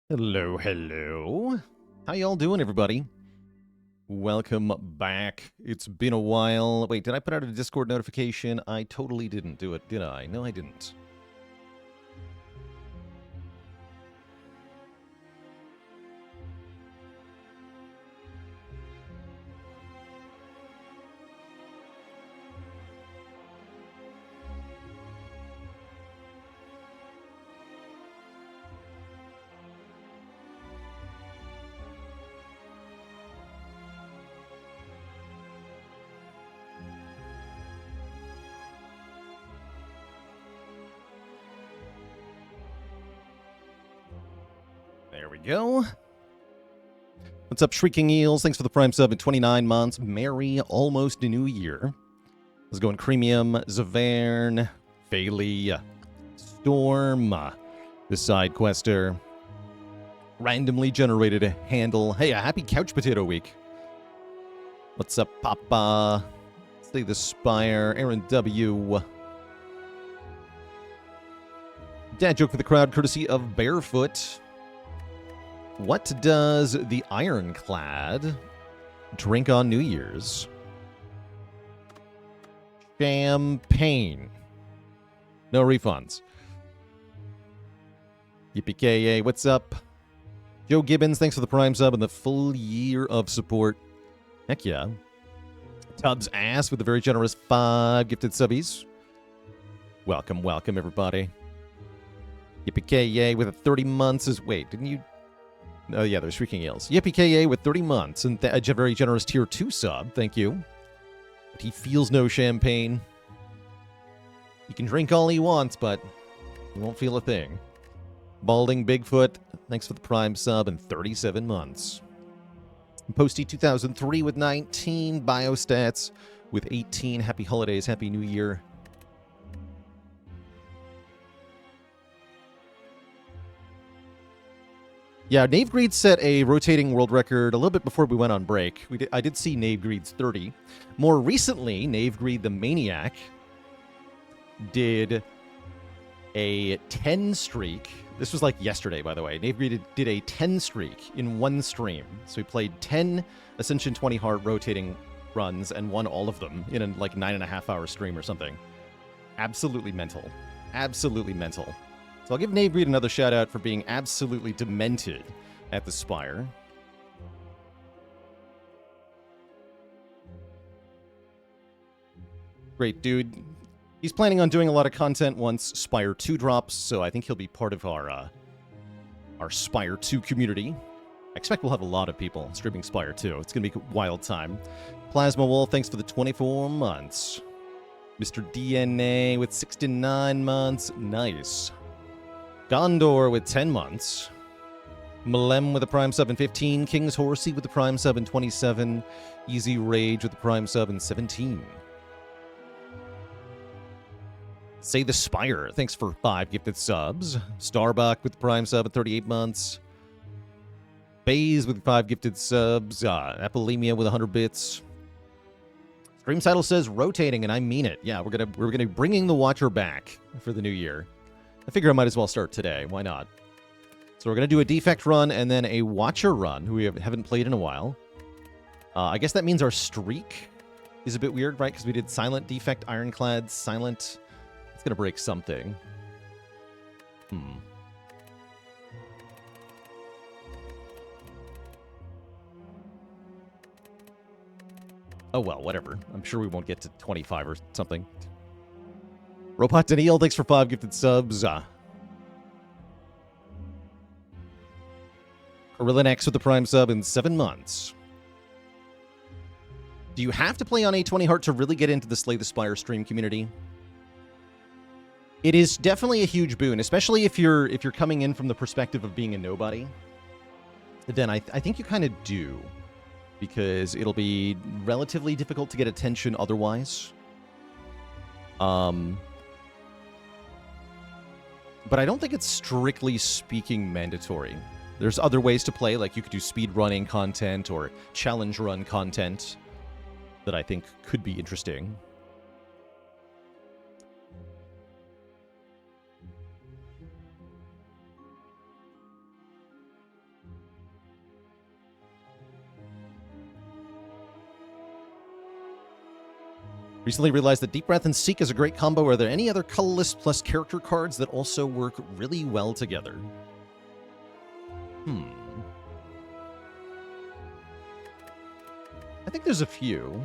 Hello, hello. How y'all doing, everybody? Welcome back. It's been a while. Wait, did I put out a Discord notification? I totally didn't do it, did I? No, I didn't. There we go. What's up, Shrieking Eels? Thanks for the Prime sub at 29 months. Merry almost a new year. Let's go in Cremium, Zavern, Failey, Storm, the side quester. Randomly generated a handle. Hey, a happy Couch Potato Week. What's up, Papa? Say the Spire, Aaron W. Dad joke for the crowd, courtesy of Barefoot. What does the Ironclad drink on New Year's? Champagne. No refunds. Yippee-ki-yay, what's up? Joe Gibbons, thanks for the Prime sub and the full year of support. Heck yeah. Tubbs Ass with the very generous 5 gifted subbies. Welcome, welcome, everybody. Yippee-ki-yay with a 30 months is... Wait, didn't you... Oh, yeah, there's Shrieking Eels. Yippee-ki-yay with 30 months and a very generous tier 2 sub. Thank you. But he feels no champagne. He can drink all he wants, but he won't feel a thing. Balding Bigfoot, thanks for the Prime sub and 37 months. Posty 2003 with 19. Biostats with 18. Happy holidays, happy new year. Yeah, Knave Greed set a rotating world record a little bit before we went on break. I did see Knave Greed's 30. More recently, Knave Greed the Maniac did a 10 streak. This was like yesterday, by the way. Knave Greed did a 10 streak in one stream. So he played 10 Ascension 20 Heart rotating runs and won all of them in a like 9.5 hour stream or something. Absolutely mental. Absolutely mental. So I'll give Knave Greed another shout out for being absolutely demented at the Spire. Great dude. He's planning on doing a lot of content once Spire 2 drops, so I think he'll be part of our Spire 2 community. I expect we'll have a lot of people streaming Spire 2. It's going to be a wild time. Plasma Wolf, thanks for the 24 months. Mr. DNA with 69 months. Nice. Gondor with 10 months. Malem with the Prime sub in 15. King's Horsey with the Prime sub in 27. Easy Rage with the Prime sub in 17. Say the Spire, thanks for 5 gifted subs. Starbuck with the Prime sub at 38 months. Baze with 5 gifted subs. Epilemia with 100 bits. Stream title says rotating, and I mean it. Yeah, we're gonna be bringing the Watcher back for the new year. I figure I might as well start today. Why not? So we're going to do a Defect run and then a Watcher run, who we haven't played in a while. I guess that means our streak is a bit weird, right? Because we did Silent, Defect, Ironclad, Silent. It's going to break something. Oh, well, whatever. I'm sure we won't get to 25 or something. Robot Daniel, thanks for 5 gifted subs. Gorilla X with the Prime sub in 7 months. Do you have to play on A20 Heart to really get into the Slay the Spire stream community? It is definitely a huge boon, especially if you're coming in from the perspective of being a nobody. Then I think you kind of do, because it'll be relatively difficult to get attention otherwise. But I don't think it's strictly speaking mandatory. There's other ways to play, like you could do speedrunning content or challenge run content that I think could be interesting. Recently realized that Deep Breath and Seek is a great combo. Are there any other colorless plus character cards that also work really well together? I think there's a few.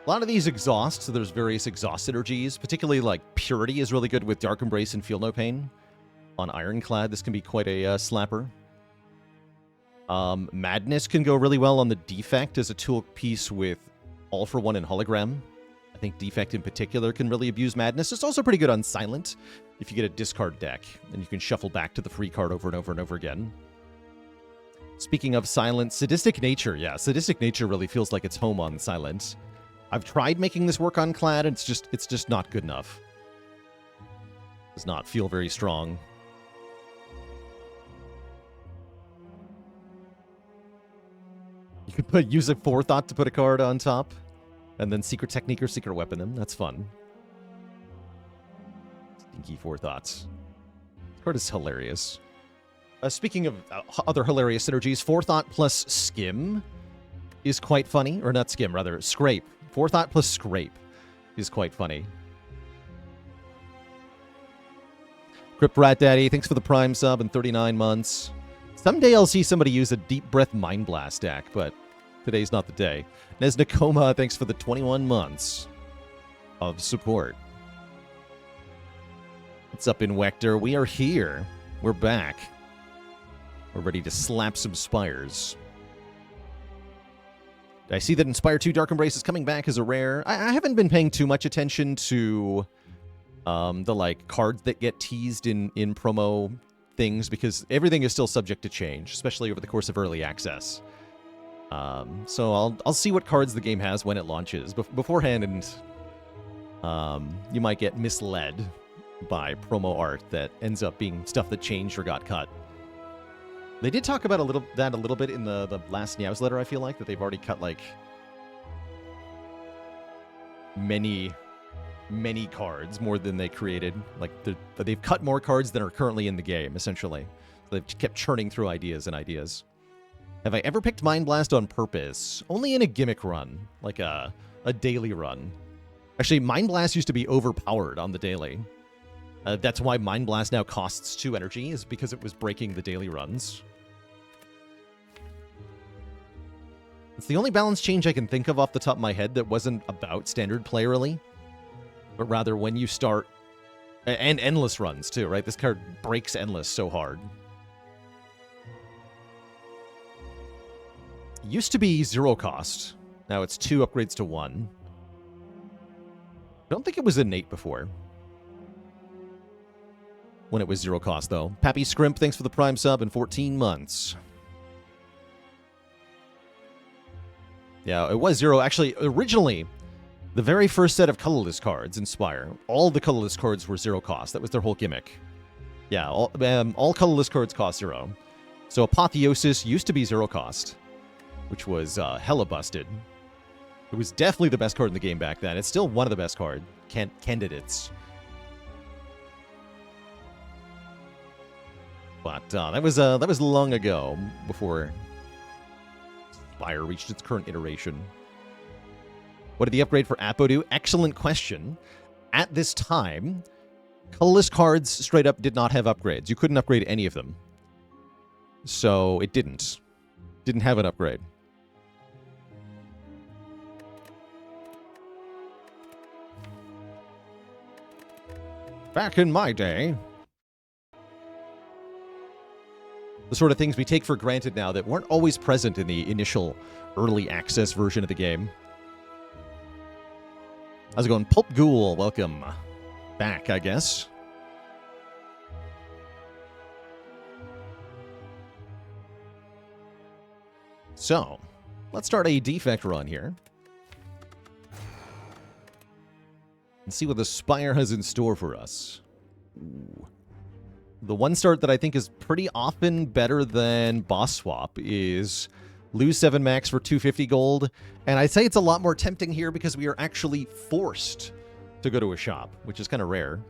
A lot of these exhaust, so there's various exhaust synergies. Particularly like Purity is really good with Dark Embrace and Feel No Pain. On Ironclad, this can be quite a slapper. Madness can go really well on the Defect as a tool piece with All for One and Hologram. I think Defect in particular can really abuse Madness. It's also pretty good on Silent if you get a discard deck, and you can shuffle back to the free card over and over and over again. Speaking of Silent, Sadistic Nature. Yeah, Sadistic Nature really feels like it's home on Silent. I've tried making this work on Clad, and it's just not good enough. Does not feel very strong. You could use a Forethought to put a card on top, and then Secret Technique or Secret Weapon them. That's fun. Stinky Forethoughts. This card is hilarious. Speaking of other hilarious synergies, Forethought plus Skim is quite funny. Or not Skim, rather, Scrape. Forethought plus Scrape is quite funny. Crypt Rat Daddy, thanks for the Prime sub and 39 months. Someday I'll see somebody use a Deep Breath Mind Blast deck, but today's not the day. Nez Nakoma, thanks for the 21 months of support. What's up, Invector? We are here. We're back. We're ready to slap some Spires. I see that Inspire 2 Dark Embrace is coming back as a rare. I haven't been paying too much attention to the like cards that get teased in promo things, because everything is still subject to change, especially over the course of early access. So I'll see what cards the game has when it launches beforehand, and you might get misled by promo art that ends up being stuff that changed or got cut. They did talk about a little bit in the last newsletter. I feel like that they've already cut like many cards, more than they created. Like they've cut more cards than are currently in the game, essentially. So they've kept churning through ideas and ideas. Have I ever picked Mind Blast on purpose? Only in a gimmick run, like a daily run. Actually, Mind Blast used to be overpowered on the daily. That's why Mind Blast now costs 2 energy, is because it was breaking the daily runs. It's the only balance change I can think of off the top of my head that wasn't about standard play, really. But rather when you start... And endless runs, too, right? This card breaks endless so hard. Used to be 0 cost. Now it's 2 upgrades to 1. I don't think it was innate before. When it was 0 cost, though. Pappy Scrimp, thanks for the Prime sub and 14 months. Yeah, it was 0. Actually, originally, the very first set of colorless cards in Spire, all the colorless cards were 0 cost. That was their whole gimmick. Yeah, all colorless cards cost 0. So Apotheosis used to be 0 cost, which was hella busted. It was definitely the best card in the game back then. It's still one of the best card candidates. But that was long ago, before Spire reached its current iteration. What did the upgrade for Apo do? Excellent question. At this time, colorless cards straight up did not have upgrades. You couldn't upgrade any of them. So it didn't have an upgrade. Back in my day, the sort of things we take for granted now that weren't always present in the initial early access version of the game. How's it going? Pulp Ghoul, welcome back, I guess. So, let's start a Defect run here. And see what the Spire has in store for us. Ooh. The one start that I think is pretty often better than Boss Swap is lose 7 max for 250 gold. And I'd say it's a lot more tempting here because we are actually forced to go to a shop, which is kind of rare.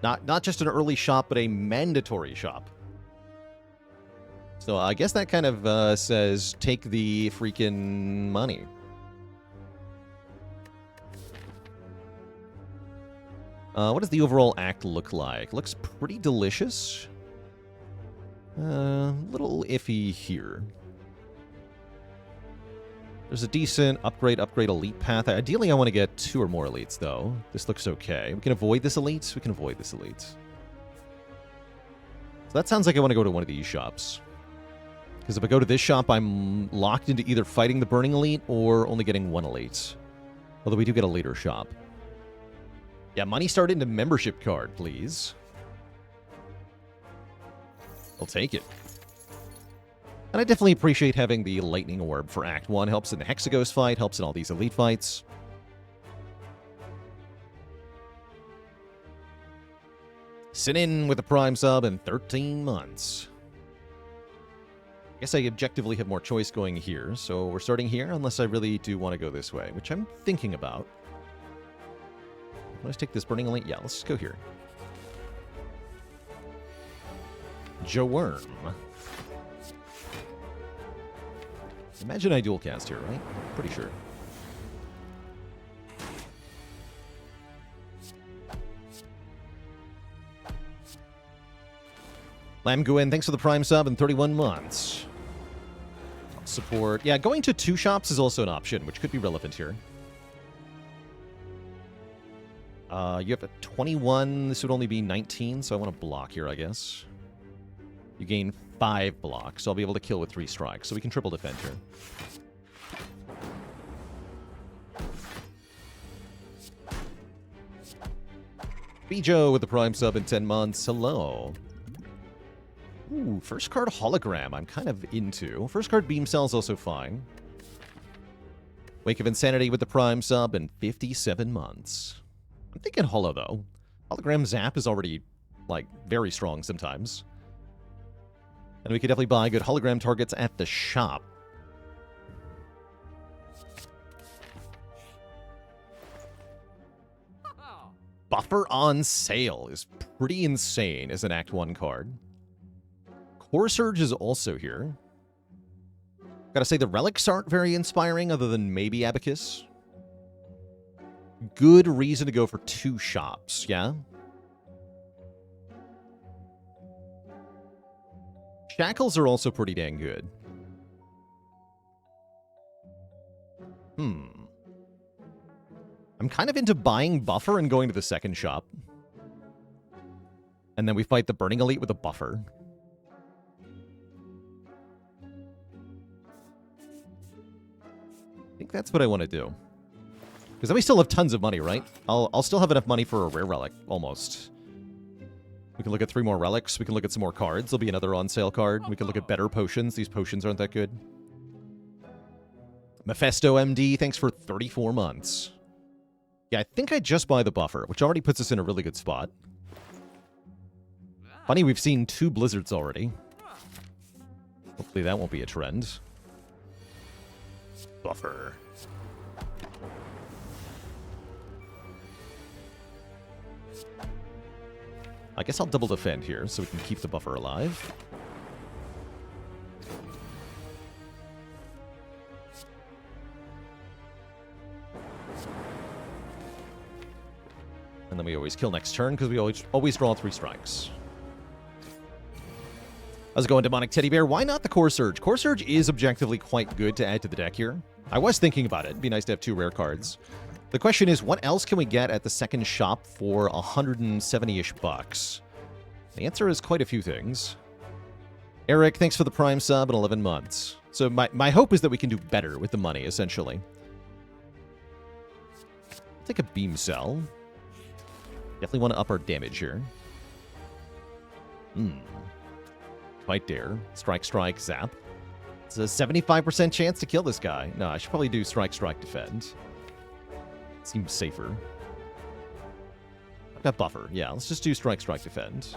Not just an early shop, but a mandatory shop. So I guess that kind of says take the freaking money. What does the overall act look like? Looks pretty delicious. Little iffy here. There's a decent upgrade elite path. Ideally, I want to get 2 or more elites, though. This looks okay. We can avoid this elite. We can avoid this elite. So that sounds like I want to go to one of these shops. Because if I go to this shop, I'm locked into either fighting the Burning Elite or only getting 1 elite. Although we do get a later shop. Yeah, money started into membership card, please. I'll take it. And I definitely appreciate having the Lightning Orb for Act 1. Helps in the Hexaghost fight, helps in all these elite fights. Sit in with a Prime sub in 13 months. I guess I objectively have more choice going here, so we're starting here, unless I really do want to go this way, which I'm thinking about. Let's take this Burning Elite. Yeah, let's go here. Joe Worm. Imagine I dual cast here, right? Pretty sure. Lam Nguyen, thanks for the Prime sub in 31 months. Support. Yeah, going to 2 shops is also an option, which could be relevant here. You have a 21. This would only be 19, so I want to block here, I guess. You gain 5 blocks, so I'll be able to kill with 3 strikes, so we can triple defend here. Bijo with the Prime sub in 10 months. Hello. Ooh, first card hologram I'm kind of into. First card beam cell is also fine. Wake of Insanity with the Prime sub in 57 months. I'm thinking holo, though. Hologram Zap is already, like, very strong sometimes. And we could definitely buy good hologram targets at the shop. Buffer on Sale is pretty insane as an Act 1 card. Core Surge is also here. Gotta say, the relics aren't very inspiring, other than maybe Abacus. Good reason to go for 2 shops, yeah? Shackles are also pretty dang good. I'm kind of into buying Buffer and going to the second shop. And then we fight the Burning Elite with a Buffer. I think that's what I want to do. Because then we still have tons of money, right? I'll still have enough money for a rare relic, almost. We can look at 3 more relics. We can look at some more cards. There'll be another on-sale card. We can look at better potions. These potions aren't that good. Mephisto MD, thanks for 34 months. Yeah, I think I just buy the Buffer, which already puts us in a really good spot. Funny, we've seen 2 Blizzards already. Hopefully that won't be a trend. Buffer. I guess I'll double defend here so we can keep the Buffer alive. And then we always kill next turn because we always draw 3 strikes. How's it going, Demonic Teddy Bear? Why not the Core Surge? Core Surge is objectively quite good to add to the deck here. I was thinking about it. It'd be nice to have 2 rare cards. The question is, what else can we get at the second shop for 170-ish bucks? The answer is quite a few things. Eric, thanks for the Prime sub in 11 months. So my hope is that we can do better with the money, essentially. Take a Beam Cell. Definitely want to up our damage here. Fight Dare. Strike, Strike, Zap. It's a 75% chance to kill this guy. No, I should probably do Strike, Strike, Defend. Seems safer. I've got Buffer. Yeah, let's just do Strike, Strike, Defend.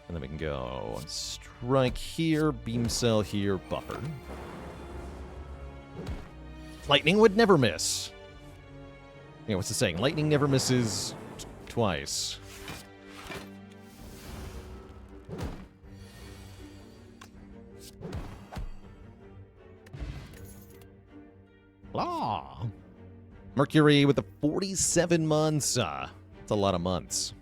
And then we can go Strike here, Beam Cell here, Buffer. Lightning would never miss. You know, what's it saying? Lightning never misses twice. Ah. Mercury with the 47 months. That's a lot of months.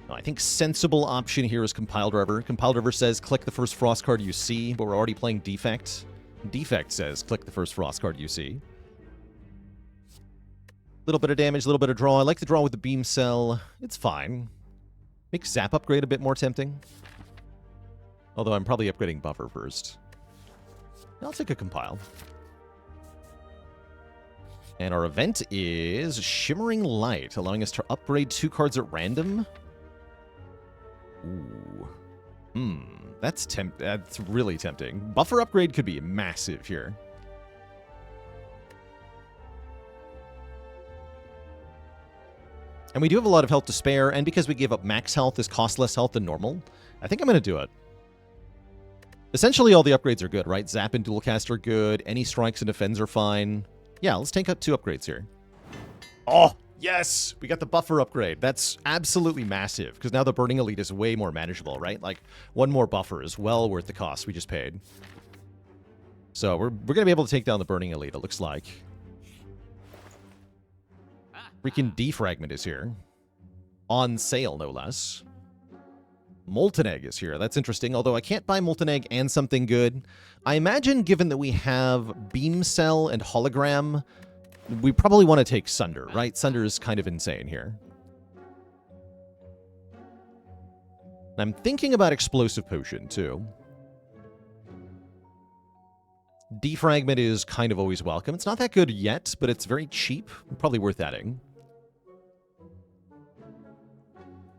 No, I think sensible option here is Compile Driver. Compile Driver says click the first Frost card you see, but we're already playing Defect. Defect says click the first Frost card you see. Little bit of damage, little bit of draw. I like the draw with the Beam Cell. It's fine. Makes Zap upgrade a bit more tempting. Although I'm probably upgrading Buffer first. I'll take a Compile. And our event is Shimmering Light, allowing us to upgrade 2 cards at random. Ooh. That's really tempting. Buffer upgrade could be massive here. And we do have a lot of health to spare, and because we gave up max health, this costs less health than normal. I think I'm going to do it. Essentially, all the upgrades are good, right? Zap and Dual Cast are good. Any strikes and defends are fine. Yeah, let's take up 2 upgrades here. Oh, yes! We got the buffer upgrade. That's absolutely massive, because now the Burning Elite is way more manageable, right? Like, 1 more buffer is well worth the cost we just paid. So we're going to be able to take down the Burning Elite, it looks like. Freaking Defragment is here. On sale, no less. Molten Egg is here. That's interesting, although I can't buy Molten Egg and something good. I imagine, given that we have Beam Cell and Hologram, we probably want to take Sunder, right? Sunder is kind of insane here. And I'm thinking about Explosive Potion, too. Defragment is kind of always welcome. It's not that good yet, but it's very cheap. Probably worth adding.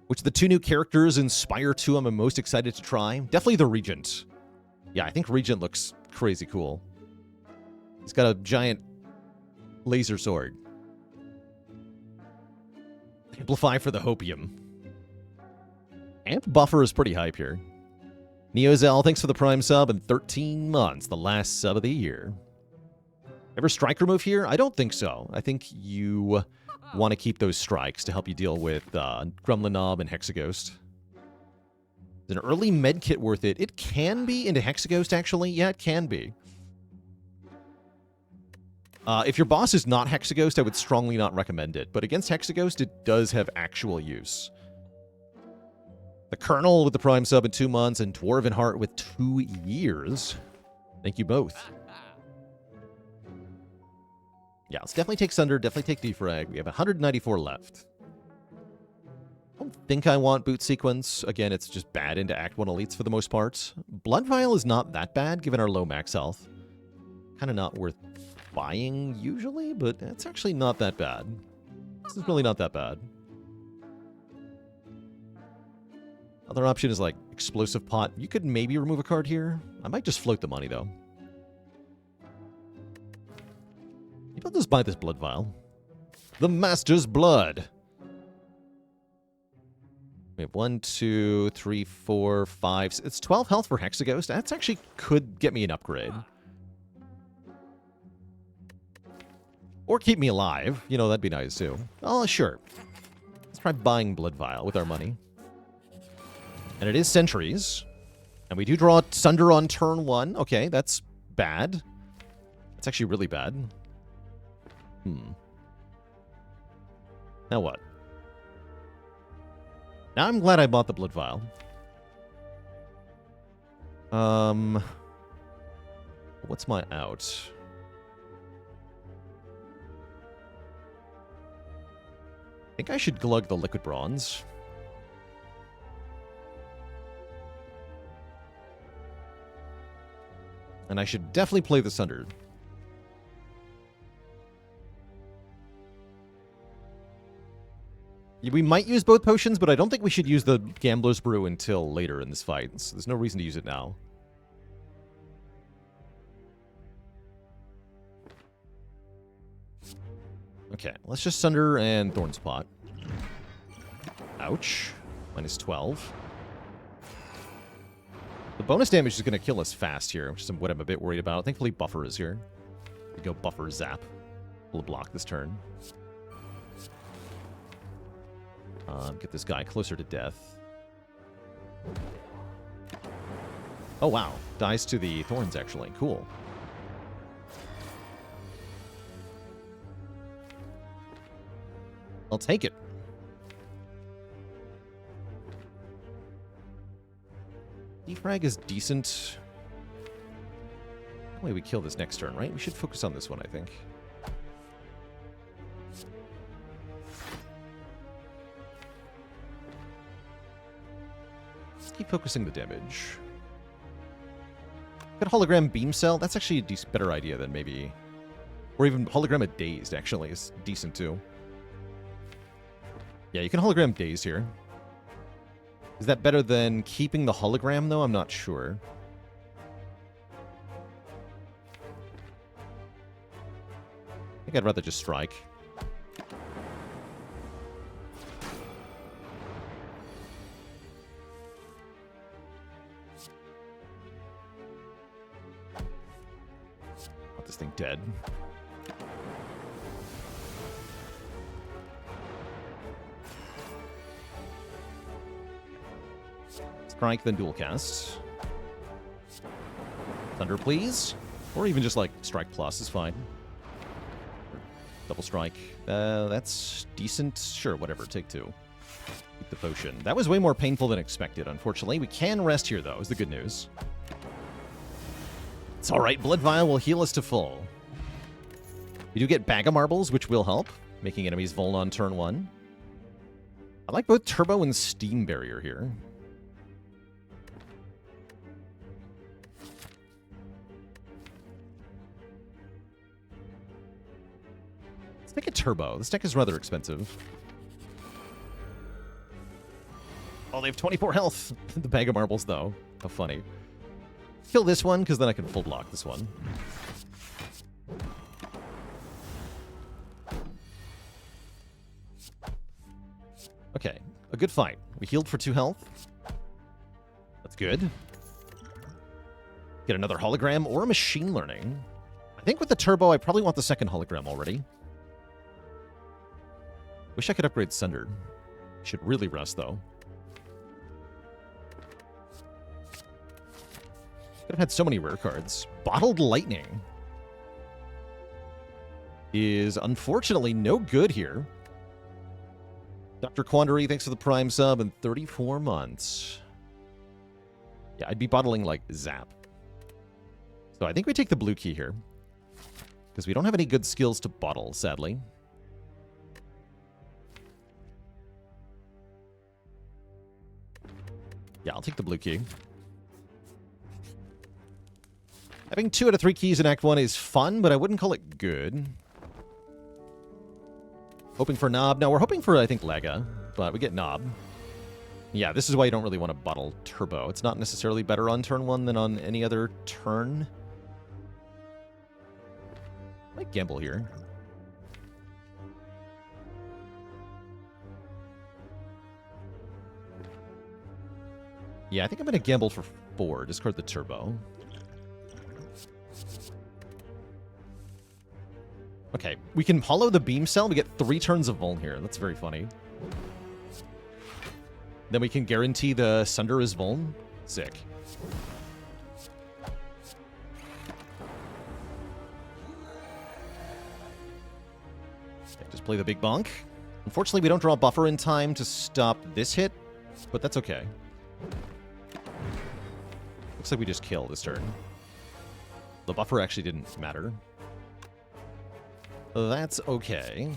Which of the 2 new characters in Spire 2 I'm most excited to try? Definitely the Regent. Yeah, I think Regent looks crazy cool. He's got a giant laser sword. Amplify for the Hopium. Amp Buffer is pretty hype here. Neozel, thanks for the Prime sub, and 13 months, the last sub of the year. Ever strike remove here? I don't think so. I think you want to keep those strikes to help you deal with Gremlin Knob and Hexaghost. Is an early med kit worth it? It can be into Hexaghost, actually. Yeah, it can be. If your boss is not Hexaghost, I would strongly not recommend it. But against Hexaghost, it does have actual use. The Colonel with the Prime sub in 2 months, and Dwarven Heart with 2 years. Thank you both. Yeah, let's definitely take Sunder, definitely take Defrag. We have 194 left. I don't think I want Boot Sequence. Again, it's just bad into Act 1 Elites for the most part. Blood Vial is not that bad, given our low max health. Kind of not worth buying, usually, but it's actually not that bad. This is really not that bad. Other option is, like, Explosive Pot. You could maybe remove a card here. I might just float the money, though. Maybe I'll just buy this Blood Vial. The Master's Blood. We have 1, 2, 3, 4, 5. It's 12 health for Hexaghost. That's actually could get me an upgrade. Or keep me alive. You know, that'd be nice, too. Oh, sure. Let's try buying Blood Vial with our money. And it is Sentries. And we do draw Sunder on turn 1. Okay, that's bad. That's actually really bad. Now what? Now I'm glad I bought the Blood Vial. What's my out? I think I should glug the Liquid Bronze. And I should definitely play the Sunder. We might use both potions, but I don't think we should use the Gambler's Brew until later in this fight. So there's no reason to use it now. Okay, let's just Sunder and Thorn Spot. Ouch. Minus 12. The bonus damage is going to kill us fast here, which is what I'm a bit worried about. Thankfully, Buffer is here. We go Buffer Zap. We'll block this turn. Get this guy closer to death. Oh, wow. Dies to the thorns, actually. Cool. I'll take it. Defrag is decent. Wait, we kill this next turn, right? We should focus on this one, I think. Let's keep focusing the damage. Got hologram beam cell. That's actually a better idea than maybe... Or even hologram of dazed, actually, is decent, too. Yeah, you can hologram dazed here. Is that better than keeping the hologram, though? I'm not sure. I think I'd rather just strike. Want this thing dead. Strike, then dual cast. Thunder, please. Or even just, like, strike plus is fine. Double strike. That's decent. Sure, whatever. Take 2. Keep the potion. That was way more painful than expected, unfortunately. We can rest here, though, is the good news. It's alright. Blood Vial will heal us to full. We do get Bag of Marbles, which will help, making enemies vuln on turn 1. I like both Turbo and Steam Barrier here. Let's take a Turbo. This deck is rather expensive. Oh, they have 24 health. The Bag of Marbles, though. How funny. Kill this one, because then I can full block this one. Okay, a good fight. We healed for 2 health. That's good. Get another hologram or a machine learning. I think with the Turbo, I probably want the second hologram already. Wish I could upgrade Sunder. Should really rest, though. Could have had so many rare cards. Bottled Lightning is unfortunately no good here. Dr. Quandary, thanks for the Prime sub and 34 months. Yeah, I'd be bottling, like, Zap. So I think we take the blue key here. Because we don't have any good skills to bottle, sadly. Yeah, I'll take the blue key. Having 2 out of 3 keys in Act 1 is fun, but I wouldn't call it good. Hoping for Knob. No, we're hoping for, I think, Lega, but we get Knob. Yeah, this is why you don't really want to bottle Turbo. It's not necessarily better on turn 1 than on any other turn. I might gamble here. Yeah, I think I'm going to gamble for 4. Discard the Turbo. Okay, we can hollow the beam cell. We get 3 turns of Vuln here. That's very funny. Then we can guarantee the Sunder is Vuln. Sick. Okay, just play the big bonk. Unfortunately, we don't draw a buffer in time to stop this hit, but that's okay. Looks like we just kill this turn. The buffer actually didn't matter. That's okay.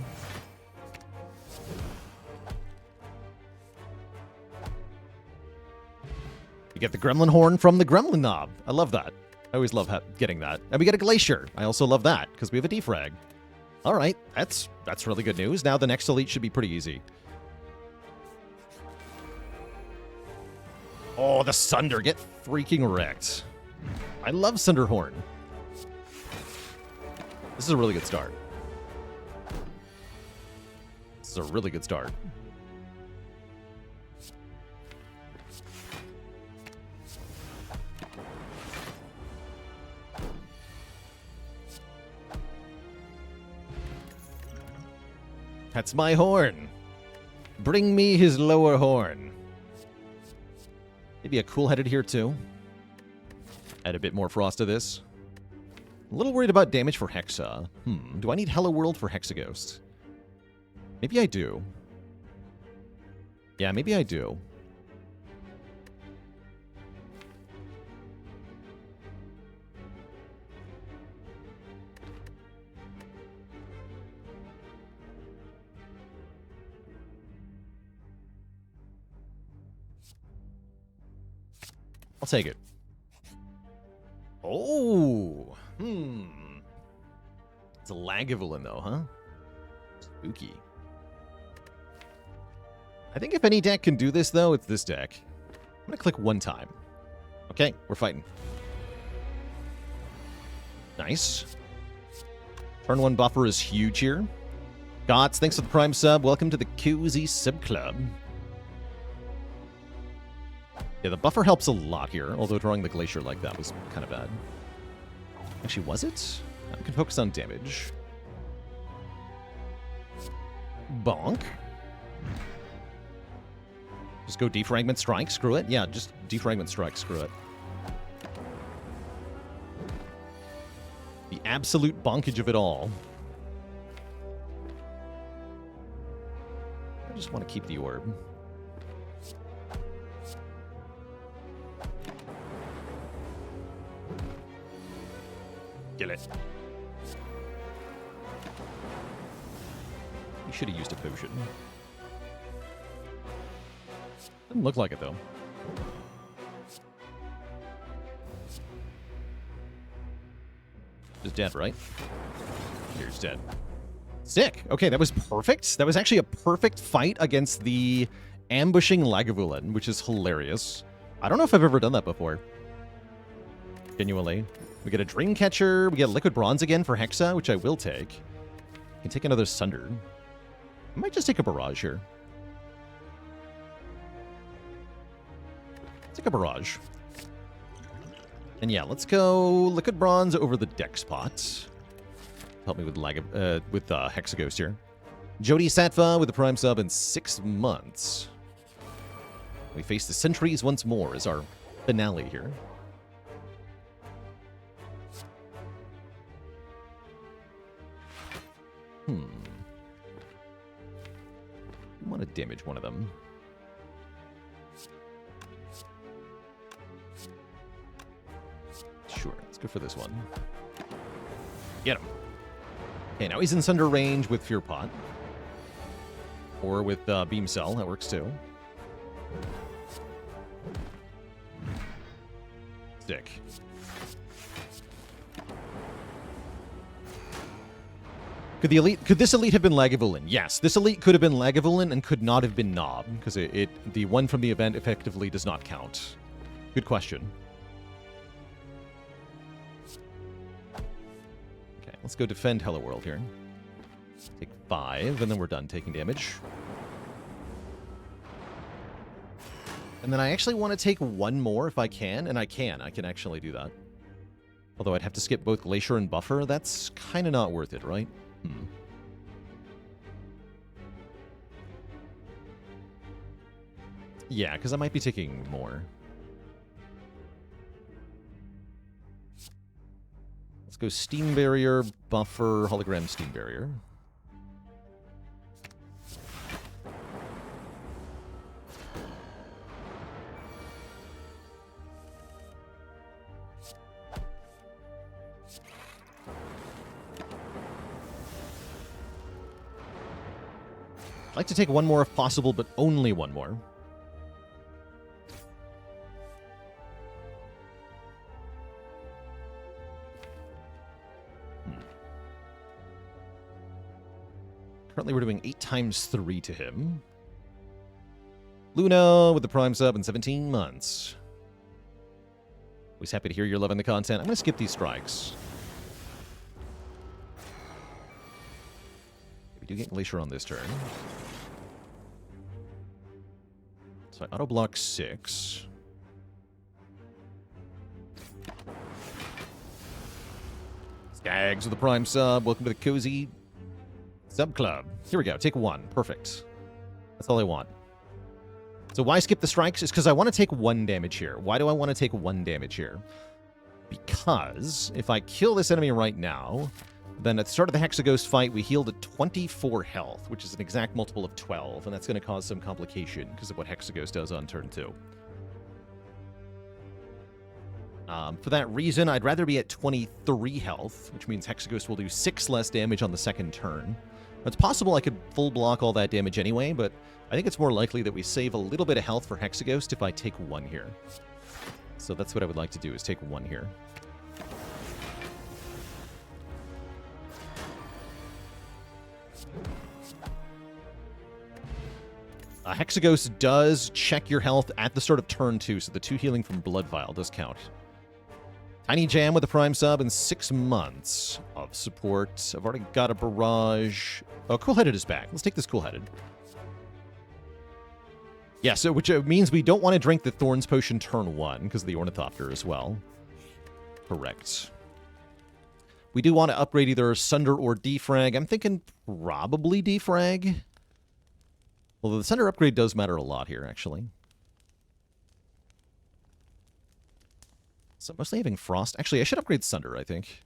You get the Gremlin Horn from the Gremlin Knob. I love that. I always love getting that. And we get a Glacier. I also love that, because we have a defrag. All right, that's really good news. Now the next Elite should be pretty easy. Oh, the Sunder. Get freaking wrecked. I love Sunder Horn. This is a really good start. This is a really good start. That's my horn. Bring me his lower horn. Maybe a cool-headed here, too. Add a bit more frost to this. A little worried about damage for Hexa. Do I need Hello World for Hexaghost? Maybe I do. Yeah, maybe I do. I'll take it. Oh, it's a Lagavulin though, huh? Spooky. I think if any deck can do this though, it's this deck. I'm gonna click one time. Okay, we're fighting. Nice. Turn 1 buffer is huge here. Gots, thanks for the Prime sub. Welcome to the Cozy Sub Club. Yeah, the buffer helps a lot here, although drawing the Glacier like that was kind of bad. Actually, was it? I can focus on damage. Bonk. Just go Defragment Strike, screw it. Yeah, just Defragment Strike, screw it. The absolute bonkage of it all. I just want to keep the orb. Kill it. You should have used a potion. Doesn't look like it, though. Just dead, right? Here's dead. Sick! Okay, that was perfect. That was actually a perfect fight against the ambushing Lagavulin, which is hilarious. I don't know if I've ever done that before. Genuinely. We get a Dreamcatcher, we get Liquid Bronze again for Hexa, which I will take. I can take another Sunder. I might just take a Barrage here. Let's take a Barrage. And yeah, let's go Liquid Bronze over the deck spot. Help me with Hexaghost here. Jody Satva with the Prime sub in 6 months. We face the Sentries once more as our finale here. I want to damage one of them. Sure, let's go for this one. Get him. Okay, now he's in Sunder range with Fear Pot. Or with Beam Cell, that works too. Stick. Could this elite have been Lagavulin? Yes, this elite could have been Lagavulin and could not have been Nob, because the one from the event effectively does not count. Good question. Okay, let's go defend Hello World here. Take 5, and then we're done taking damage. And then I actually want to take 1 more if I can, and I can actually do that. Although I'd have to skip both Glacier and Buffer, that's kind of not worth it, right? Yeah, because I might be taking more. Let's go Steam Barrier, Buffer, Hologram Steam Barrier. I'd like to take 1 more if possible, but only 1 more. Currently, we're doing 8 times 3 to him. Luna with the Prime sub in 17 months. Always happy to hear you're loving the content. I'm going to skip these strikes. We do get Glacier on this turn. So I auto-block 6. Skags with the Prime sub. Welcome to the Cozy Sub Club. Here we go. Take 1. Perfect. That's all I want. So why skip the strikes? It's because I want to take 1 damage here. Why do I want to take 1 damage here? Because if I kill this enemy right now, then at the start of the Hexaghost fight, we healed at 24 health, which is an exact multiple of 12, and that's going to cause some complication because of what Hexaghost does on turn 2. For that reason, I'd rather be at 23 health, which means Hexaghost will do 6 less damage on the second turn. It's possible I could full block all that damage anyway, but I think it's more likely that we save a little bit of health for Hexaghost if I take 1 here. So that's what I would like to do, is take 1 here. Hexaghost does check your health at the start of turn 2, so the 2 healing from Blood Vial does count. Tiny Jam with a Prime sub and 6 months of support. I've already got a barrage. Oh, Cool-Headed is back. Let's take this Cool-Headed. Yeah, so which means we don't want to drink the Thorns Potion turn 1 because of the Ornithopter as well. Correct. We do want to upgrade either Sunder or Defrag. I'm thinking probably Defrag. Although the Sunder upgrade does matter a lot here, actually. So mostly having Frost. Actually, I should upgrade Sunder, I think.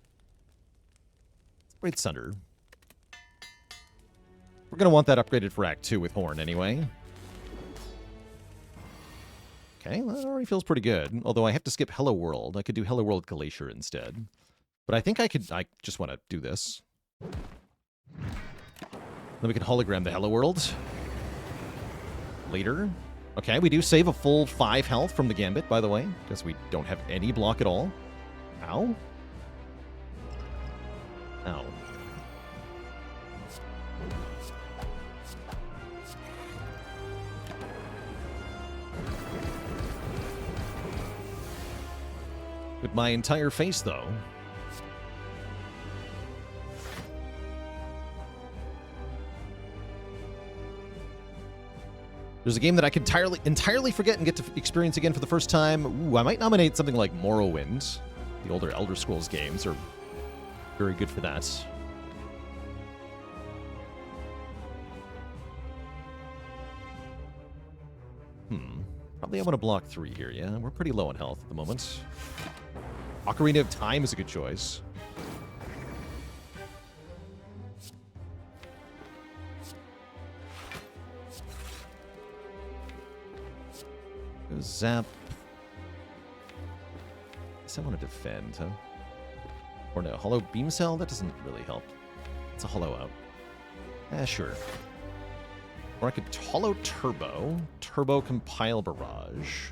Upgrade Sunder. We're going to want that upgraded for Act 2 with Horn anyway. Okay, well, that already feels pretty good. Although I have to skip Hello World. I could do Hello World Glacier instead. But I think I just want to do this. Then we can hologram the Hello World later. Okay, we do save a full 5 health from the Gambit, by the way, because we don't have any block at all. Ow. Ow. With my entire face, though. There's a game that I can entirely forget and get to experience again for the first time. Ooh, I might nominate something like Morrowind. The older Elder Scrolls games are very good for that. Probably I want to block 3 here, yeah? We're pretty low on health at the moment. Ocarina of Time is a good choice. Zap. Guess I want to defend, huh? Or no, Hollow Beam Cell? That doesn't really help. It's a Hollow out. Sure. Or I could Hollow Turbo. Turbo Compile Barrage.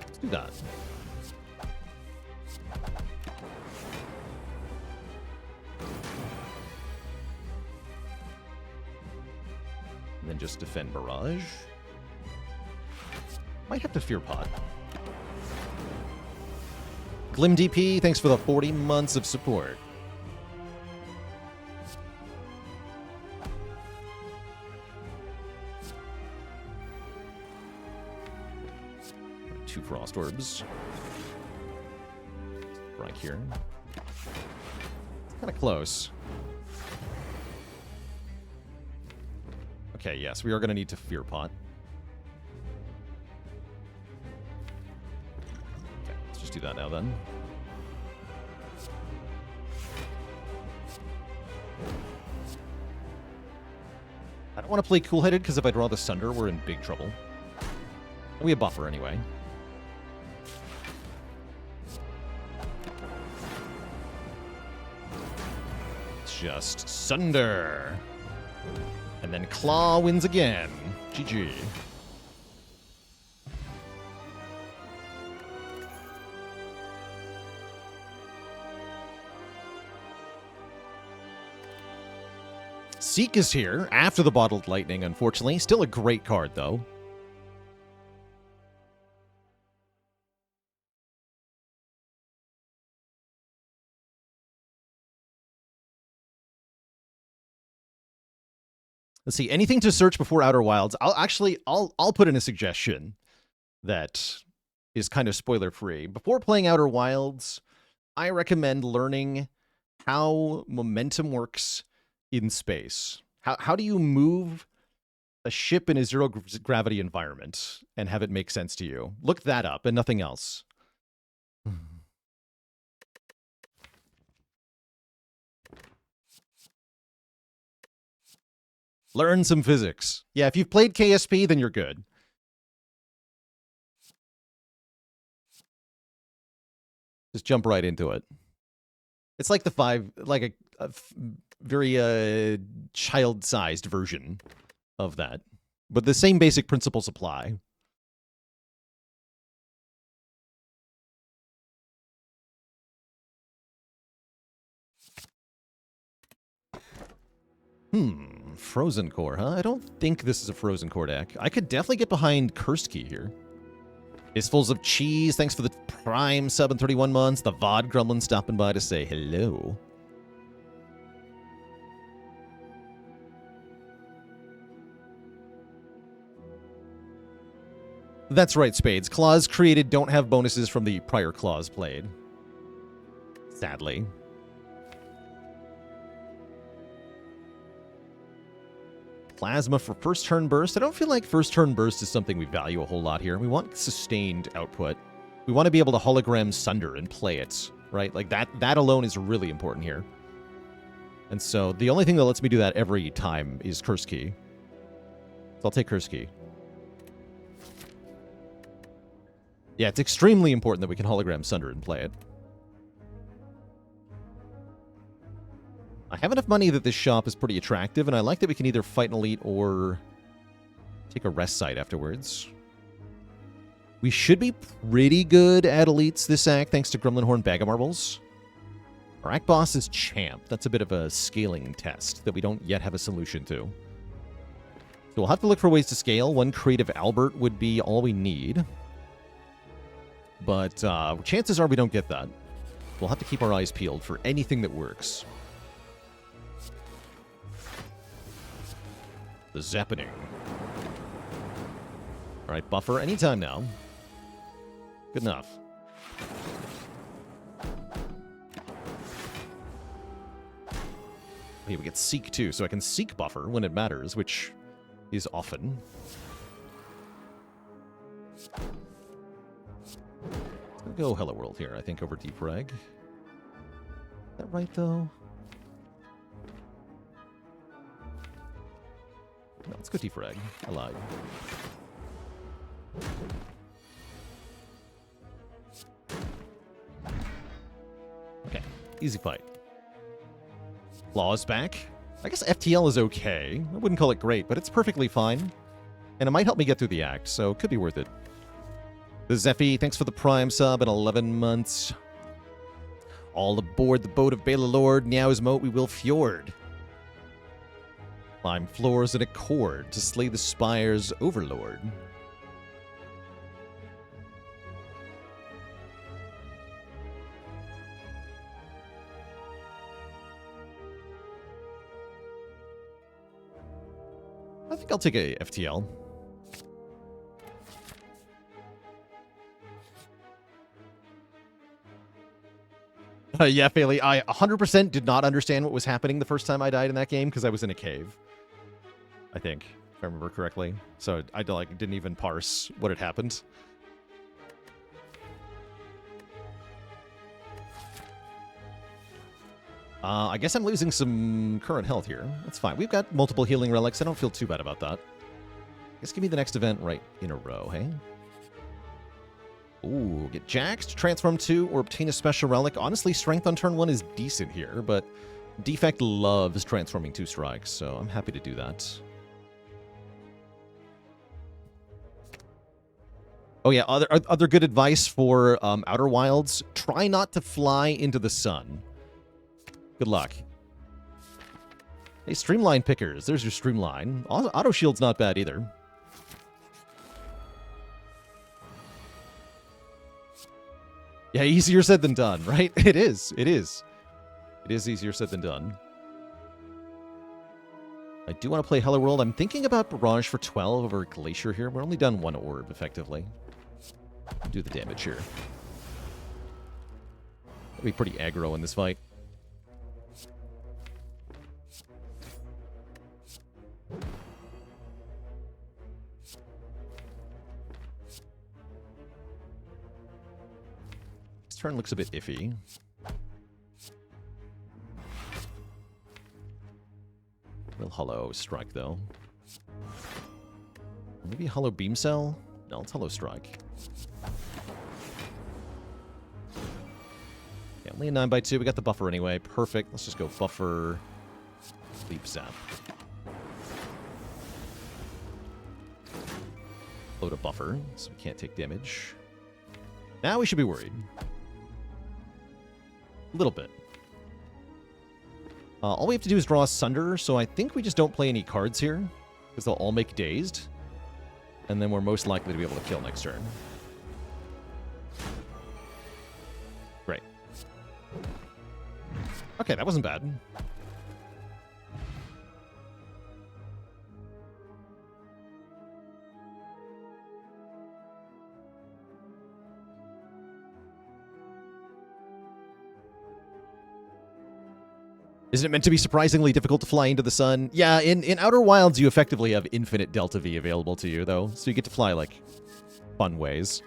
Let's do that. And then just defend Barrage. Might have to Fear Pot. Glim DP, thanks for the 40 months of support. Two Frost Orbs. Right here. Kind of close. Okay, yes, we are going to need to Fear Pot. Okay, let's just do that now then. I don't want to play Cool-Headed because if I draw the Sunder, we're in big trouble. We have buffer anyway. It's just Sunder. And then Claw wins again. GG. Seek is here after the Bottled Lightning, unfortunately. Still a great card, though. Let's see, anything to search before Outer Wilds. I'll put in a suggestion that is kind of spoiler free. Before playing Outer Wilds, I recommend learning how momentum works in space, How do you move a ship in a zero gravity environment and have it make sense to you? Look that up and nothing else. Learn some physics. Yeah, if you've played KSP, then you're good. Just jump right into it. It's like a very child-sized version of that. But the same basic principles apply. Frozen Core, huh? I don't think this is a Frozen Core deck. I could definitely get behind Kursky here. Fistfuls of Cheese, thanks for the Prime sub in 31 months. The VOD Gremlin stopping by to say hello. That's right, Spades. Claws created don't have bonuses from the prior claws played. Sadly. Plasma for first turn burst. I don't feel like first turn burst is something we value a whole lot here. We want sustained output. We want to be able to hologram Sunder and play it, right? Like that alone is really important here. And so the only thing that lets me do that every time is Curse Key. So I'll take Curse Key. Yeah, it's extremely important that we can hologram Sunder and play it. I have enough money that this shop is pretty attractive, and I like that we can either fight an elite or take a rest site afterwards. We should be pretty good at elites this act, thanks to Gremlin Horn Bag of Marbles. Our act boss is Champ. That's a bit of a scaling test that we don't yet have a solution to. So we'll have to look for ways to scale. One creative Albert would be all we need. But chances are we don't get that. We'll have to keep our eyes peeled for anything that works. The Zappening. Alright, buffer anytime now. Good enough. Okay, we get Seek too, so I can Seek buffer when it matters, which is often. Let's go Hello World here, I think, over Deep Reg. Is that right, though? No, let's go Deep Reg. I lied. Okay, easy fight. Claws back. I guess FTL is okay. I wouldn't call it great, but it's perfectly fine. And it might help me get through the act, so it could be worth it. The Zephy, thanks for the Prime sub in 11 months. All aboard the boat of Bela Lord, Niao's moat we will fjord. Climb floors in accord to slay the Spire's overlord. I think I'll take a FTL. Yeah, Faley, I 100% did not understand what was happening the first time I died in that game because I was in a cave. I think, if I remember correctly. So I didn't even parse what had happened. I guess I'm losing some current health here. That's fine. We've got multiple healing relics. I don't feel too bad about that. Guess give me the next event right in a row, hey? Ooh, get jaxed, transform 2, or obtain a special relic. Honestly, strength on turn 1 is decent here, but Defect loves transforming 2 strikes, so I'm happy to do that. Oh yeah, other good advice for Outer Wilds. Try not to fly into the sun. Good luck. Hey, Streamline Pickers. There's your Streamline. Auto Shield's not bad either. Yeah, easier said than done, right? It is. It is. It is easier said than done. I do want to play Hello World. I'm thinking about Barrage for 12 over Glacier here. We're only done 1 orb, effectively. Do the damage here. That'll be pretty aggro in this fight. This turn looks a bit iffy. Will Hollow Strike, though. Maybe Hollow Beam Cell? No, it's Hollow Strike. Yeah, only a 9x2. We got the buffer anyway. Perfect. Let's just go Buffer, Leap Zap. Load a buffer, so we can't take damage. Now we should be worried. A little bit. All we have to do is draw a Sunder, so I think we just don't play any cards here, because they'll all make Dazed. And then we're most likely to be able to kill next turn. Great. Okay, that wasn't bad. Isn't it meant to be surprisingly difficult to fly into the sun? Yeah, in Outer Wilds, you effectively have infinite Delta V available to you, though. So you get to fly, like, fun ways.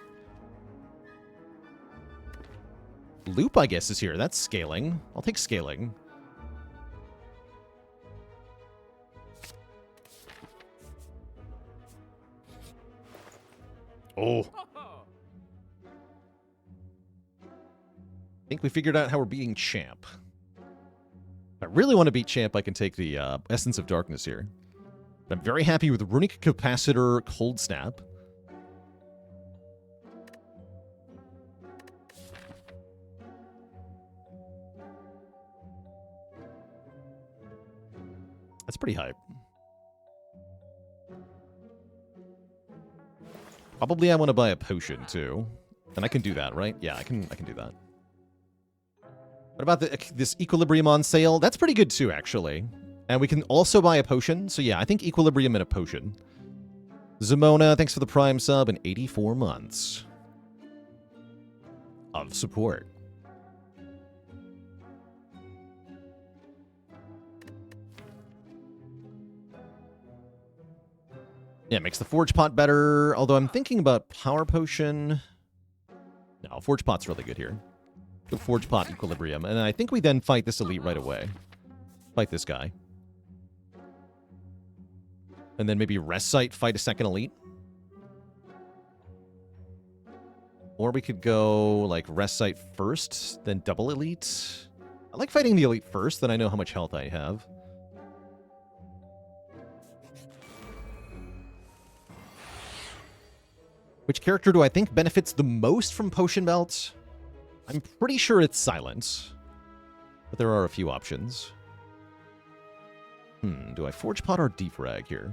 Loop, I guess, is here. That's scaling. I'll take scaling. Oh. I think we figured out how we're beating Champ. If I really want to beat Champ, I can take the Essence of Darkness here. But I'm very happy with Runic Capacitor Cold Snap. That's pretty hype. Probably I want to buy a potion, too. And I can do that, right? Yeah, I can do that. What about this Equilibrium on sale? That's pretty good too, actually. And we can also buy a potion. So yeah, I think Equilibrium and a potion. Zamona, thanks for the Prime sub and 84 months of support. Yeah, it makes the Forge Pot better. Although I'm thinking about Power Potion. No, Forge Pot's really good here. Go Forge Pot Equilibrium. And I think we then fight this elite right away. Fight this guy. And then maybe Rest Site, fight a second elite. Or we could go, like, Rest Site first, then double elite. I like fighting the elite first, then I know how much health I have. Which character do I think benefits the most from Potion Belt? I'm pretty sure it's Silent. But there are a few options. Do I Forge Pot or Defrag here?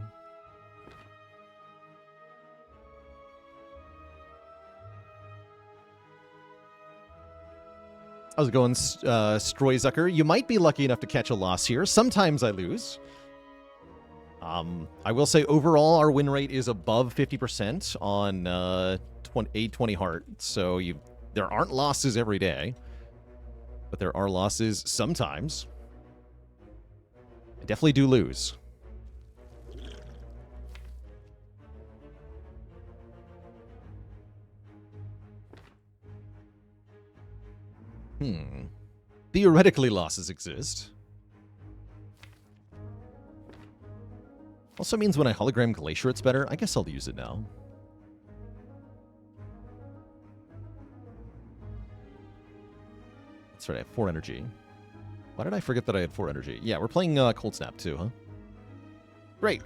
How's it going, Stroyzucker? You might be lucky enough to catch a loss here. Sometimes I lose. I will say overall our win rate is above 50% on 820 Heart. So there aren't losses every day. But there are losses sometimes. I definitely do lose. Theoretically, losses exist. Also means when I hologram Glacier, it's better. I guess I'll use it now. That's right, I have 4 energy. Why did I forget that I had 4 energy? Yeah, we're playing Cold Snap too, huh? Great.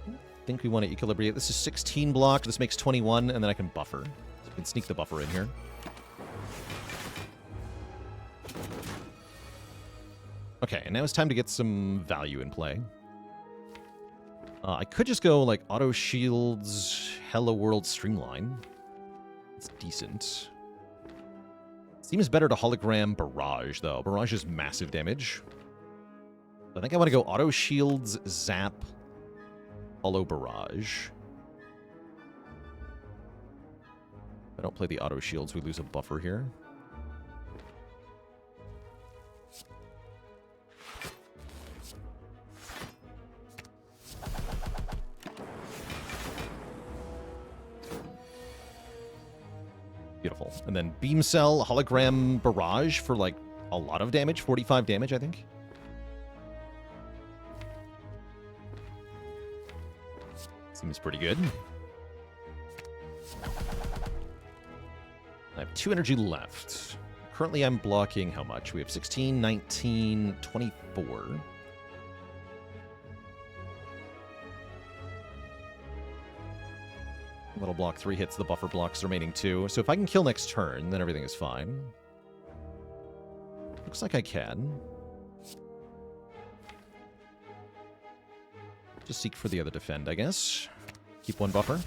I think we want to equilibrate. This is 16 block. This makes 21, and then I can buffer. So we can sneak the buffer in here. Okay, and now it's time to get some value in play. I could just go, like, Auto Shields, Hello World Streamline. It's decent. Seems better to hologram Barrage, though. Barrage is massive damage. I think I want to go Auto Shields, Zap, Hollow Barrage. I don't play the auto shields, we lose a buffer here. Beautiful. And then Beam Cell, Hologram Barrage for, like, a lot of damage. 45 damage, I think. Seems pretty good. I have 2 energy left. Currently, I'm blocking how much? We have 16, 19, 24. Little block 3 hits the buffer blocks, remaining 2. So if I can kill next turn, then everything is fine. Looks like I can. Just seek for the other defend, I guess. Keep 1 buffer.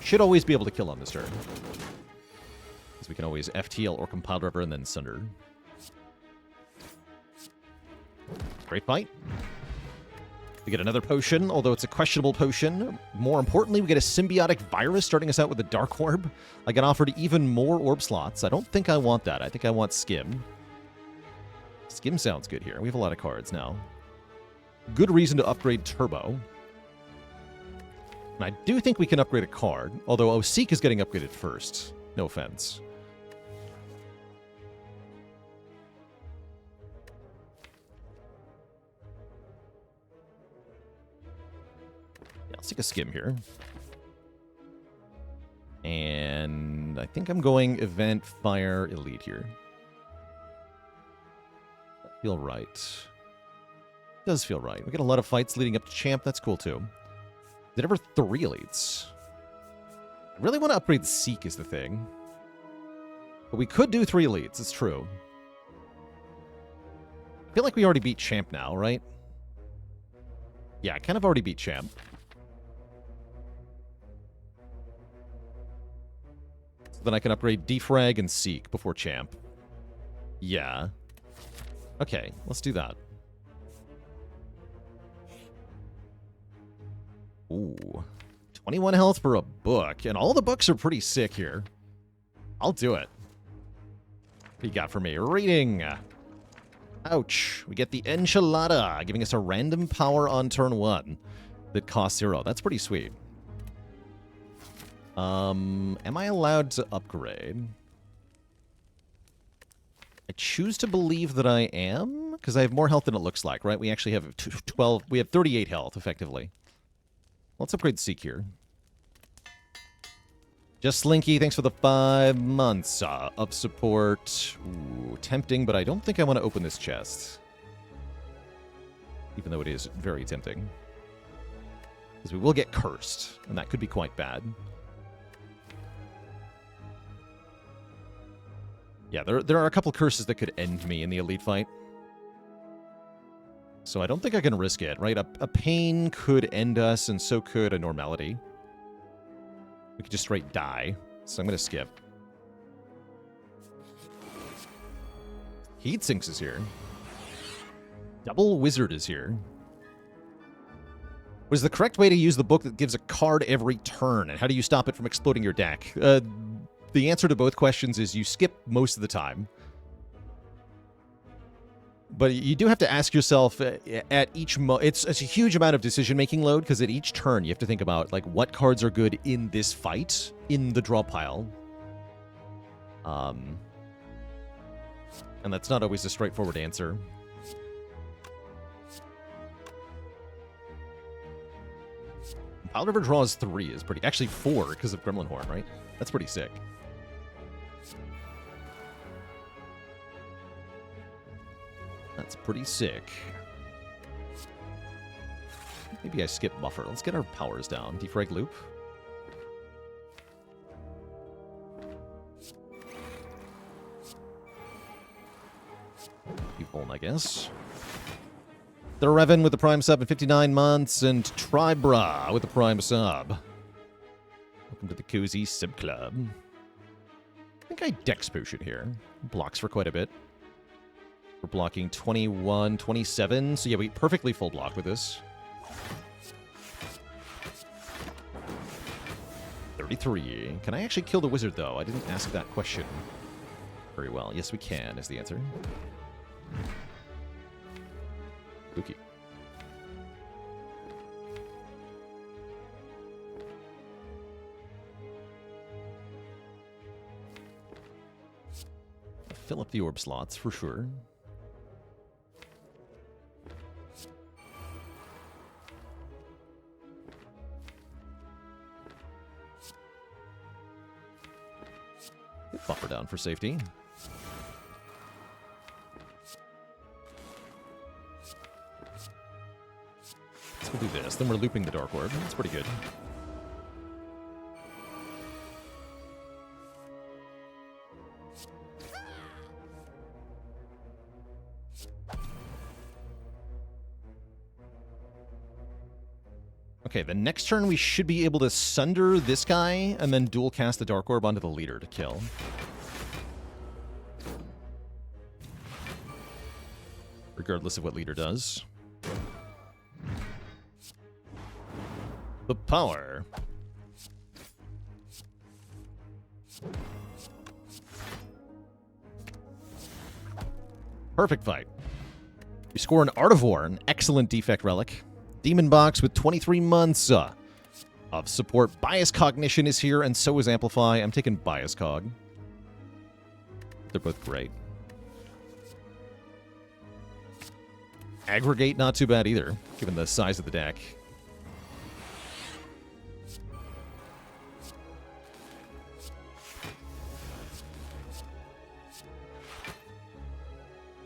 Should always be able to kill on this turn. Because we can always FTL or Compiled River and then Sunder. Great fight. We get another potion, although it's a questionable potion. More importantly, we get a symbiotic virus starting us out with a Dark Orb. I get offered even more orb slots. I don't think I want that. I think I want Skim. Skim sounds good here. We have a lot of cards now. Good reason to upgrade Turbo. And I do think we can upgrade a card, although Seek is getting upgraded first. No offense. Let's take a Skim here. And I think I'm going Event, Fire, Elite here. That feel right. Does feel right. We get a lot of fights leading up to Champ. That's cool, too. Did ever 3 Elites? I really want to upgrade Seek is the thing. But we could do 3 Elites. It's true. I feel like we already beat Champ now, right? Yeah, I kind of already beat Champ. Then I can upgrade Defrag and Seek before Champ. Yeah. Okay, let's do that. Ooh. 21 health for a book. And all the books are pretty sick here. I'll do it. What do you got for me? Reading. Ouch. We get the Enchilada, giving us a random power on turn 1 that costs 0. That's pretty sweet. Am I allowed to upgrade? I choose to believe that I am, because I have more health than it looks like, right? We actually have 12, we have 38 health, effectively. Let's upgrade Seek here. Just Slinky, thanks for the 5 months of support. Ooh, tempting, but I don't think I want to open this chest. Even though it is very tempting. Because we will get cursed, and that could be quite bad. Yeah, there are a couple curses that could end me in the Elite fight. So I don't think I can risk it, right? A pain could end us, and so could a normality. We could just straight die. So I'm going to skip. Heatsinks is here. Double Wizard is here. What is the correct way to use the book that gives a card every turn? And how do you stop it from exploding your deck? The answer to both questions is you skip most of the time. But you do have to ask yourself at each it's a huge amount of decision-making load, because at each turn you have to think about, like, what cards are good in this fight, in the draw pile. And that's not always a straightforward answer. Pile River draws 3 is pretty... Actually 4, because of Gremlin Horn, right? That's pretty sick. That's pretty sick. Maybe I skip Buffer. Let's get our powers down. Defrag Loop. Keep Voln, I guess. The Revan with the Prime sub in 59 months, and Tribra with the Prime sub. Welcome to the Cozy Sub Club. I think I Dex Potion here. Blocks for quite a bit. We're blocking 21, 27. So yeah, we perfectly full block with this. 33. Can I actually kill the wizard, though? I didn't ask that question very well. Yes, we can, is the answer. Spooky. Fill up the orb slots, for sure. Buffer down for safety. So we'll do this. Then we're looping the Dark Orb. That's pretty good. Okay, the next turn we should be able to sunder this guy and then dual cast the Dark Orb onto the leader to kill. Regardless of what leader does. The power. Perfect fight. We score an Artivore, an excellent Defect relic. Demon Box with 23 months of support. Bias Cognition is here, and so is Amplify. I'm taking Bias Cog. They're both great. Aggregate, not too bad either, given the size of the deck.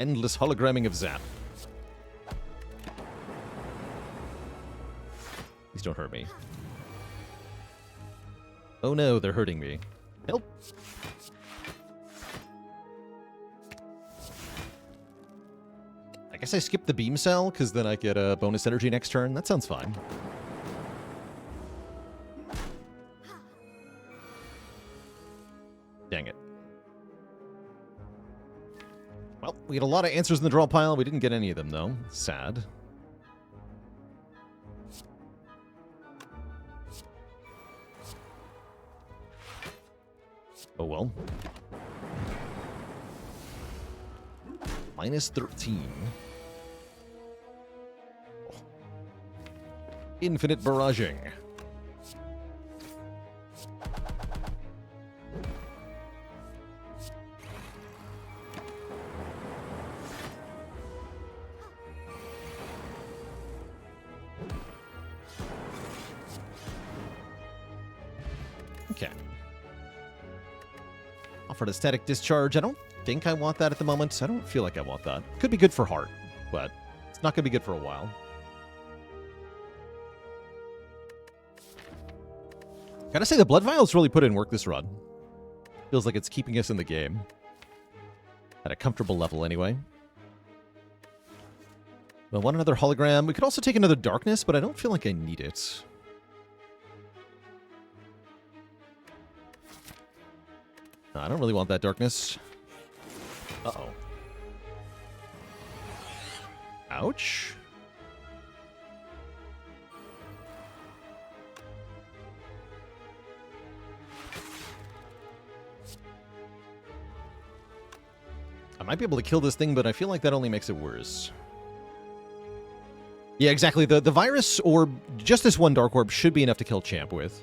Endless hologramming of Zap. Please don't hurt me. Oh no, they're hurting me. Help! I guess I skip the Beam Cell, because then I get a bonus energy next turn. That sounds fine. Dang it. Well, we had a lot of answers in the draw pile. We didn't get any of them, though. Sad. Oh well. Minus 13. Oh. Infinite barraging. Okay. Offered a static discharge. I don't think I want that at the moment. I don't feel like I want that. Could be good for Heart, but it's not going to be good for a while. Gotta say, the Blood Vials really put in work this run. Feels like it's keeping us in the game. At a comfortable level, anyway. Well, want another hologram. We could also take another Darkness, but I don't feel like I need it. No, I don't really want that Darkness. Uh-oh. Ouch. I might be able to kill this thing, but I feel like that only makes it worse. Yeah, exactly. The Virus Orb, just this one Dark Orb, should be enough to kill Champ with.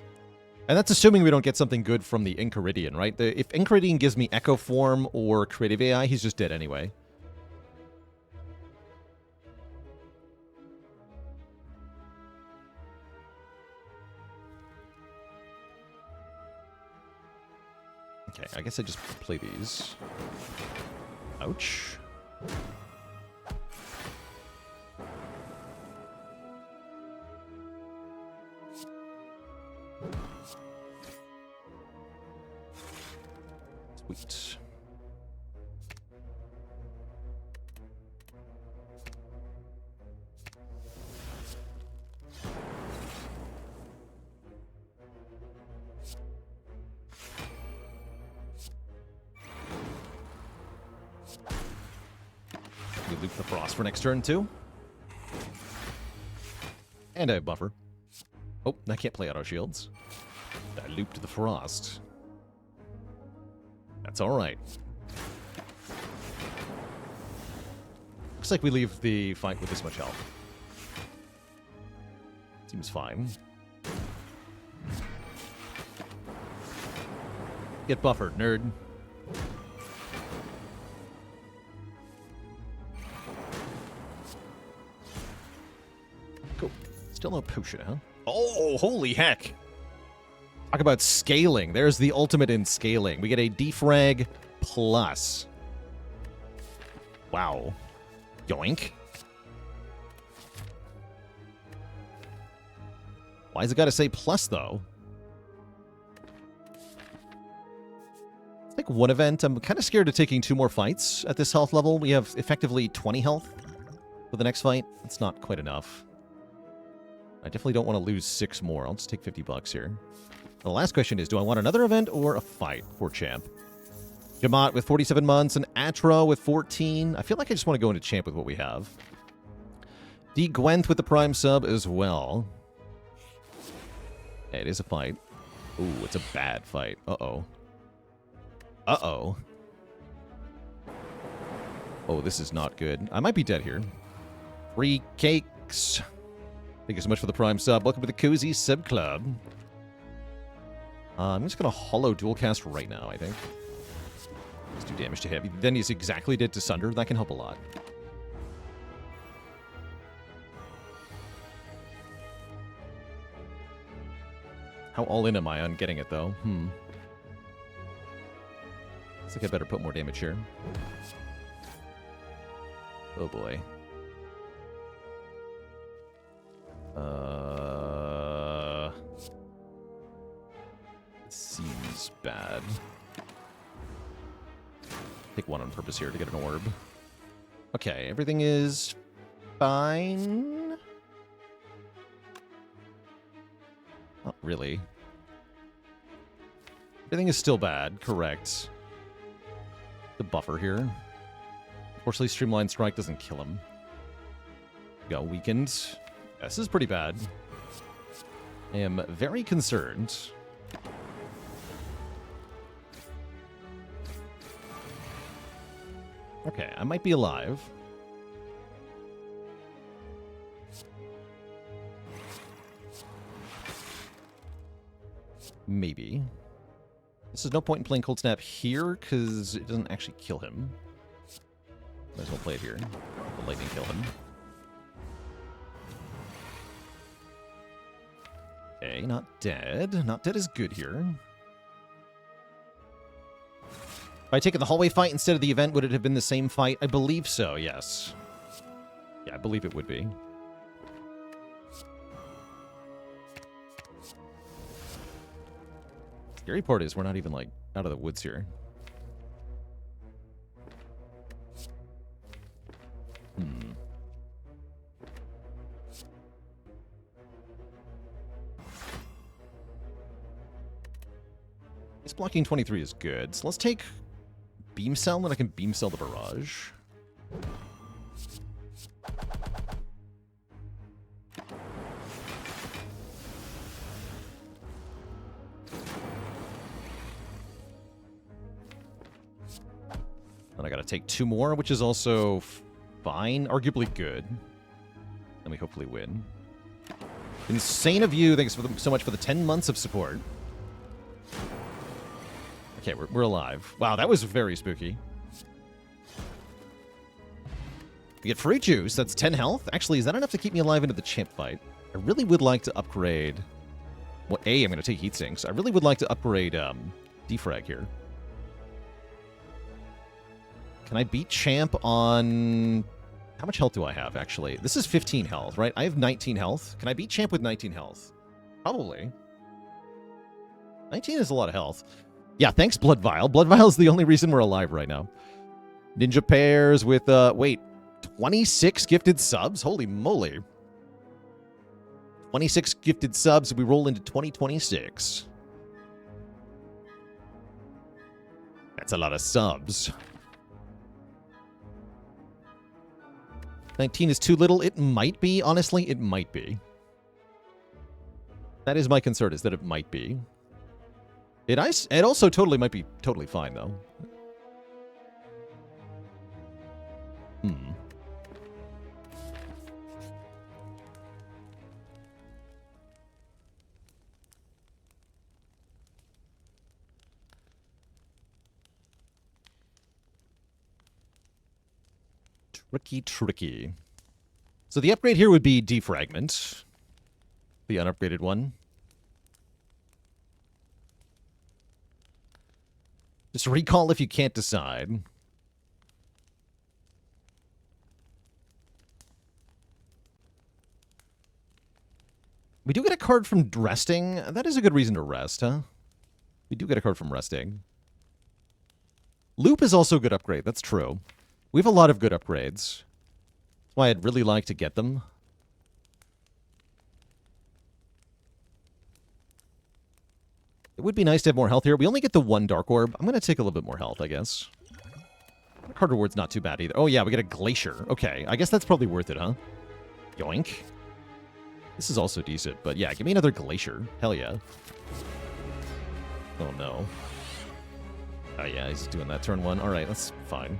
And that's assuming we don't get something good from the Enchiridion, right? If Enchiridion gives me Echo Form or Creative AI, he's just dead anyway. Okay, I guess I just play these. Ouch. Sweet. We loop the Frost for next turn, too. And I have Buffer. Oh, I can't play auto shields. That Looped the frost. That's alright. Looks like we leave the fight with this much health. Seems fine. Get buffered, nerd. Cool. Still no potion, huh? Oh, holy heck! Talk about scaling. There's the ultimate in scaling. We get a defrag plus. Wow. Yoink. Why's it gotta say plus, though? Let's take one event. I'm kind of scared of taking 2 more fights at this health level. We have effectively 20 health for the next fight. That's not quite enough. I definitely don't want to lose 6 more. I'll just take $50 here. The last question is, do I want another event or a fight for champ? Jamat with 47 months and Atro with 14. I feel like I just want to go into champ with what we have. D. Gwent with the prime sub as well. It is a fight. Ooh, it's a bad fight. Uh-oh. Uh-oh. Oh, this is not good. I might be dead here. Free cakes. Thank you so much for the prime sub. Welcome to the Cozy Sub Club. I'm just going to hollow dual cast right now, I think. Let's do damage to him. Then he's exactly dead to Sunder. That can help a lot. How all in am I on getting it, though? Looks like I better put more damage here. Oh, boy. Seems bad. Take 1 on purpose here to get an orb. Okay, everything is fine. Not really. Everything is still bad, correct. The buffer here. Unfortunately, Streamline Strike doesn't kill him. Go weakened. This is pretty bad. I am very concerned. Okay, I might be alive. Maybe. This is no point in playing Cold Snap here, because it doesn't actually kill him. Might as well play it here. The lightning kill him. Okay, not dead. Not dead is good here. If I taken the hallway fight instead of the event, would it have been the same fight? I believe so, yes. Yeah, I believe it would be. Scary part is we're not even, like, out of the woods here. This blocking 23 is good. So let's take Beam Cell, and I can Beam Cell the Barrage. And I gotta take 2 more, which is also fine, arguably good. And we hopefully win. Insane of you, thanks so much for the 10 months of support. Okay, we're alive. Wow, that was very spooky. We get free juice, that's 10 health. Actually, is that enough to keep me alive into the champ fight? I really would like to upgrade... Well, I'm going to take heat sinks. I really would like to upgrade defrag here. Can I beat champ on... How much health do I have, actually? This is 15 health, right? I have 19 health. Can I beat champ with 19 health? Probably. 19 is a lot of health. Yeah, thanks, Blood Vial. Blood Vial is the only reason we're alive right now. Ninja Pairs with, wait, 26 gifted subs? Holy moly. 26 gifted subs, we roll into 2026. That's a lot of subs. 19 is too little. It might be. Honestly, it might be. That is my concern, is that it might be. It also totally might be totally fine, though. Tricky. So the upgrade here would be Defragment. The unupgraded one. Just recall if you can't decide. We do get a card from resting. That is a good reason to rest, huh? We do get a card from resting. Loop is also a good upgrade. That's true. We have a lot of good upgrades. That's why I'd really like to get them. It would be nice to have more health here. We only get the one Dark Orb. I'm going to take a little bit more health, I guess. Card reward's not too bad either. Oh, yeah, we get a Glacier. Okay, I guess that's probably worth it, huh? Yoink. This is also decent, but yeah, give me another Glacier. Hell yeah. Oh, no. Oh, yeah, he's doing that turn one. All right, that's fine.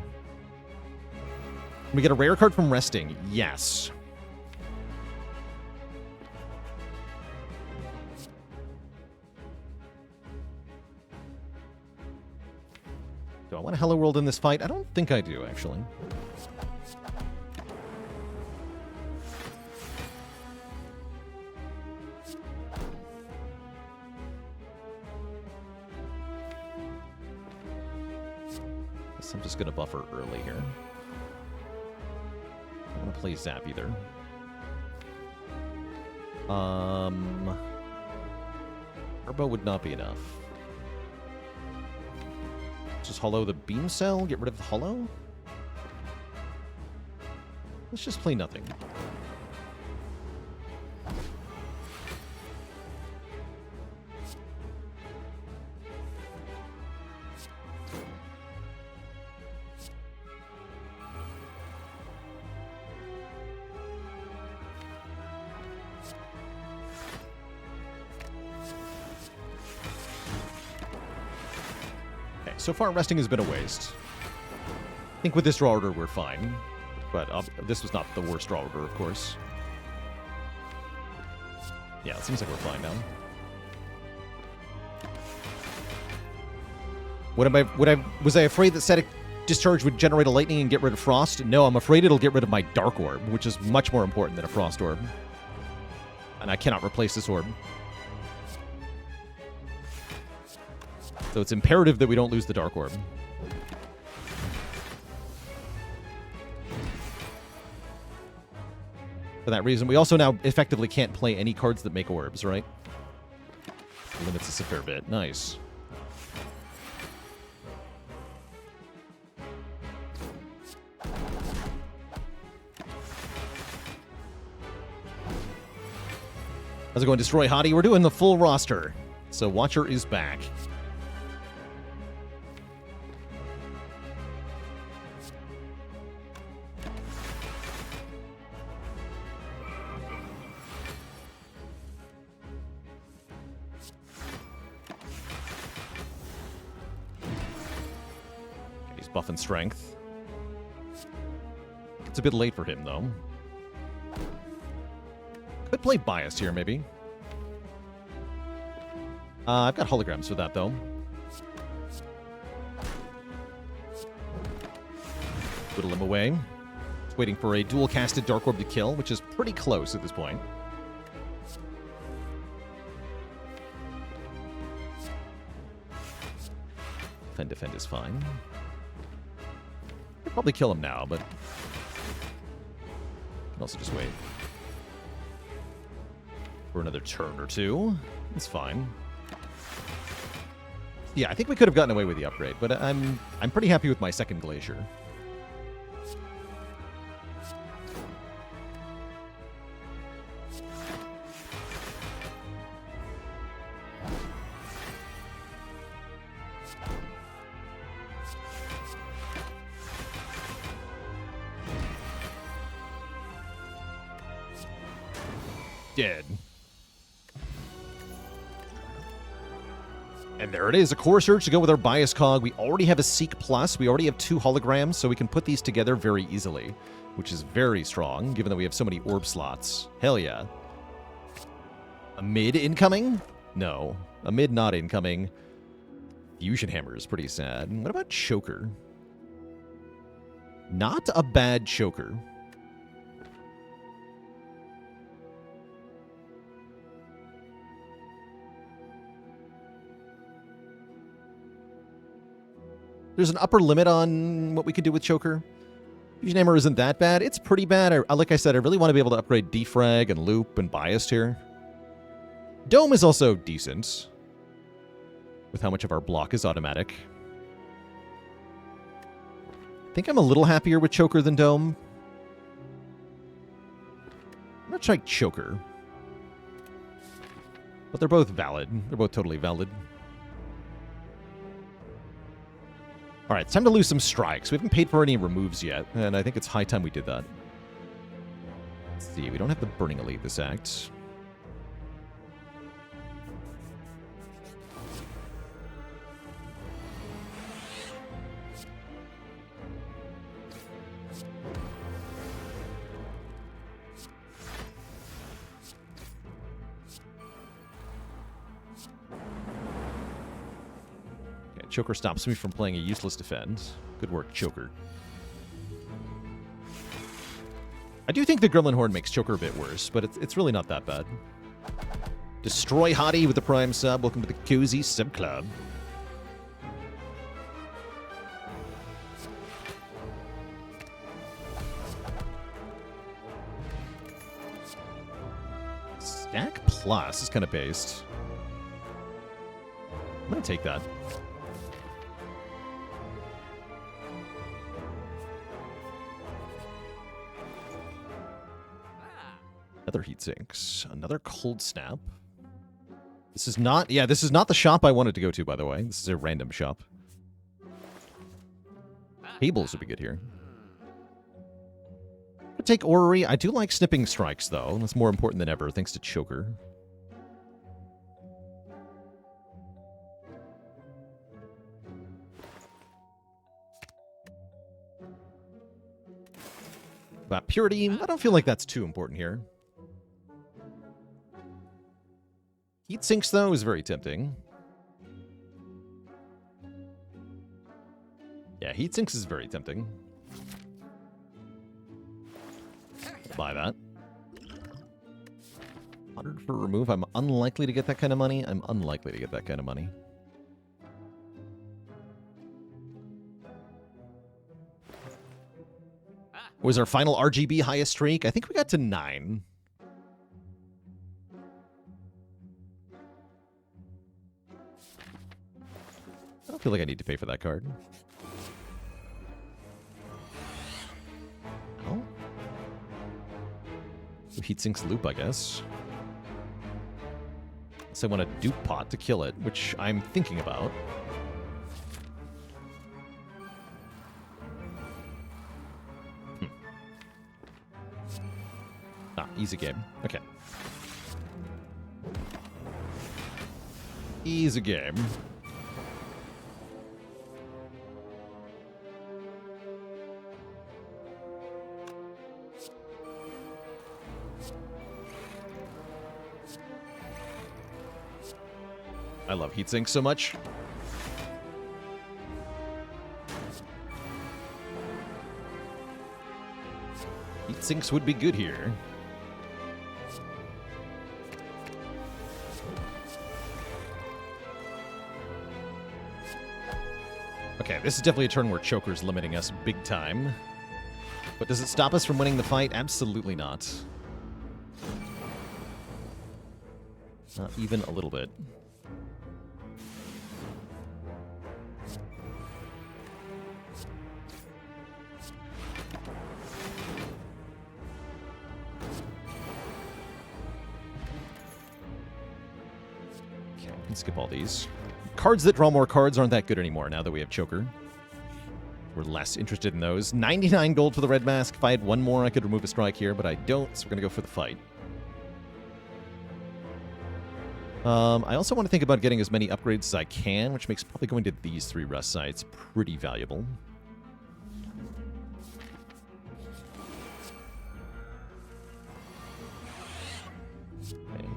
We get a rare card from resting. Yes. Do I want a Hello World in this fight? I don't think I do, actually. Guess I'm just going to buffer early here. I don't want to play Zap either. Turbo would not be enough. Just hollow the beam cell, get rid of the hollow. Let's just play nothing. So far, resting has been a waste. I think with this draw order, we're fine. But this was not the worst draw order, of course. Yeah, it seems like we're fine now. Was I afraid that Static Discharge would generate a lightning and get rid of Frost? No, I'm afraid it'll get rid of my Dark Orb, which is much more important than a Frost Orb. And I cannot replace this orb. So it's imperative that we don't lose the Dark Orb. For that reason, we also now effectively can't play any cards that make orbs, right? Limits us a fair bit. Nice. How's it going, Destroy Hottie? We're doing the full roster. So Watcher is back. Buff and strength. It's a bit late for him, though. Could play Biased here, maybe. I've got holograms for that, though. Whittle him away. Just waiting for a dual-casted Dark Orb to kill, which is pretty close at this point. Defend is fine. I'll probably kill him now, but can also just wait for another turn or two. It's fine. Yeah, I think we could have gotten away with the upgrade, but I'm pretty happy with my second Glacier. Dead. And there it is, a core surge to go with our bias cog. We already have a Seek Plus. We already have 2 holograms, so we can put these together very easily, which is very strong, given that we have so many orb slots. Hell yeah. A mid incoming? No. A mid not incoming. Fusion Hammer is pretty sad. What about Choker? Not a bad Choker. There's an upper limit on what we could do with Choker. Fusion Hammer isn't that bad. It's pretty bad. Like I said, I really want to be able to upgrade Defrag and Loop and Biased here. Dome is also decent, with how much of our block is automatic. I think I'm a little happier with Choker than Dome. I'm going to try Choker. But they're both valid. They're both totally valid. Alright, it's time to lose some strikes. We haven't paid for any removes yet, and I think it's high time we did that. Let's see, we don't have the Burning Elite this act. Choker stops me from playing a useless defend. Good work, Choker. I do think the Gremlin Horde makes Choker a bit worse, but it's really not that bad. Destroy Hottie with the Prime sub. Welcome to the Cozy Sub Club. Stack Plus is kind of based. I'm going to take that. Another heat sinks. Another cold snap. This is not... Yeah, this is not the shop I wanted to go to, by the way. This is a random shop. Tables would be good here. I'd take Orrery. I do like snipping strikes, though. That's more important than ever, thanks to Choker. But Purity, I don't feel like that's too important here. Heat sinks, though, is very tempting. Yeah, heat sinks is very tempting. Buy that. 100 for remove. I'm unlikely to get that kind of money. I'm unlikely to get that kind of money. Was our final RGB highest streak? I think we got to 9. I don't feel like I need to pay for that card. Oh. Heatsinks Loop, I guess. So I want a dupe pot to kill it, which I'm thinking about. Ah, easy game. Okay. Easy game. I love heatsink so much. Heatsinks would be good here. Okay, this is definitely a turn where Choker's limiting us big time. But does it stop us from winning the fight? Absolutely not. Not even a little bit. Skip all these. Cards that draw more cards aren't that good anymore now that we have Choker. We're less interested in those. 99 gold for the red mask. If I had one more, I could remove a strike here, but I don't, so we're going to go for the fight. I also want to think about getting as many upgrades as I can, which makes probably going to these 3 rest sites pretty valuable. Okay.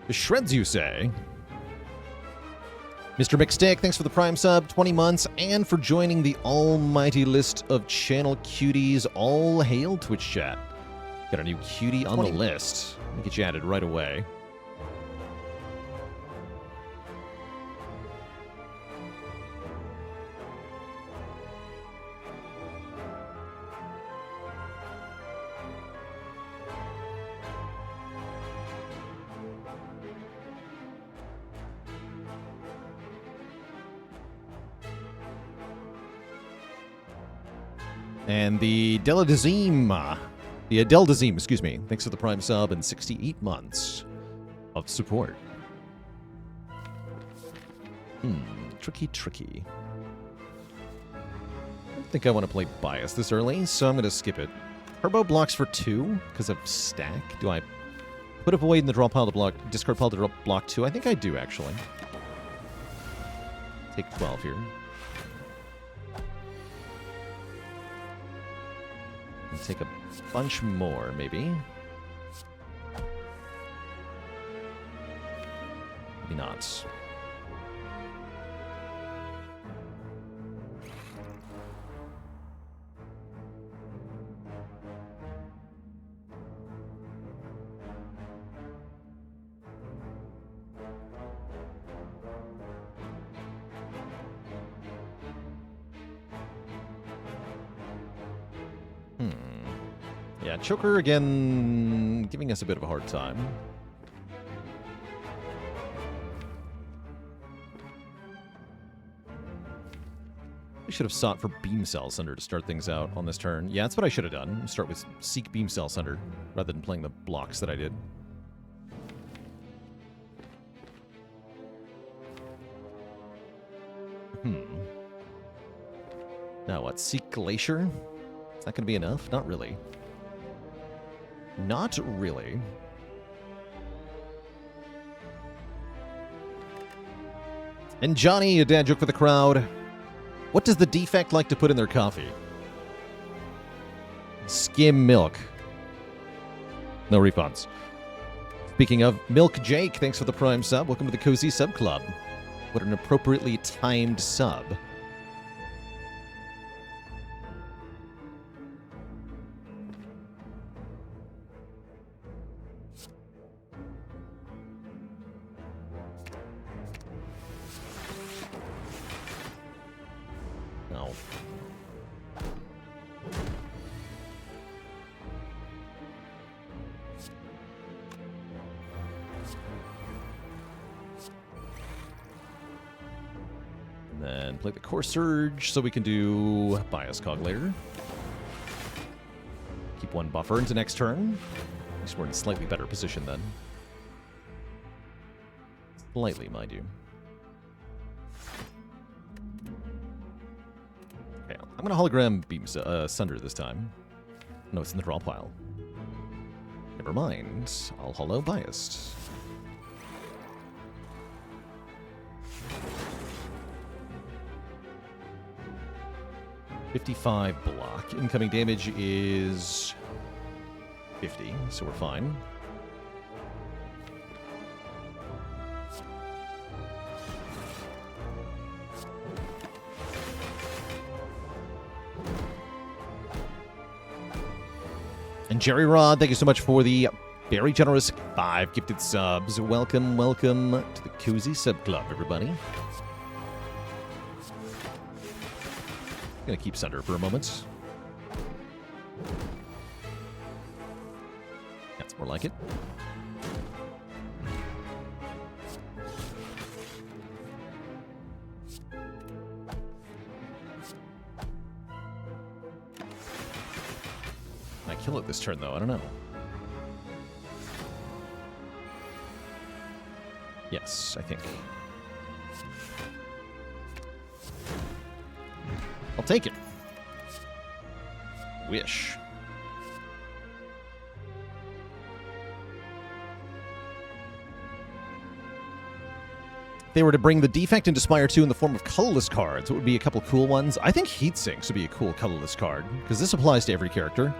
The shreds, you say? Mr. McStick, thanks for the Prime sub, 20 months, and for joining the almighty list of channel cuties. All hail, Twitch chat. Got a new cutie on the list. Let me get you added right away. And the Adeldazim, excuse me, thanks for the Prime sub and 68 months of support. Tricky. I don't think I want to play Bias this early, so I'm going to skip it. Turbo blocks for 2 because of stack. Do I put a Void in the draw pile to block, discard pile to block 2? I think I do, actually. Take 12 here. And take a bunch more, maybe. Maybe not. Yeah, Choker again giving us a bit of a hard time. I should have sought for Beam Cell Sunder to start things out on this turn. Yeah, that's what I should have done. Start with Seek Beam Cell Sunder rather than playing the blocks that I did. Now what? Seek Glacier? Is that going to be enough? Not really. Not really. And Johnny, a dad joke for the crowd. What does the Defect like to put in their coffee? Skim milk. No refunds. Speaking of Milk Jake, thanks for the Prime sub. Welcome to the Cozy Sub Club. What an appropriately timed sub. No. And then play the Core Surge so we can do Bias Cog later. Keep one buffer into next turn. At least we're in a slightly better position then. Slightly, mind you. Okay, I'm going to hologram Beam Sunder this time. No, it's in the draw pile. Never mind. I'll holo Biased. $55 block. Incoming damage is 50, so we're fine. And Jerry Rod, thank you so much for the very generous 5 gifted subs. Welcome, welcome to the Cozy Sub Club, everybody. Gonna keep Sunder for a moment. That's more like it. I kill it this turn though, I don't know. Yes, I think. I'll take it. Wish. If they were to bring the Defect into Spire 2 in the form of colorless cards, it would be a couple cool ones. I think Heat Sinks would be a cool colorless card, because this applies to every character.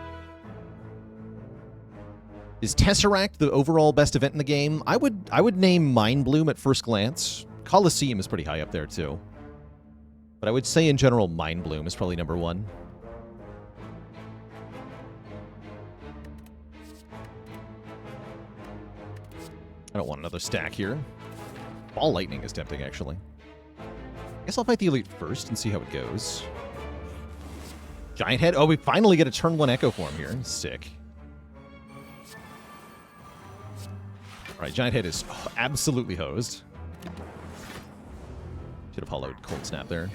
Is Tesseract the overall best event in the game? I would name Mind Bloom at first glance. Coliseum is pretty high up there, too. But I would say, in general, Mind Bloom is probably number one. I don't want another stack here. Ball Lightning is tempting, actually. I guess I'll fight the Elite first and see how it goes. Giant Head. Oh, we finally get a turn 1 Echo Form here. Sick. Alright, Giant Head is absolutely hosed. Should have hollowed Cold Snap there.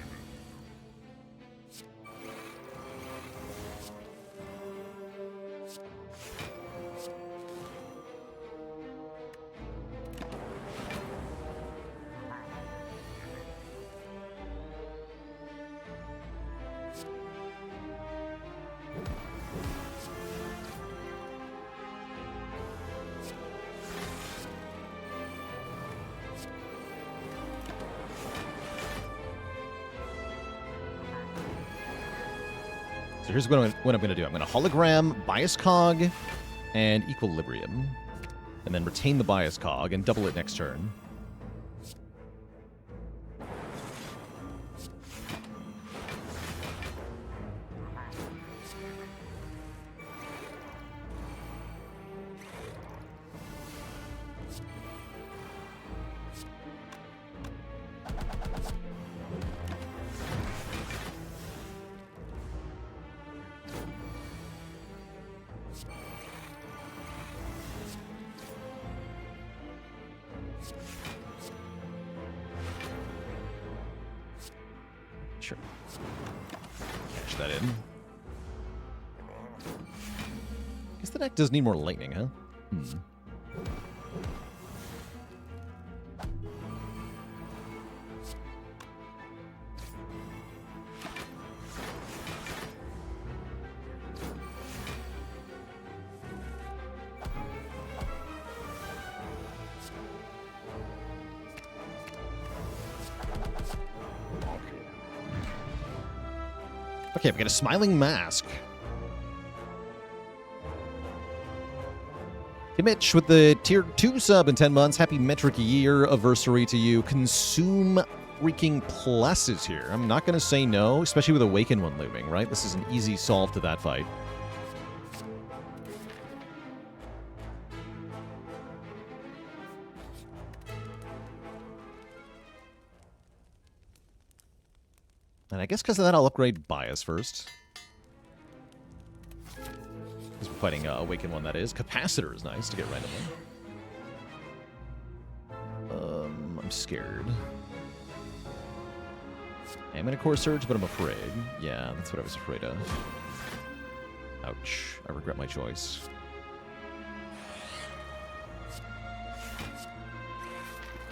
So here's what I'm going to do. I'm going to hologram, bias cog, and equilibrium. And then retain the bias cog and double it next turn. Sure. Cash that in. Guess the deck does need more lightning, huh? Okay, we got a Smiling Mask. Mitch with the tier 2 sub in 10 months. Happy metric year anniversary to you. Consume freaking pluses here. I'm not going to say no, especially with Awaken one looming, right? This is an easy solve to that fight. And I guess because of that, I'll upgrade Bias first. Because we're fighting Awaken one, that is. Capacitor is nice to get randomly. I'm scared. I'm going to Core Surge, but I'm afraid. Yeah, that's what I was afraid of. Ouch. I regret my choice.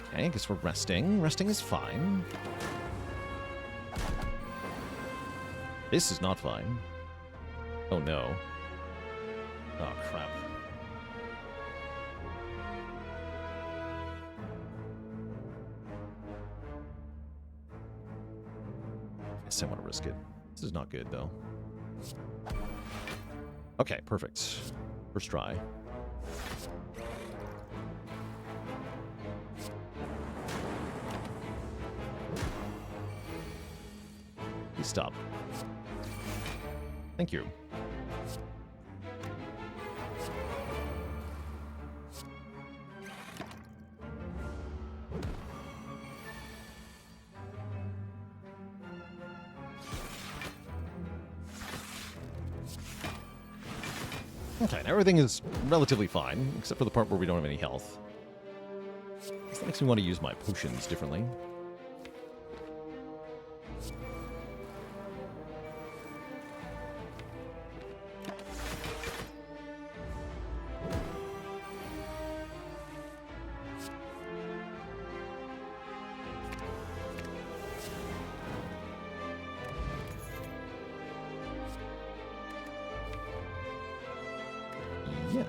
Okay, I guess we're resting. Resting is fine. This is not fine. Oh no. Oh crap. I guess I want to risk it. This is not good though. Okay, perfect. First try. Please stop. Thank you. Okay, now everything is relatively fine, except for the part where we don't have any health. That makes me want to use my potions differently.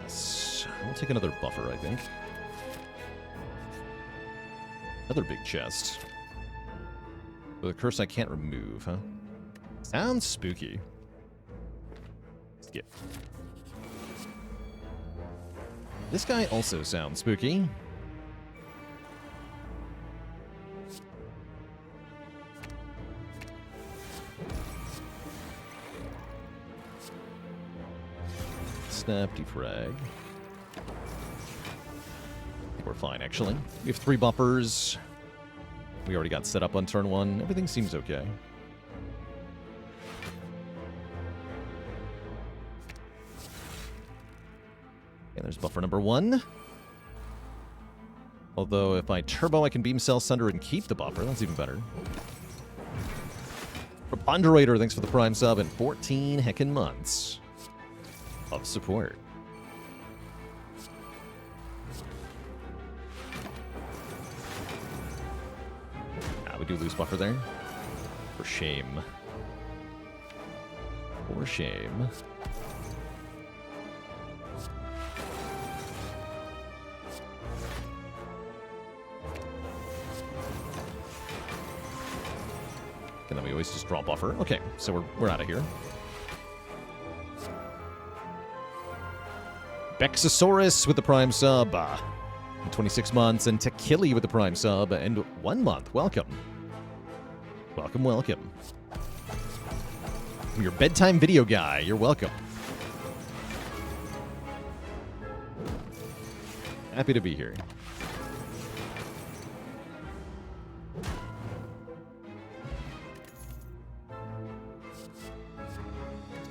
Yes. We'll take another buffer, I think. Another big chest. With a curse I can't remove, huh? Sounds spooky. Skip. This guy also sounds spooky. Snap, defrag. I think we're fine, actually. We have 3 buffers. We already got set up on turn 1. Everything seems okay. And there's buffer number 1. Although, if I turbo, I can beam cell sunder and keep the buffer. That's even better. Preponderator, thanks for the prime sub and 14 heckin' months of support. We do lose buffer there. For shame. For shame. And then we always just draw buffer. Okay, so we're out of here. Bexosaurus with the prime sub. 26 months. And Tequili with the prime sub. And 1 month. Welcome. Welcome, welcome. I'm your bedtime video guy. You're welcome. Happy to be here.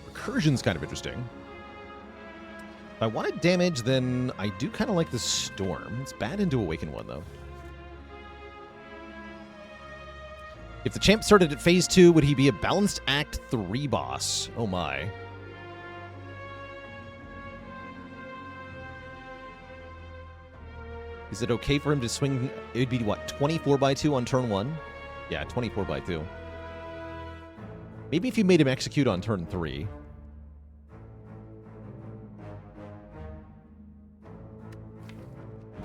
Recursion's kind of interesting. If I wanted damage, then I do kind of like the Storm. It's bad into Awaken 1, though. If the champ started at phase 2, would he be a balanced Act 3 boss? Oh my. Is it okay for him to swing? It would be, what, 24/2 on turn 1? Yeah, 24/2. Maybe if you made him execute on turn 3.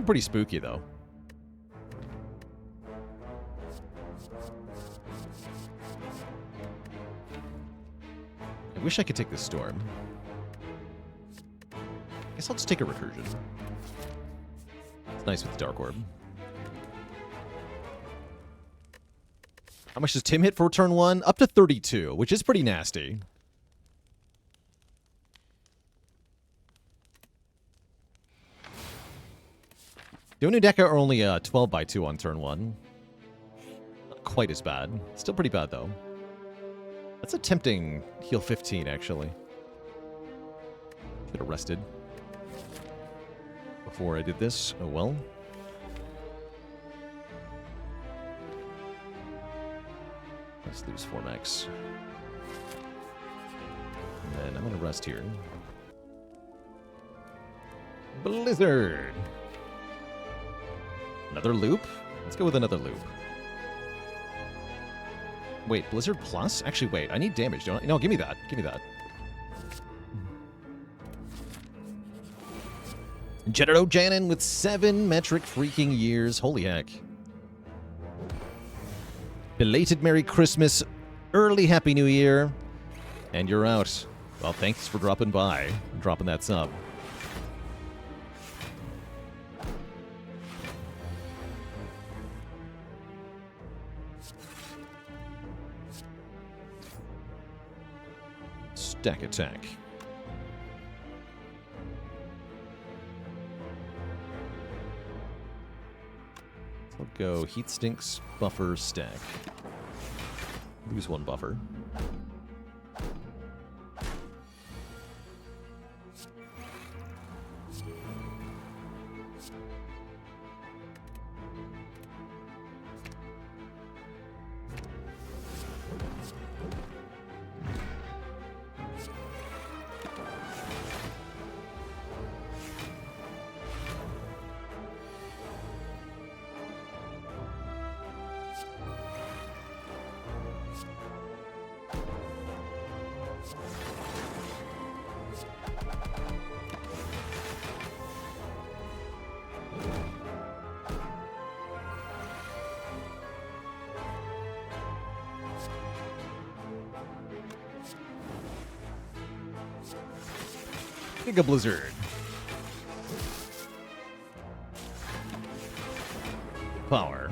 Pretty spooky, though. I wish I could take this Storm. I guess I'll just take a Recursion. It's nice with the Dark Orb. How much does Tim hit for turn 1? Up to 32, which is pretty nasty. The Onudeka are only 12/2 on turn 1. Not quite as bad. Still pretty bad, though. That's a tempting heal 15, actually. Should have rested before I did this. Oh well. Let's lose 4 max. And then I'm going to rest here. Blizzard! Another loop? Let's go with another loop. Wait, Blizzard Plus? Actually, wait. I need damage, don't I? No, give me that. Give me that. Jeddo Janin with 7 metric freaking years. Holy heck. Belated Merry Christmas. Early Happy New Year. And you're out. Well, thanks for dropping by. Dropping that sub. Stack attack. I'll go Heat Stinks, buffer, stack. Lose 1 buffer. Giga Blizzard. Power.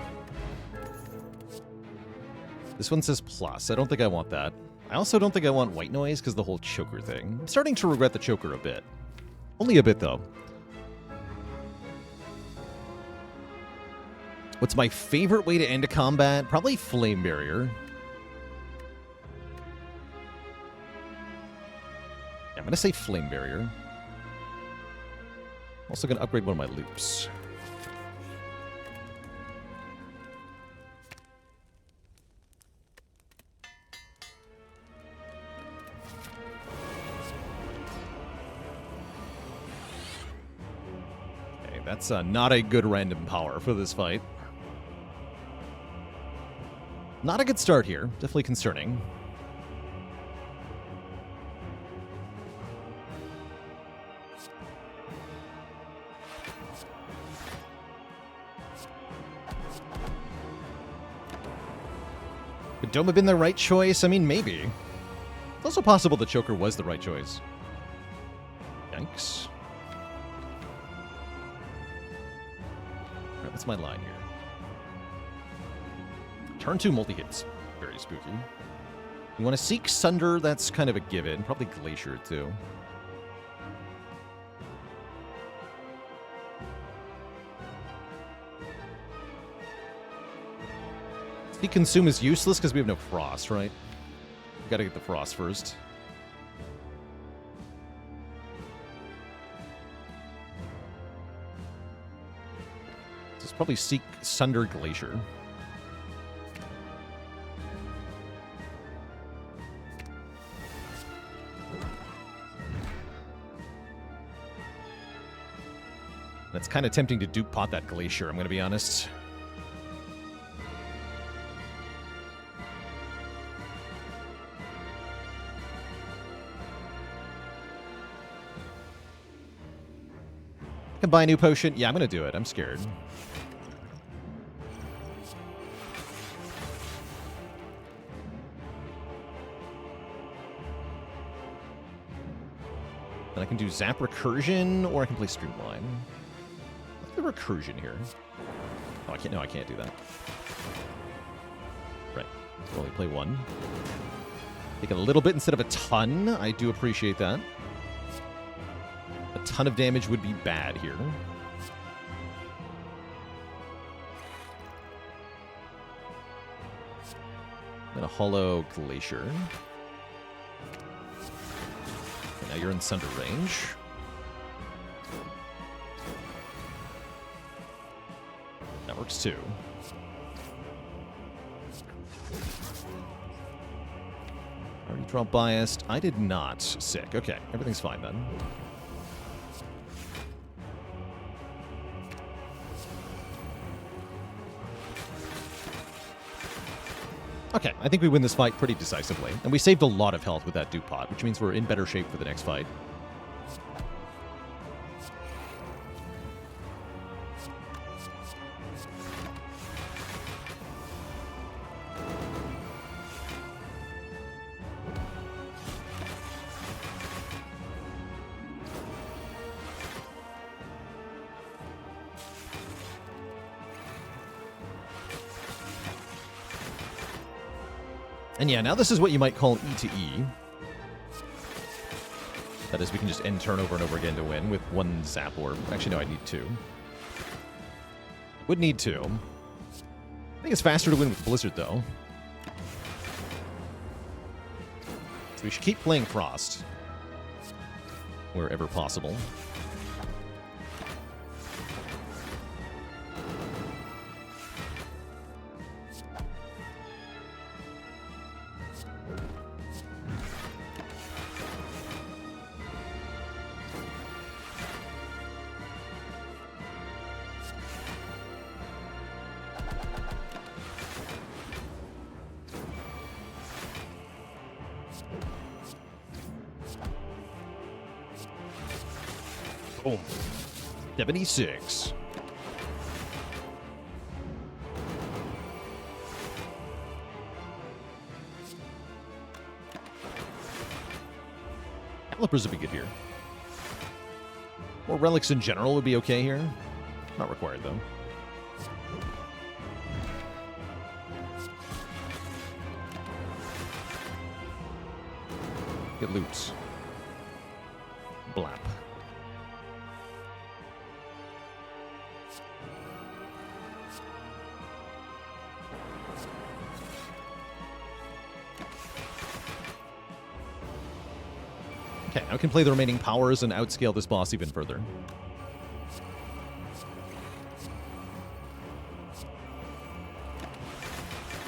This one says plus. I don't think I want that. I also don't think I want white noise because the whole choker thing. I'm starting to regret the choker a bit. Only a bit, though. What's my favorite way to end a combat? Probably Flame Barrier. Yeah, I'm going to say Flame Barrier. Also going to upgrade one of my loops. Okay, that's not a good random power for this fight. Not a good start here. Definitely concerning. Could Dome have been the right choice? I mean, maybe. It's also possible the choker was the right choice. Yikes. Alright, what's my line here? Turn 2 multi-hits. Very spooky. You want to seek Sunder, that's kind of a given. Probably Glacier, too. Seek Consume is useless because we have no Frost, right? We gotta get the Frost first. So it's probably Seek Sunder Glacier. It's kind of tempting to dupe pot that Glacier, I'm going to be honest. I can buy a new potion. Yeah, I'm going to do it. I'm scared. Then I can do Zap Recursion, or I can play Streamline. The recursion here. Oh, I can't. No, I can't do that. Right. We'll only play one. Take a little bit instead of a ton. I do appreciate that. A ton of damage would be bad here. Then a Hollow Glacier. Okay, now you're in Sunder range. That works too. Already dropped Biased. I did not. Sick. Okay, everything's fine then. Okay, I think we win this fight pretty decisively. And we saved a lot of health with that dupe pot, which means we're in better shape for the next fight. And yeah, now this is what you might call E to E. That is, we can just end turn over and over again to win with one Zap Orb. Actually, no, I need two. Would need two. I think it's faster to win with Blizzard, though. So we should keep playing Frost. Wherever possible. Boom. 76. Calipers would be good here. Or relics in general would be okay here. Not required, though. Get loot. Blap. Okay, now we can play the remaining powers and outscale this boss even further.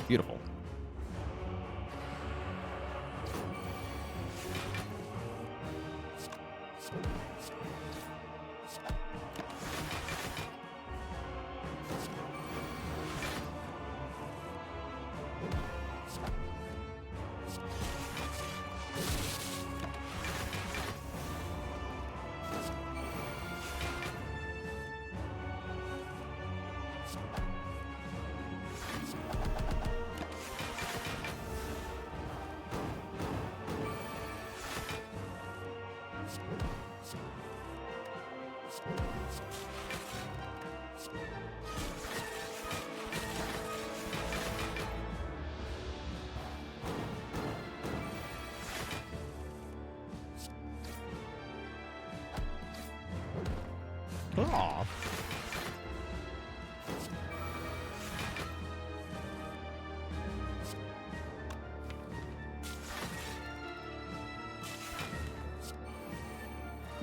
Beautiful. Aw.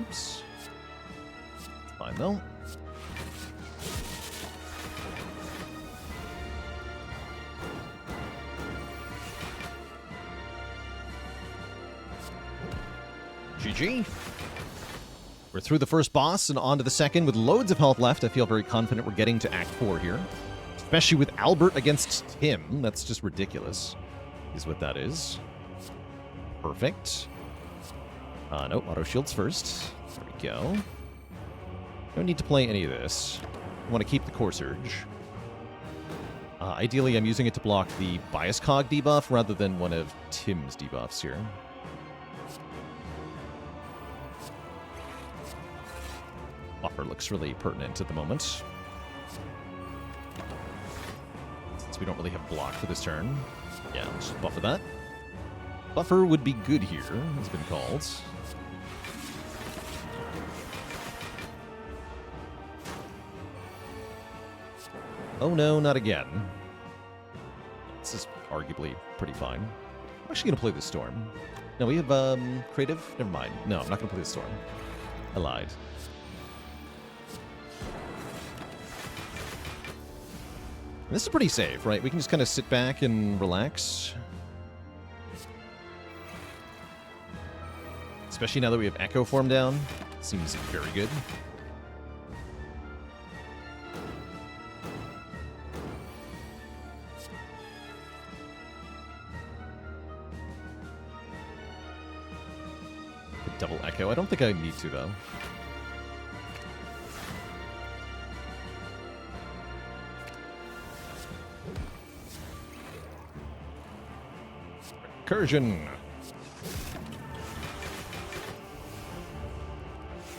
Oops. Fine though. GG. We're through the first boss and on to the second with loads of health left. I feel very confident we're getting to Act 4 here. Especially with Albert against Tim. That's just ridiculous, is what that is. Perfect. No, auto shields first. There we go. Don't need to play any of this. I want to keep the Core Surge. Ideally, I'm using it to block the Bias Cog debuff rather than one of Tim's debuffs here. Buffer looks really pertinent at the moment, since we don't really have block for this turn. Yeah, let's just buffer that. Buffer would be good here, has been called. Oh no, not again. This is arguably pretty fine. I'm actually going to play the Storm. No, we have creative? Never mind. No, I'm not going to play the Storm. I lied. This is pretty safe, right? We can just kind of sit back and relax. Especially now that we have Echo Form down. Seems very good. Double Echo. I don't think I need to, though. Recursion.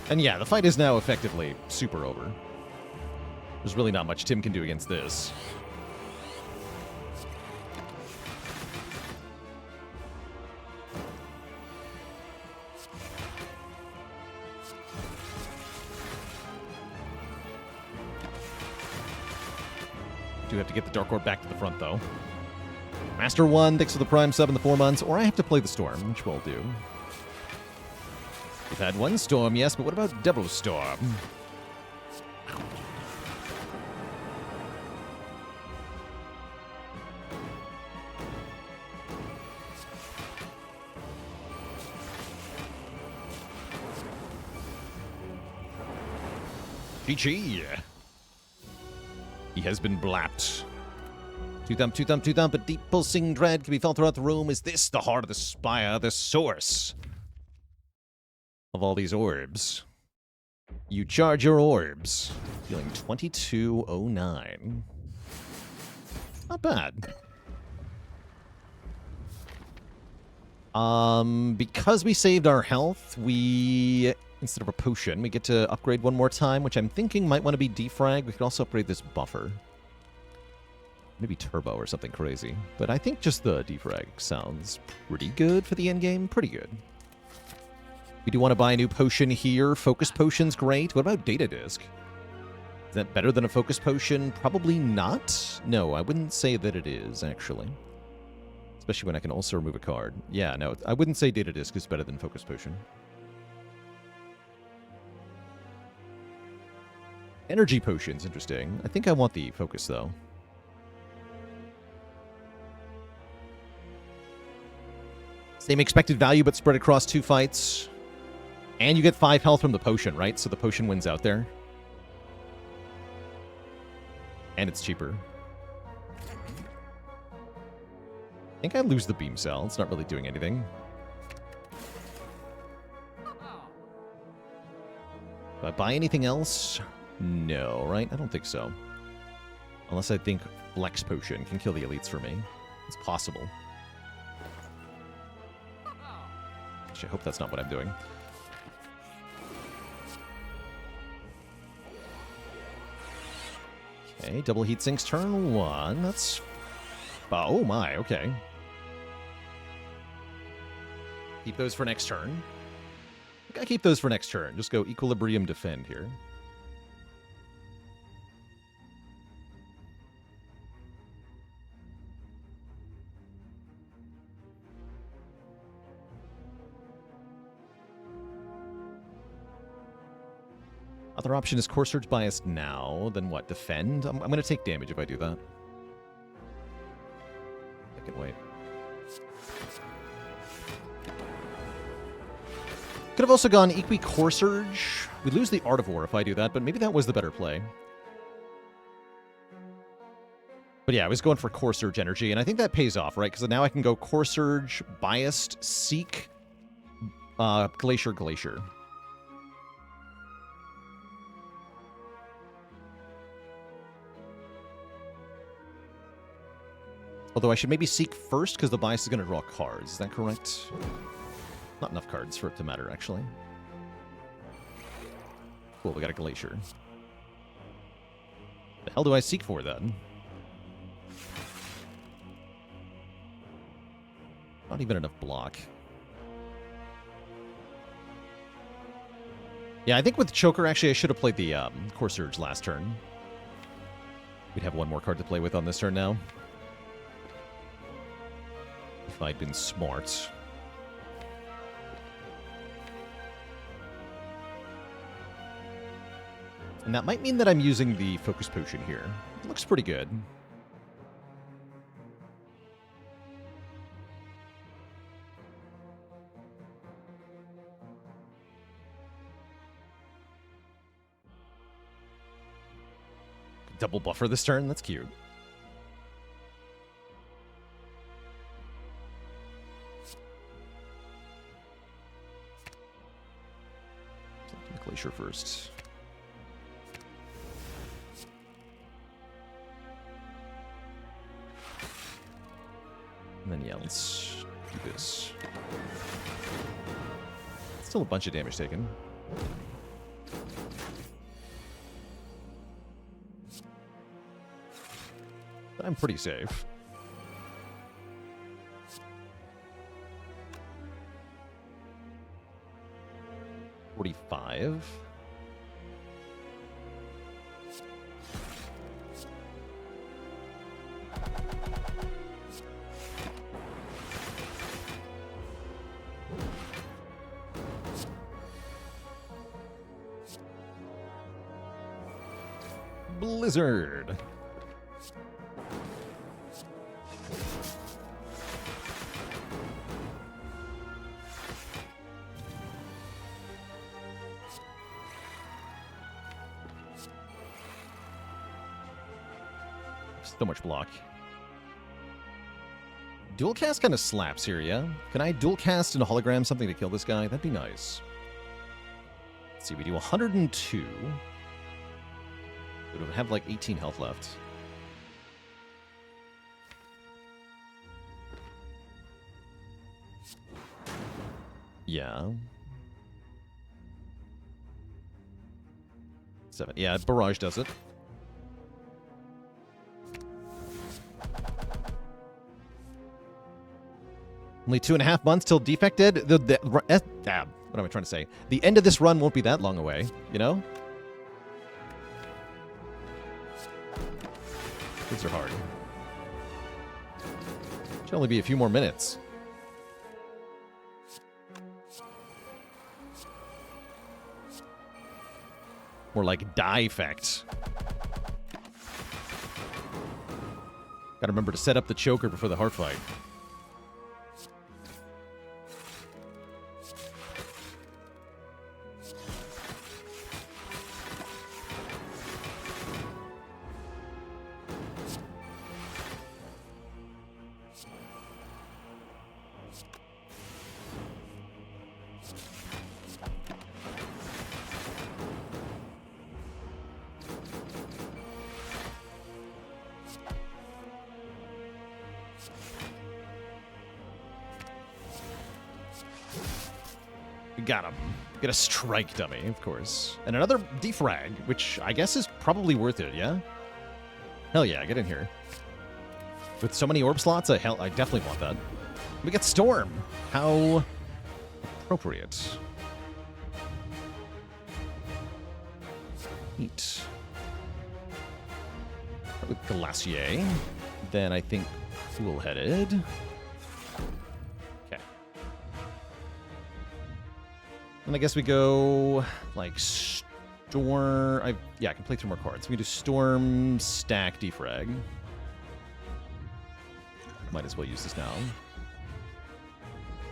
And yeah, the fight is now effectively super over. There's really not much Tim can do against this. Do have to get the Dark Orb back to the front, though. Master 1, thanks for the Prime sub in the 4 months, or I have to play the Storm, which we'll do. We've had one Storm, yes, but what about double Storm? GG. He has been blapped. Two thump, a deep pulsing dread can be felt throughout the room. Is this the heart of the spire, the source of all these orbs? You charge your orbs. Feeling 2209. Not bad. Because we saved our health, we instead of a potion. We get to upgrade one more time, which I'm thinking might want to be defrag. We could also upgrade this buffer. Maybe turbo or something crazy. But I think just the defrag sounds pretty good for the endgame. Pretty good. We do want to buy a new potion here. Focus potion's great. What about data disc? Is that better than a focus potion? Probably not. No, I wouldn't say that it is, actually. Especially when I can also remove a card. Yeah, no, I wouldn't say data disc is better than focus potion. Energy potion's interesting. I think I want the focus, though. Same expected value, but spread across 2 fights. And you get 5 health from the potion, right? So the potion wins out there. And it's cheaper. I think I lose the beam cell. It's not really doing anything. Do I buy anything else? No, right? I don't think so. Unless I think Flex Potion can kill the elites for me. It's possible. Actually, I hope that's not what I'm doing. Okay, double heat sinks turn 1. That's... Oh my, okay. Keep those for next turn. I think I keep those for next turn. Just go Equilibrium Defend here. Other option is Core Surge Biased now. Then what? Defend? I'm going to take damage if I do that. I can wait. Could have also gone Equi Core Surge. We lose the Art of War if I do that, but maybe that was the better play. But yeah, I was going for Core Surge energy, and I think that pays off, right? Because now I can go Core Surge, Biased, Seek, Glacier, Glacier. Although I should maybe Seek first, because the Bias is going to draw cards. Is that correct? Not enough cards for it to matter, actually. Cool, we got a Glacier. The hell do I Seek for, then? Not even enough block. Yeah, I think with Choker, actually, I should have played the Core Surge last turn. We'd have one more card to play with on this turn now. If I'd been smart. And that might mean that I'm using the Focus Potion here. It looks pretty good. Double buffer this turn? That's cute. Glacier first. And then, yeah, let's do this. Still a bunch of damage taken. But I'm pretty safe. $45. Blizzard. So much block. Dual cast kind of slaps here, yeah? Can I dual cast into hologram something to kill this guy? That'd be nice. Let's see, we do 102. We would have like 18 health left. Yeah. 7. Yeah, Barrage does it. Only 2.5 months till Defect dead. What am I trying to say? The end of this run won't be that long away, you know? These are hard. Should only be a few more minutes. More like Defect. Gotta remember to set up the choker before the heart fight. Got him. Get a strike dummy, of course. And another defrag, which I guess is probably worth it, yeah? Hell yeah, get in here. With so many orb slots, I definitely want that. We get Storm. How appropriate. Neat. With Glacier. Then I think Cool-Headed. And I guess we go, like, Storm... yeah, I can play 3 more cards. We do Storm, Stack, Defrag. Might as well use this now.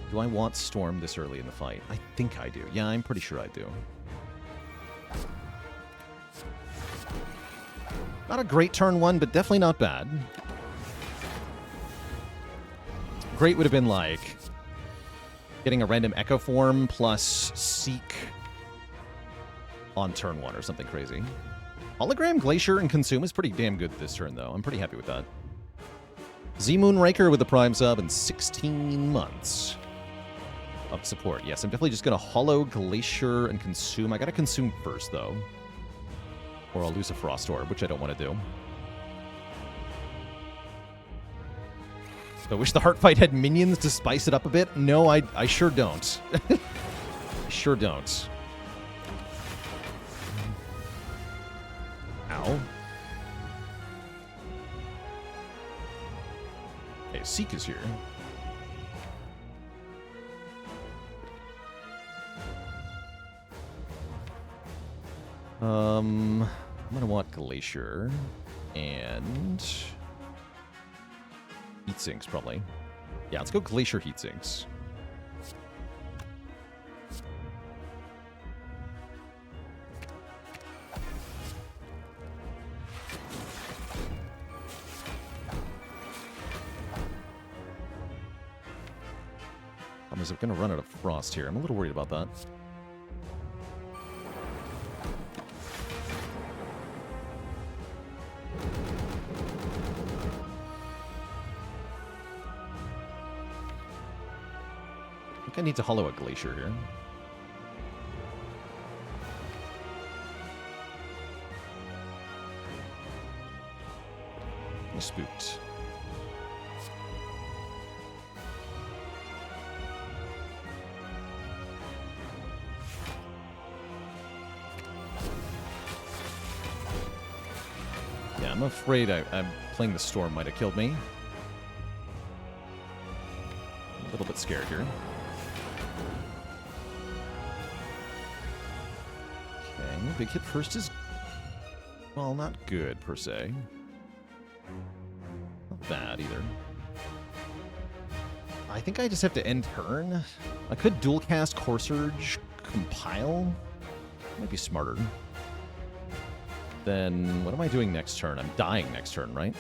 Do I want Storm this early in the fight? I think I do. Yeah, I'm pretty sure I do. Not a great turn 1, but definitely not bad. Great would have been, like... getting a random Echo Form plus Seek on turn 1 or something crazy. Hologram, Glacier, and Consume is pretty damn good this turn, though. I'm pretty happy with that. Z-Moonraker with the Prime sub and 16 months of support. Yes, I'm definitely just going to Holo, Glacier, and Consume. I got to Consume first, though. Or I'll lose a Frost Orb, which I don't want to do. I wish the heart fight had minions to spice it up a bit. No, I sure don't. I sure don't. Ow. Okay, Seek is here. I'm gonna want Glacier and Heatsinks, probably. Yeah, let's go Glacier Heatsinks. I'm going to run out of Frost here. I'm a little worried about that. I need to hollow a Glacier here. I'm spooked. Yeah, I'm afraid I'm playing the Storm might have killed me. I'm a little bit scared here. Big hit first is, well, not good, per se. Not bad, either. I think I just have to end turn. I could dual cast Core Surge, Compile. Might be smarter. Then, what am I doing next turn? I'm dying next turn, right?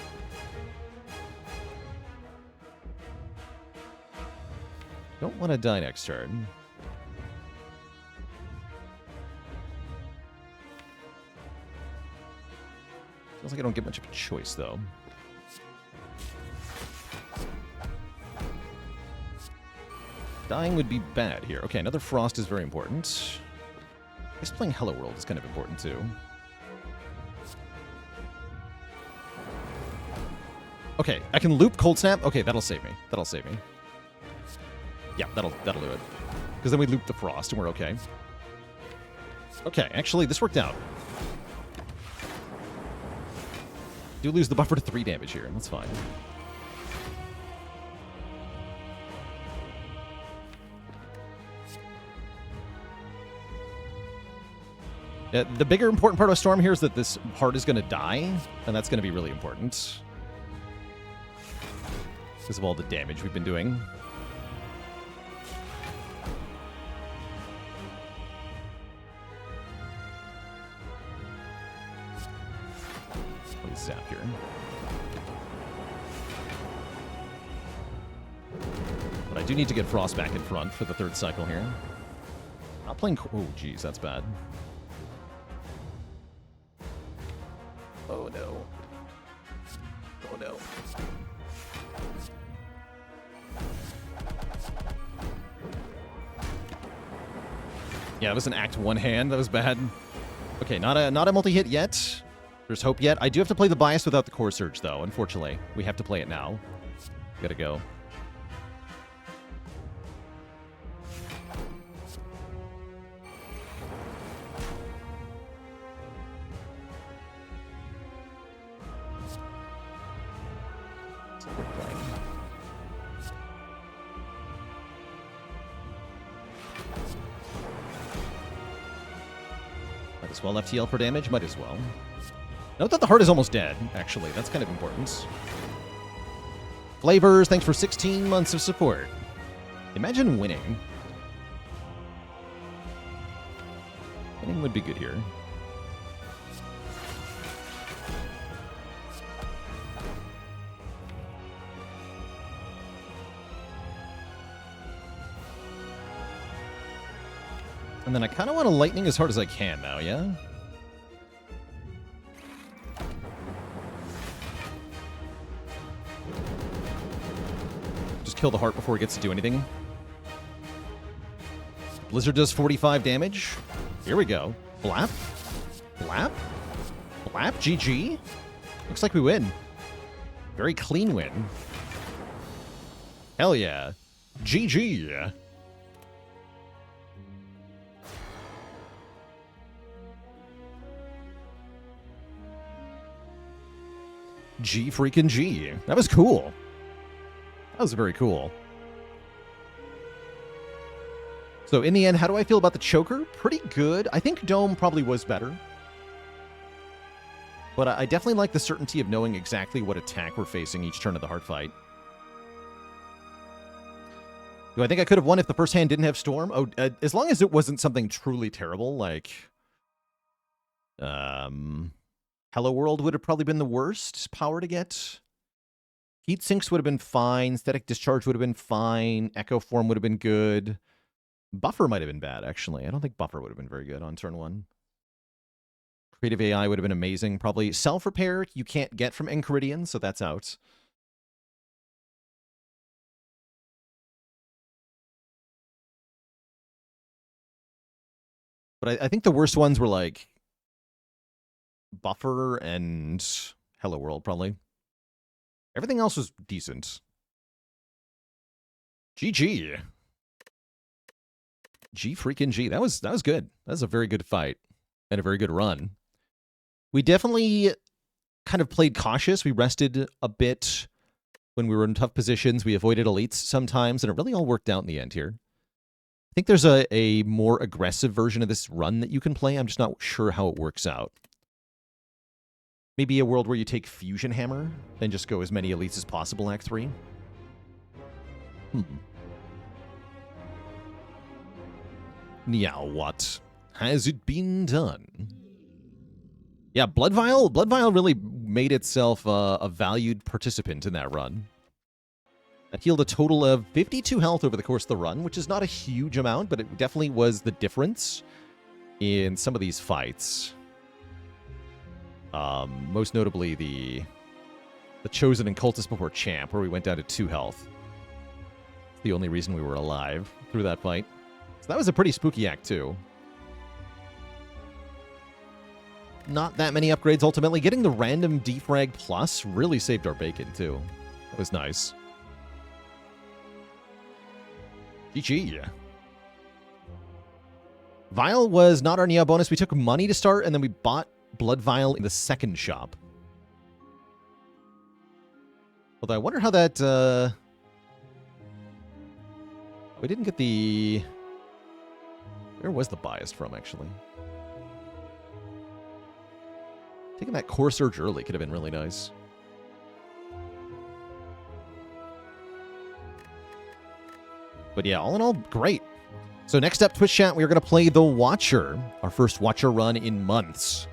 Don't want to die next turn. Feels like I don't get much of a choice, though. Dying would be bad here. Okay, another Frost is very important. I guess playing Hello World is kind of important, too. Okay, I can loop Cold Snap. Okay, that'll save me. That'll save me. Yeah, that'll do it. Because then we loop the Frost and we're okay. Okay, actually, this worked out. Do lose the buffer to 3 damage here. That's fine. The bigger important part of Storm here is that this heart is going to die, and that's going to be really important. Because of all the damage we've been doing. Please zap here. But I do need to get Frost back in front for the 3rd cycle here. Not playing... Oh, geez, that's bad. Oh, no. Oh, no. Yeah, it was an Act 1 hand. That was bad. Okay, not a multi-hit yet. There's hope yet. I do have to play the Bias without the Core Surge, though, unfortunately. We have to play it now. Gotta go. Might as well FTL for damage. Might as well. Note that the heart is almost dead, actually. That's kind of important. Flavors, thanks for 16 months of support. Imagine winning. Winning would be good here. And then I kind of want to lightning as hard as I can now, yeah? Just kill the heart before it gets to do anything. Blizzard does 45 damage. Here we go. Blap. Blap. Blap. GG. Looks like we win. Very clean win. Hell yeah. GG. G freaking G. That was cool. That was very cool. So in the end, how do I feel about the Choker? Pretty good. I think Dome probably was better. But I definitely like the certainty of knowing exactly what attack we're facing each turn of the heart fight. Do I think I could have won if the first hand didn't have Storm? Oh, as long as it wasn't something truly terrible, like... Hello World would have probably been the worst power to get. Heat Sinks would have been fine. Static Discharge would have been fine. Echo Form would have been good. Buffer might have been bad, actually. I don't think Buffer would have been very good on turn 1. Creative AI would have been amazing. Probably Self-Repair you can't get from Enchiridion, so that's out. But I think the worst ones were like Buffer and Hello World, probably. Everything else was decent. GG. G freaking G. That was good. That was a very good fight and a very good run. We definitely kind of played cautious. We rested a bit when we were in tough positions. We avoided elites sometimes, and it really all worked out in the end here. I think there's a more aggressive version of this run that you can play. I'm just not sure how it works out. Maybe a world where you take Fusion Hammer and just go as many elites as possible, Act 3. Now what? Has it been done? Yeah, Blood Vial really made itself a valued participant in that run. That healed a total of 52 health over the course of the run, which is not a huge amount, but it definitely was the difference in some of these fights. Most notably the Chosen and Cultist before Champ, where we went down to 2 health. It's the only reason we were alive through that fight. So that was a pretty spooky act, too. not that many upgrades ultimately. Getting the random defrag plus really saved our bacon, too. That was nice. GG. Vial was not our Neo bonus. We took money to start, and then we bought Blood Vial in the second shop. Although I wonder how that... We didn't get the... Where was the bias from, actually? Taking that Core Surge early could have been really nice. But yeah, all in all, great. So next up, Twitch chat, we are going to play The Watcher, our first Watcher run in months.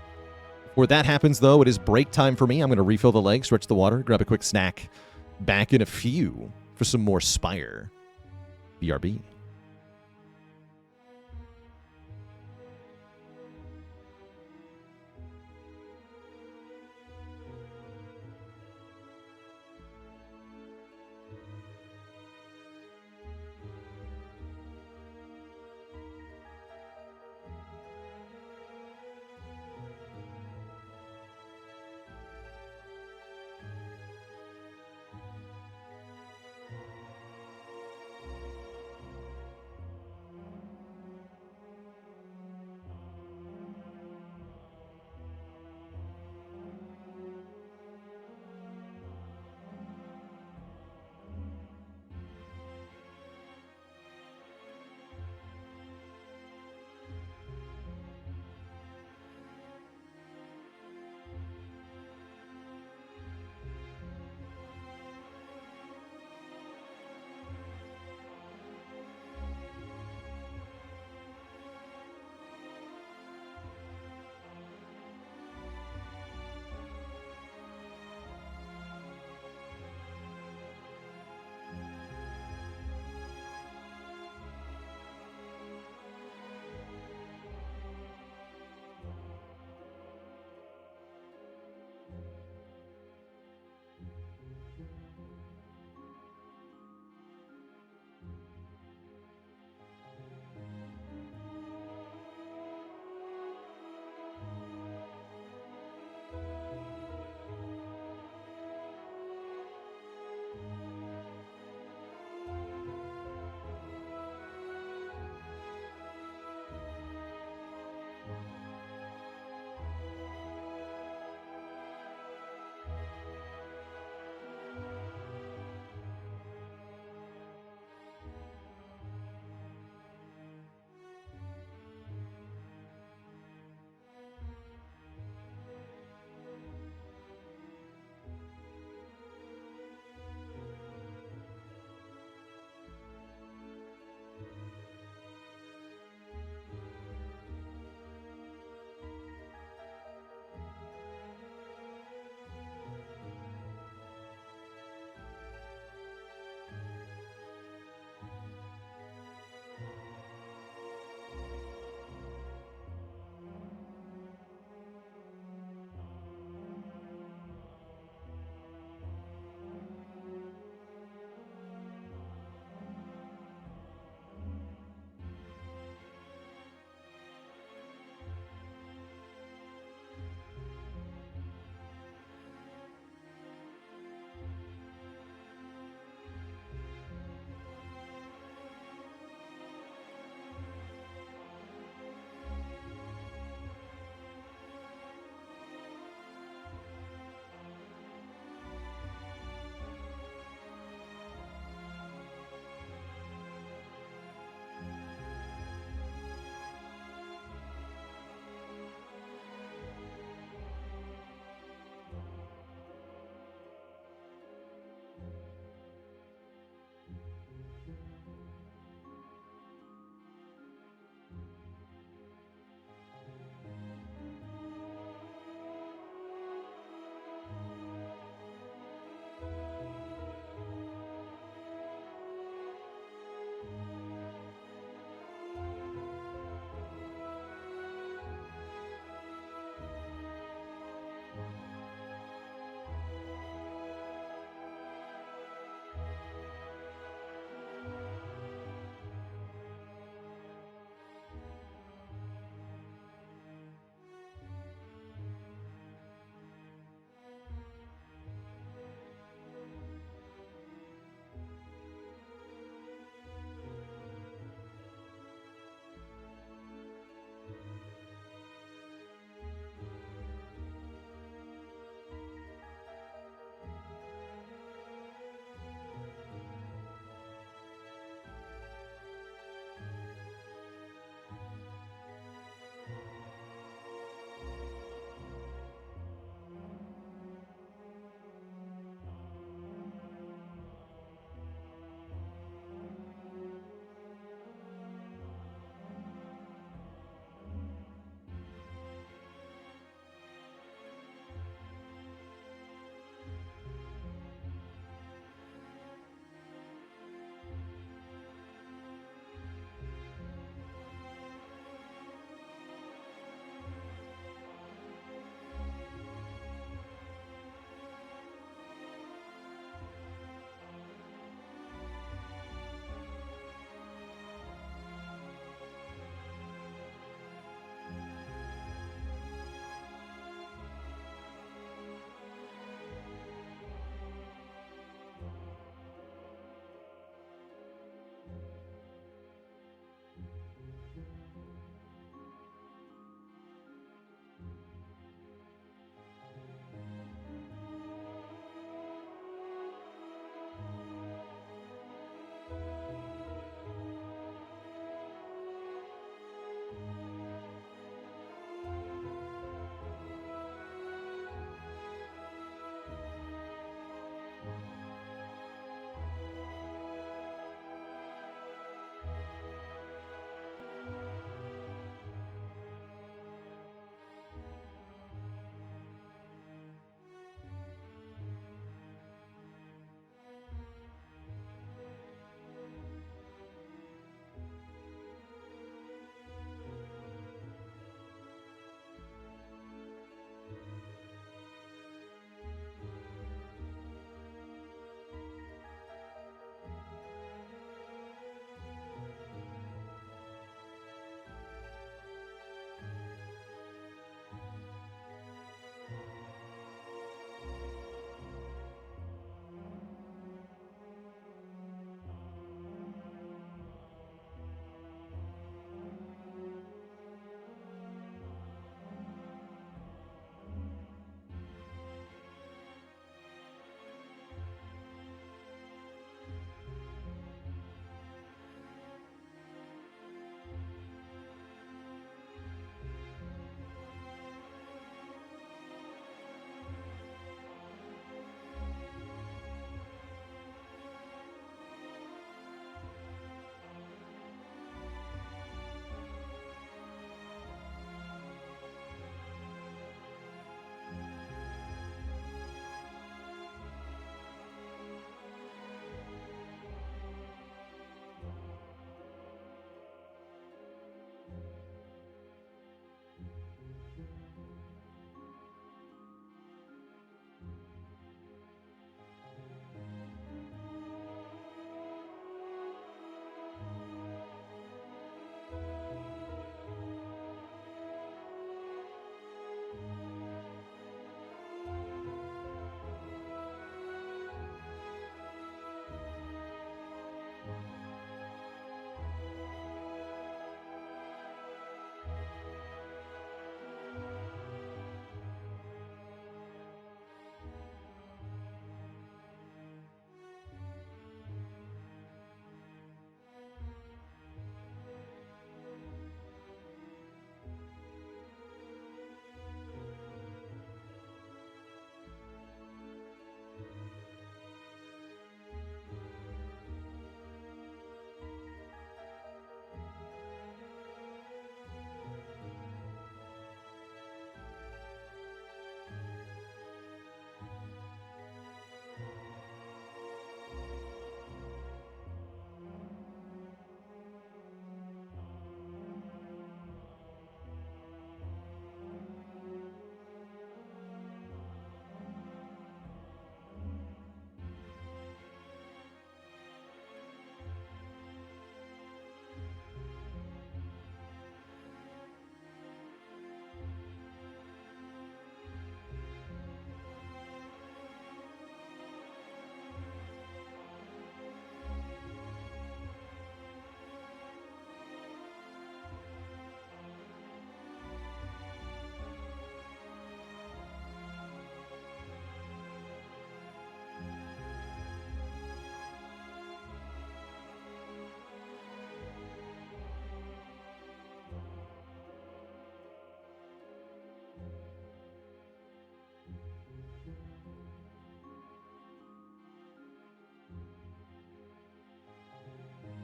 Before that happens, though, it is break time for me. I'm going to refill the leg, stretch the water, grab a quick snack. Back in a few for some more Spire. BRB.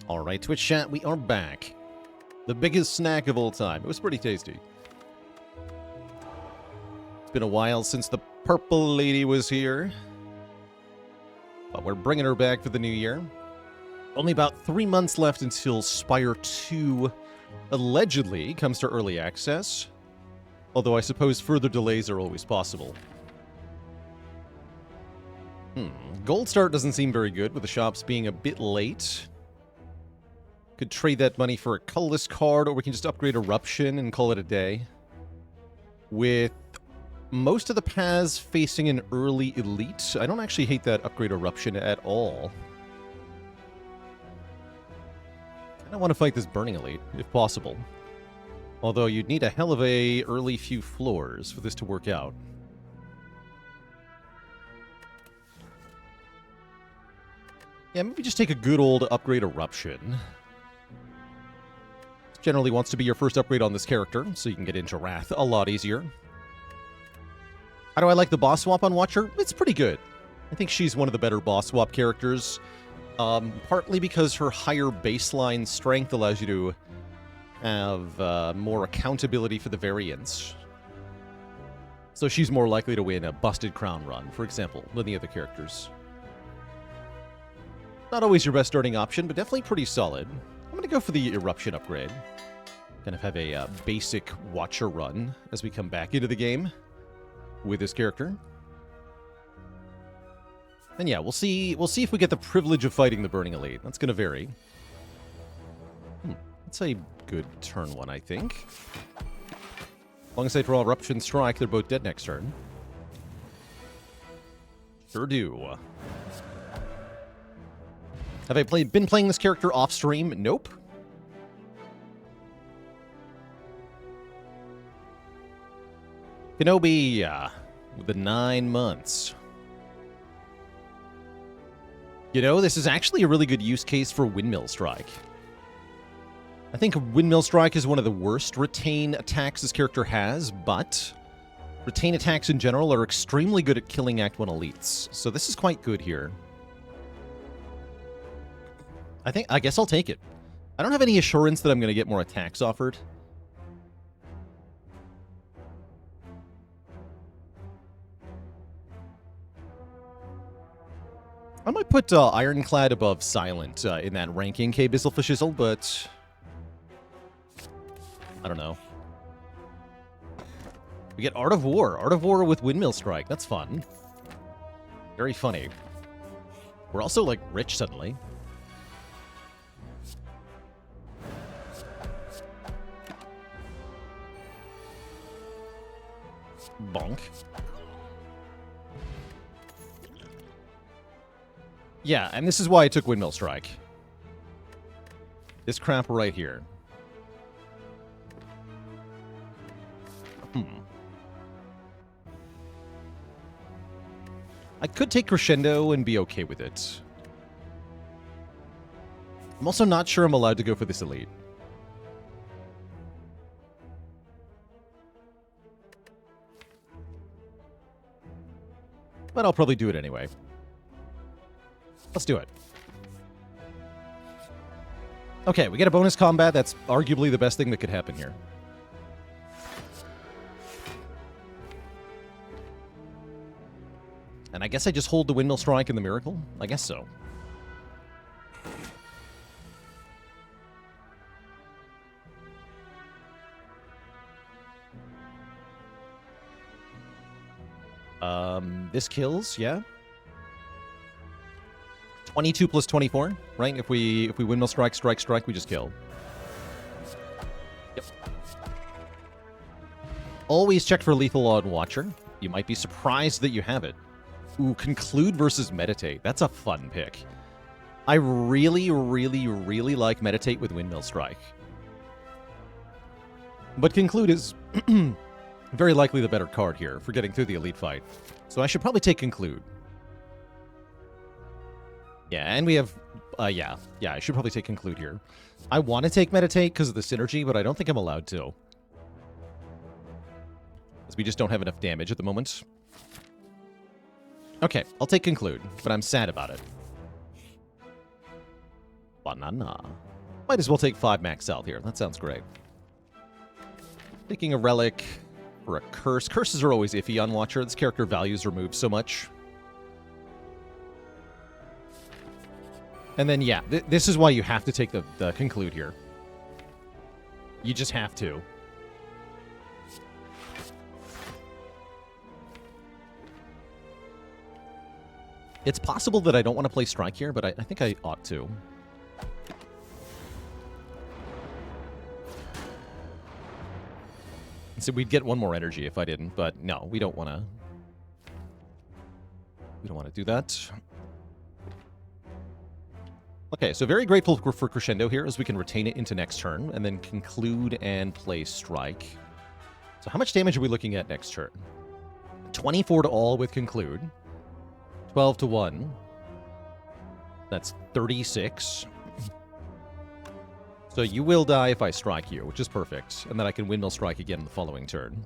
All right, Twitch chat, we are back. The biggest snack of all time. It was pretty tasty. It's been a while since the purple lady was here. But we're bringing her back for the new year. Only about 3 months left until Spire 2 allegedly comes to early access. Although I suppose further delays are always possible. Gold start doesn't seem very good, with the shops being a bit late. Could trade that money for a colorless card, or we can just upgrade Eruption and call it a day. With most of the paths facing an early elite, I don't actually hate that upgrade Eruption at all. I don't want to fight this Burning Elite, if possible. Although you'd need a hell of a early few floors for this to work out. Yeah, maybe just take a good old upgrade Eruption. Generally wants to be your first upgrade on this character, so you can get into Wrath a lot easier. How do I like the boss swap on Watcher? It's pretty good. I think she's one of the better boss swap characters. Partly because her higher baseline strength allows you to have more accountability for the variance. So she's more likely to win a Busted Crown run, for example, than the other characters. Not always your best starting option, but definitely pretty solid. I'm going to go for the Eruption upgrade. Kind of have a basic Watcher run as we come back into the game with this character. And yeah, we'll see if we get the privilege of fighting the Burning Elite. That's going to vary. That's a good turn one, I think. As long as I draw Eruption Strike, they're both dead next turn. Sure do. Have I been playing this character off stream? Nope. Kenobi, with the 9 months. You know, this is actually a really good use case for Windmill Strike. I think Windmill Strike is one of the worst retain attacks this character has, but retain attacks in general are extremely good at killing Act 1 elites. So this is quite good here. I guess I'll take it. I don't have any assurance that I'm going to get more attacks offered. I might put Ironclad above Silent in that ranking, K-Bizzle for Shizzle, but I don't know. We get Art of War. Art of War with Windmill Strike. That's fun. Very funny. We're also, like, rich suddenly. Bonk. Yeah, and this is why I took Windmill Strike. This crap right here. I could take Crescendo and be okay with it. I'm also not sure I'm allowed to go for this elite. But I'll probably do it anyway. Let's do it. Okay, we get a bonus combat. That's arguably the best thing that could happen here. And I guess I just hold the Windmill Strike and the Miracle? I guess so. This kills, yeah? 22 plus 24, right? If we Windmill Strike, strike, we just kill. Yep. Always check for lethal on Watcher. You might be surprised that you have it. Ooh, Conclude versus Meditate. That's a fun pick. I really, really, really like Meditate with Windmill Strike. But Conclude is very likely the better card here for getting through the elite fight. So I should probably take Conclude. Yeah, and we have... yeah, I should probably take Conclude here. I want to take Meditate because of the synergy, but I don't think I'm allowed to. Because we just don't have enough damage at the moment. Okay, I'll take Conclude, but I'm sad about it. Banana. Might as well take 5 max health here. That sounds great. Taking a relic for a curse. Curses are always iffy on Watcher. This character values removed so much. And then, yeah, this is why you have to take the conclude here. You just have to. It's possible that I don't want to play Strike here, but I think I ought to. So we'd get one more energy if I didn't, but no, we don't want to. We don't want to do that. Okay, so very grateful for Crescendo here, as we can retain it into next turn, and then conclude and play Strike. So how much damage are we looking at next turn? 24 to all with conclude. 12 to 1. That's 36. So you will die if I strike you, which is perfect. And then I can windmill strike again the following turn.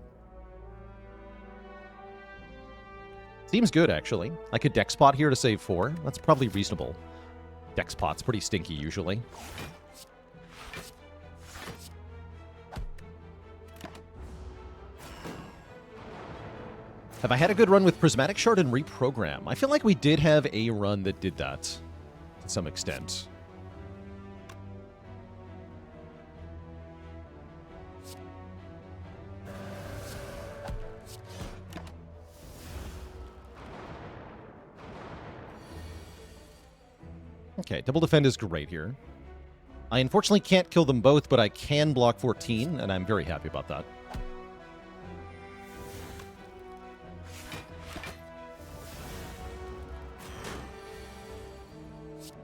Seems good, actually. I could deck spot here to save 4. That's probably reasonable. Deck spot's pretty stinky, usually. Have I had a good run with Prismatic Shard and Reprogram? I feel like we did have a run that did that, to some extent. Okay, double defend is great here. I unfortunately can't kill them both, but I can block 14, and I'm very happy about that.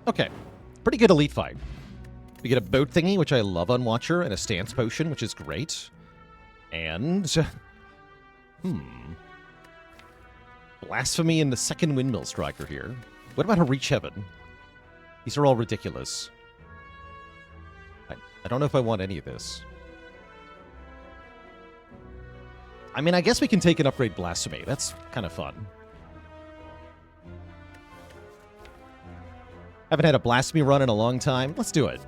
Okay, pretty good elite fight. We get a boat thingy, which I love on Watcher, and a stance potion, which is great. And... Blasphemy and the second windmill striker here. What about a Reach Heaven? These are all ridiculous. I don't know if I want any of this. I mean, I guess we can take an upgrade Blasphemy. That's kind of fun. Haven't had a Blasphemy run in a long time. Let's do it.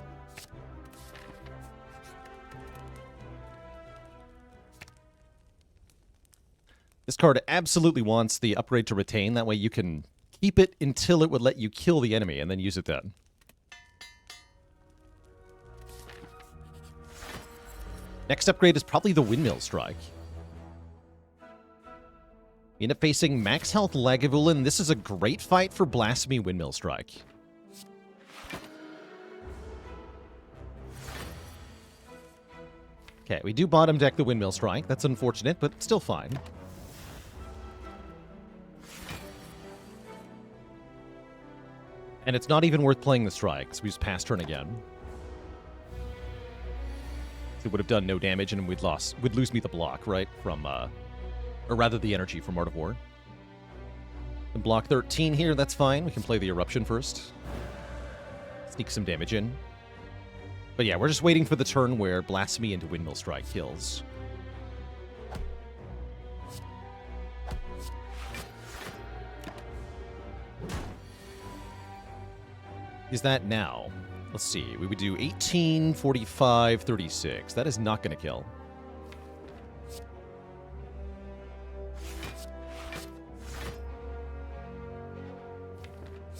This card absolutely wants the upgrade to retain. That way you can keep it until it would let you kill the enemy and then use it then. Next upgrade is probably the Windmill Strike. We end up facing max health Lagavulin. This is a great fight for Blasphemy Windmill Strike. Okay, we do bottom deck the Windmill Strike. That's unfortunate, but still fine. And it's not even worth playing the Strike, because we just pass turn again. It would have done no damage, and we'd lose me the block, right? From, or rather the energy from Art of War. And block 13 here, that's fine. We can play the Eruption first. Sneak some damage in. But yeah, we're just waiting for the turn where Blasphemy into Windmill Strike kills. Is that now? Let's see. We would do 18, 45, 36. That is not going to kill.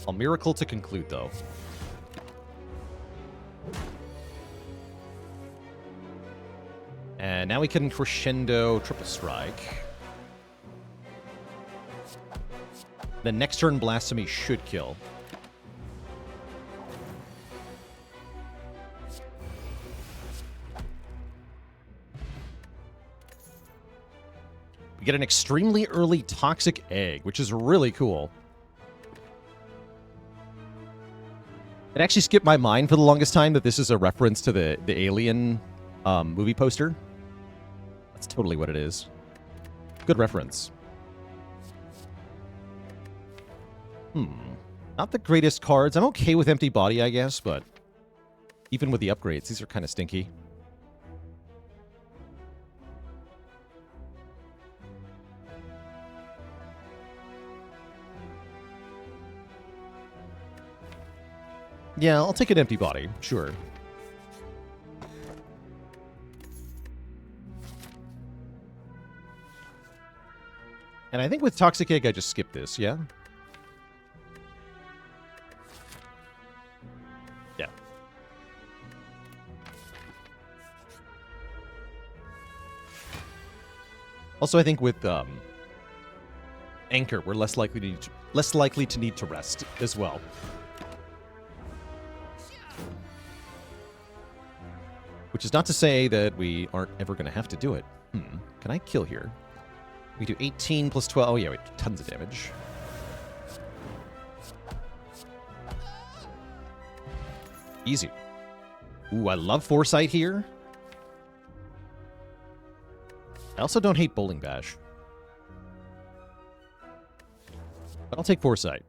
I'll Miracle to conclude, though. And now we can Crescendo Triple Strike. The next turn, Blasphemy should kill. We get an extremely early Toxic Egg, which is really cool. It actually skipped my mind for the longest time that this is a reference to the Alien movie poster. That's totally what it is. Good reference. Not the greatest cards. I'm okay with Empty Body, I guess, but even with the upgrades, these are kind of stinky. Yeah, I'll take an empty body. Sure. And I think with Toxic Egg, I just skip this, yeah? Yeah. Also, I think with Anchor, we're less likely to need to rest as well. Which is not to say that we aren't ever going to have to do it. Can I kill here? We do 18 plus 12. Oh, yeah, we do tons of damage. Easy. Ooh, I love Foresight here. I also don't hate Bowling Bash. But I'll take Foresight.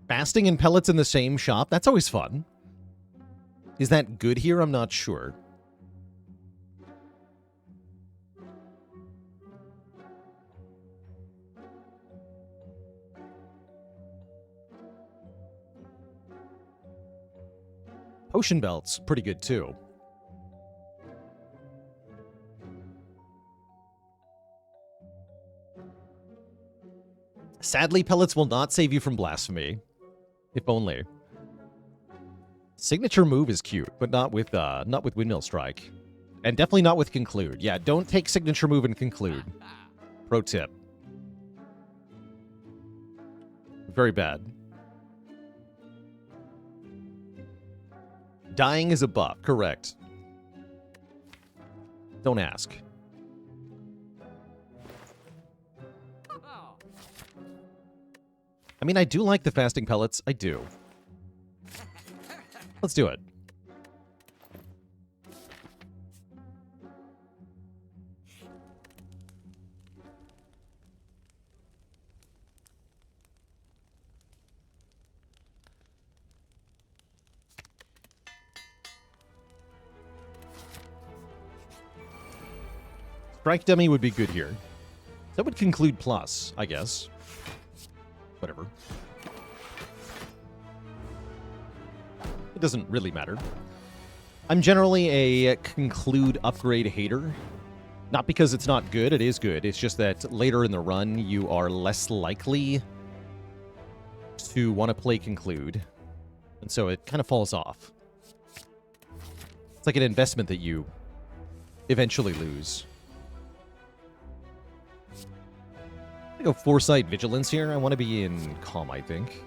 Fasting and pellets in the same shop? That's always fun. Is that good here? I'm not sure. Potion belts, pretty good too. Sadly, pellets will not save you from blasphemy. If only. Signature move is cute, but not with Windmill Strike. And definitely not with Conclude. Yeah, don't take signature move and Conclude. Pro tip. Very bad. Dying is a buff, correct. Don't ask. I mean, I do like the fasting pellets. I do. Let's do it. Strike Dummy would be good here. That would conclude plus, I guess. Whatever. It doesn't really matter. I'm generally a conclude upgrade hater. Not because it's not good, it is good. It's just that later in the run, you are less likely to want to play conclude. And so it kind of falls off. It's like an investment that you eventually lose. I'm gonna go Foresight Vigilance here. I want to be in Calm, I think.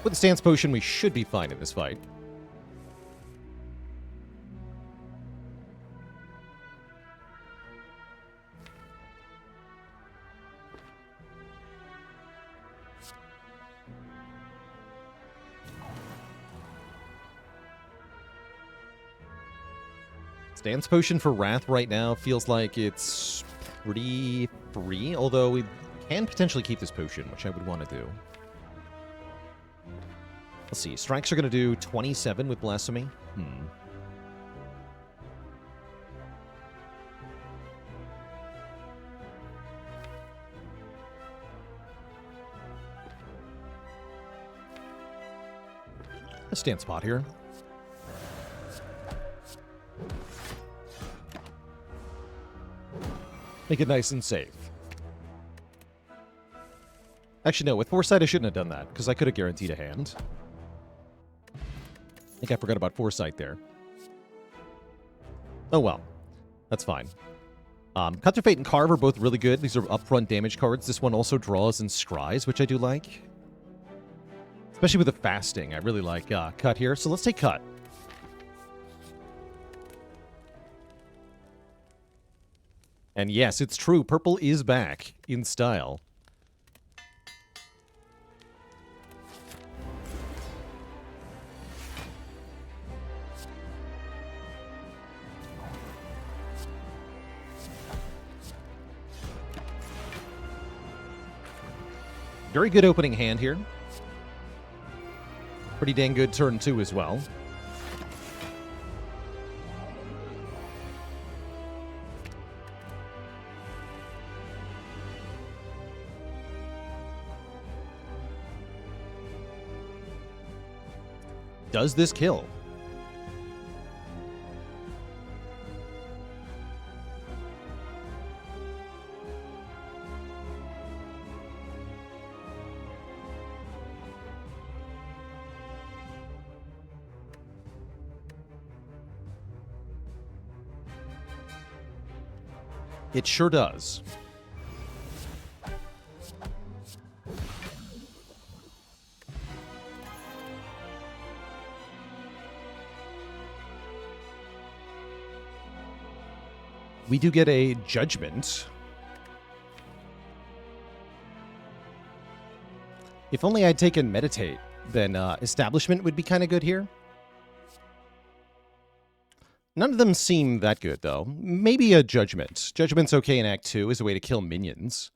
With the Stance Potion, we should be fine in this fight. Stance Potion for Wrath right now feels like it's pretty free, although we can potentially keep this potion, which I would want to do. Let's see, strikes are going to do 27 with Blasphemy. A stance spot here. Make it nice and safe. Actually, no, with Foresight I shouldn't have done that, because I could have guaranteed a hand. I think I forgot about Foresight there. Oh well. That's fine. Cut Through Fate and Carve are both really good. These are upfront damage cards. This one also draws and scries, which I do like. Especially with the fasting. I really like Cut here. So let's take Cut. And yes, it's true. Purple is back in style. Very good opening hand here. Pretty dang good turn 2 as well. Does this kill? It sure does. We do get a judgment. If only I'd taken meditate, then establishment would be kind of good here. None of them seem that good, though. Maybe a judgment. Judgment's okay in Act 2 as a way to kill minions.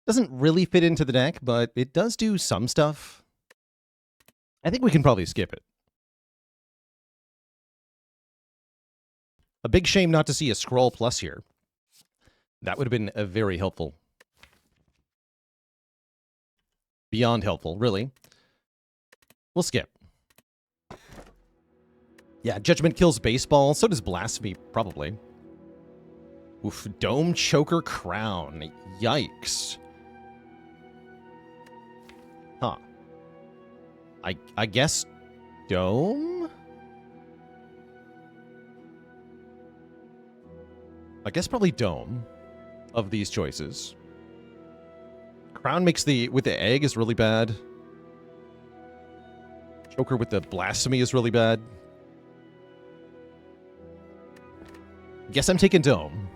Doesn't really fit into the deck, but it does do some stuff. I think we can probably skip it. A big shame not to see a scroll plus here. That would have been very helpful. Beyond helpful, really. We'll skip. Yeah, Judgment kills baseball. So does Blasphemy, probably. Oof, Dome, Choker, Crown. Yikes. Huh. I guess Dome? I guess probably Dome of these choices. Crown makes with the egg is really bad. Choker with the Blasphemy is really bad. Guess I'm taking Dome.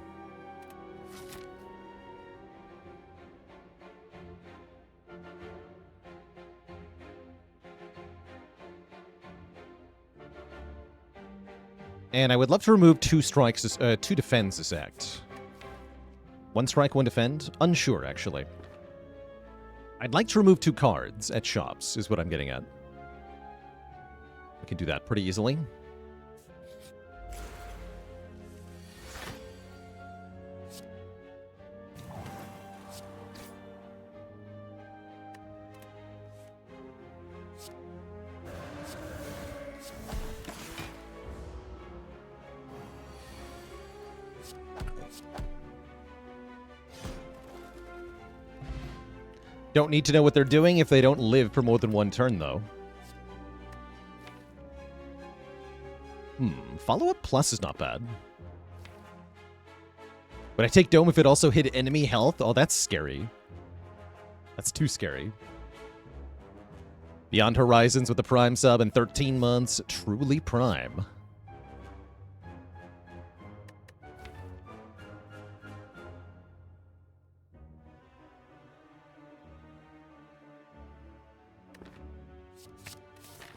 And I would love to remove 2 strikes, 2 defends this act. 1 strike, 1 defend? Unsure, actually. I'd like to remove 2 cards at shops, is what I'm getting at. I can do that pretty easily. Don't need to know what they're doing if they don't live for more than 1 turn, though. Follow-up plus is not bad. Would I take Dome if it also hit enemy health? Oh, that's scary. That's too scary. Beyond Horizons with the Prime sub in 13 months. Truly Prime.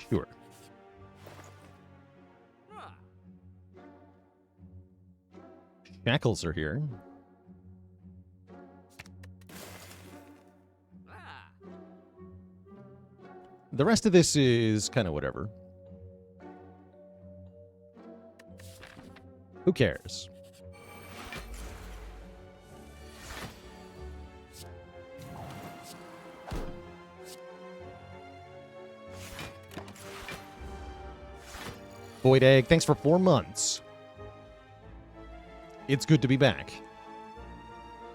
Sure. Shackles are here. The rest of this is kind of whatever. Who cares? Void Egg, thanks for 4 months. It's good to be back.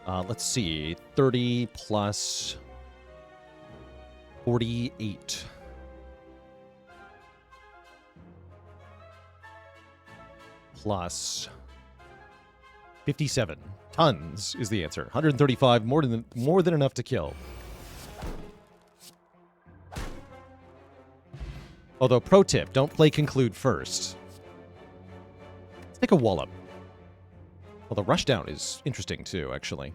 Let's see. 30 plus 48. Plus 57. Tons is the answer. 135, more than enough to kill. Although, pro tip, don't play Conclude first. Let's take a Wallop. Well, the Rushdown is interesting, too, actually.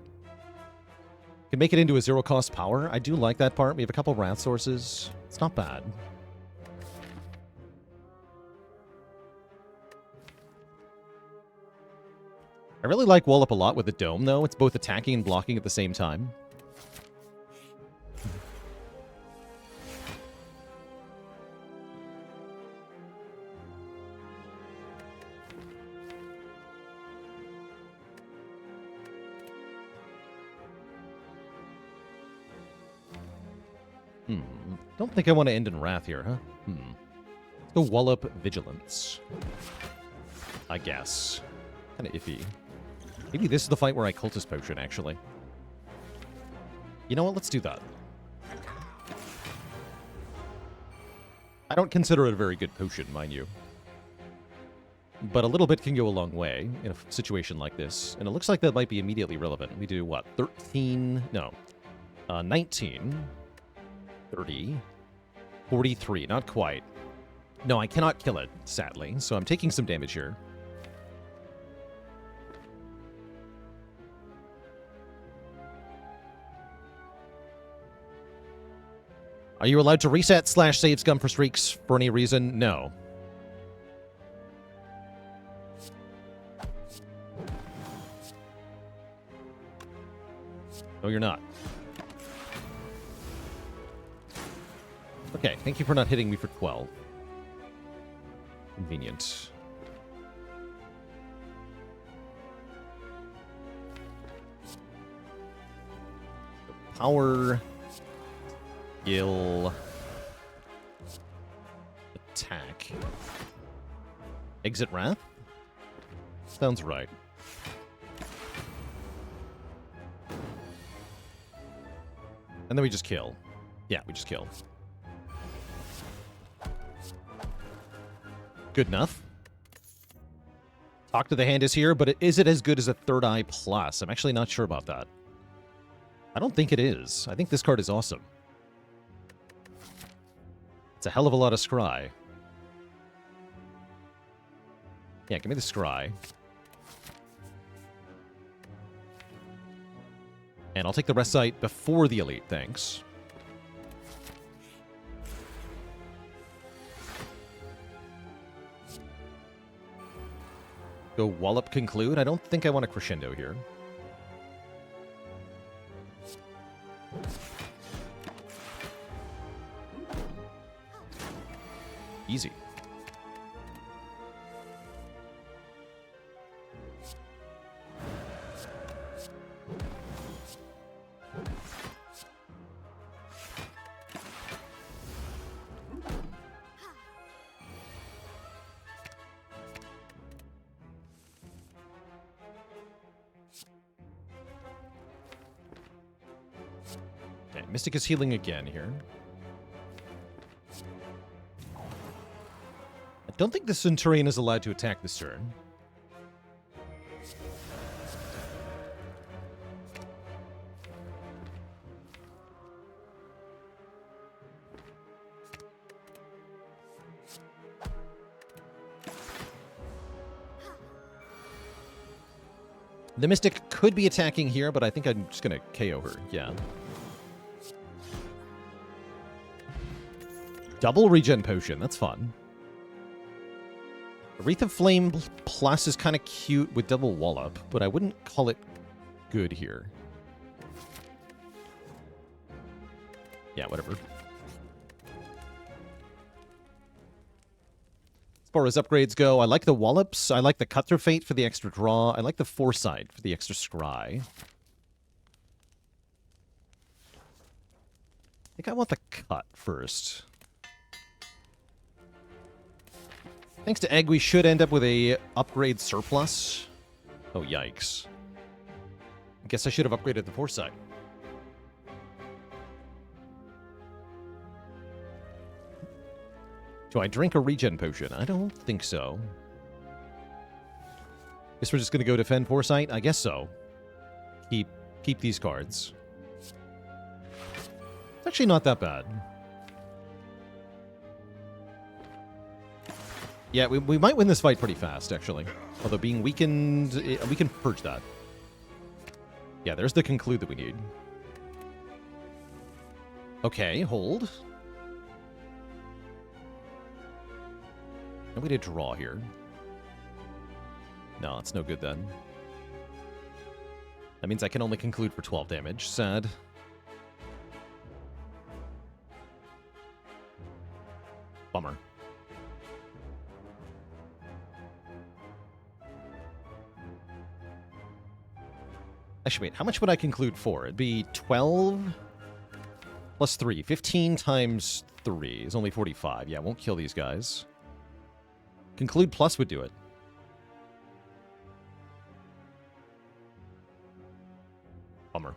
Can make it into a zero-cost power. I do like that part. We have a couple Wrath sources. It's not bad. I really like Wallop a lot with the Dome, though. It's both attacking and blocking at the same time. Don't think I want to end in Wrath here, huh? The Wallop Vigilance. I guess. Kind of iffy. Maybe this is the fight where I Cultist Potion, actually. You know what? Let's do that. I don't consider it a very good potion, mind you. But a little bit can go a long way in a situation like this. And it looks like that might be immediately relevant. We do, what, 13? No. 19. 30. 43. Not quite. No, I cannot kill it, sadly. So I'm taking some damage here. Are you allowed to reset /save scum for streaks for any reason? No. No, you're not. Okay, thank you for not hitting me for 12. Convenient. Power... Skill... Attack. Exit Wrath? Sounds right. And then we just kill. Yeah, we just kill. Good enough. Talk to the Hand is here, but is it as good as a Third Eye Plus? I'm actually not sure about that. I don't think it is. I think this card is awesome. It's a hell of a lot of scry. Yeah, give me the scry. And I'll take the rest site before the elite, thanks. Go Wallop Conclude. I don't think I want a Crescendo here. Easy. Okay, Mystic is healing again here. I don't think the Centurion is allowed to attack this turn. The Mystic could be attacking here, but I think I'm just going to KO her. Yeah. Double regen potion. That's fun. Wreath of Flame Plus is kind of cute with double wallop, but I wouldn't call it good here. Yeah, whatever. As far as upgrades go, I like the wallops. I like the Cut Through Fate for the extra draw. I like the Foresight for the extra scry. I think I want the cut first. Thanks to Egg, we should end up with a upgrade surplus. Oh, yikes. I guess I should have upgraded the Foresight. Do I drink a regen potion? I don't think so. Guess we're just going to go defend Foresight? I guess so. Keep these cards. It's actually not that bad. Yeah, we might win this fight pretty fast, actually. Although being weakened, we can purge that. Yeah, there's the conclude that we need. Okay, hold. No way to draw here. No, it's no good then. That means I can only conclude for 12 damage. Sad. Bummer. Actually, wait, how much would I conclude for? It'd be 12 plus 3. 15 times 3 is only 45. Yeah, I won't kill these guys. Conclude Plus would do it. Bummer.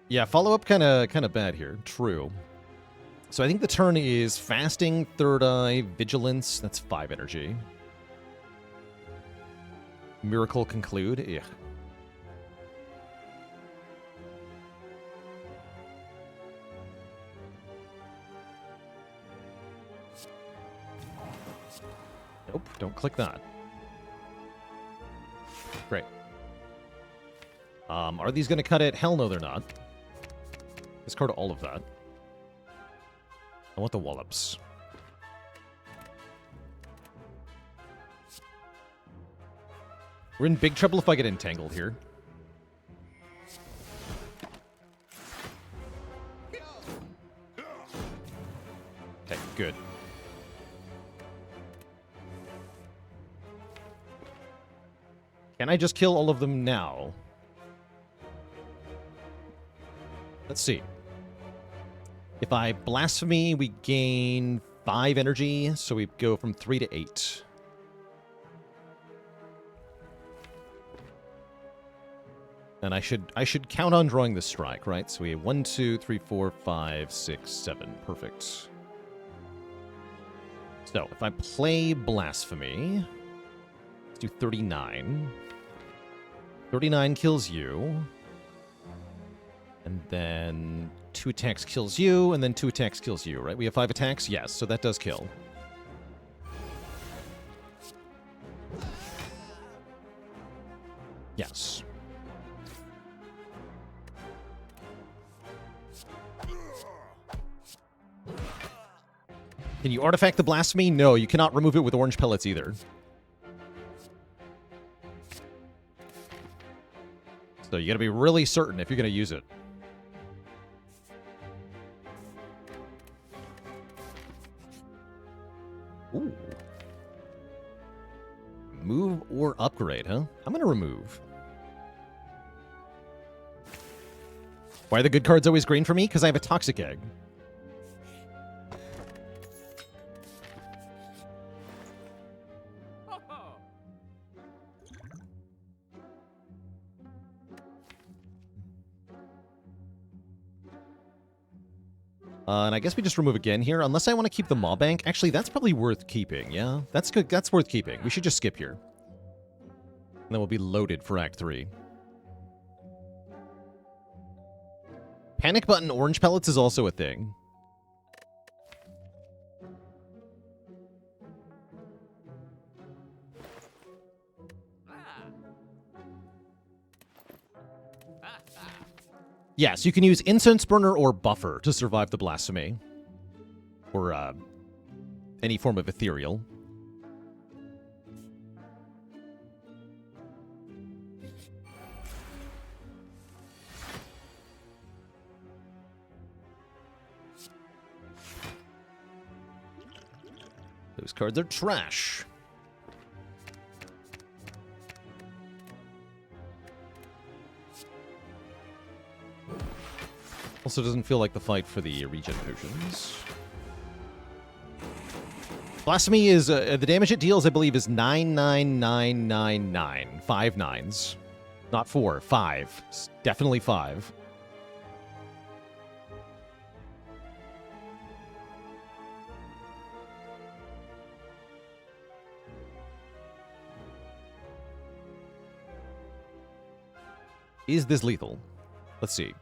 Yeah, follow-up kind of bad here. True. So I think the turn is Fasting, Third Eye, Vigilance. That's 5 energy. Miracle Conclude. Yeah. Nope, don't click that. Great. Are these going to cut it? Hell no, they're not. Discard all of that. I want the wallops. We're in big trouble if I get entangled here. Okay, good. Can I just kill all of them now? Let's see. If I Blasphemy, we gain 5 energy, so we go from 3 to 8. And I should count on drawing this strike, right? So we have 1, 2, 3, 4, 5, 6, 7. Perfect. So if I play Blasphemy, let's do 39. 39 kills you. And then 2 attacks kills you, and then 2 attacks kills you, right? We have 5 attacks? Yes, so that does kill. Yes. Can you artifact the Blasphemy? No, you cannot remove it with orange pellets either. So you gotta be really certain if you're gonna use it. Ooh. Move or upgrade, huh? I'm gonna remove. Why are the good cards always green for me? Because I have a Toxic Egg. And I guess we just remove again here, unless I want to keep the Maw Bank. Actually, that's probably worth keeping, yeah? That's good. That's worth keeping. We should just skip here. And then we'll be loaded for Act 3. Panic Button Orange Pellets is also a thing. Yes, you can use Incense Burner or Buffer to survive the Blasphemy. Or, any form of ethereal. Those cards are trash. Also doesn't feel like the fight for the regen potions. Blasphemy is, the damage it deals, I believe, is 99999. 5 nines. Not 4, 5. Definitely 5. Is this lethal? Let's see.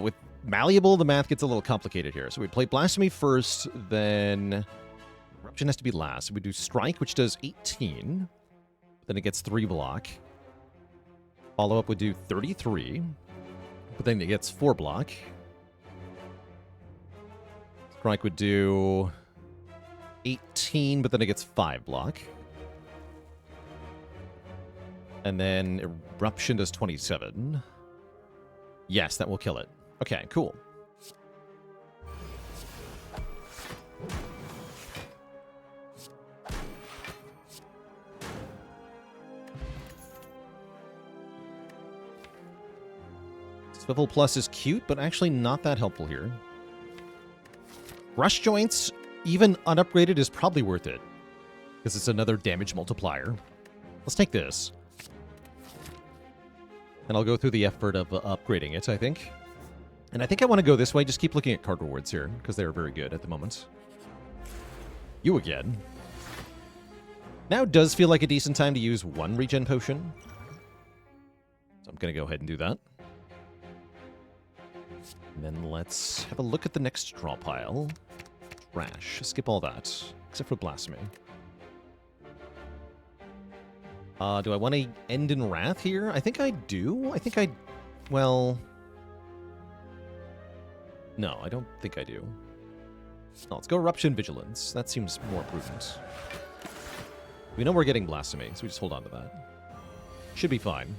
With Malleable, the math gets a little complicated here. So we play Blasphemy first, then Eruption has to be last. So we do Strike, which does 18. Then it gets 3 block. Follow-up would do 33. But then it gets 4 block. Strike would do 18, but then it gets 5 block. And then Eruption does 27. Yes, that will kill it. Okay, cool. Swivel Plus is cute, but actually not that helpful here. Rush Joints, even unupgraded, is probably worth it. Because it's another damage multiplier. Let's take this. And I'll go through the effort of upgrading it, I think. And I think I want to go this way. Just keep looking at card rewards here, because they're very good at the moment. You again. Now does feel like a decent time to use one regen potion. So I'm going to go ahead and do that. And then let's have a look at the next draw pile. Trash. Skip all that. Except for Blasphemy. Do I want to end in Wrath here? I think I do. Well... No, I don't think I do. No, let's go Eruption Vigilance. That seems more prudent. We know we're getting Blasphemy, so we just hold on to that. Should be fine.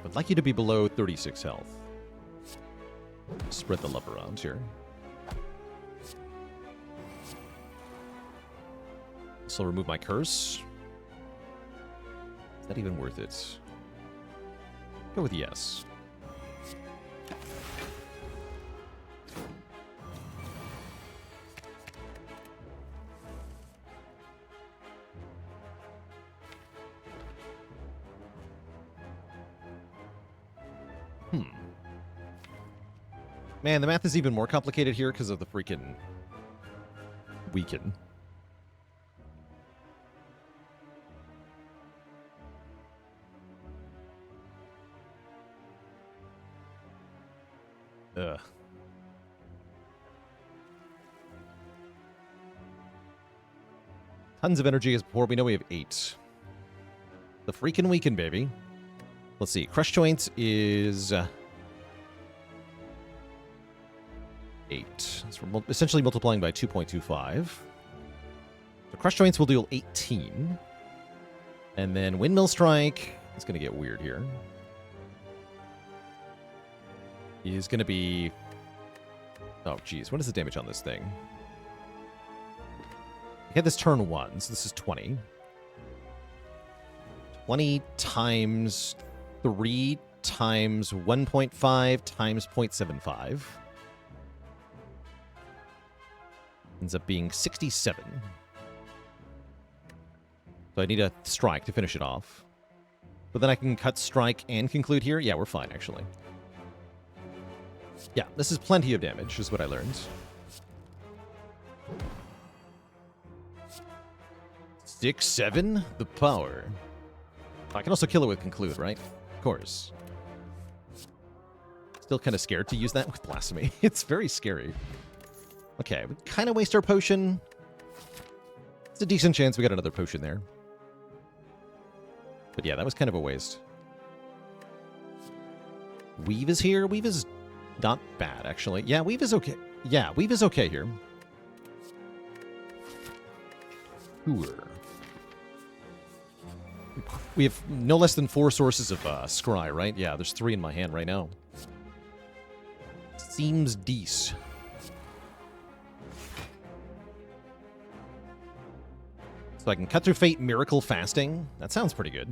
I'd like you to be below 36 health. Spread the love around here. So I'll remove my curse. Is that even worth it? Go with yes. Man, the math is even more complicated here because of the freaking weaken. Ugh. Tons of energy as before. We know we have 8. The freaking weaken, baby. Let's see. Crush Joints is 8. So we're essentially multiplying by 2.25. So Crush Joints will deal 18. And then Windmill Strike is going to get weird here. Is going to be... Oh, geez. What is the damage on this thing? We had this turn 1, so this is 20. 20 times 3 times 1.5 times 0.75. Ends up being 67. So I need a strike to finish it off. But then I can cut strike and conclude here. Yeah, we're fine, actually. Yeah, this is plenty of damage, is what I learned. 6, 7, the power. I can also kill it with conclude, right? Of course. Still kind of scared to use that with Blasphemy. It's very scary. Okay, we kind of waste our potion. It's a decent chance we got another potion there. But yeah, that was kind of a waste. Weave is here. Weave is not bad, actually. Yeah, Weave is okay. Yeah, Weave is okay here. Sure. We have no less than 4 sources of scry, right? Yeah, there's 3 in my hand right now. Seems decent. So I can cut through Fate Miracle Fasting. That sounds pretty good.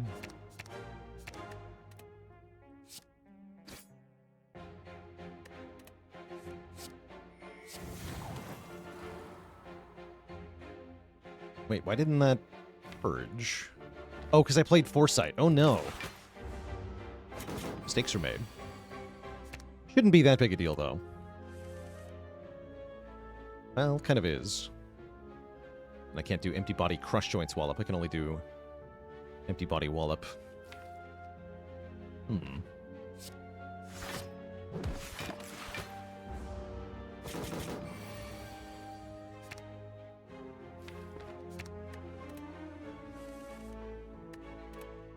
Wait, why didn't that purge? Oh, because I played Foresight. Oh, no. Mistakes are made. Shouldn't be that big a deal, though. Well, kind of is. And I can't do Empty Body Crush Joints Wallop. I can only do Empty Body Wallop.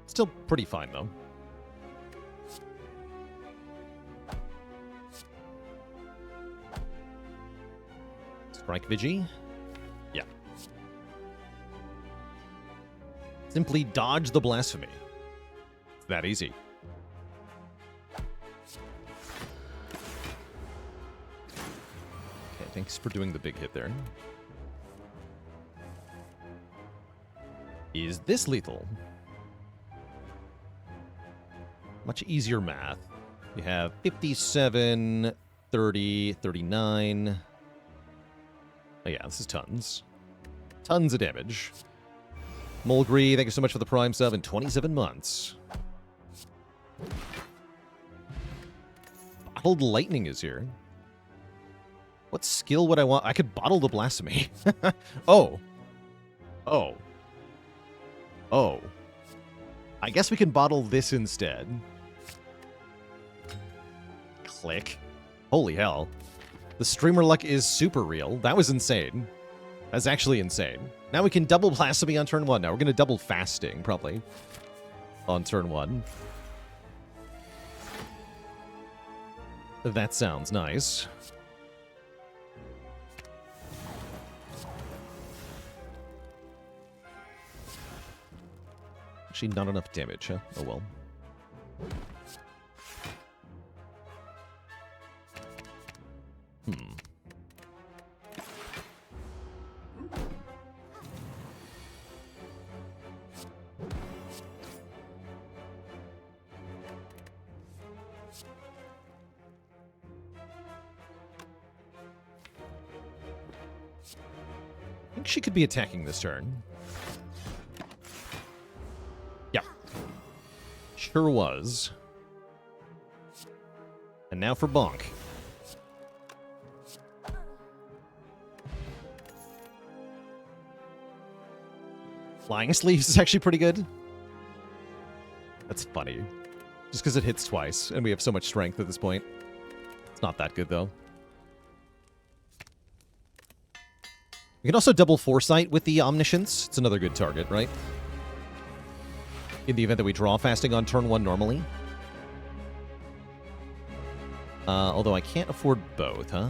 Still pretty fine, though. Strike Vigi? Yeah. Simply dodge the Blasphemy. It's that easy. Okay, thanks for doing the big hit there. Is this lethal? Much easier math. We have 57, 30, 39. Oh yeah, this is tons. Tons of damage. Mulgree, thank you so much for the Prime sub in 27 months. Bottled Lightning is here. What skill would I want? I could bottle the Blasphemy. Oh. Oh. Oh. I guess we can bottle this instead. Click. Holy hell. The streamer luck is super real. That was insane. That's actually insane. Now we can double Blasphemy on turn 1. Now we're going to double Fasting, probably, on turn 1. That sounds nice. Actually, not enough damage, huh? Oh well. I think she could be attacking this turn. Yeah. Sure was. And now for Bonk. Flying Sleeves is actually pretty good. That's funny. Just because it hits twice, and we have so much strength at this point. It's not that good, though. We can also double Foresight with the Omniscience. It's another good target, right? In the event that we draw Fasting on turn 1 normally. Although I can't afford both, huh?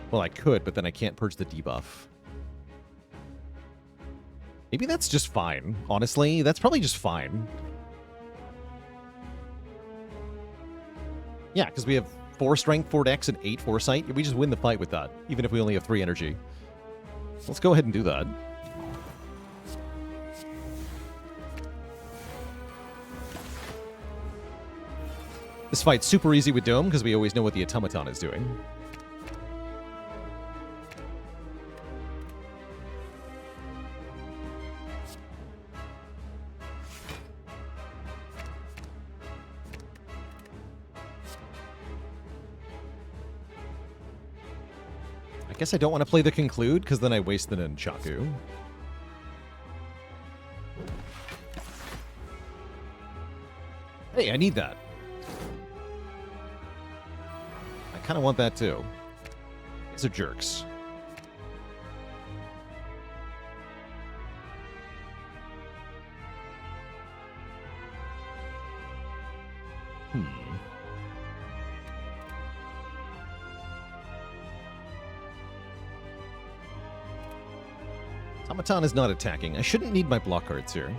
Well, I could, but then I can't purge the debuff. Maybe that's just fine. Honestly, that's probably just fine. Yeah, because we have 4 Strength, 4 Dex, and 8 Foresight. We just win the fight with that, even if we only have 3 energy. Let's go ahead and do that. This fight's super easy with Dome, because we always know what the Automaton is doing. I guess I don't want to play the Conclude, because then I waste the Nunchaku. Hey, I need that. I kind of want that too. These are jerks. Automaton is not attacking. I shouldn't need my block cards here.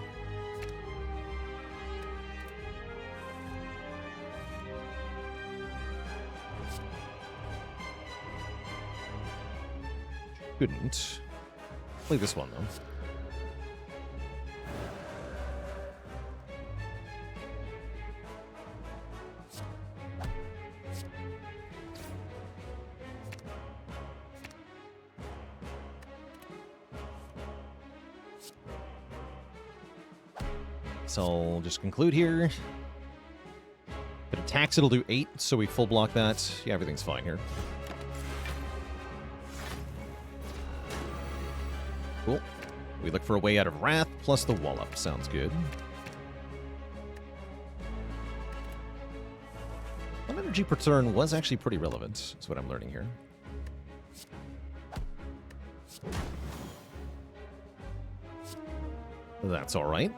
Shouldn't. Play this one, though. So I'll just conclude here. If it attacks, it'll do 8, so we full block that. Yeah, everything's fine here. Cool. We look for a way out of Wrath, plus the Wallop. Sounds good. One energy per turn was actually pretty relevant, is what I'm learning here. That's alright.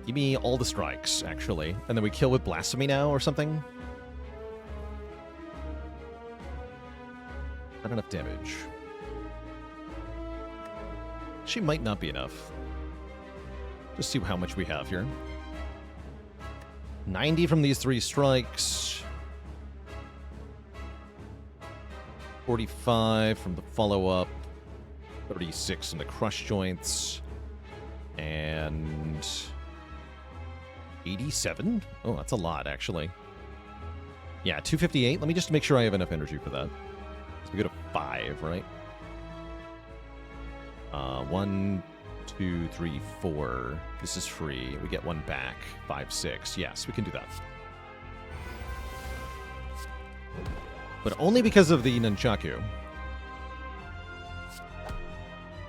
Give me all the strikes, actually. And then we kill with Blasphemy now or something? Not enough damage. She might not be enough. Just see how much we have here. 90 from these 3 strikes. 45 from the follow-up. 36 from the crush joints. And 87? Oh, that's a lot, actually. Yeah, 258. Let me just make sure I have enough energy for that. So we go to 5, right? 1, 2, 3, 4. This is free. We get 1 back. 5, 6. Yes, we can do that. But only because of the nunchaku.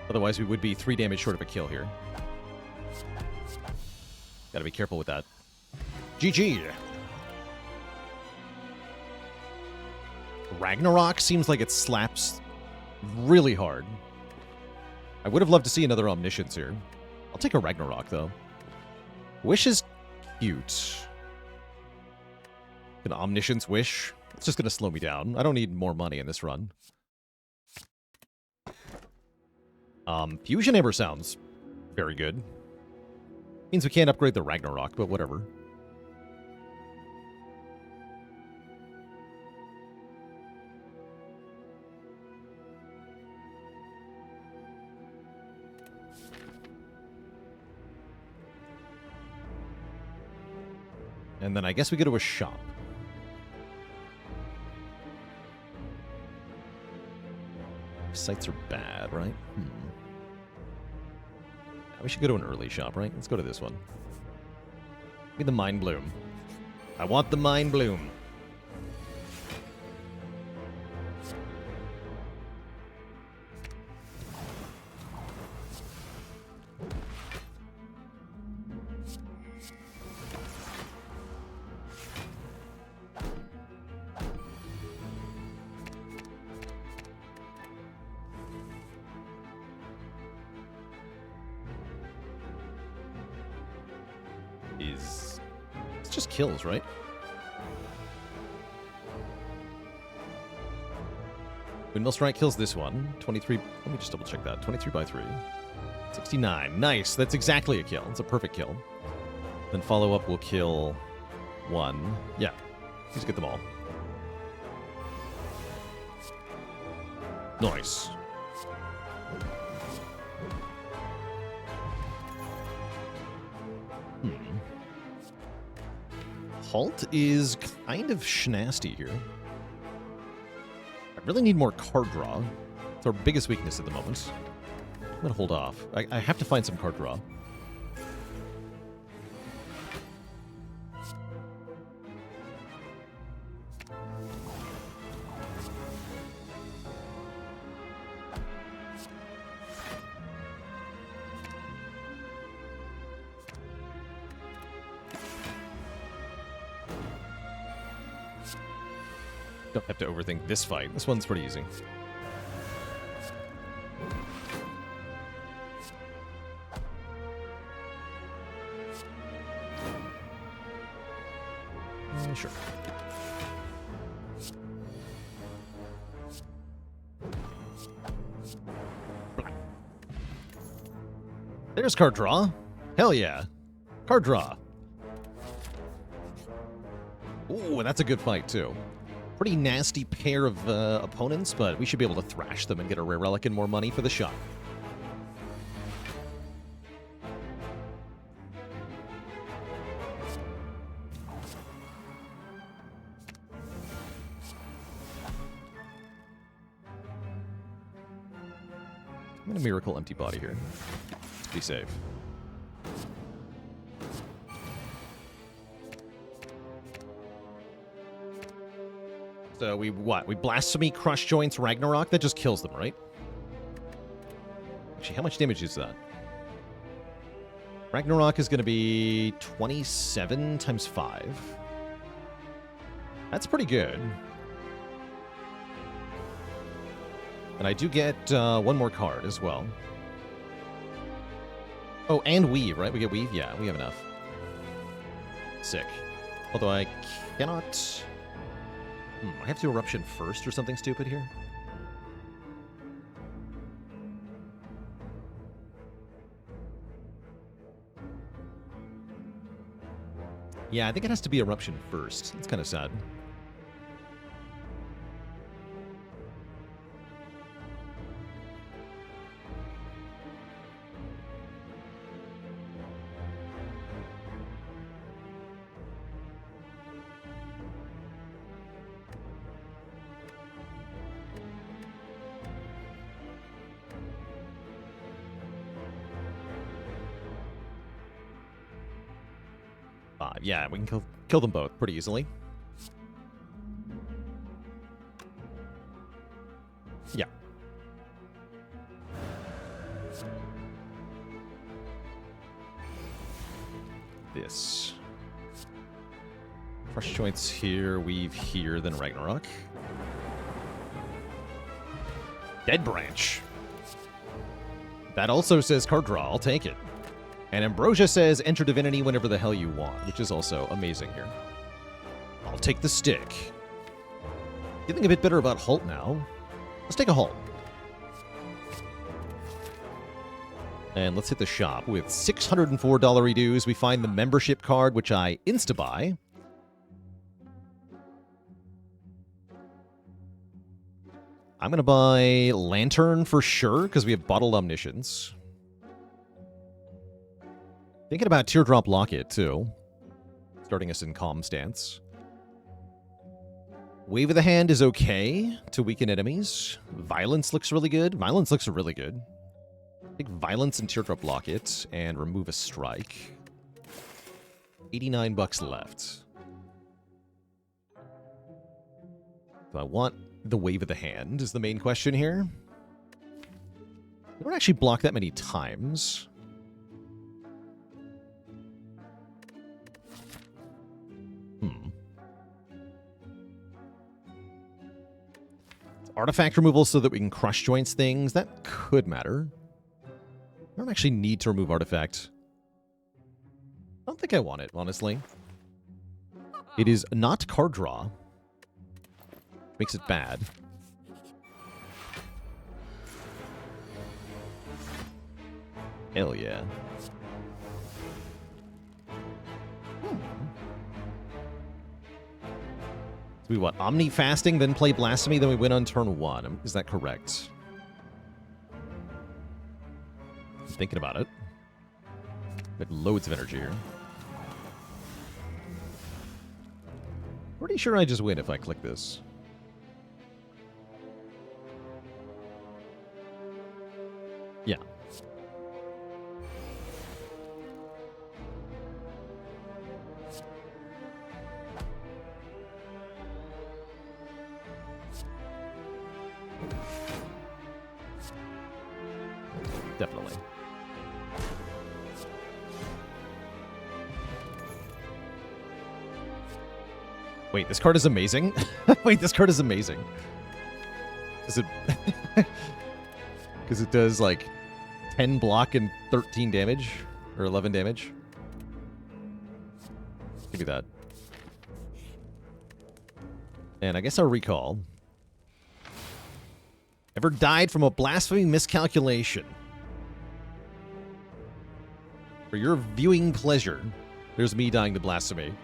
Otherwise, we would be 3 damage short of a kill here. Gotta be careful with that. GG! Ragnarok seems like it slaps really hard. I would have loved to see another Omniscience here. I'll take a Ragnarok, though. Wish is cute. An Omniscience Wish. It's just going to slow me down. I don't need more money in this run. Fusion Amber sounds very good. Means we can't upgrade the Ragnarok, but whatever. And then I guess we go to a shop. Sites are bad, right? We should go to an early shop, right? Let's go to this one. Give me the Mind Bloom. I want the Mind Bloom. It's just kills, right? Windmill Strike kills this one. 23. Let me just double check that. 23 by 3. 69. Nice. That's exactly a kill. It's a perfect kill. Then follow up will kill 1. Yeah. Let's get them all. Nice. Halt is kind of schnasty here. I really need more card draw. It's our biggest weakness at the moment. I'm going to hold off. I have to find some card draw. Don't have to overthink this fight. This one's pretty easy. Sure. There's card draw. Hell yeah. Card draw. Ooh, that's a good fight, too. Pretty nasty pair of opponents, but we should be able to thrash them and get a rare relic and more money for the shop. I'm going to Miracle Empty Body here. Be safe. So we what? We Blasphemy, Crush Joints, Ragnarok? That just kills them, right? Actually, how much damage is that? Ragnarok is going to be 27 times 5. That's pretty good. And I do get one more card as well. Oh, and Weave, right? We get Weave? Yeah, we have enough. Sick. Although I cannot... I have to Eruption first or something stupid here? Yeah, I think it has to be Eruption first. It's kind of sad. Yeah, we can kill them both pretty easily. Yeah. This. Crush joints here, weave here, then Ragnarok. Dead Branch. That also says card draw. I'll take it. And Ambrosia says, enter Divinity whenever the hell you want, which is also amazing here. I'll take the stick. Feeling a bit better about Halt now. Let's take a Halt. And let's hit the shop. With $604 dues, we find the membership card, which I insta-buy. I'm going to buy Lantern for sure, because we have Bottled Omniscience. Thinking about Teardrop Locket, too. Starting us in calm stance. Wave of the Hand is okay to weaken enemies. Violence looks really good. Violence looks really good. Take Violence and Teardrop Locket and remove a strike. 89 bucks left. Do I want the Wave of the Hand is the main question here. I don't actually block that many times. Artifact removal so that we can crush joints things. That could matter. I don't actually need to remove artifact. I don't think I want it, honestly. It is not card draw. Makes it bad. Hell yeah. We what? Omni fasting, then play Blasphemy, then we win on turn 1. Is that correct? I'm thinking about it. Got loads of energy here. Pretty sure I just win if I click this. Yeah. Definitely. Wait, this card is amazing? Wait, this card is amazing. Because it... Because it does, like, 10 block and 13 damage. Or 11 damage. Give me that. And I guess I'll recall. Ever died from a blasphemy miscalculation? For your viewing pleasure, there's me dying to blasphemy.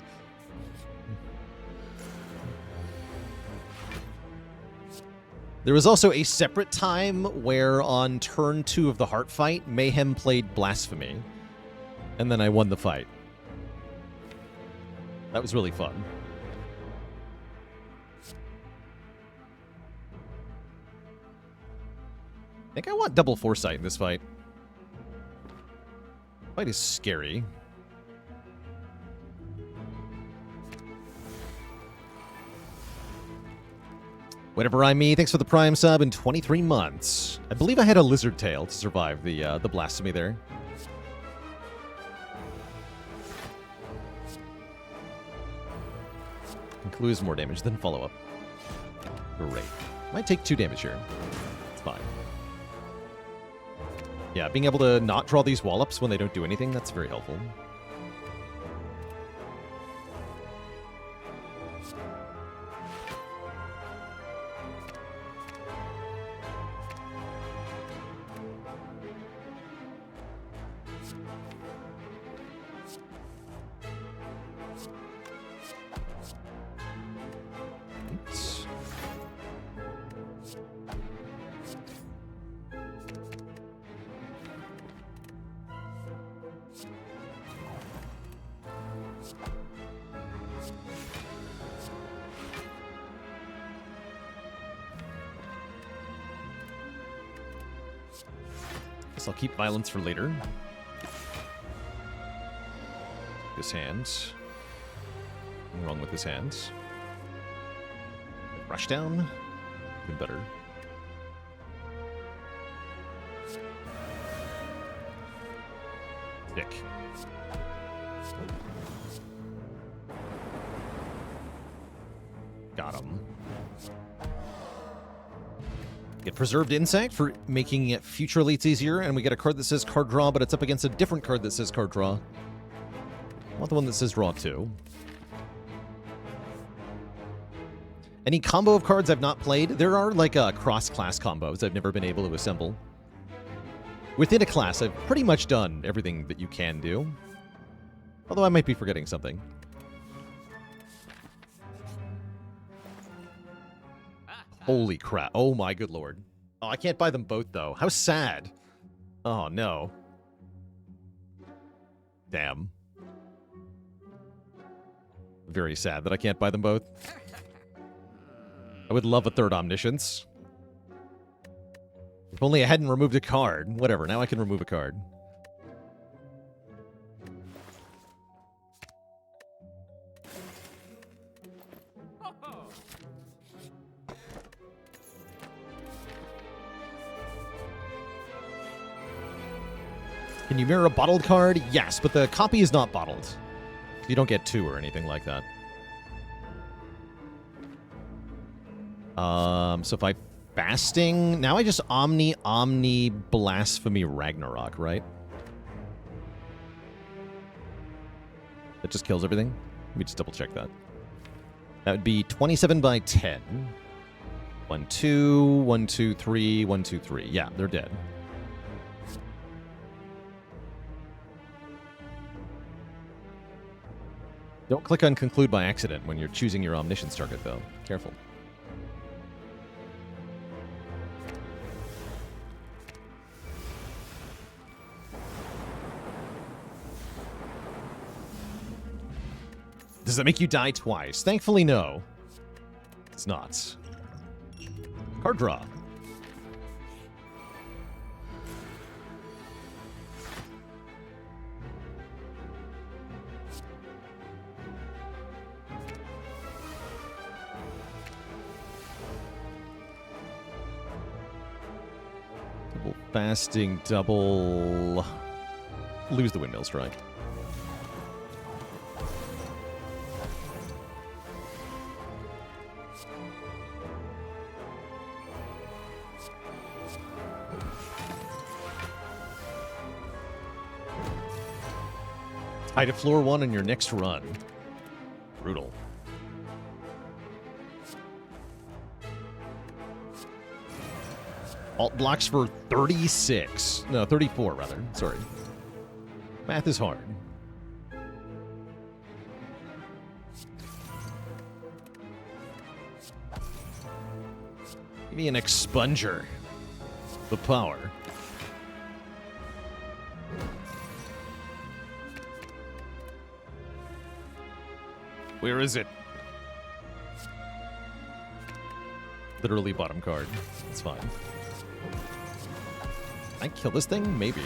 There was also a separate time where on turn 2 of the heart fight, Mayhem played Blasphemy. And then I won the fight. That was really fun. I think I want double Foresight in this fight. Fight is scary. Whatever I me, thanks for the Prime sub in 23 months. I believe I had a lizard tail to survive the blasphemy there. Includes more damage than follow-up. Great. Might take 2 damage here. It's fine. Yeah, being able to not draw these wall-ups when they don't do anything, that's very helpful. I'll keep violence for later. His hands. Nothing wrong with his hands. Rush down. Even better. Dick. Got him. Get Preserved Insect for making it future elites easier, and we get a card that says card draw, but it's up against a different card that says card draw. I want the one that says draw too. Any combo of cards I've not played? There are like cross-class combos I've never been able to assemble. Within a class, I've pretty much done everything that you can do. Although I might be forgetting something. Holy crap. Oh my good lord. Oh, I can't buy them both though. How sad. Oh no. Damn. Very sad that I can't buy them both. I would love a third Omniscience. If only I hadn't removed a card. Whatever, now I can remove a card. Can you mirror a bottled card? Yes, but the copy is not bottled. You don't get two or anything like that. So if I fasting, now I just Omni Blasphemy Ragnarok, right? That just kills everything? Let me just double check that. That would be 27 by 10. 1, 2, 1, 2, 3, 1, 2, 3. Yeah, they're dead. Don't click on conclude by accident when you're choosing your Omniscience target, though. Careful. Does that make you die twice? Thankfully, no. It's not. Card draw. Double fasting, double... Lose the windmill strike. Tie to floor 1 in your next run. Brutal. Alt blocks for 36. No, 34, rather. Sorry. Math is hard. Give me an expunger. The power. Where is it? Literally bottom card. It's fine. Can I kill this thing? Maybe.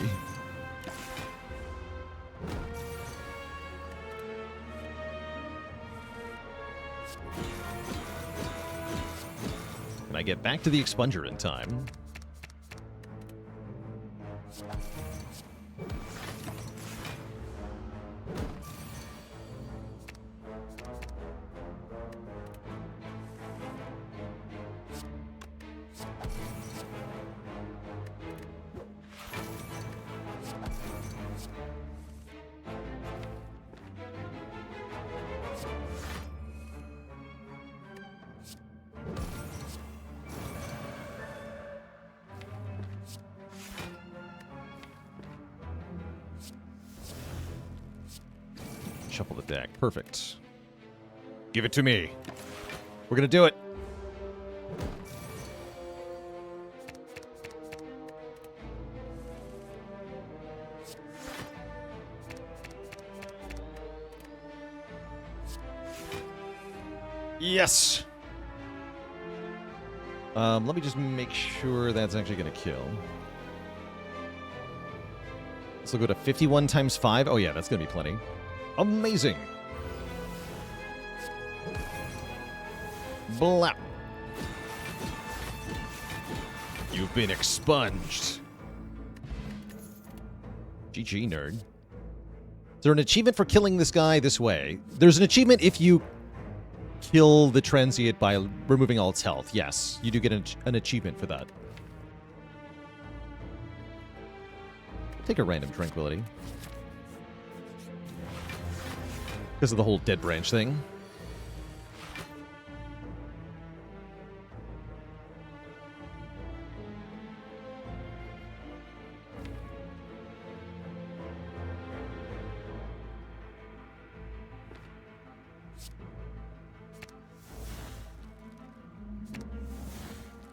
Can I get back to the expunger in time? Shuffle the deck. Perfect. Give it to me. We're gonna do it. Yes! Let me just make sure that's actually gonna kill. So go to 51 times 5. Oh, yeah, that's going to be plenty. Amazing. Blah. You've been expunged. GG, nerd. Is there an achievement for killing this guy this way? There's an achievement if you kill the transient by removing all its health. Yes, you do get an achievement for that. Take a random tranquility. Because of the whole dead branch thing.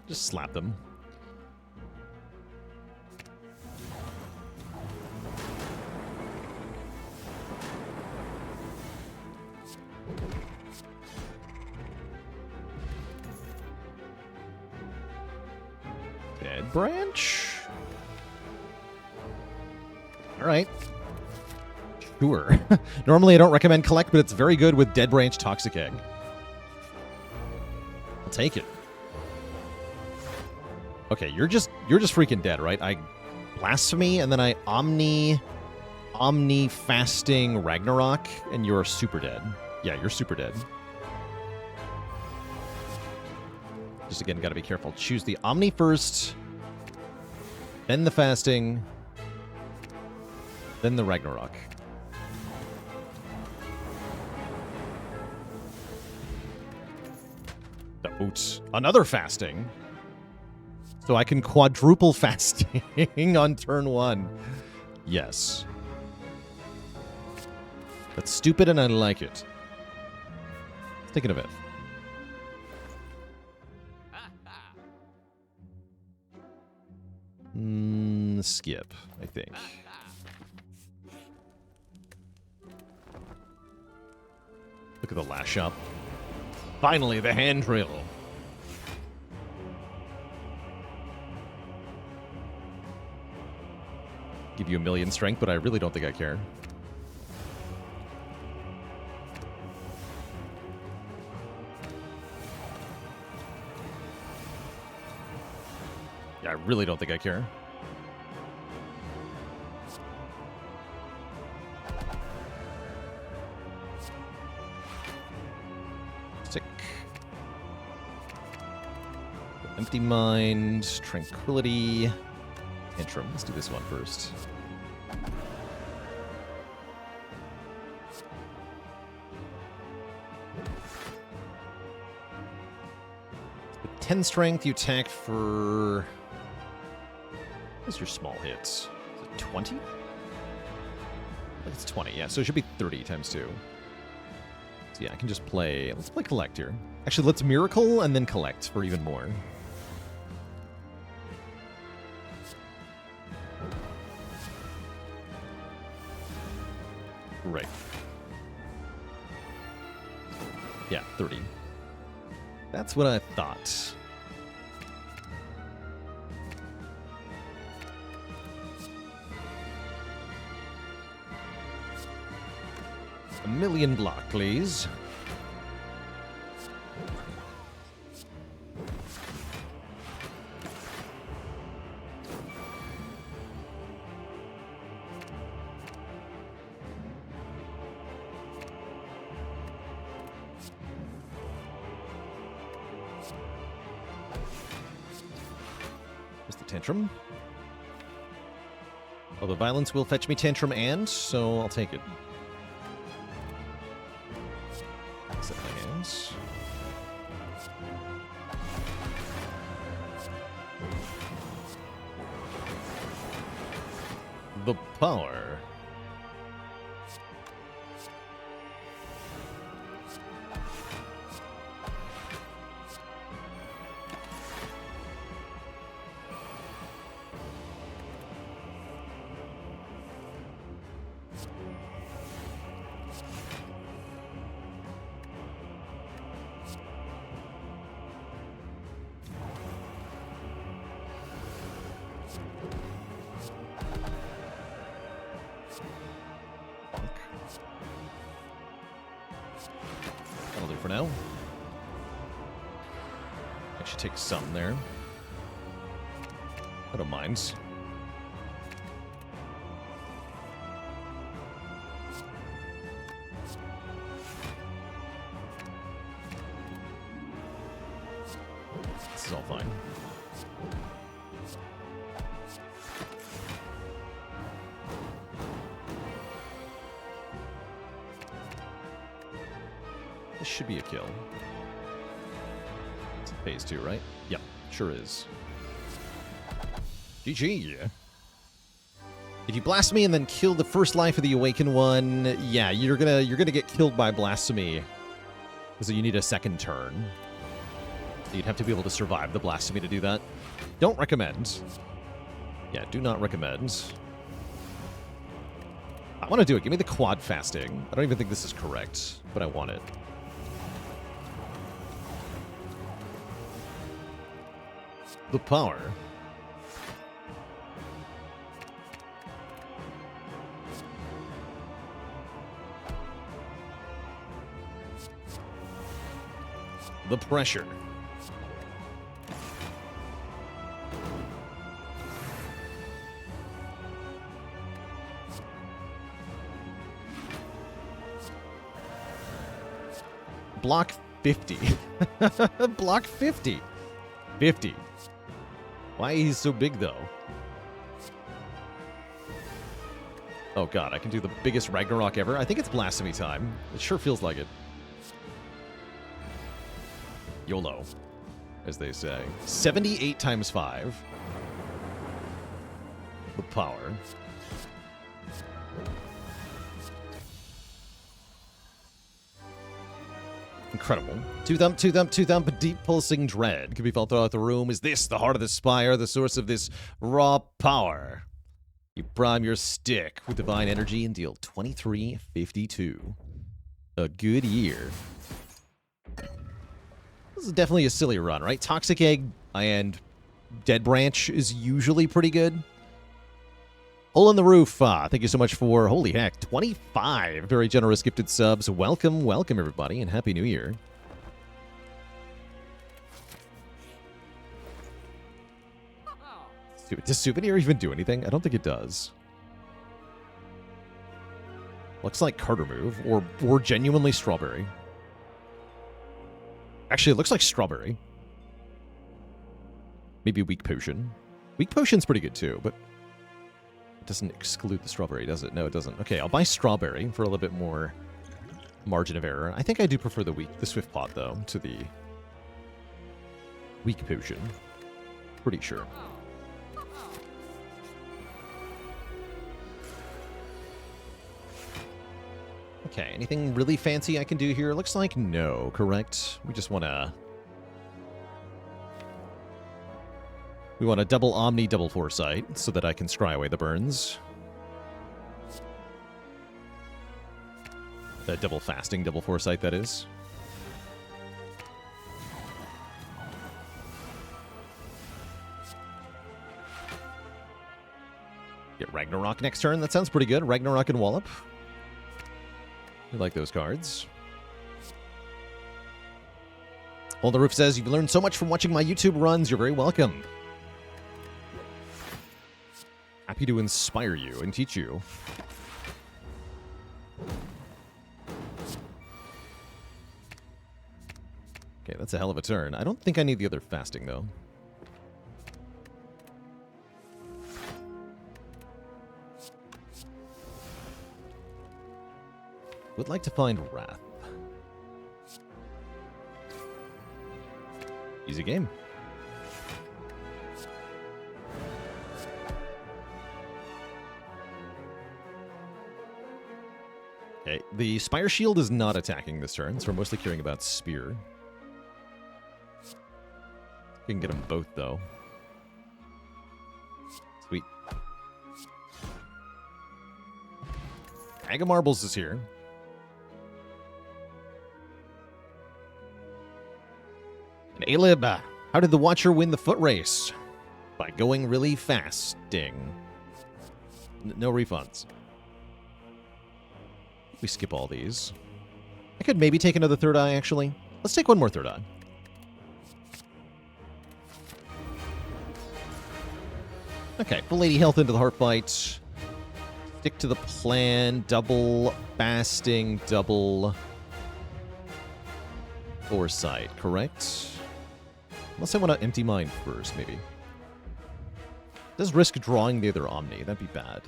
Just slap them. Dead branch? Alright. Sure. Normally I don't recommend collect, but it's very good with Dead Branch Toxic Egg. I'll take it. Okay, you're just freaking dead, right? I Blasphemy, and then I Omni Fasting Ragnarok, and you're super dead. Yeah, you're super dead. Just again, gotta be careful. Choose the Omni first, then the Fasting, then the Ragnarok. Oops. Another Fasting. So I can quadruple fasting on turn 1. Yes. That's stupid and I like it. Thinking of it. Skip, I think. Look at the lash up. Finally, the hand drill. Give you 1,000,000 strength, but I really don't think I care. Yeah, I really don't think I care. Sick. Empty mind, tranquility. Tantrum. Let's do this one first. With 10 strength, you attack for... What's your small hits? Is it 20? I think it's 20, yeah. So it should be 30 times 2. So yeah, I can just play... Let's play Collect here. Actually, let's Miracle and then Collect for even more. Right. Yeah, 30. That's what I thought. A 1,000,000 block, please. Tantrum. Oh, the violence will fetch me Tantrum and, so I'll take it. Set my hands. The power. for now. I should take some there. I don't mind. This is all fine. This should be a kill. It's phase 2, right? Yep, sure is. GG. If you blasphemy and then kill the first life of the awakened one, yeah, you're gonna get killed by blasphemy. Because you need a second turn. You'd have to be able to survive the blasphemy to do that. Don't recommend. Yeah, do not recommend. I want to do it. Give me the quad fasting. I don't even think this is correct, but I want it. The power. The pressure. Block 50. Block 50. 50. Why he's so big, though? Oh, God. I can do the biggest Ragnarok ever. I think it's blasphemy time. It sure feels like it. YOLO, as they say. 78 times 5. The power. Incredible. Two thump, two thump, two thump. A deep pulsing dread can be felt throughout the room. Is this the heart of the spire, the source of this raw power? You prime your stick with divine energy and deal 2352. A good year. This is definitely a silly run, right? Toxic Egg and Dead Branch is usually pretty good. Hole in the Roof, thank you so much for, holy heck, 25 very generous gifted subs. Welcome, welcome everybody, and Happy New Year. Does Souvenir even do anything? I don't think it does. Looks like Carter Move, or genuinely Strawberry. Actually, it looks like Strawberry. Maybe Weak Potion. Weak Potion's pretty good too, but it doesn't exclude the Strawberry, does it? No, it doesn't. Okay, I'll buy Strawberry for a little bit more margin of error. I think I do prefer the Swift Pot, though, to the Weak Potion. Pretty sure. Okay, anything really fancy I can do here? Looks like no, correct? We just want to... We want a double Omni, double Foresight, so that I can scry away the burns. Double Fasting, double Foresight, that is. Get Ragnarok next turn. That sounds pretty good. Ragnarok and Wallop. I like those cards. On the Roof says, you've learned so much from watching my YouTube runs. You're very welcome. Happy to inspire you and teach you. Okay, that's a hell of a turn. I don't think I need the other fasting, though. Would like to find Wrath. Easy game. Okay, the Spire Shield is not attacking this turn, so we're mostly caring about Spear. We can get them both, though. Sweet. Bag of Marbles is here. And Alib, how did the Watcher win the foot race? By going really fasting. No refunds. We skip all these. I could maybe take another third eye, actually. Let's take one more third eye. Okay, full 80 health into the heart fight. Stick to the plan. Double fasting, double foresight, correct? Unless I want to empty mine first, maybe. Does risk drawing the other Omni. That'd be bad.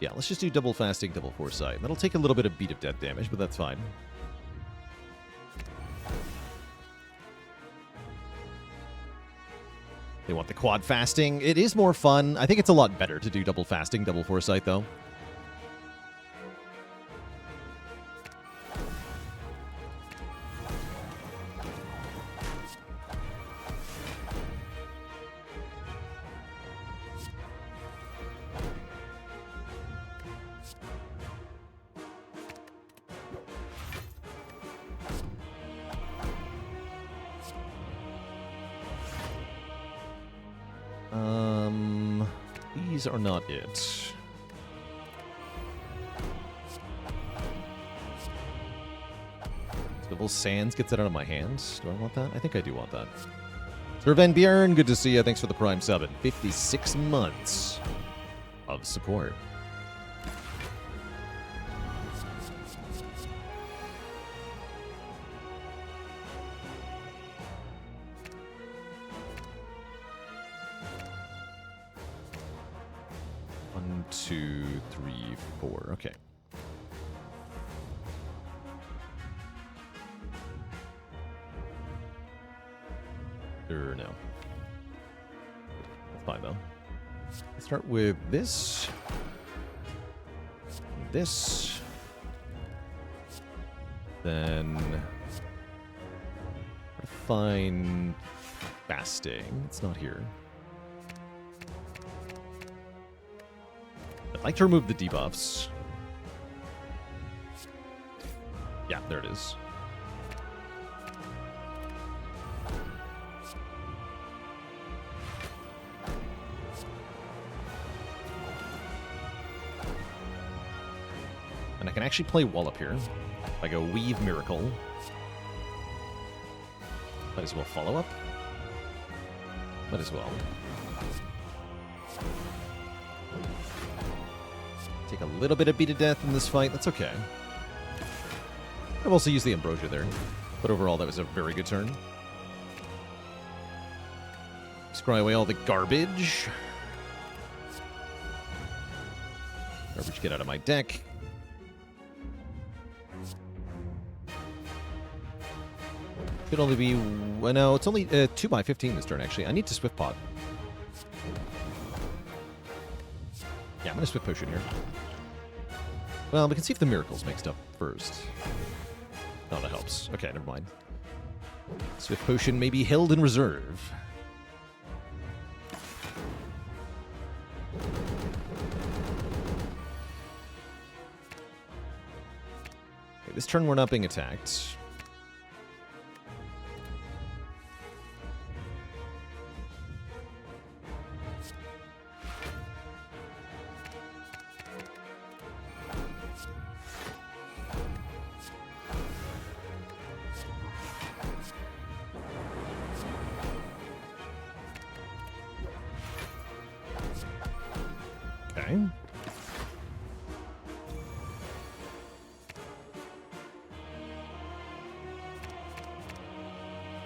Yeah, let's just do double fasting, double foresight. That'll take a little bit of beat of death damage, but that's fine. They want the quad fasting. It is more fun. I think it's a lot better to do double fasting, double foresight, though. These are not it. Swivel Sands gets it out of my hands. Do I want that? I think I do want that. Sir Van Bjorn, good to see you. Thanks for the Prime sub and 56 months of support. One, two, three, four. Okay. No. That's fine, though. Let's start with this. This. Then... find fasting. It's not here. I'd like to remove the debuffs. Yeah, there it is. And I can actually play Wallop here. If I go Weave Miracle. Might as well follow up. Might as well. Take a little bit of beat of death in this fight. That's okay. I've also used the Ambrosia there. But overall, that was a very good turn. Scry away all the garbage. Garbage, get out of my deck. Could only be... well, no, it's only 2 by 15 this turn, actually. I need to Swift Pot. Yeah, I'm going to Swift Potion here. Well, we can see if the Miracles make stuff first. Oh, that helps. Okay, never mind. Swift Potion may be held in reserve. Okay, this turn we're not being attacked. Okay.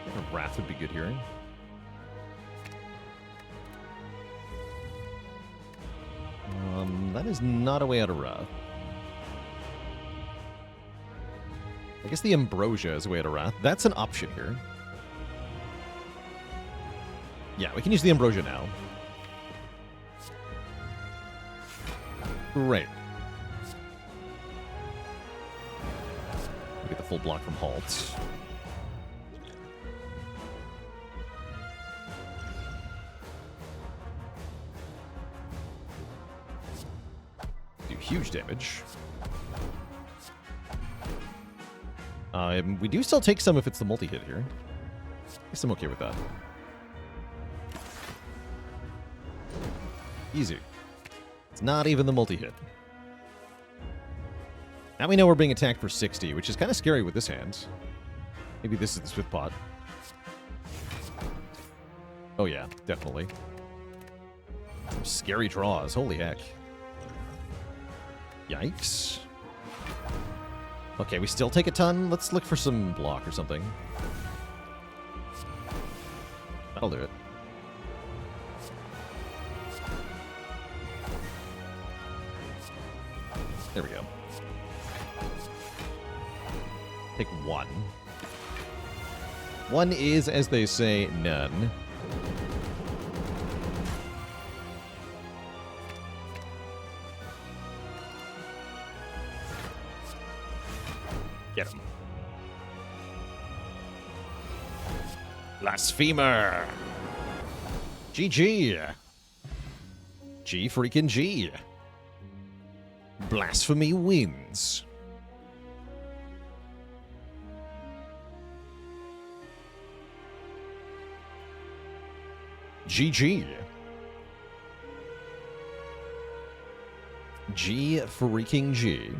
A Wrath would be good here. That is not a way out of Wrath. I guess the Ambrosia is a way out of Wrath. That's an option here. Yeah, we can use the Ambrosia now. Great. We get the full block from Halt. Do huge damage. We do still take some if it's the multi-hit here. I guess I'm okay with that. Easy. It's not even the multi-hit. Now we know we're being attacked for 60, which is kind of scary with this hand. Maybe this is the Swift Pot. Oh yeah, definitely. Some scary draws. Holy heck. Yikes. Okay, we still take a ton. Let's look for some block or something. That'll do it. There we go. Take one. One is, as they say, none. Get him. Blasphemer. GG. G freaking G. Blasphemy wins. GG. G freaking G.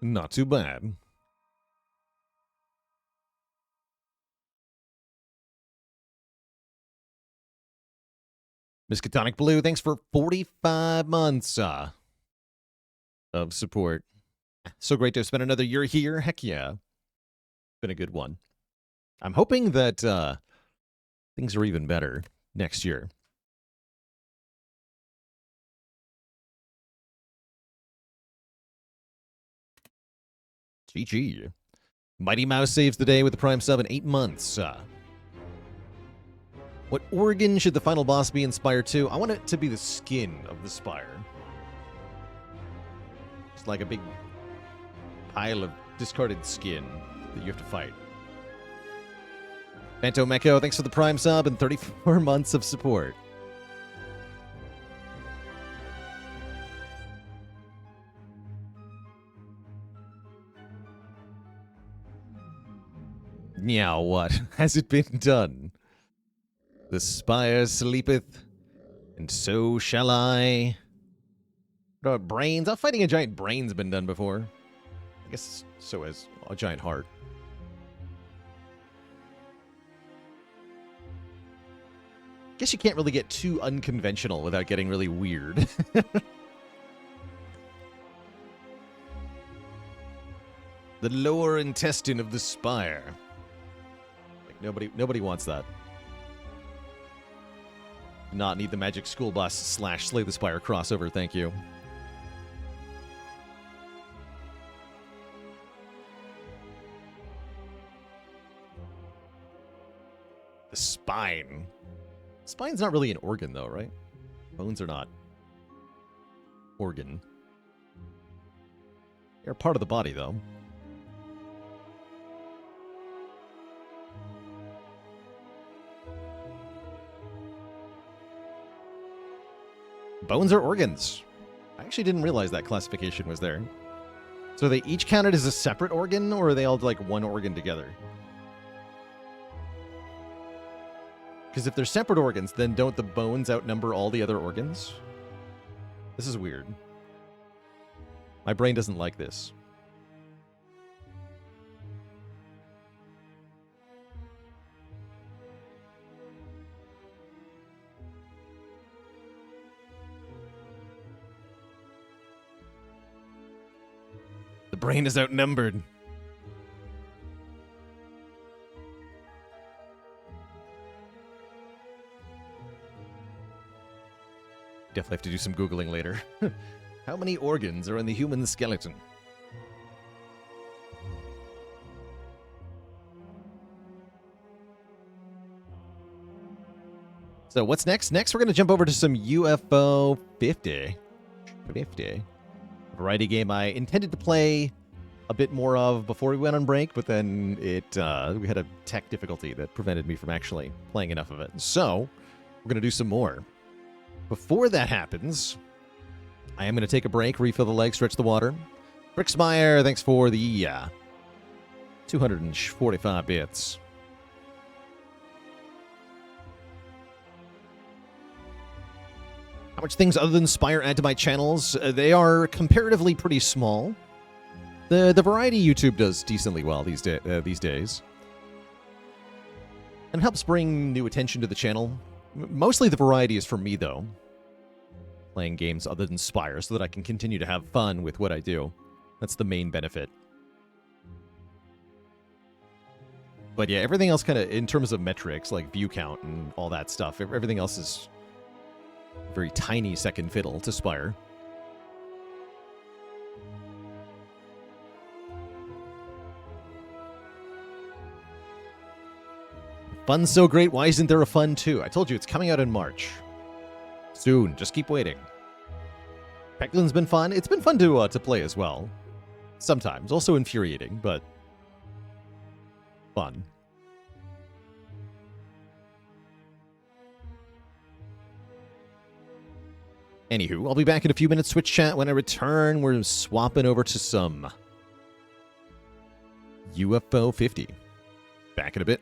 Not too bad. Miskatonic Blue, thanks for 45 months of support. So great to have spent another year here. Heck yeah. Been a good one. I'm hoping that things are even better next year. GG. Mighty Mouse saves the day with the Prime sub in 8 months. What organ should the final boss be in Spire 2? I want it to be the skin of the Spire. It's like a big pile of discarded skin that you have to fight. Phantom Echo, thanks for the Prime sub and 34 months of support. Now what? Has it been done? The spire sleepeth, and so shall I. What about brains? Oh, fighting a giant brain's been done before. I guess so has a giant heart. Guess you can't really get too unconventional without getting really weird. The lower intestine of the spire. Like nobody wants that. Not need the Magic School Bus / Slay the Spire crossover, thank you. The spine. Spine's not really an organ, though, right? Bones are not. Organ. They're part of the body, though. Bones are organs. I actually didn't realize that classification was there. So they each counted as a separate organ, or are they all like one organ together? Because if they're separate organs, then don't the bones outnumber all the other organs? This is weird. My brain doesn't like this. The brain is outnumbered. Definitely have to do some Googling later. How many organs are in the human skeleton? So what's next? Next, we're going to jump over to some UFO 50. Variety game I intended to play a bit more of before we went on break, but then we had a tech difficulty that prevented me from actually playing enough of it. So we're going to do some more. Before that happens, I am going to take a break, refill the leg, stretch the water. Bricksmeyer, thanks for the 245 bits. How much things other than Spire add to my channels? They are comparatively pretty small. The variety YouTube does decently well these days. And it helps bring new attention to the channel. Mostly the variety is for me, though. Playing games other than Spire so that I can continue to have fun with what I do. That's the main benefit. But yeah, everything else kind of, in terms of metrics, like view count and all that stuff, everything else is very tiny second fiddle to Spire. Fun's so great, why isn't there a Fun 2? I told you, it's coming out in March. Soon, just keep waiting. Pecklin's been fun. It's been fun to play as well. Sometimes. Also infuriating, but fun. Anywho, I'll be back in a few minutes Twitch chat. When I return, we're swapping over to some UFO 50. Back in a bit.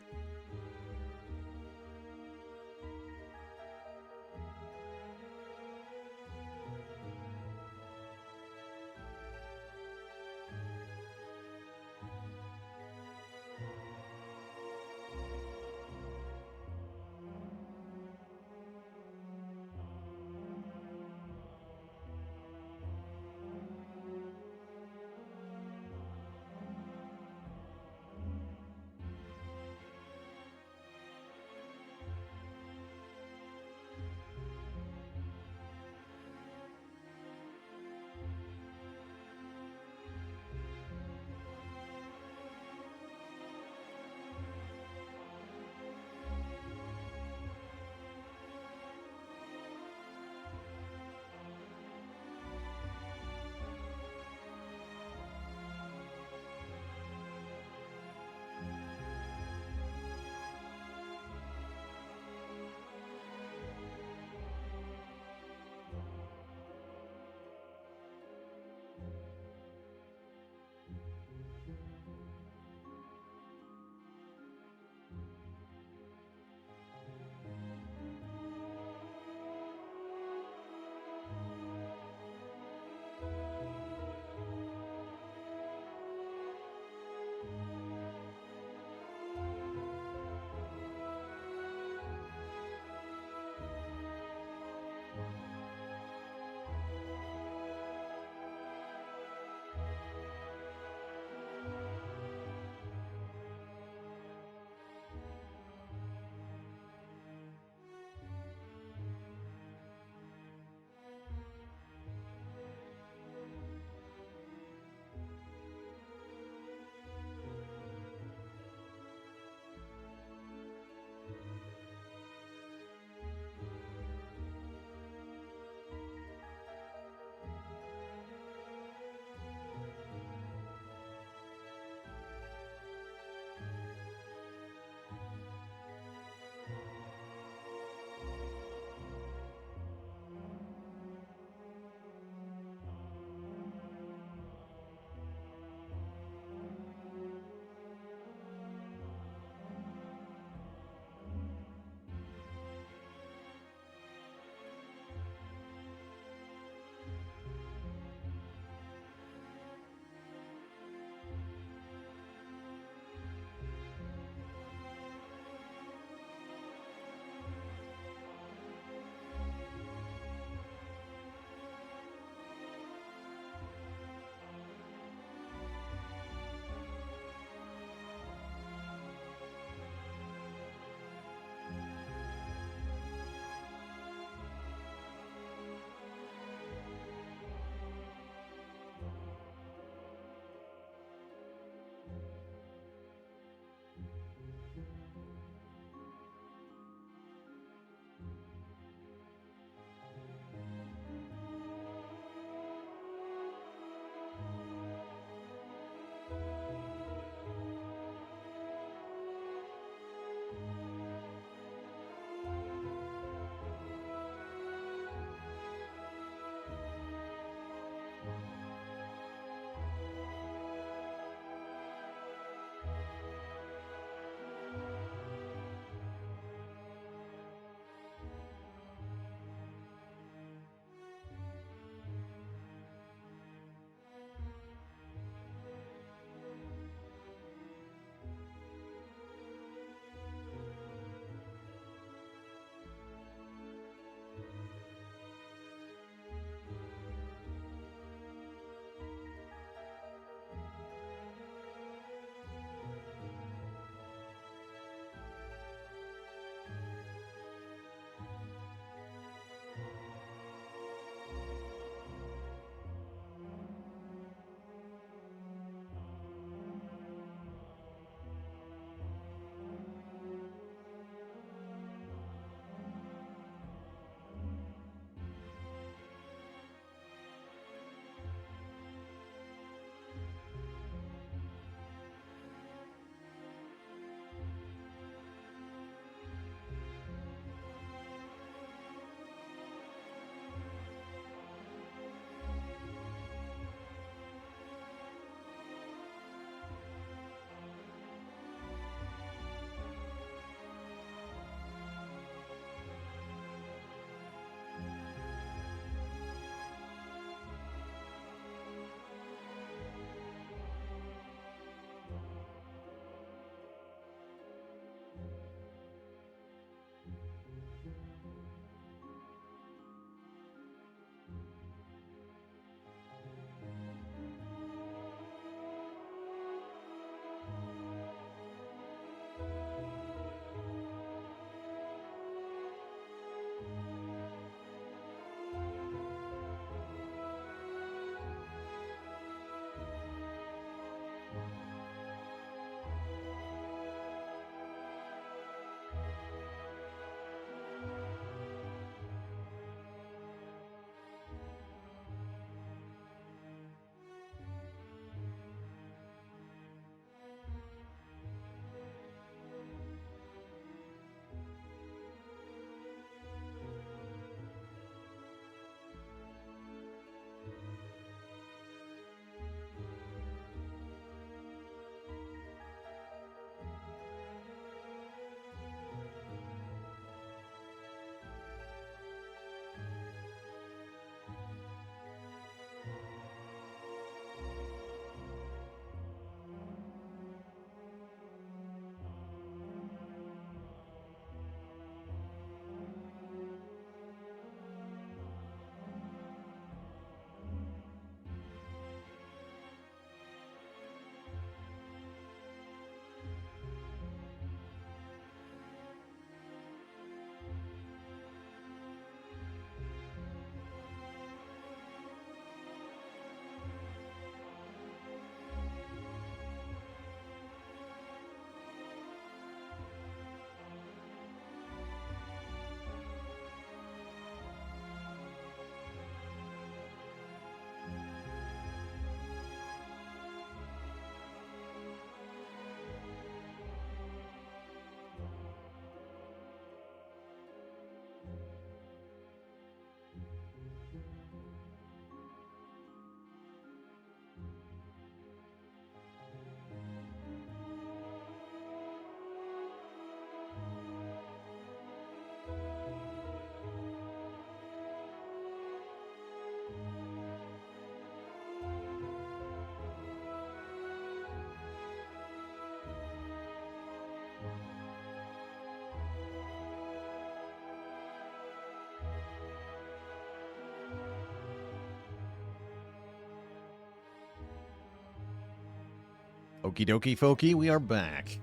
Okie dokie, folky, we are back.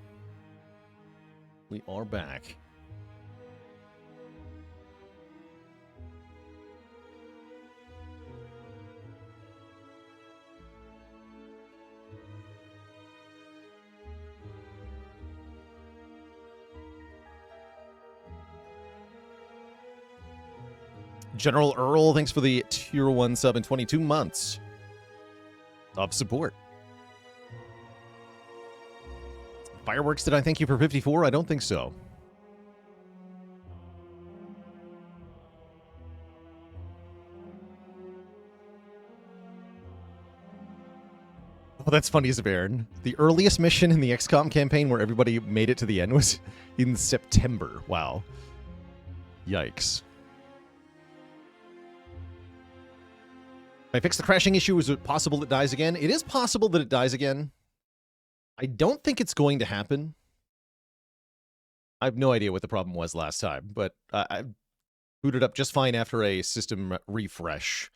We are back. General Earl, thanks for the Tier 1 sub in 22 months of support. Fireworks, did I thank you for 54? I don't think so. Oh, that's funny, Zabaron. The earliest mission in the XCOM campaign where everybody made it to the end was in September. Wow. Yikes. I fixed the crashing issue. Is it possible it dies again? It is possible that it dies again. I don't think it's going to happen. I have no idea what the problem was last time, but I booted up just fine after a system refresh.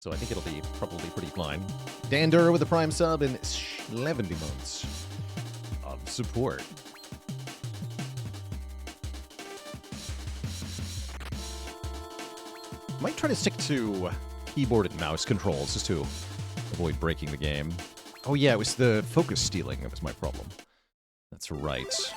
So I think it'll be probably pretty fine. Dander with the Prime sub and 70 months of support. Might try to stick to keyboard and mouse controls just to avoid breaking the game. Oh yeah, it was the focus stealing that was my problem. That's right. So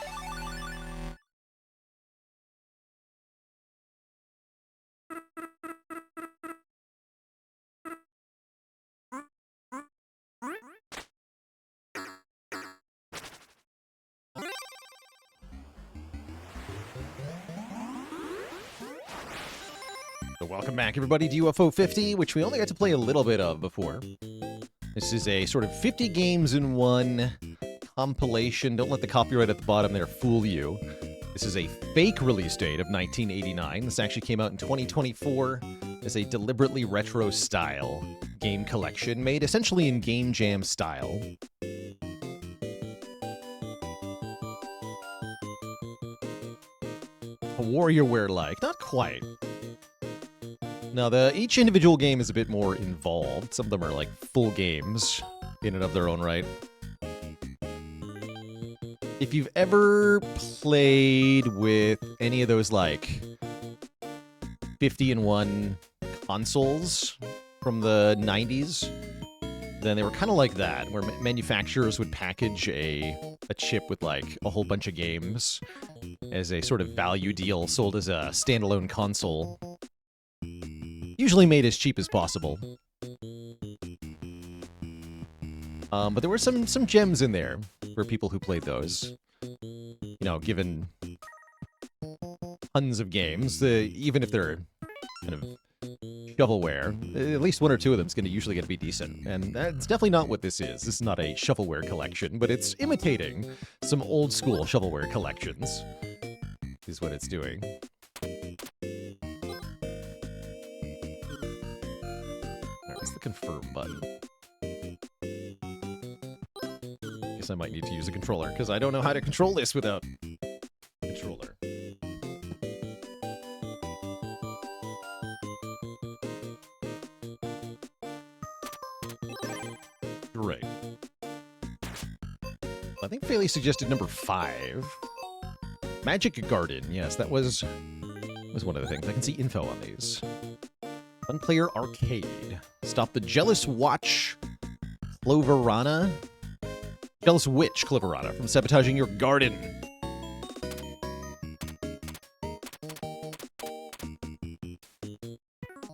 welcome back, everybody, to UFO 50, which we only got to play a little bit of before. This is a sort of 50 games in one compilation. Don't let the copyright at the bottom there fool you. This is a fake release date of 1989. This actually came out in 2024 as a deliberately retro style game collection made essentially in Game Jam style. A WarioWare-like, not quite. Now, each individual game is a bit more involved. Some of them are like full games in and of their own right. If you've ever played with any of those like 50-in-1 consoles from the 90s, then they were kind of like that, where manufacturers would package a chip with like a whole bunch of games as a sort of value deal sold as a standalone console. Usually made as cheap as possible. But there were some gems in there for people who played those. You know, given tons of games, even if they're kind of shovelware, at least one or two of them is going to usually get to be decent. And that's definitely not what this is. This is not a shovelware collection, but it's imitating some old school shovelware collections, is what it's doing. What's the confirm button? Guess I might need to use a controller, because I don't know how to control this without a controller. Great. I think Faley suggested number 5. Magic Garden. Yes, that was one of the things. I can see info on these. Fun Player Arcade. Stop the Jealous Watch Cloverana. Jealous Witch Cloverana from sabotaging your garden.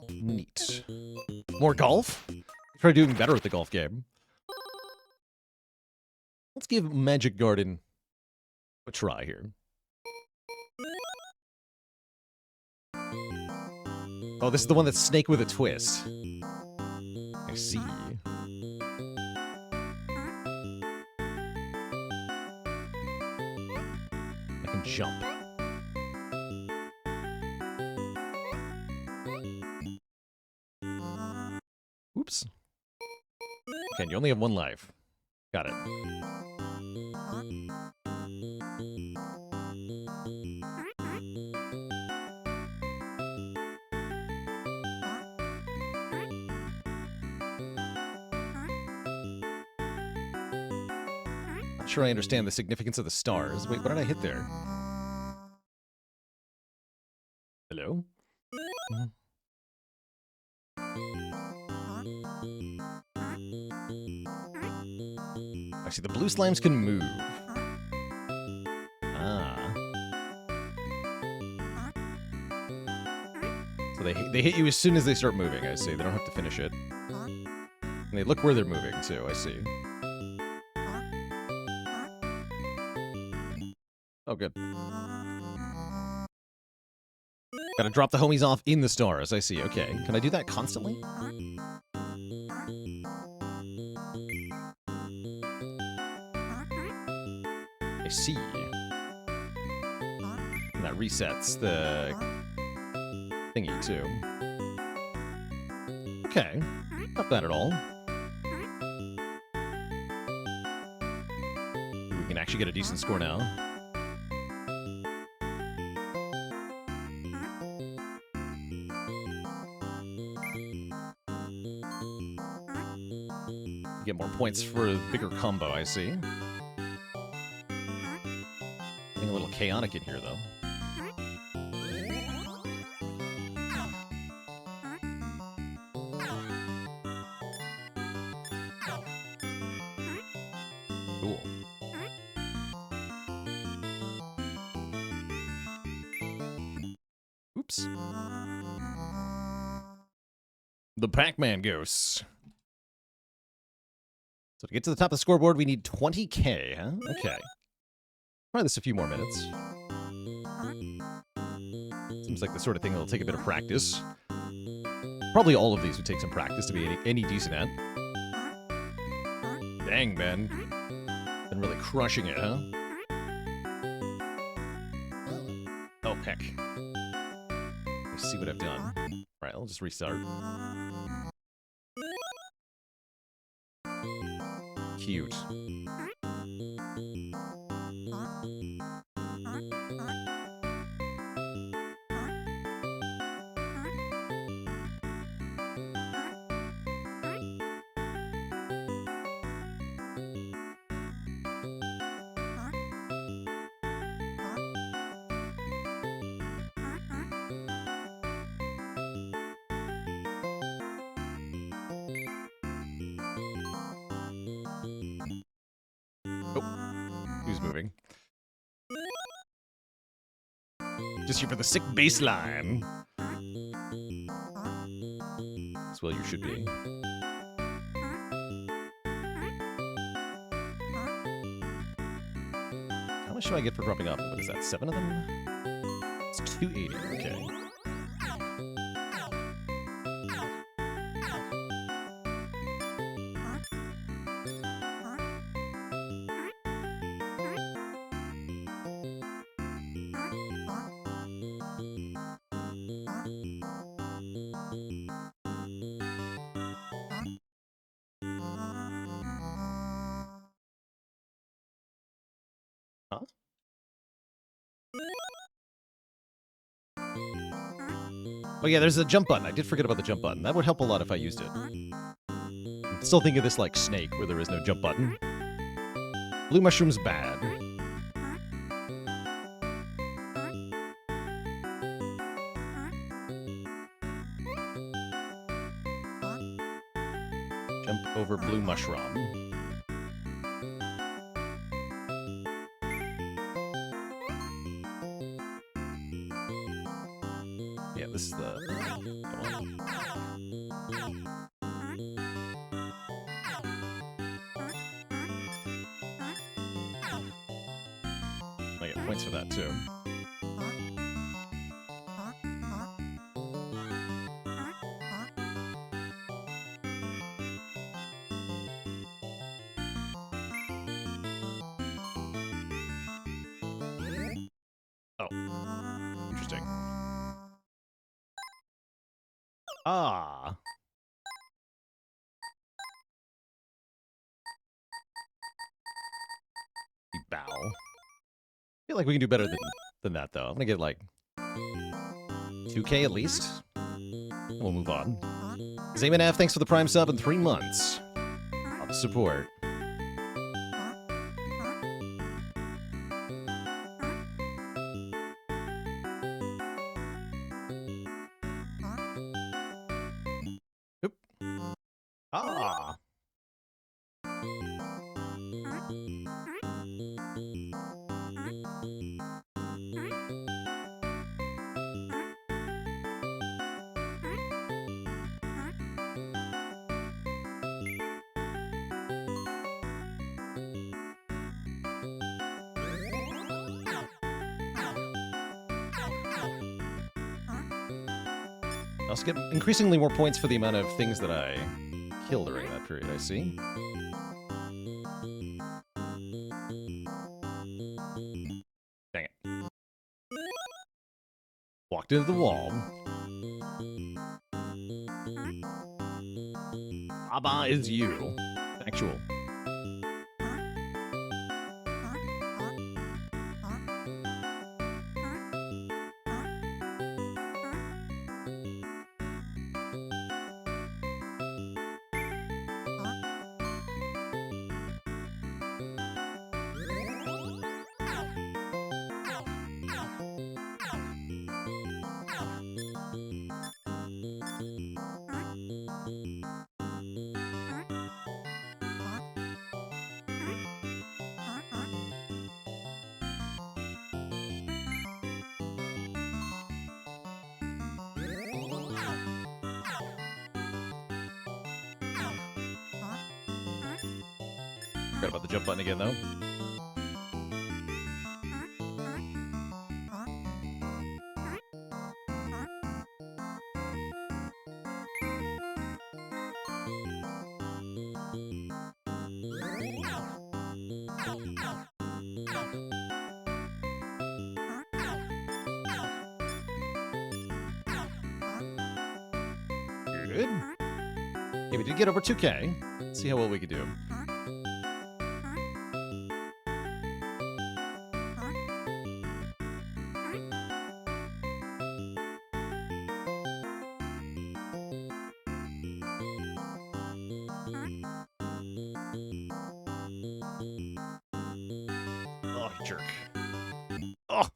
Neat. More golf? Try doing better at the golf game. Let's give Magic Garden a try here. Oh, this is the one that's Snake with a twist. I see. I can jump. Oops. Okay, you only have 1 life. Got it. Not sure I understand the significance of the stars. Wait, what did I hit there? Hello? Actually, the blue slimes can move. Ah. So they hit you as soon as they start moving, I see. They don't have to finish it. And they look where they're moving, too, I see. Oh, good. Gotta drop the homies off in the stars, I see. Okay. Can I do that constantly? I see. And that resets the thingy, too. Okay. Not bad at all. We can actually get a decent score now. Get more points for a bigger combo, I see. Getting a little chaotic in here, though. Cool. Oops. The Pac-Man ghosts. So to get to the top of the scoreboard, we need 20K, huh? Okay. Try this a few more minutes. Seems like the sort of thing that'll take a bit of practice. Probably all of these would take some practice to be any decent at. Dang, Ben. Been really crushing it, huh? Oh, heck. Let's see what I've done. Alright, I'll just restart. Cute. Who's moving? Just here for the sick baseline. As well you should be. How much do I get for dropping off? What is that, 7 of them? It's 280, okay. Huh? Oh yeah, there's a jump button. I did forget about the jump button. That would help a lot if I used it. I'm still thinking of this like Snake, where there is no jump button. Blue mushroom's bad. Jump over blue mushroom. Yeah, this is the one. I get points for that too. Oh, interesting. Ah. Bow. I feel like we can do better than that, though. I'm gonna get, like, 2K at least. And we'll move on. Zayman F, thanks for the Prime sub in 3 months. Love the support. I also get increasingly more points for the amount of things that I kill during that period, I see. Dang it. Walked into the wall. Baba is you. Actual. Forgot about the jump button again, though. Good. Okay, we did get over 2K. Let's see how well we can do. Oh, you jerk. Oh,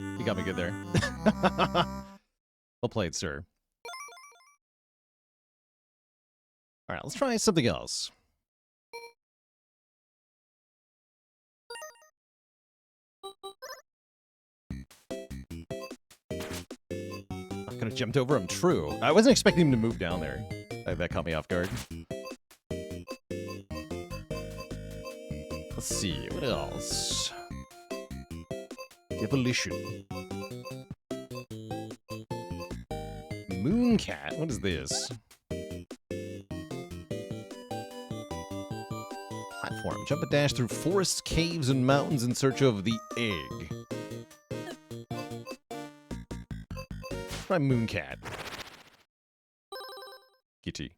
you got me good there. Well played, sir. All right, let's try something else. I could have jumped over him, true. I wasn't expecting him to move down there. That caught me off guard. Let's see, what else? Evolution. Mooncat, what is this? Platform. Jump and dash through forests, caves, and mountains in search of the egg. Try Mooncat. Kitty.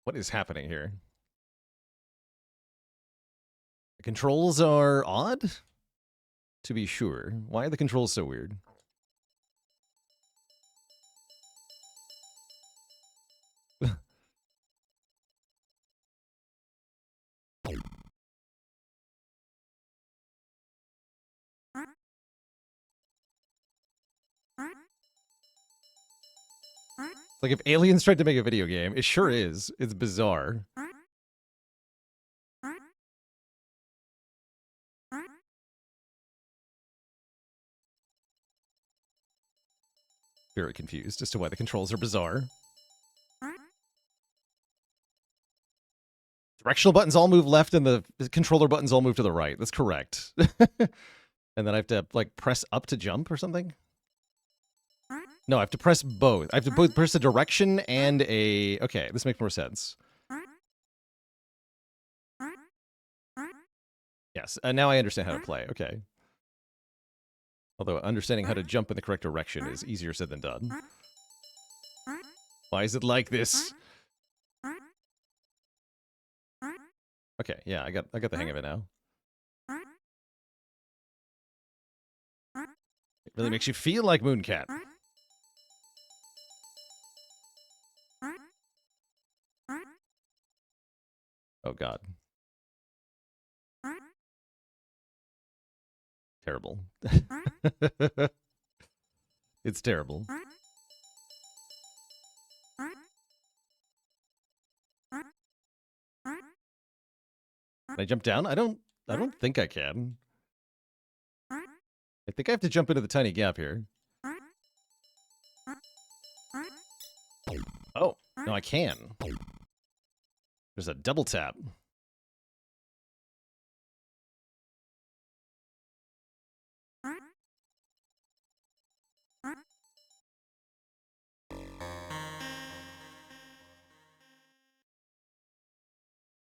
What is happening here? The controls are odd, to be sure. Why are the controls so weird? Like if aliens tried to make a video game, it sure is. It's bizarre. Very confused as to why the controls are bizarre. Directional buttons all move left and the controller buttons all move to the right. That's correct. And then I have to, like, press up to jump or something? No, I have to press both. I have to both press a direction and a... Okay, this makes more sense. Yes, now I understand how to play. Okay. Although understanding how to jump in the correct direction is easier said than done. Why is it like this? Okay, yeah, I got the hang of it now. It really makes you feel like Mooncat. Oh god. Terrible. It's terrible. Can I jump down? I don't think I can. I think I have to jump into the tiny gap here. Oh. No, I can. There's a double tap.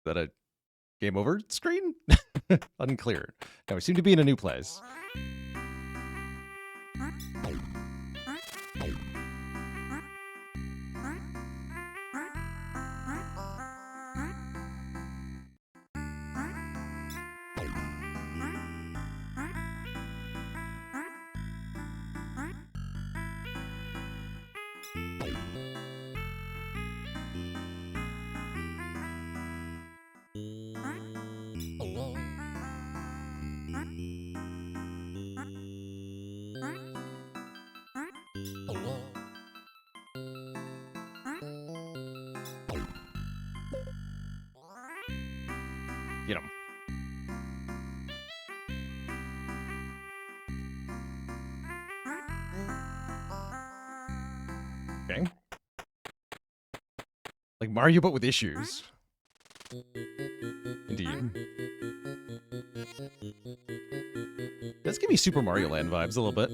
Is that a game over screen? Unclear. Now we seem to be in a new place. Get him. Okay. Like Mario, but with issues. Indeed. Does give me Super Mario Land vibes a little bit.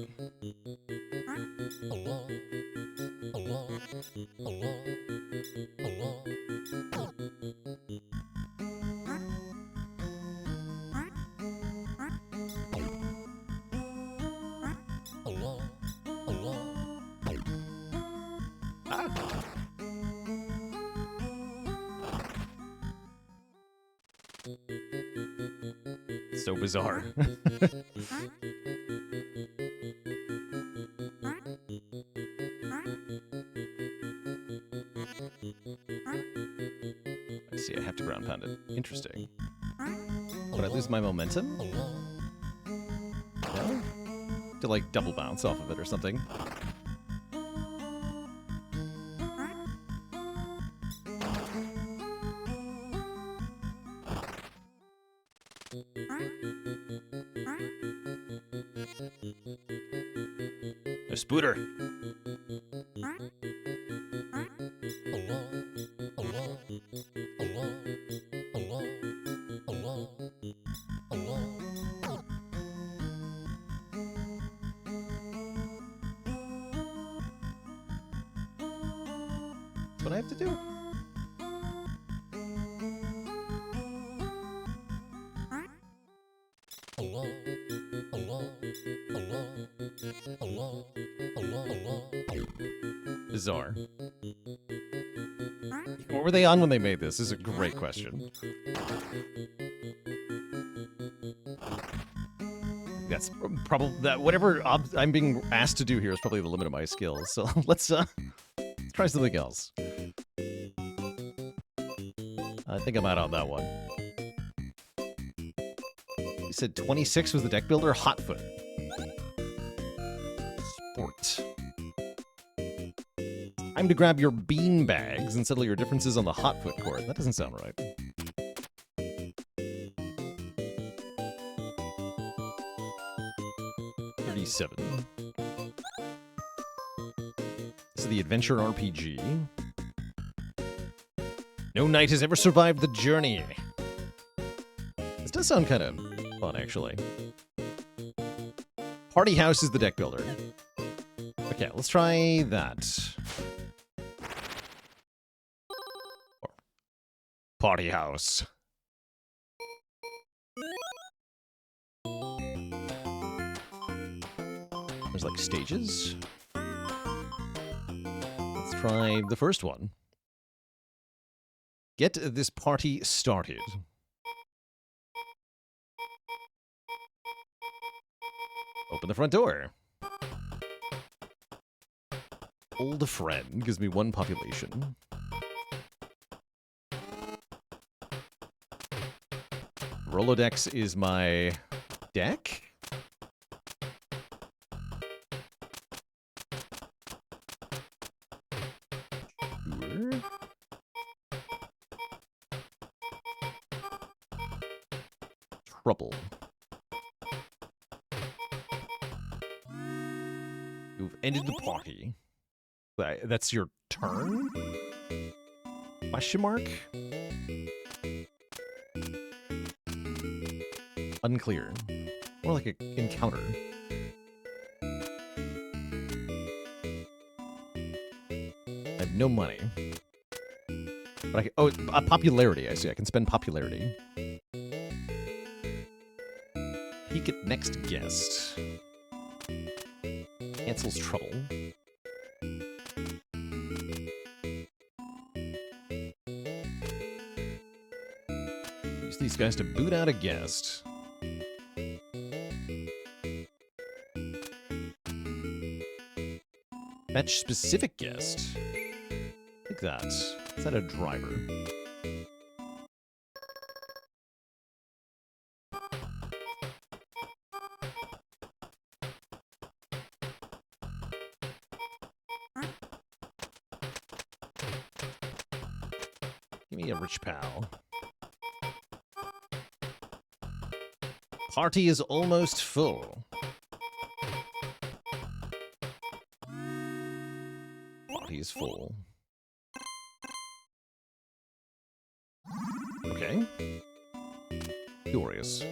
So bizarre. I see, I have to ground pound it. Interesting. Would I lose my momentum? No? To like double bounce off of it or something. A spooter. That's what I have to do. Bizarre. What were they on when they made this? This is a great question. That's probably that. Whatever I'm being asked to do here is probably the limit of my skills. So let's try something else. I think I'm out on that one. You said 26 was the deck builder. Hotfoot. Sport. Time to grab your bean bags and settle your differences on the Hotfoot court. That doesn't sound right. This is the Adventure RPG. No knight has ever survived the journey. This does sound kind of fun, actually. Party House is the deck builder. Okay, let's try that. Party House. There's like stages. Let's try the first one. Get this party started. Open the front door. Old friend gives me 1 population. Rolodex is my deck. Sure. Trouble. You've ended the party. That's your turn? Question mark? Unclear. More like an encounter. I have no money. But I can, oh, popularity. I see. I can spend popularity. Peek at next guest. Cancels trouble. Use these guys to boot out a guest. Fetch specific guest. Like that. Is that a driver? Give me a rich pal. Party is almost full. Party is full. Okay. Curious.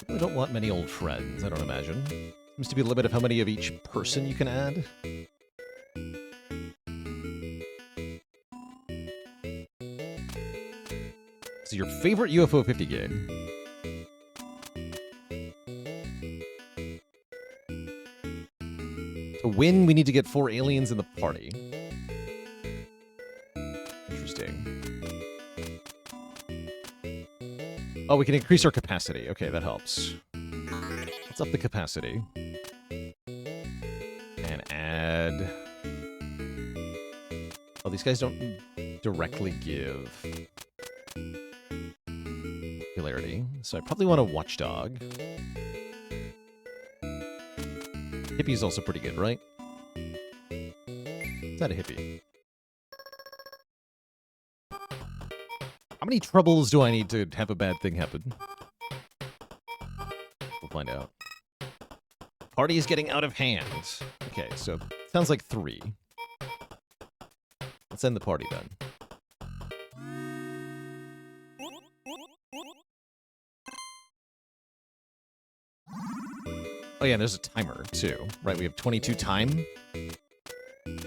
I don't want many old friends, I don't imagine. Seems to be a limit of how many of each person you can add. So your favorite UFO 50 game. To win, we need to get 4 aliens in the party. Interesting. Oh, we can increase our capacity. Okay, that helps. Let's up the capacity. And add... Oh, these guys don't directly give popularity. So I probably want a watchdog. Hippie's also pretty good, right? Is that a hippie? How many troubles do I need to have a bad thing happen? We'll find out. Party is getting out of hand. Okay, so sounds like 3. Let's end the party then. Oh yeah, there's a timer too, right? We have 22 time.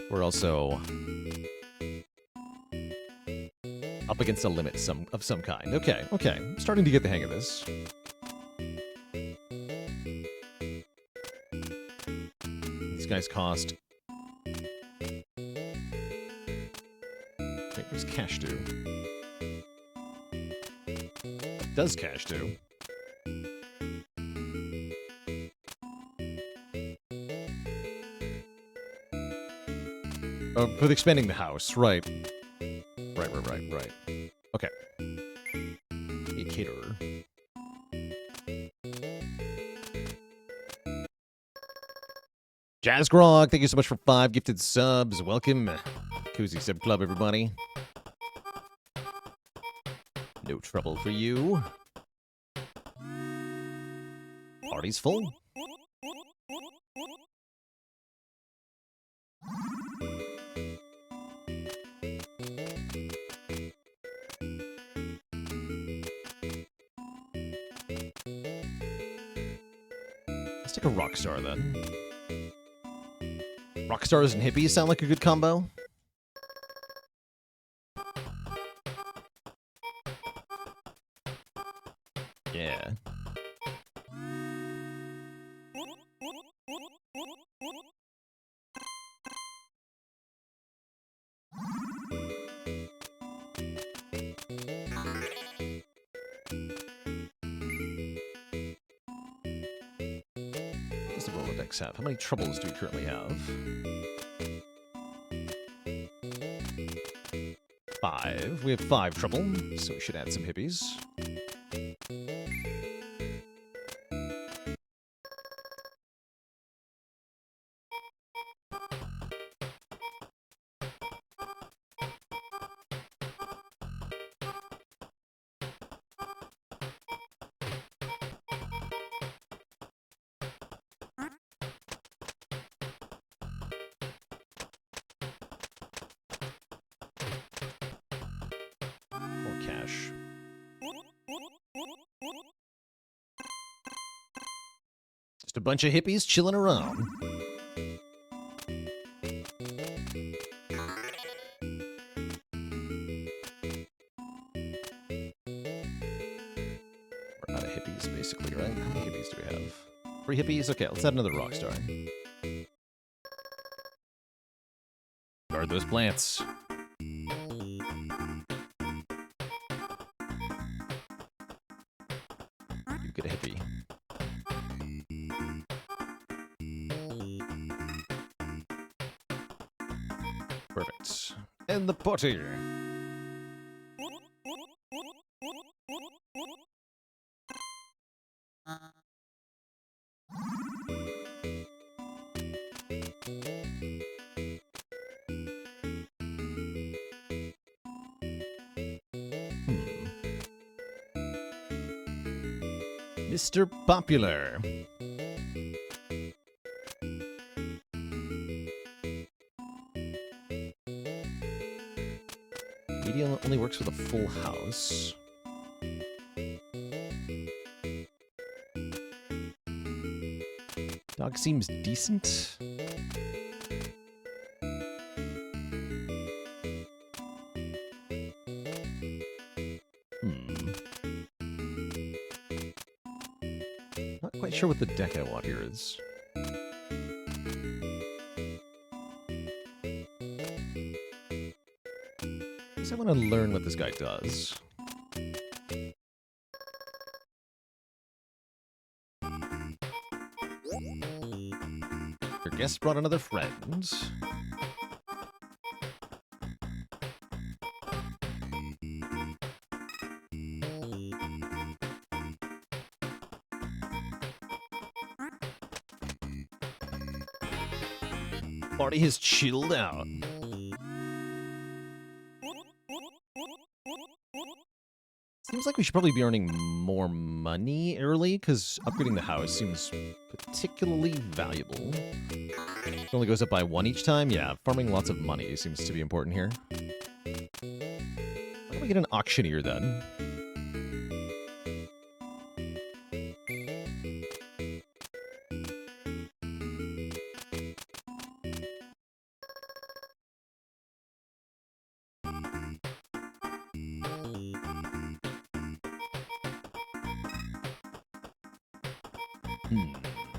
We're also up against a limit of some kind. Okay, okay. I'm starting to get the hang of this. These guys cost... Wait, where's cash do? What does cash do? Oh, with expanding the house, right. Right. Okay. A caterer. Jazz Grog, thank you so much for 5 gifted subs. Welcome. Cozy Sub Club, everybody. No trouble for you. Party's full. Let's take a rock star then. Rock stars and hippies sound like a good combo. Yeah. Have? How many troubles do we currently have? 5. We have 5 trouble, so we should add some hippies. cash. Just a bunch of hippies chilling around. We're out of hippies, basically, right? How many hippies do we have? 3 hippies? Okay, let's add another rock star. Guard those plants. You get a hippie. Perfect. And the potty. Mr. Popular. Media only works with a full house. Dog seems decent. Not quite sure what the deck I want here is. I want to learn what this guy does. Your guest brought another friend. Party has chilled out. Seems like we should probably be earning more money early, because upgrading the house seems particularly valuable. It only goes up by 1 each time? Yeah, farming lots of money seems to be important here. Why don't we get an auctioneer then?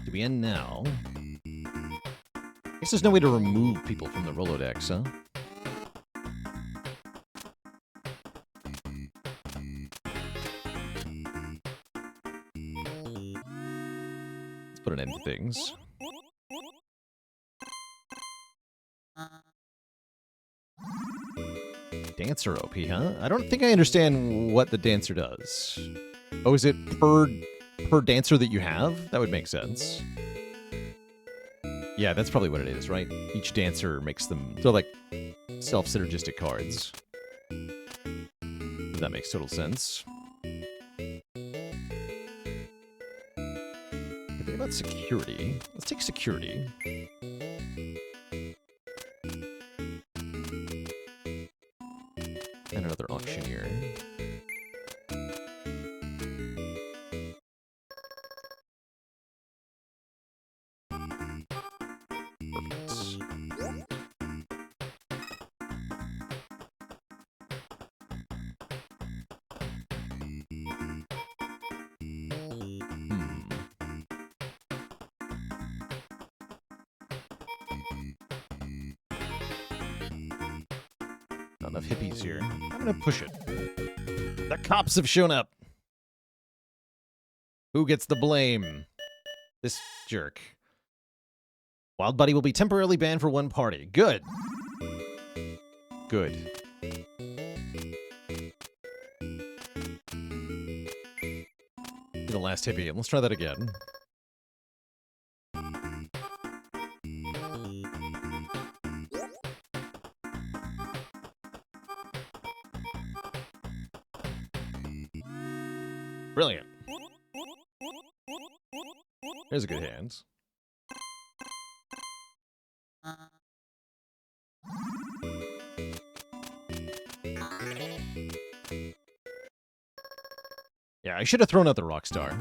Do we end now? I guess there's no way to remove people from the Rolodex, huh? Let's put an end to things. Dancer OP, huh? I don't think I understand what the dancer does. Oh, is it per dancer that you have? That would make sense. Yeah, that's probably what it is, right? Each dancer makes them... They're like self-synergistic cards. That makes total sense. Think about security. Let's take security. And another auctioneer. Not enough hippies here. I'm gonna push it. The cops have shown up. Who gets the blame? This jerk. Wild Buddy will be temporarily banned for 1 party. Good. Good. The last hippie. Let's try that again. Brilliant. There's a good hand. Yeah, I should have thrown out the rock star.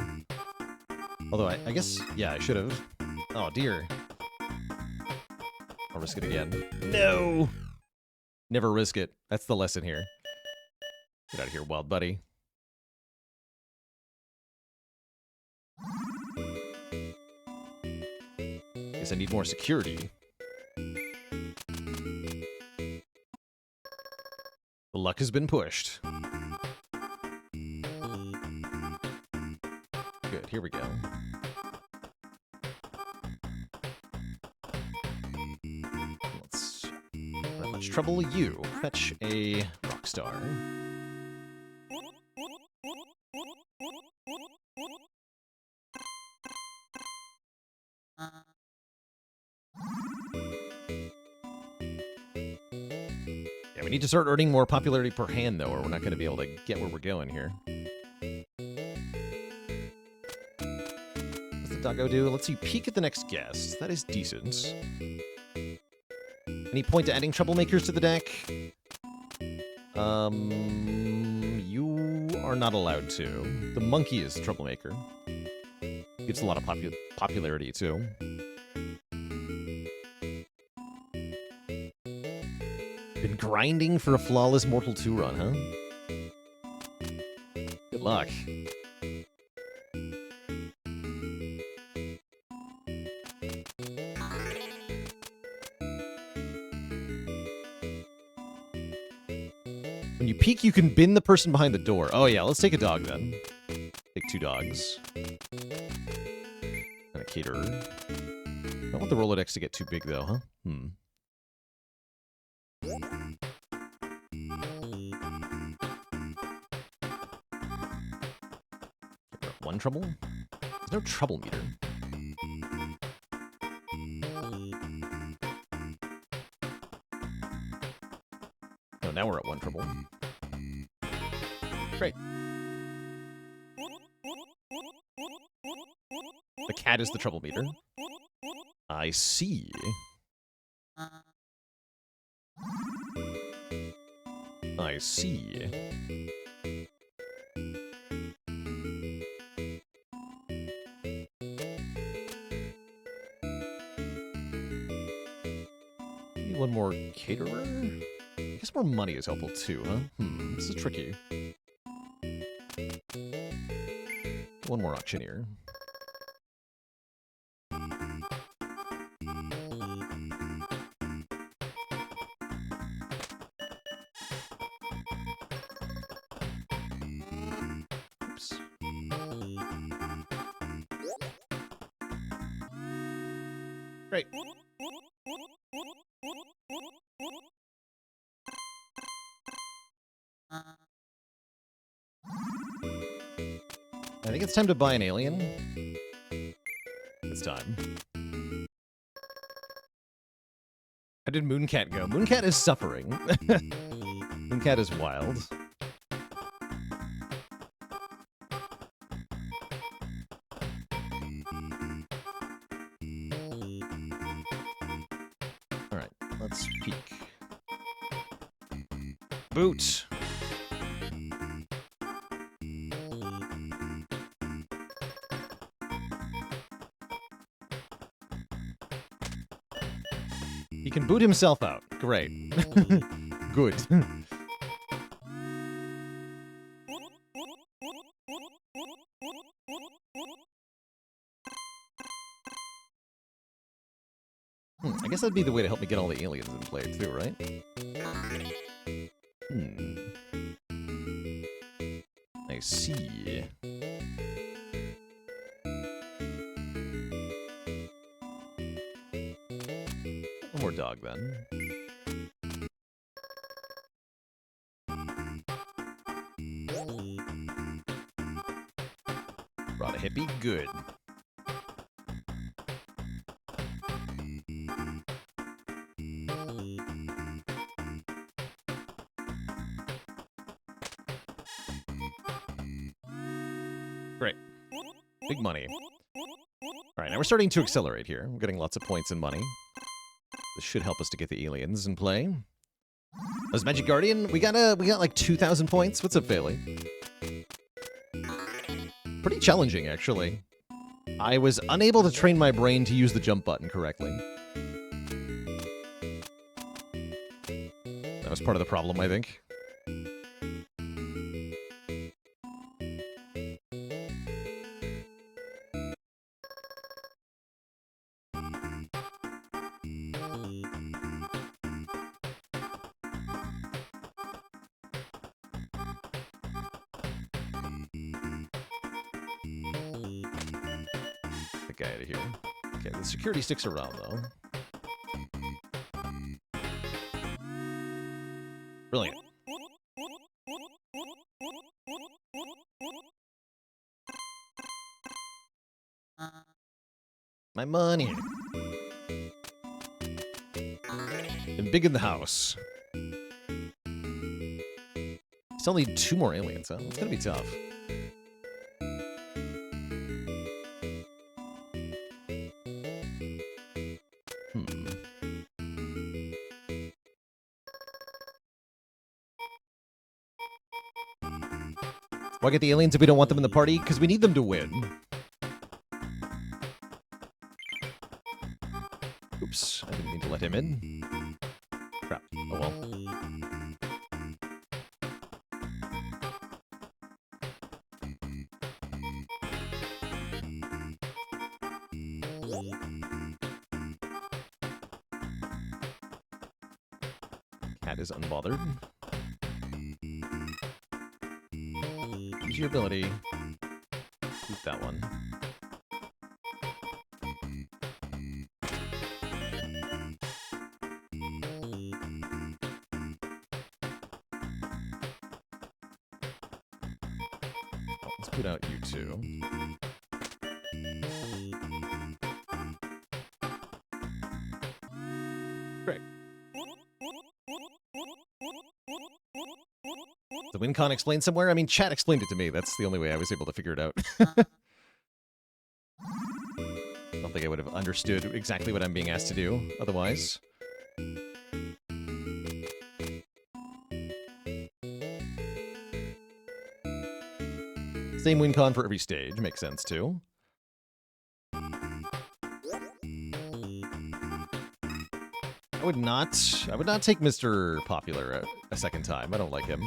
Although, I guess, yeah, I should have. Oh, dear. I'll risk it again. No! Never risk it. That's the lesson here. Get out of here, wild buddy. Guess I need more security. The luck has been pushed. Good, here we go. Let's... Not much trouble, you. Fetch a rock star. Yeah, we need to start earning more popularity per hand, though, or we're not going to be able to get where we're going here. What's the doggo do? Let's see, peek at the next guest. That is decent. Any point to adding troublemakers to the deck? You are not allowed to. The monkey is troublemaker. Gets a lot of popularity, too. Been grinding for a flawless Mortal 2 run, huh? Good luck. When you peek, you can bin the person behind the door. Oh yeah, let's take a dog then. Take 2 dogs. And a caterer. I don't want the Rolodex to get too big though, huh? One trouble? There's no trouble meter. Oh, now we're at 1 trouble. Great. The cat is the trouble meter. I see. I see. Maybe one more caterer? I guess more money is helpful too, huh? This is tricky. One more auctioneer. Oops. Great. I think it's time to buy an alien. It's time. How did Mooncat go? Mooncat is suffering. Mooncat is wild. Alright, let's peek. Boot! He can boot himself out. Great. Good. I guess that'd be the way to help me get all the aliens in play too, right? I see. One more dog, then. Brought a hippie? Good. Great. Big money. Alright, now we're starting to accelerate here. We're getting lots of points and money. This should help us to get the aliens in play. As Magic Guardian, we got like 2,000 points. What's up, Bailey? pretty challenging, actually. I was unable to train my brain to use the jump button correctly. That was part of the problem, I think. Get the guy out of here. Okay, the security sticks around, though. Brilliant. My money. And big in the house. Still need 2 more aliens, huh? It's gonna be tough. Why get the aliens if we don't want them in the party? Because we need them to win. Oops, I didn't mean to let him in. Crap. Oh well. Cat is unbothered. Use your ability. Shoot that one. Let's put out you two. Great. The WinCon explained somewhere? I mean, chat explained it to me. That's the only way I was able to figure it out. I don't think I would have understood exactly what I'm being asked to do otherwise. Same WinCon for every stage. Makes sense, too. I would not take Mr. Popular a second time. I don't like him.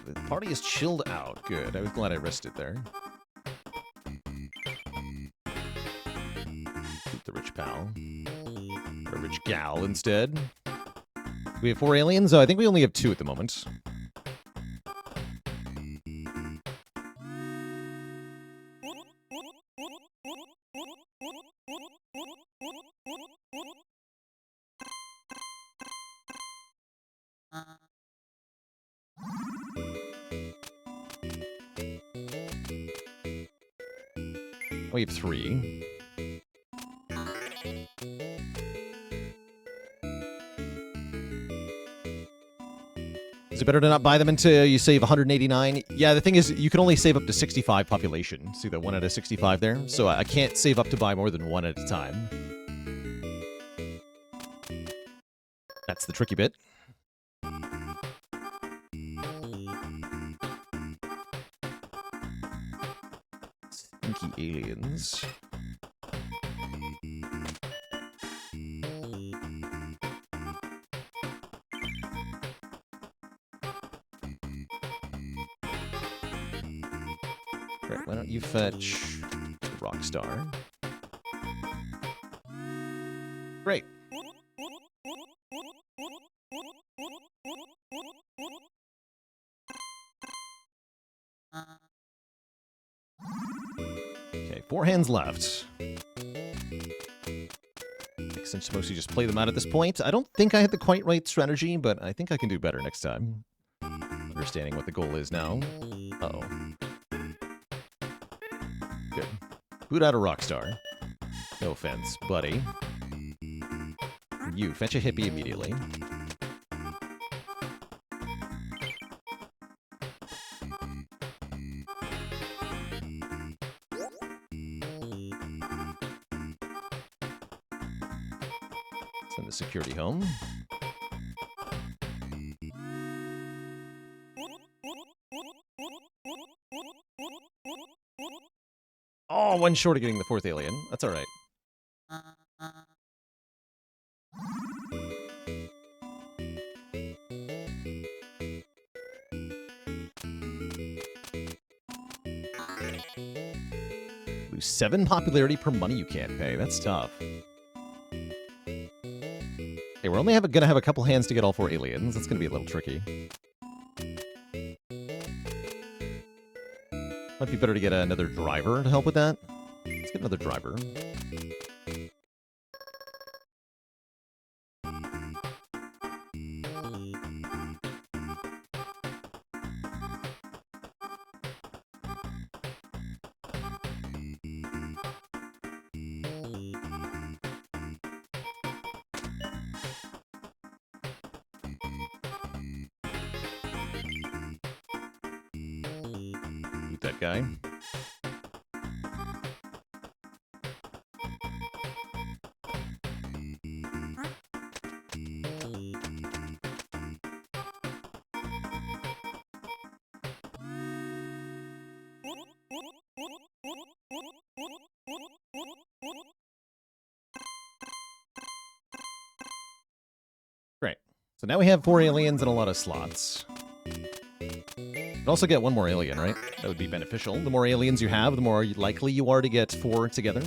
The party is chilled out. Good. I was glad I rested there. Keep the rich pal. Or a rich gal instead. We have 4 aliens? Oh, I think we only have 2 at the moment. We have 3. Is it better to not buy them until you save 189? Yeah, the thing is, you can only save up to 65 population. See that 1 out of 65 there? So I can't save up to buy more than 1 at a time. That's the tricky bit. Stinky aliens. Right, why don't you fetch Rockstar? Great. Okay, 4 hands left. Makes sense to mostly just play them out at this point. I don't think I had the quite right strategy, but I think I can do better next time. Understanding what the goal is now. Uh-oh. Good. Boot out a Rockstar. No offense, buddy. You, fetch a hippie immediately. Send the security home. Oh, one short of getting the 4th alien. That's all right. Lose 7 popularity per money you can't pay. That's tough. Okay, we're only gonna have a couple hands to get all 4 aliens. That's gonna be a little tricky. Might be better to get another driver to help with that. Let's get another driver. That guy. Great. So now we have 4 aliens and a lot of slots. Could also get 1 more alien, right? That would be beneficial. The more aliens you have, the more likely you are to get 4 together.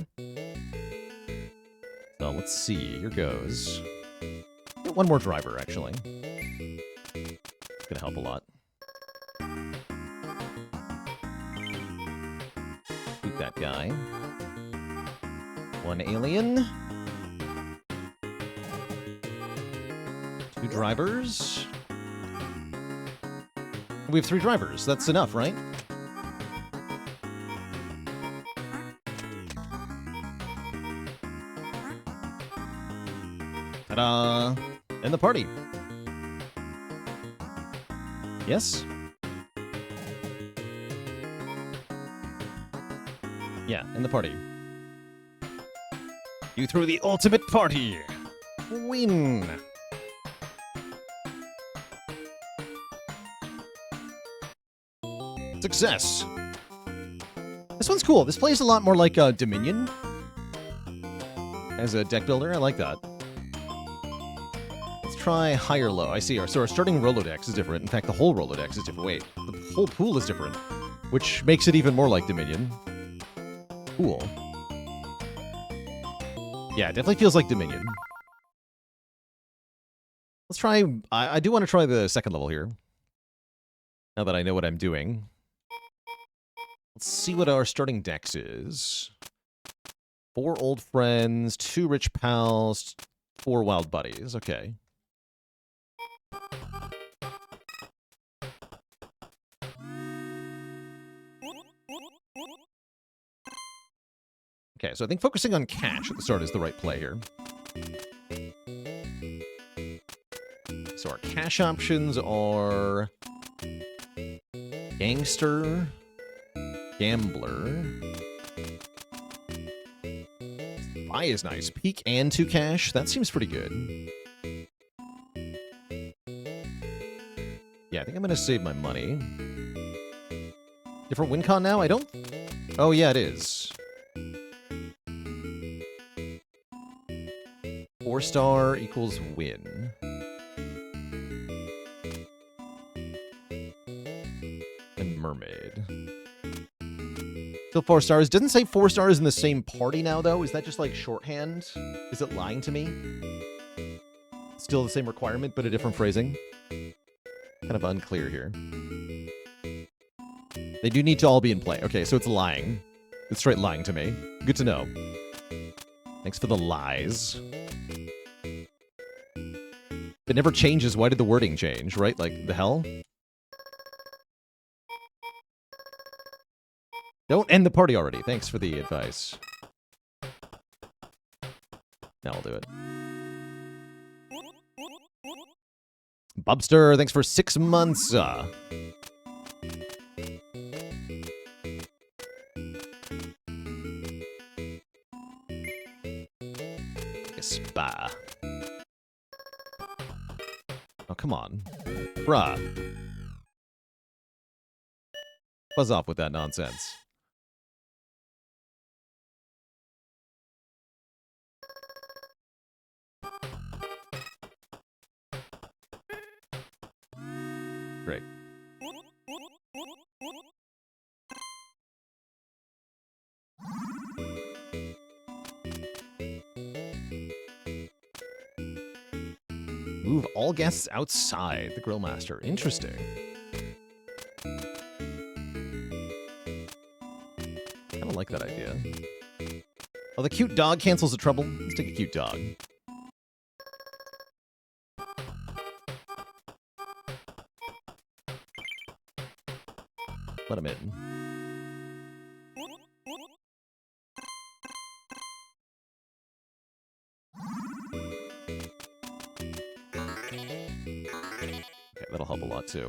So let's see. Here goes. Get 1 more driver, actually. It's gonna help a lot. Shoot that guy. 1 alien. 2 drivers. We have 3 drivers. That's enough, right? Ta-da! End the party. Yes? Yeah, end the party. You threw the ultimate party! Win! Success! This one's cool. This plays a lot more like Dominion. As a deck builder, I like that. Let's try high or low. I see. So our starting Rolodex is different. In fact, the whole Rolodex is different. Wait, the whole pool is different. Which makes it even more like Dominion. Cool. Yeah, it definitely feels like Dominion. Let's try... I do want to try the second level here. Now that I know what I'm doing. Let's see what our starting dex is. 4 old friends, 2 rich pals, 4 wild buddies. Okay. Okay, so I think focusing on cash at the start is the right play here. So our cash options are... Gangster... Gambler. Spy is nice. Peak and 2 cash. That seems pretty good. Yeah, I think I'm going to save my money. Different win con now? I don't... Oh, yeah, it is. 4-star equals win. And mermaid. Still 4 stars. Doesn't say 4 stars in the same party now, though. Is that just like shorthand? Is it lying to me? Still the same requirement, but a different phrasing? Kind of unclear here. They do need to all be in play. Okay, so it's lying. It's straight lying to me. Good to know. Thanks for the lies. It never changes. Why did the wording change, right? Like, the hell? Don't end the party already. Thanks for the advice. Now I'll do it. Bubster, thanks for 6 months. Spa. Oh, come on. Bruh. Buzz off with that nonsense. Great. Move all guests outside the grill master. Interesting. I don't like that idea. Oh, the cute dog cancels the trouble. Let's take a cute dog. Let him in. Okay, that'll help a lot too.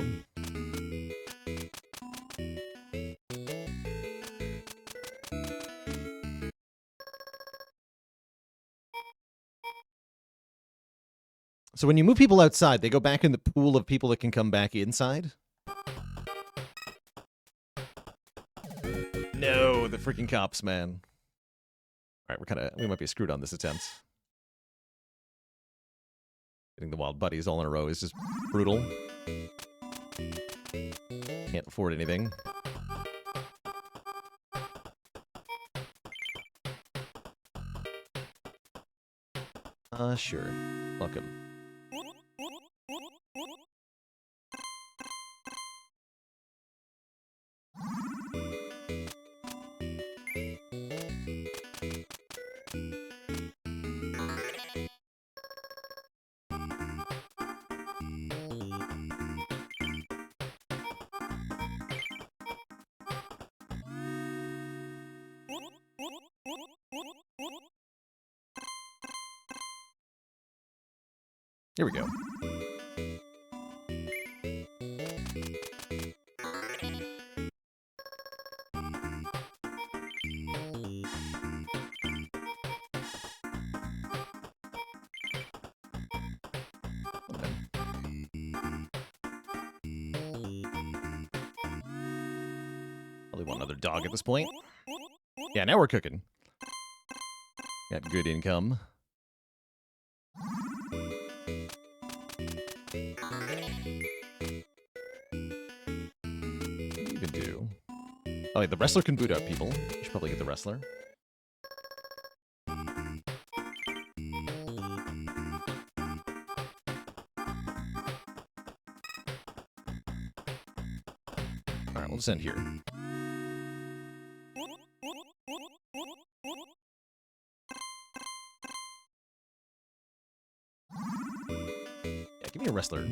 So when you move people outside, they go back in the pool of people that can come back inside? No, the freaking cops, man. All right, we might be screwed on this attempt. Getting the wild buddies all in a row is just brutal. Can't afford anything. Sure. Welcome. Here we go. Probably want another dog at this point. Yeah, now we're cooking. Got good income. Oh, wait, the wrestler can boot out people. You should probably get the wrestler. Alright, we'll just end here. Yeah, give me a wrestler.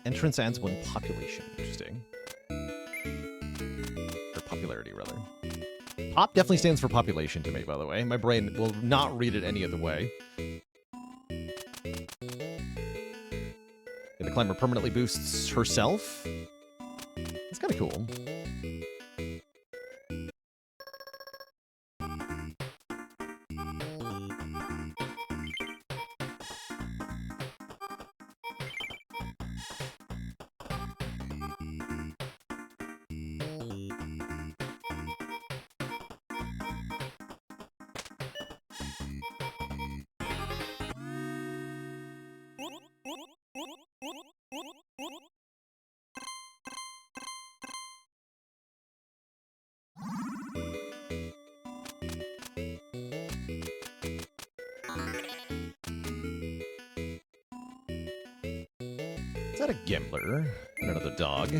Entrance adds 1 population. Interesting. Or popularity, rather. Pop definitely stands for population to me, by the way. My brain will not read it any other way. And the climber permanently boosts herself. That's kind of cool. Is that a gambler? And another dog.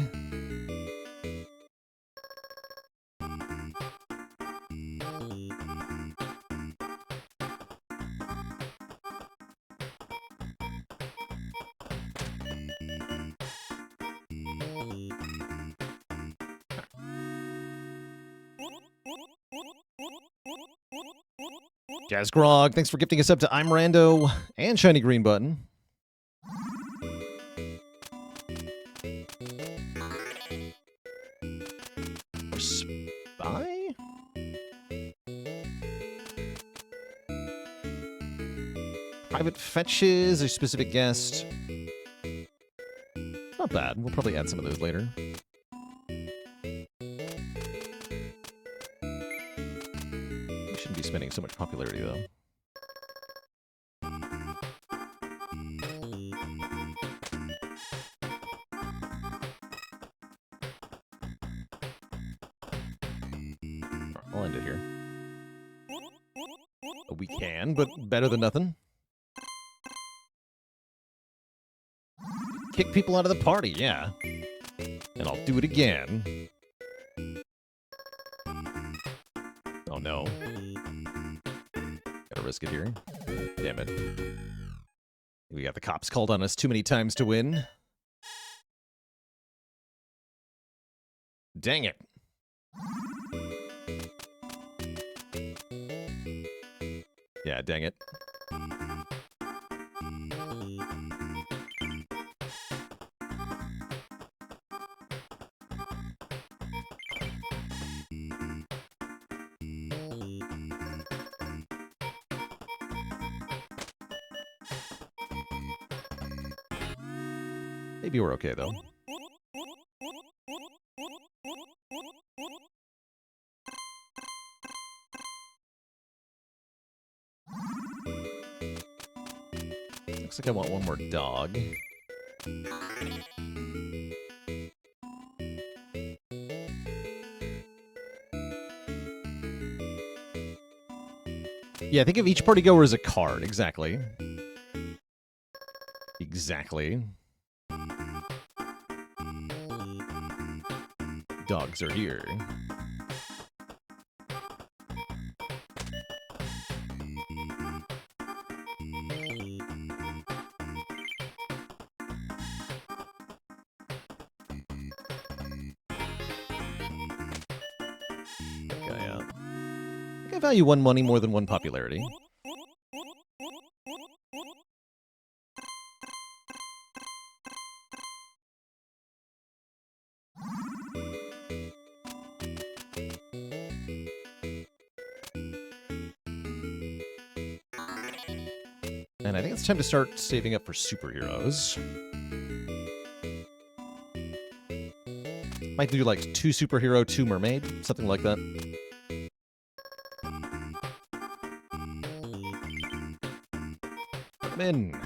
Jazz Grog, thanks for gifting us up to I'm Rando and Shiny Green Button. Or Spy? Private fetches, a specific guest. not bad. We'll probably add some of those later. We shouldn't be spending so much popularity, though. I'll end it here. We can, but better than nothing. Kick people out of the party, yeah. And I'll do it again. Oh no. Gotta risk it here. Damn it. We got the cops called on us too many times to win. Dang it. Yeah, dang it. Maybe we're okay, though. Looks like I want one more dog. Yeah, think of each party goer as a card. Exactly. Exactly. Dogs are here. I value one money more than one popularity. And I think it's time to start saving up for superheroes. Might do like 2 superhero, 2 mermaid, something like that. Come in. Get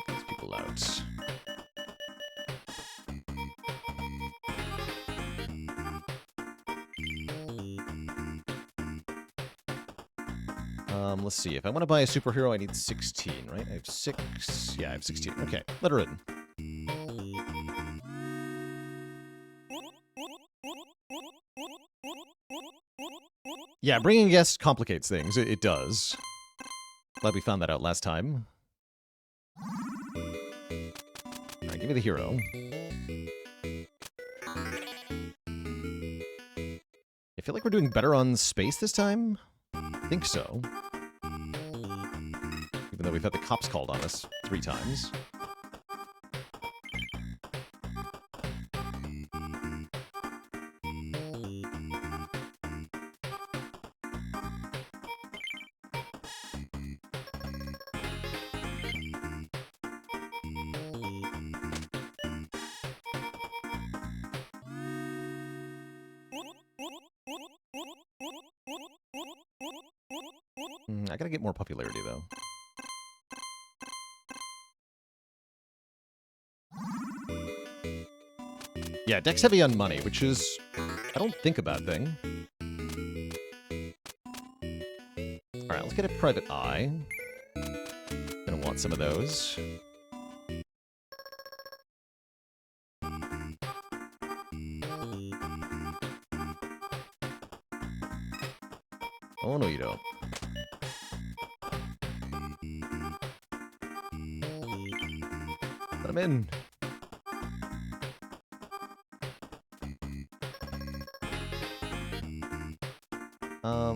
these people out. Let's see. If I want to buy a superhero, I need 16, right? I have 6. Yeah, I have 16. Okay, let her in. Yeah, bringing guests complicates things. It does. Glad we found that out last time. Alright, give me the hero. I feel like we're doing better on space this time. I think so. Even though we've had the cops called on us 3 times. I gotta get more popularity, though. Yeah, deck's heavy on money, which is, I don't think, a bad thing. Alright, let's get a private eye. Gonna want some of those. Oh, no, you don't. Let him in. I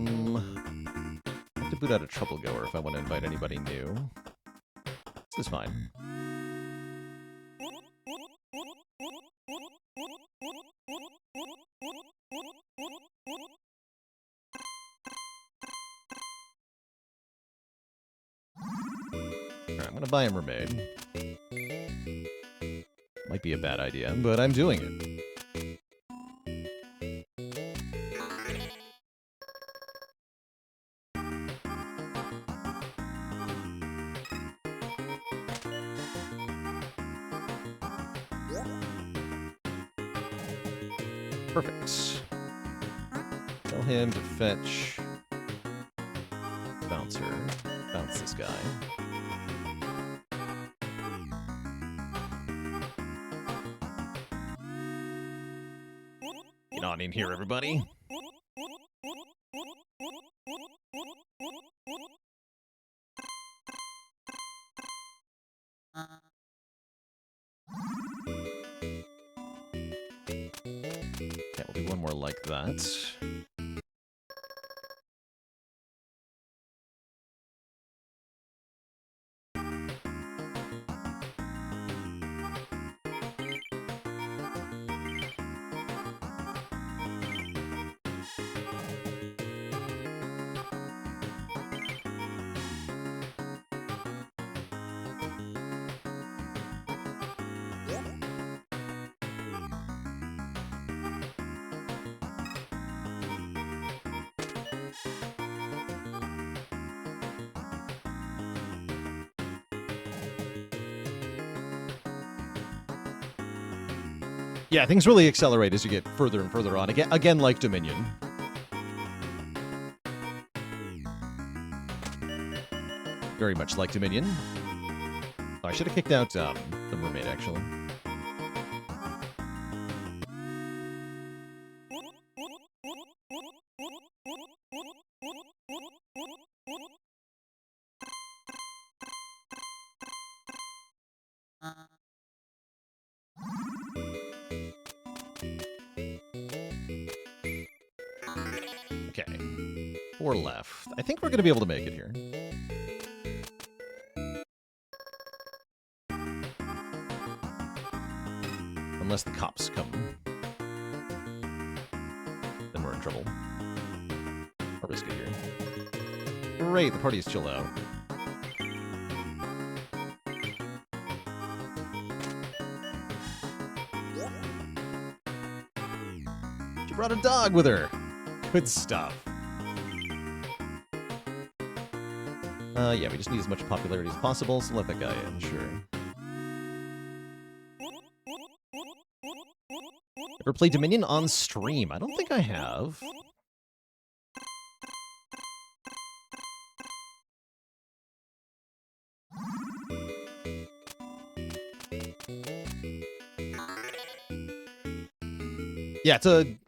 have to boot out a trouble goer if I want to invite anybody new. This is fine. Trying to buy a mermaid. Might be a bad idea, but I'm doing it. Perfect. Tell him to fetch Bouncer. Bounce this guy. Get on in here, everybody. Yeah, we'll do one more like that. Yeah, things really accelerate as you get further and further on. Again, like Dominion. Very much like Dominion. Oh, I should have kicked out the mermaid, actually. Okay. 4 left. I think we're going to be able to make it here. Unless the cops come. Then we're in trouble. I'll risk it here. Great, the party is chill out. She brought a dog with her. Good stuff. Yeah, we just need as much popularity as possible, so let that guy in, sure. Ever played Dominion on stream? I don't think I have. Yeah,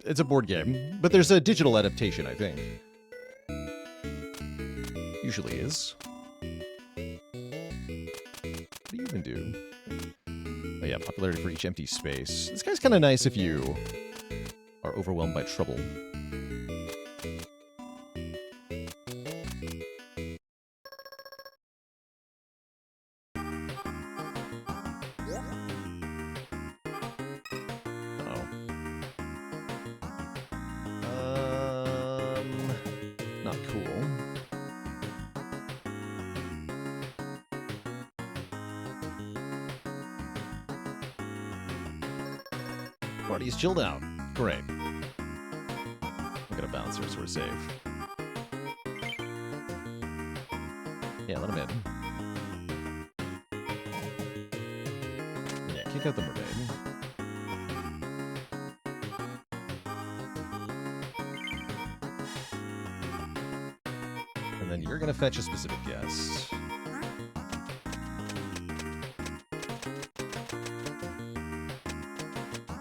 it's a board game, but there's a digital adaptation, I think. Usually is. What do you even do? Oh yeah, popularity for each empty space. This guy's kind of nice if you are overwhelmed by trouble. Not cool. Party's chilled out. Great. Look at a bouncer, so we're safe. Yeah, let him in. Yeah, kick out the mermaid. And then you're gonna fetch a specific guest.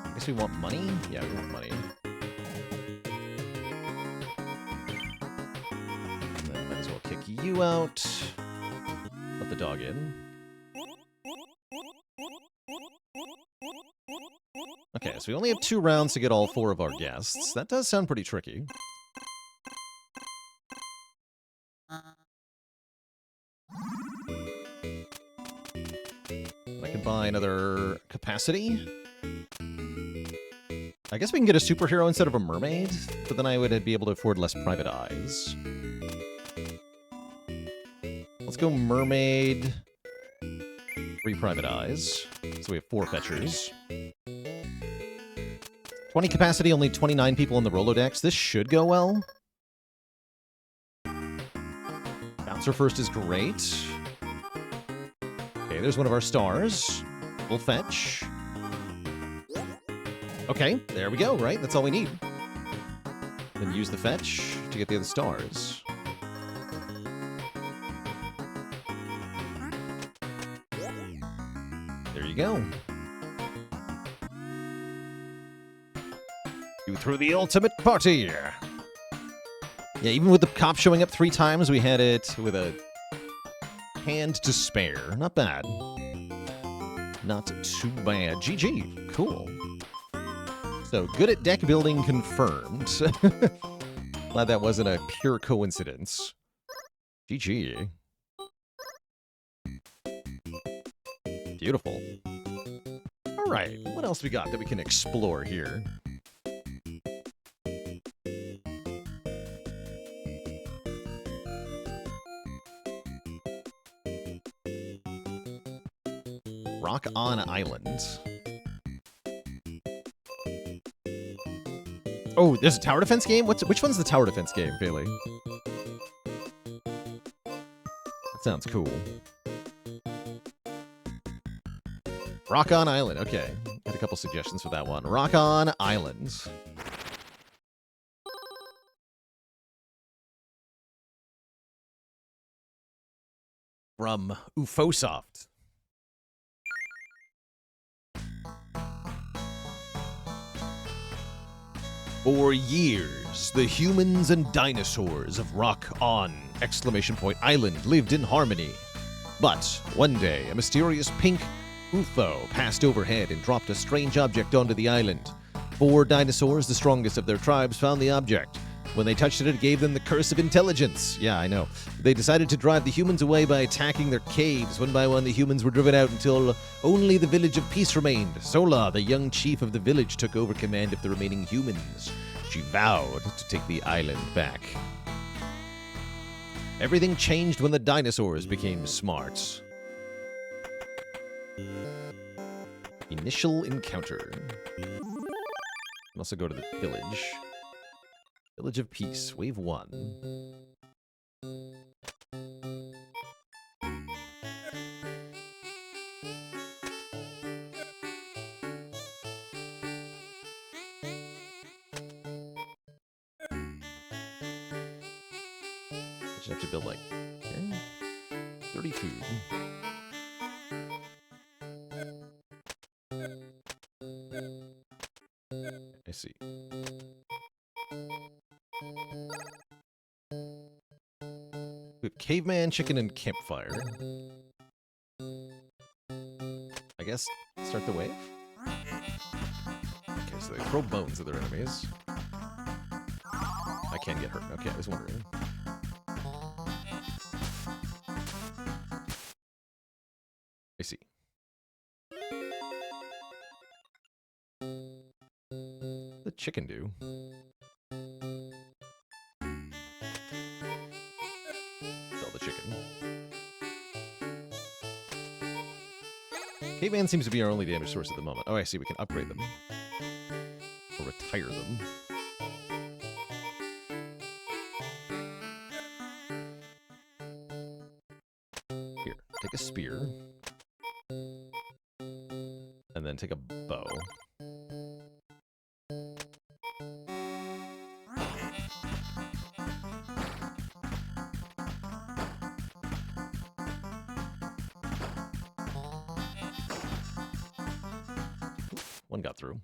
I guess we want money? Yeah, we want money. And then might as well kick you out. Let the dog in. Okay, so we only have 2 rounds to get all 4 of our guests. That does sound pretty tricky. I can buy another capacity. I guess we can get a superhero instead of a mermaid, but then I would be able to afford less private eyes. Let's go mermaid. 3 private eyes. So we have 4 fetchers. 20 capacity, only 29 people in the Rolodex. This should go well. Bouncer first is great. Okay, there's one of our stars. We'll fetch. Okay, there we go, right? That's all we need. Then use the fetch to get the other stars. There you go. You threw the ultimate party. Yeah, even with the cop showing up 3 times, we had it with a hand to spare. Not bad. Not too bad. GG. Cool. So, good at deck building confirmed. Glad that wasn't a pure coincidence. GG. Beautiful. All right, what else we got that we can explore here? Rock on Island. Oh, there's a tower defense game? Which one's the tower defense game, Bailey? That sounds cool. Rock on Island. Okay. Had a couple suggestions for that one. Rock on Island. From UFOsoft. For years, the humans and dinosaurs of Rock On! Island lived in harmony. But one day, a mysterious pink UFO passed overhead and dropped a strange object onto the island. 4 dinosaurs, the strongest of their tribes, found the object. When they touched it, it gave them the curse of intelligence. Yeah, I know. They decided to drive the humans away by attacking their caves. One by one, the humans were driven out until only the village of peace remained. Sola, the young chief of the village, took over command of the remaining humans. She vowed to take the island back. Everything changed when the dinosaurs became smart. Initial encounter. You can also go to the village. Village of Peace, Wave 1. Just have to build like 30 food. I see. We have caveman, chicken, and campfire. I guess start the wave? Okay, so they throw bones at their enemies. I can't get hurt. Okay, I was wondering. I see. The chicken do? Caveman seems to be our only damage source at the moment. Oh, I see. We can upgrade them. Or retire them. Here, take a spear. And then take a bow. One got through.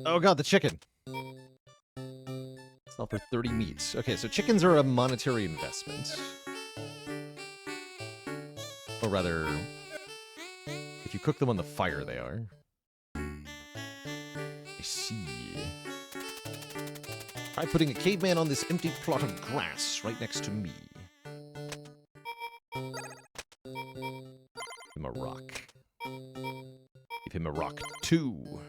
Oh god, the chicken! Sell for 30 meats. Okay, so chickens are a monetary investment. Or rather, if you cook them on the fire, they are. I see. Try putting a caveman on this empty plot of grass right next to me. Give him a rock. Give him a rock, too.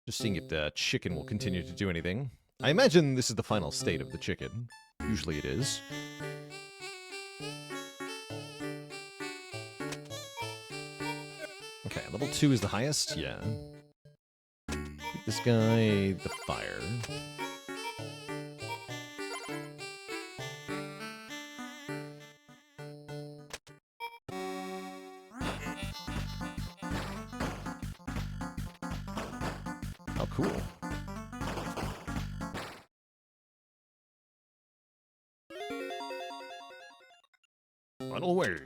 Just seeing if the chicken will continue to do anything. I imagine this is the final state of the chicken. Usually it is. Okay, level 2 is the highest? Yeah. Keep this guy the fire. Oh, cool. Final wave.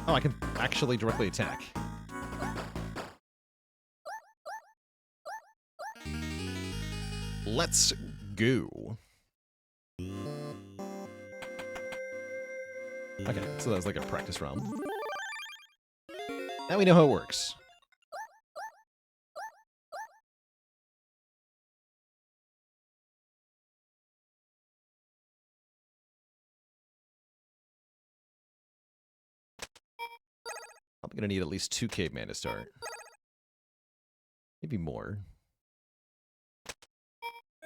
Oh, I can actually directly attack. Let's go. Okay, so that was like a practice round. Now we know how it works. I'm gonna need at least 2 caveman to start. Maybe more.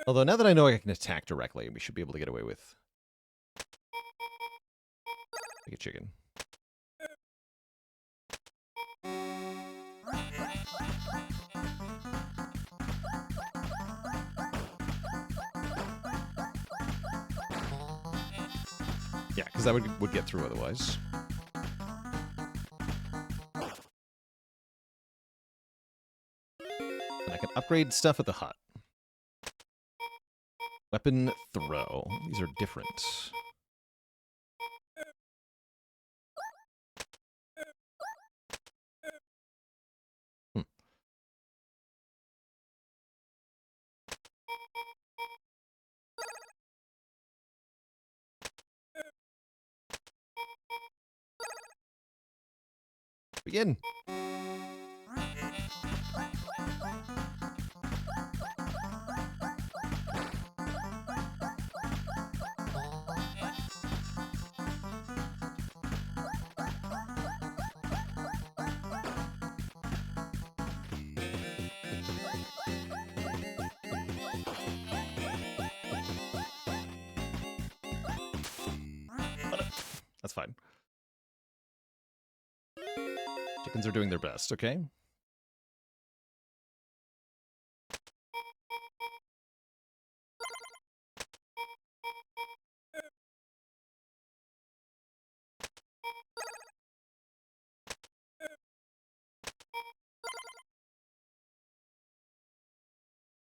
Although now that I know I can attack directly, we should be able to get away with... like a chicken. Yeah, because that would get through otherwise. And I can upgrade stuff at the hut. Weapon throw. These are different. Begin. That's fine. Chickens are doing their best, okay?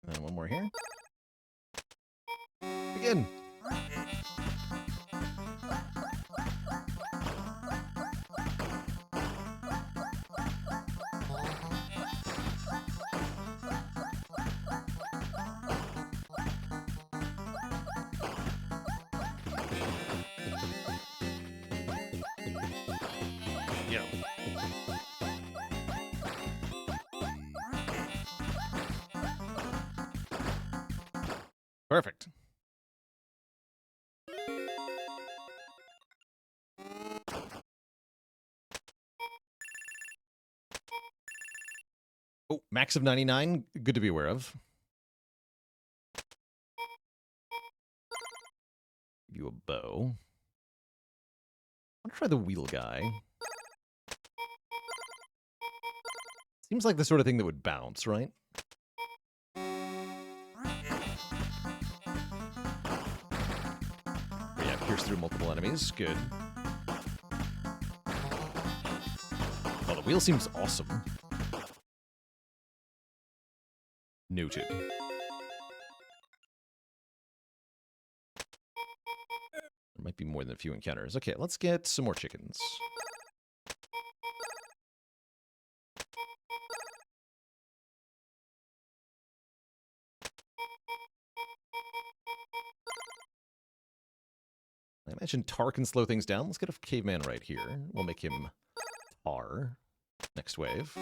And one more here. Begin. Yeah. Perfect. Oh, max of 99. Good to be aware of. Give you a bow. I'll try the wheel guy. Seems like the sort of thing that would bounce, right? Yeah, pierce through multiple enemies. Good. Oh, the wheel seems awesome. Noted. There might be more than a few encounters. Okay, let's get some more chickens. I imagine Tar can slow things down. Let's get a caveman right here. We'll make him Tar. Next wave.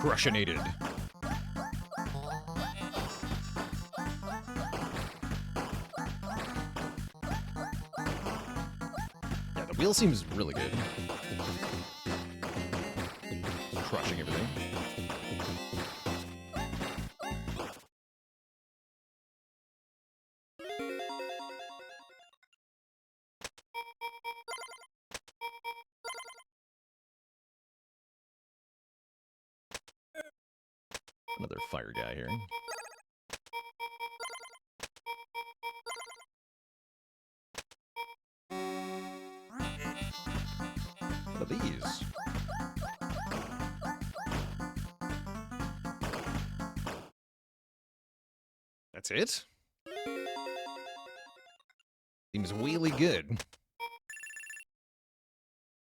Crushinated. Yeah, the wheel seems really good. Crushing everything. Another fire guy here. What are these? That's it? Seems really good.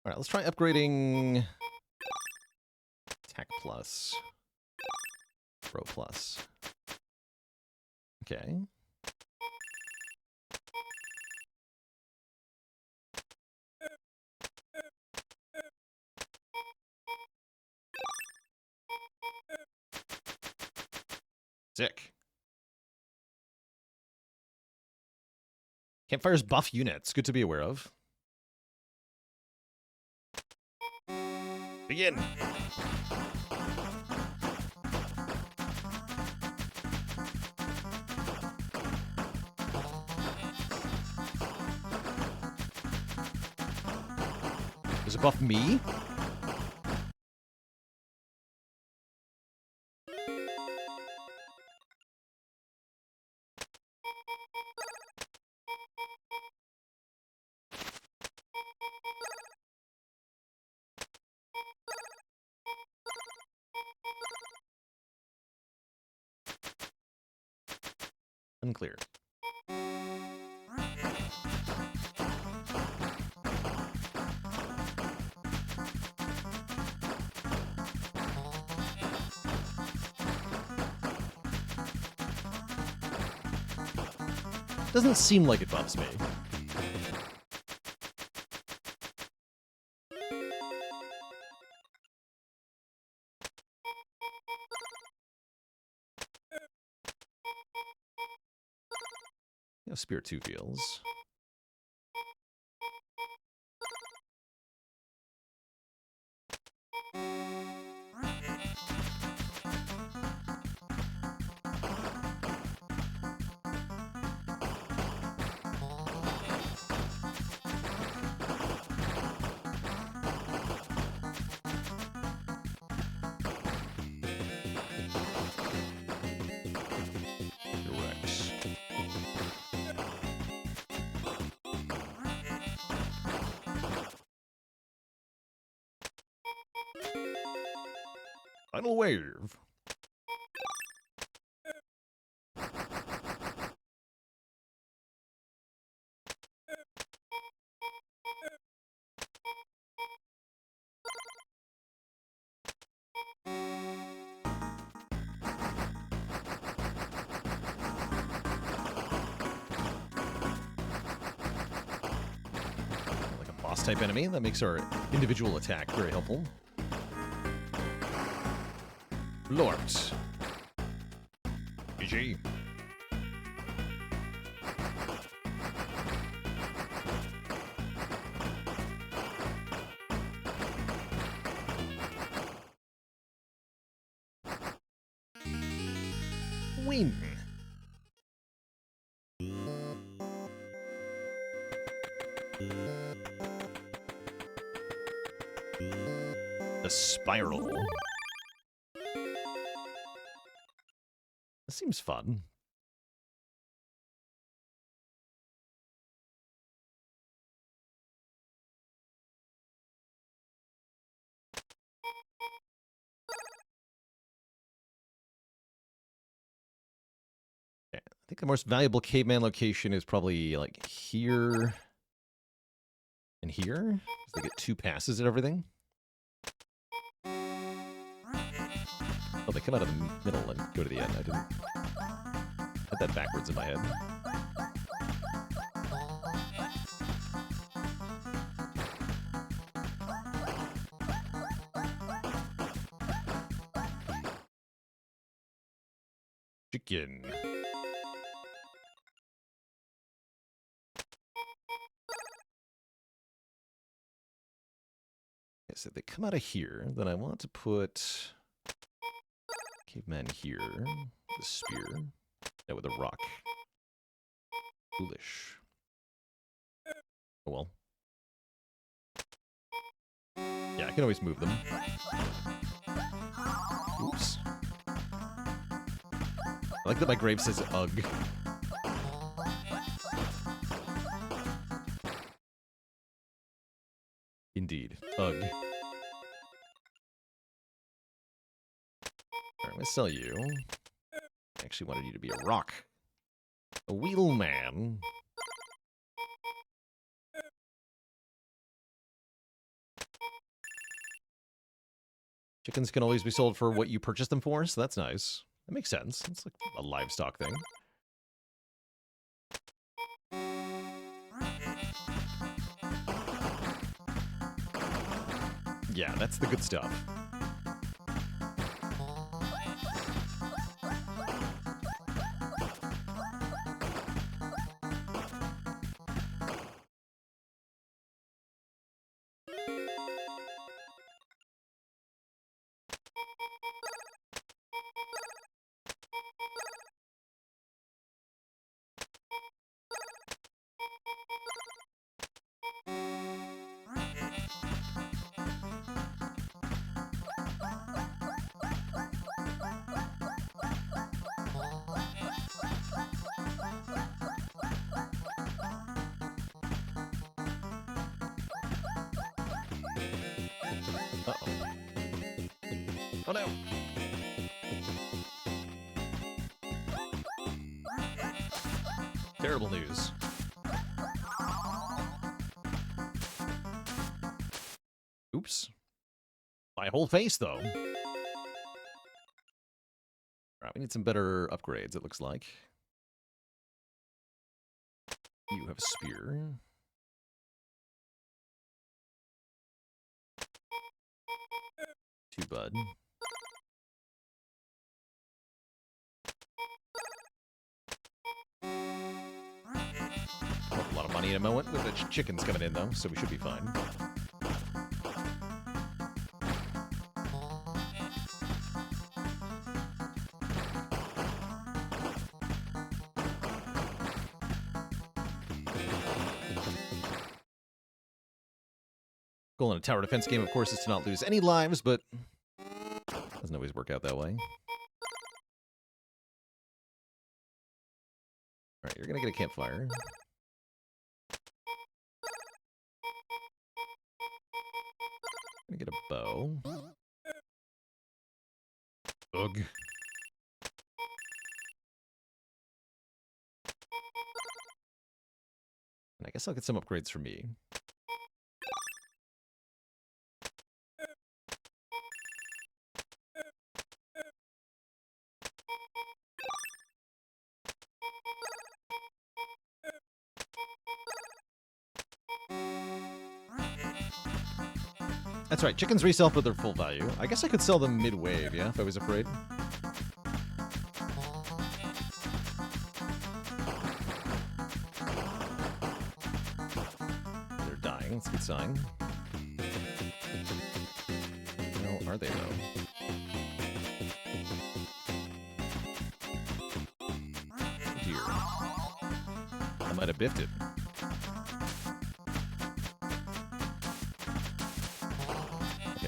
Alright, let's try upgrading Tech Plus. Pro Plus. Okay. Sick. Campfires buff units. Good to be aware of. Begin. Does it buff me? Unclear. Doesn't seem like it buffs me. Yeah, Spear 2 feels. Final wave. Like a boss type enemy that makes our individual attack very helpful. Lords. GG. Win. The spiral. This seems fun. Okay, I think the most valuable caveman location is probably like here and here. So they get 2 passes at everything. Oh, they come out of the middle and go to the end. I didn't had that backwards in my head. Chicken. Okay, so they come out of here. Then I want to put caveman here. The spear. Yeah, with a rock. Foolish. Oh well. Yeah, I can always move them. Oops. I like that my grave says ugh. Indeed. Ugh. Alright, I'm gonna sell you. I actually wanted you to be a rock. A wheelman. Chickens can always be sold for what you purchased them for, so that's nice. That makes sense. It's like a livestock thing. Yeah, that's the good stuff. Uh-oh. Oh no! Terrible news. Oops. My whole face, though. Alright, we need some better upgrades, it looks like. You have a spear. Two bud. A lot of money in a moment with the chickens coming in, though, so we should be fine. Goal in a tower defense game, of course, is to not lose any lives, but doesn't always work out that way. Alright, you're gonna get a campfire. Gonna get a bow. Ugh. And I guess I'll get some upgrades for me. That's right, chickens resell for their full value. I guess I could sell them mid-wave, yeah, if I was afraid. They're dying, that's a good sign. No, are they, though? Oh, dear. I might have biffed it.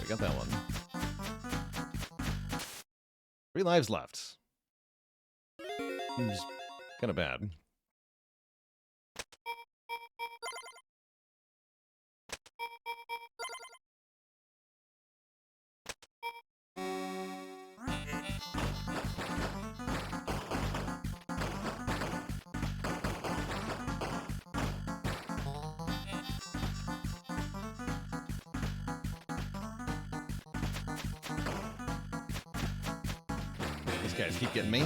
Got that one. 3 lives left. Seems kind of bad. Guys keep getting me.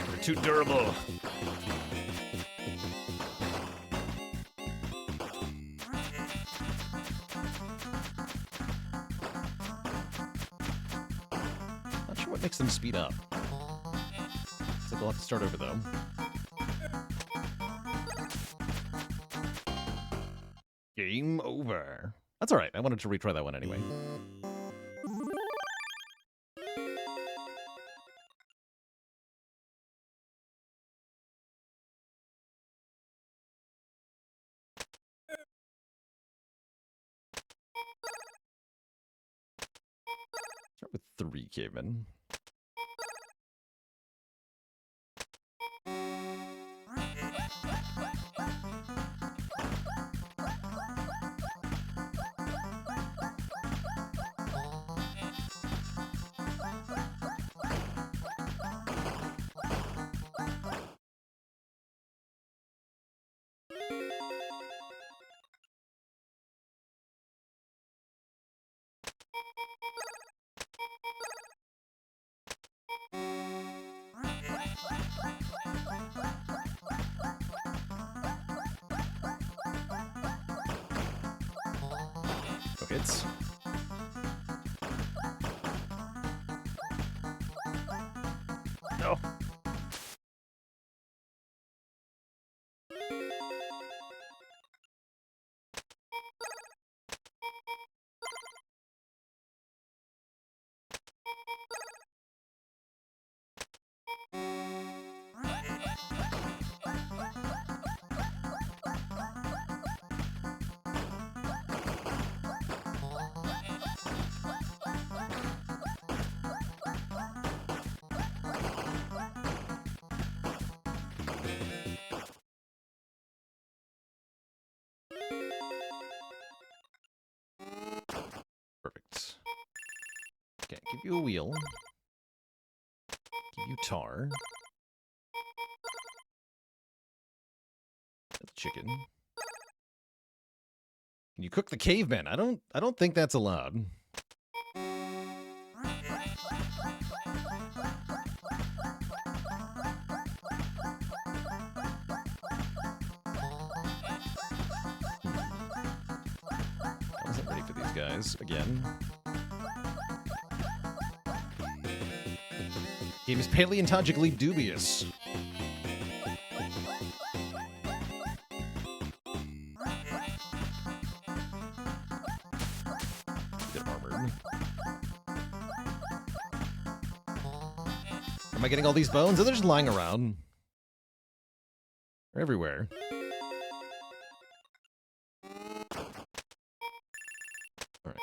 They're too durable. Not sure what makes them speed up. We'll have to start over, though. Game over. That's all right. I wanted to retry that one anyway. Start with 3 cavemen. Hits. No. Perfect. Okay, give you a wheel. Give you tar. Get the chicken. Can you cook the cavemen? I don't think that's allowed. I wasn't ready for these guys again. Game is paleontologically dubious. They're armored. Am I getting all these bones? Oh, they're just lying around. They're everywhere. All right.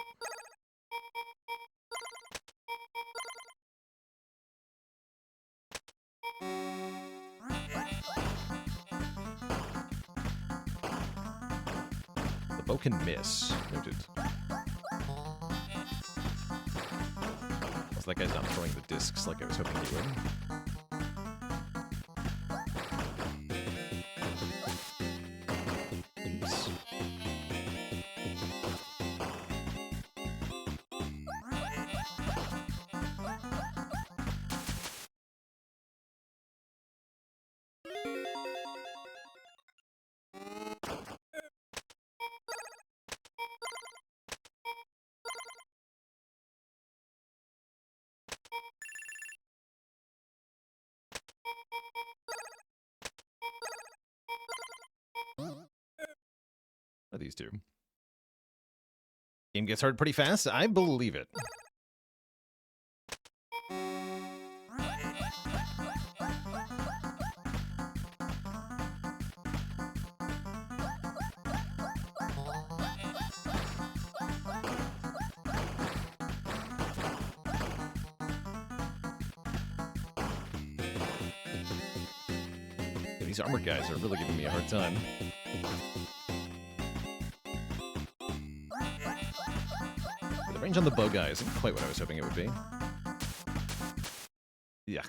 The bow can miss. Noted. Also, that guy's not throwing the discs like I was hoping he would. Oops. Are these two? Game gets hard pretty fast. I believe it. Yeah, these armored guys are really giving me a hard time. The range on the bow guy isn't quite what I was hoping it would be. Yuck.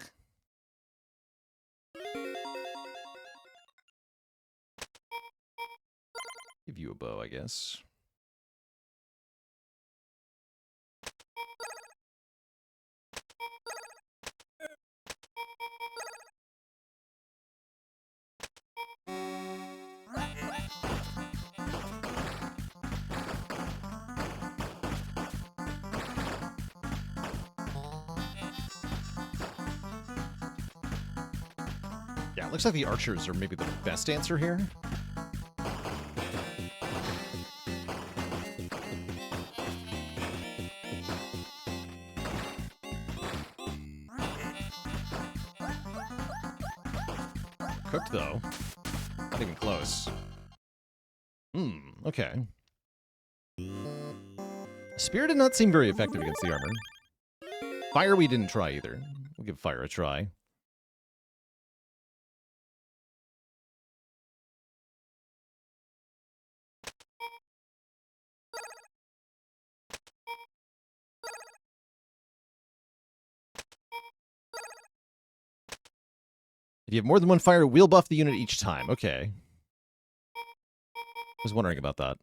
Give you a bow, I guess. Yeah, it looks like the archers are maybe the best answer here. Cooked, though. Not even close. Okay. Spear did not seem very effective against the armor. Fire we didn't try either. We'll give fire a try. If you have more than one fire, we'll buff the unit each time. Okay. I was wondering about that.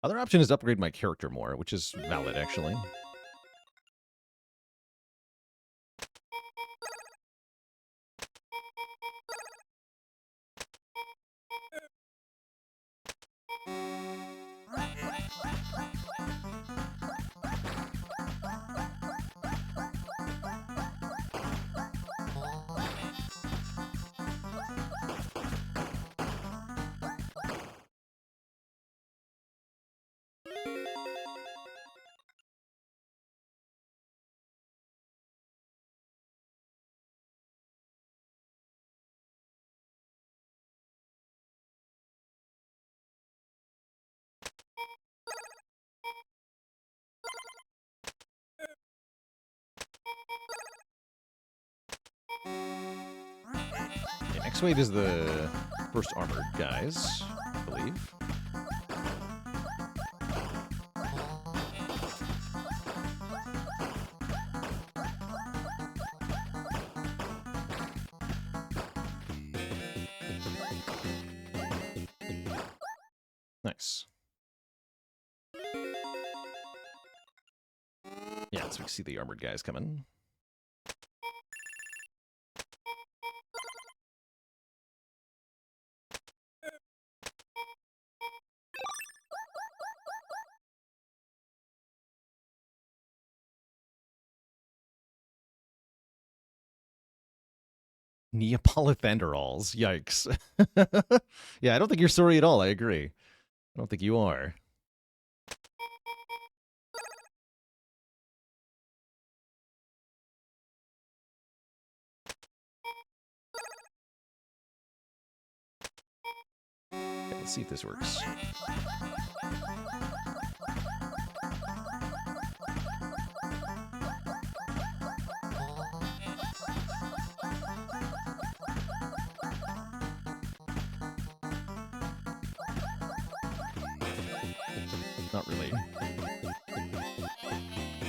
Other option is to upgrade my character more, which is valid, actually. Okay, next wave is the first armored guys, I believe. Nice. Yeah, so we can see the armored guys coming. Neapolithanderals. Yikes. Yeah, I don't think you're sorry at all. I agree. I don't think you are. Okay, let's see if this works. Not really.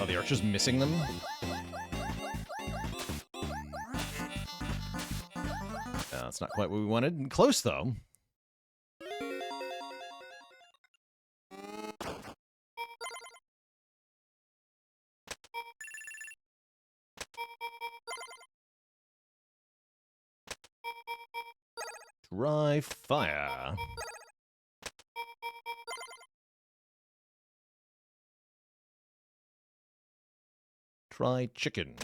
Oh, the archer's missing them? That's not quite what we wanted. Close, though. Dry fire. Fried chicken.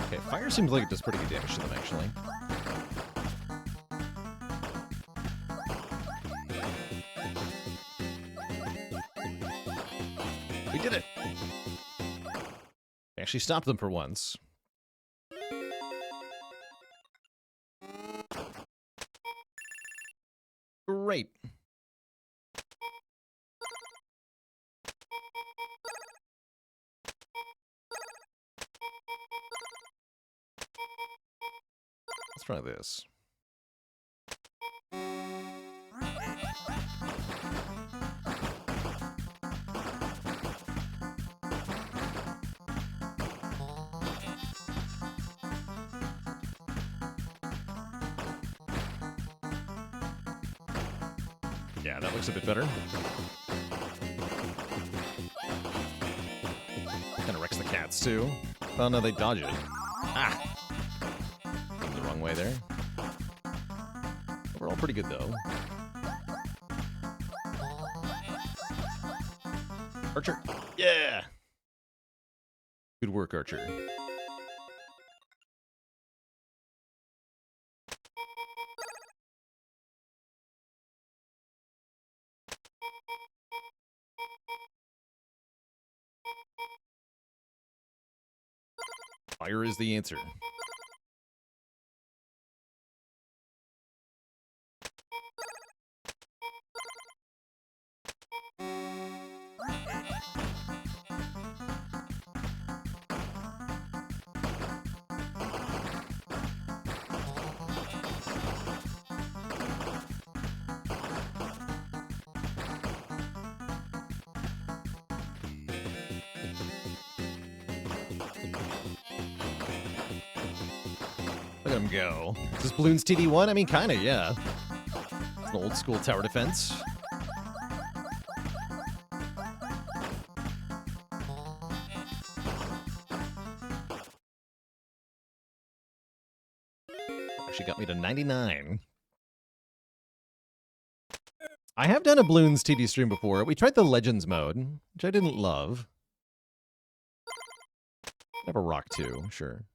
Okay, fire seems like it does pretty good damage to them, actually. actually stopped them for once. Great. Let's try this. Yeah, that looks a bit better. Kind of wrecks the cats, too. Oh, no, they dodge it. Ah! The wrong way there. Overall, pretty good, though. Archer! Yeah! Good work, Archer. Fire is the answer. Look at him go. Is this Bloons TD1? I mean, kinda, yeah. It's an old school tower defense. Actually got me to 99. I have done a Bloons TD stream before. We tried the Legends mode, which I didn't love. Never Rock 2, sure.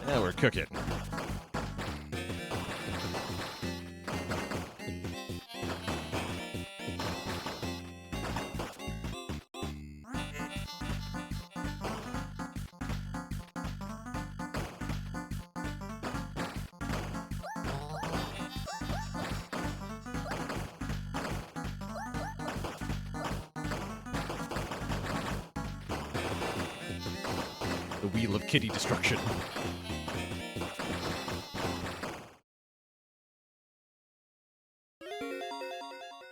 Yeah, we're cooking. The Wheel of Kitty Destruction.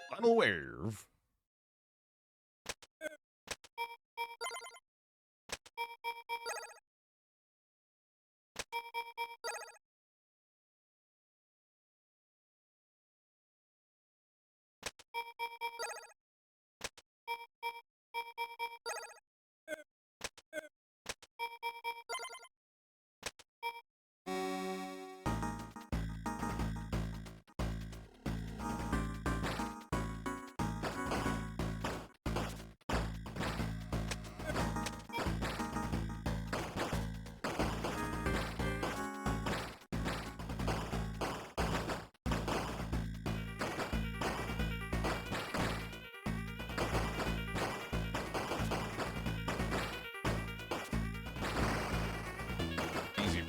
Final wave.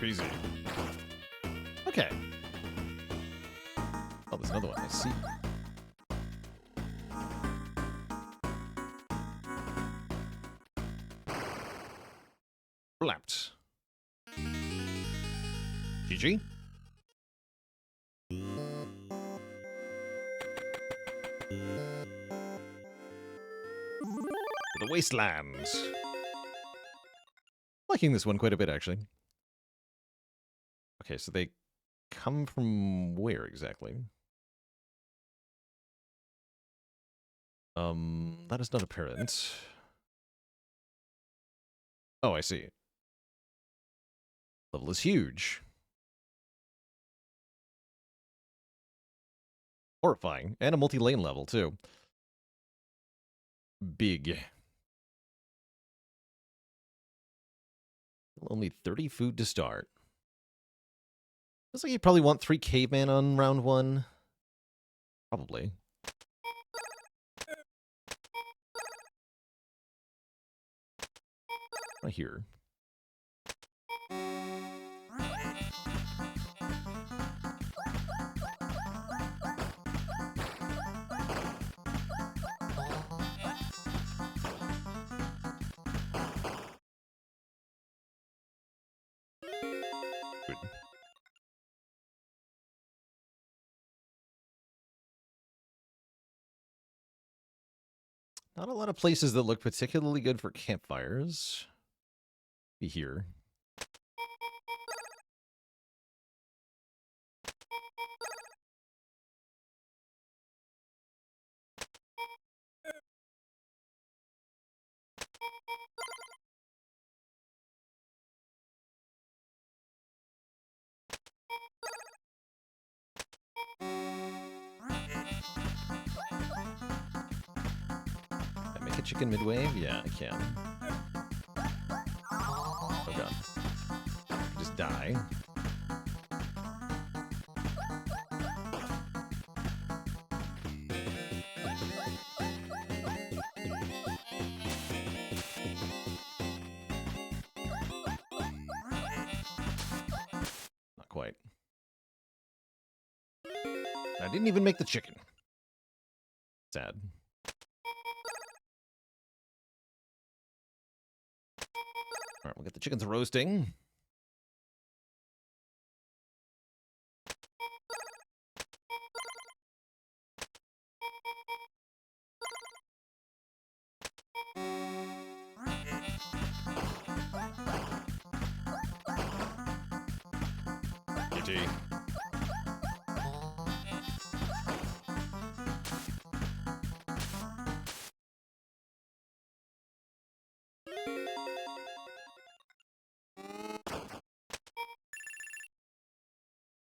Easy. Okay. Oh, there's another one. I see. Flapped. GG. The Wastelands. Liking this one quite a bit, actually. Okay, so they come from where exactly? That is not apparent. Oh, I see. Level is huge. Horrifying. And a multi-lane level, too. Big. Only 30 food to start. Looks like you probably want 3 caveman on round 1. Probably. Right here. Good. Not a lot of places that look particularly good for campfires. Be here. Can I make a chicken mid-wave? Yeah, I can. Oh god. Just die. Not quite. I didn't even make the chicken. Sad. Alright, we'll get the chickens roasting. GG.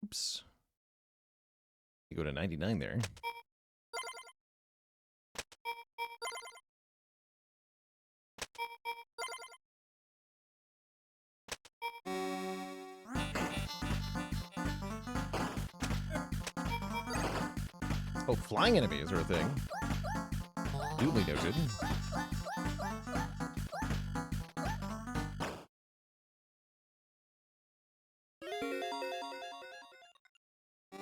Oops. You go to 99 there. Oh, flying enemies are a thing. Duly noted.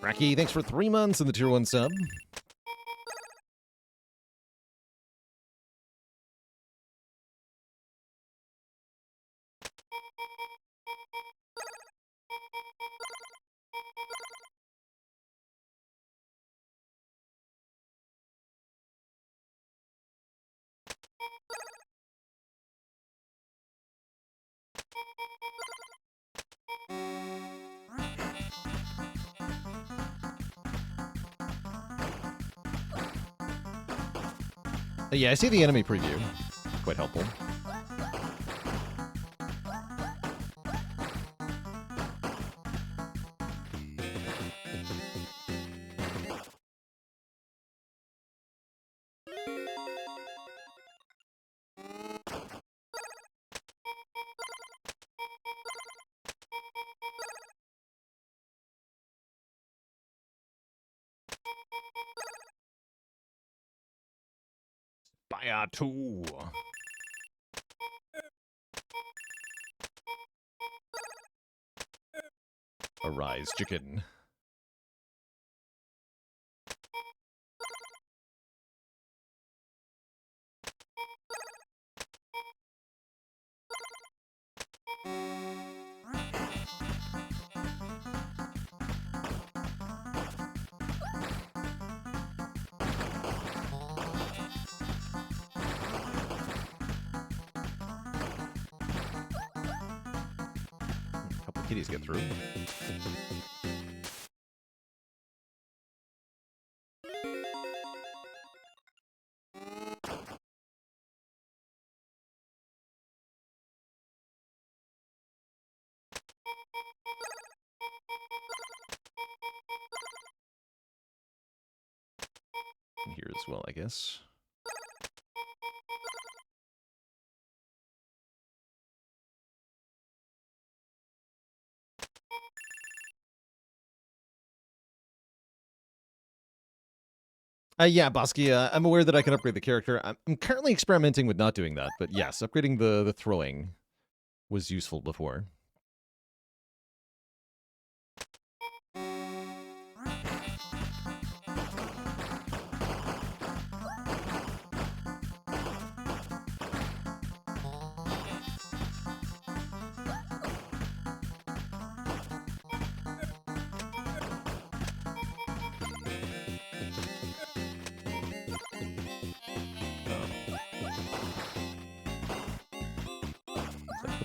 Racky, thanks for 3 months in the tier 1 sub. Yeah, I see the enemy preview. Quite helpful. Spire 2. Arise, chicken. Couple kitties get through. here as well, I guess. Yeah, Bosky, I'm aware that I can upgrade the character. I'm currently experimenting with not doing that, but yes, upgrading the throwing was useful before.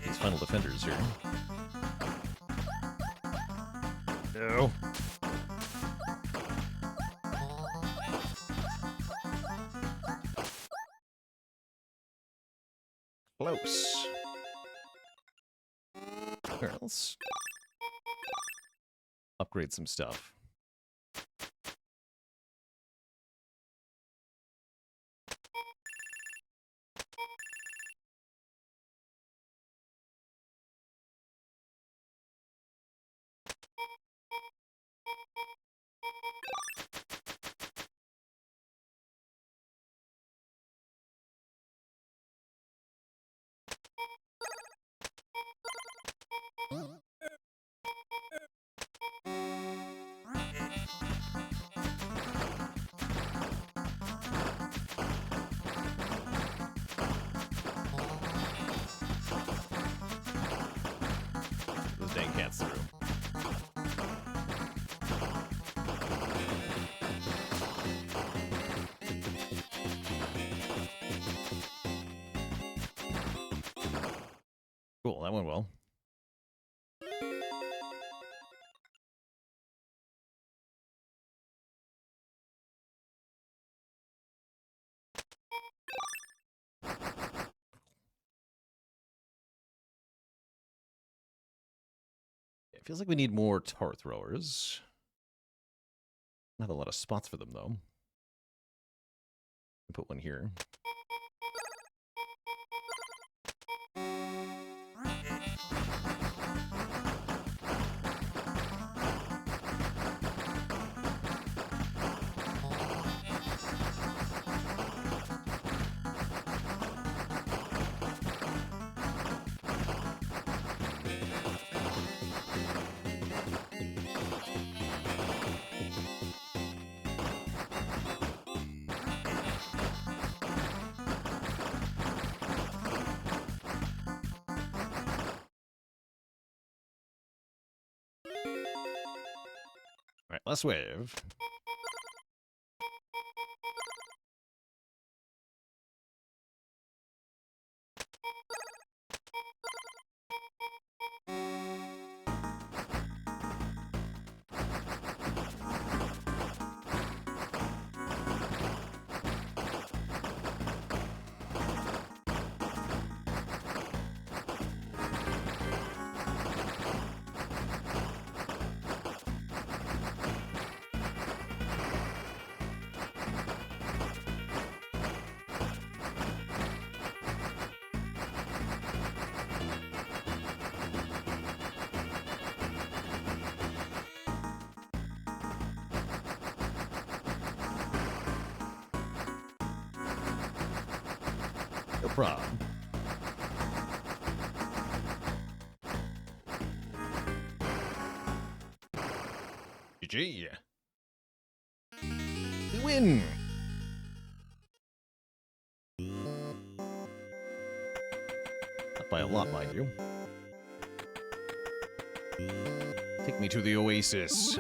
These final defenders here. No. Close. Here, let's upgrade some stuff. Those dang cats through. Cool, that went well. It feels like we need more tar throwers. Not a lot of spots for them, though. Put one here. All right, last wave. No problem. GG. We win. Not by a lot, mind you. Take me to the oasis.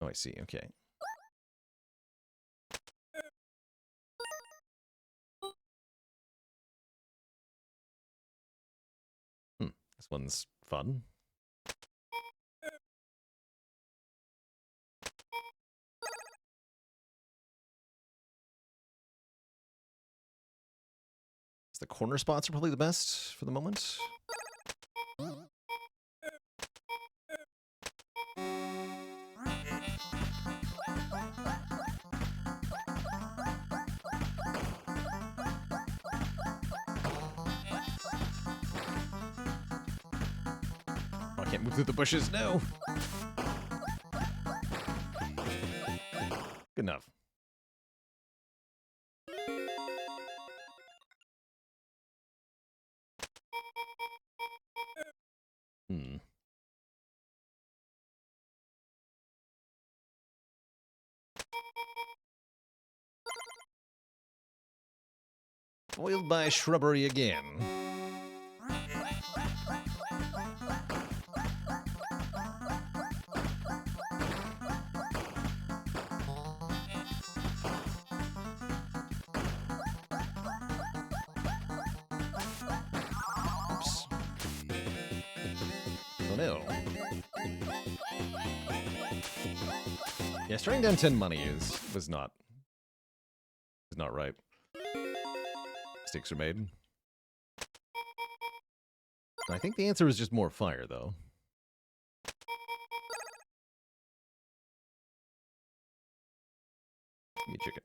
Oh, I see. Okay. This one's fun. The corner spots are probably the best for the moment. Can't move through the bushes, no! Good enough. Foiled by shrubbery again. Oops. Oh no. Yeah, starting down 10 money was not right. Mistakes are made. I think the answer is just more fire, though. Give me a chicken.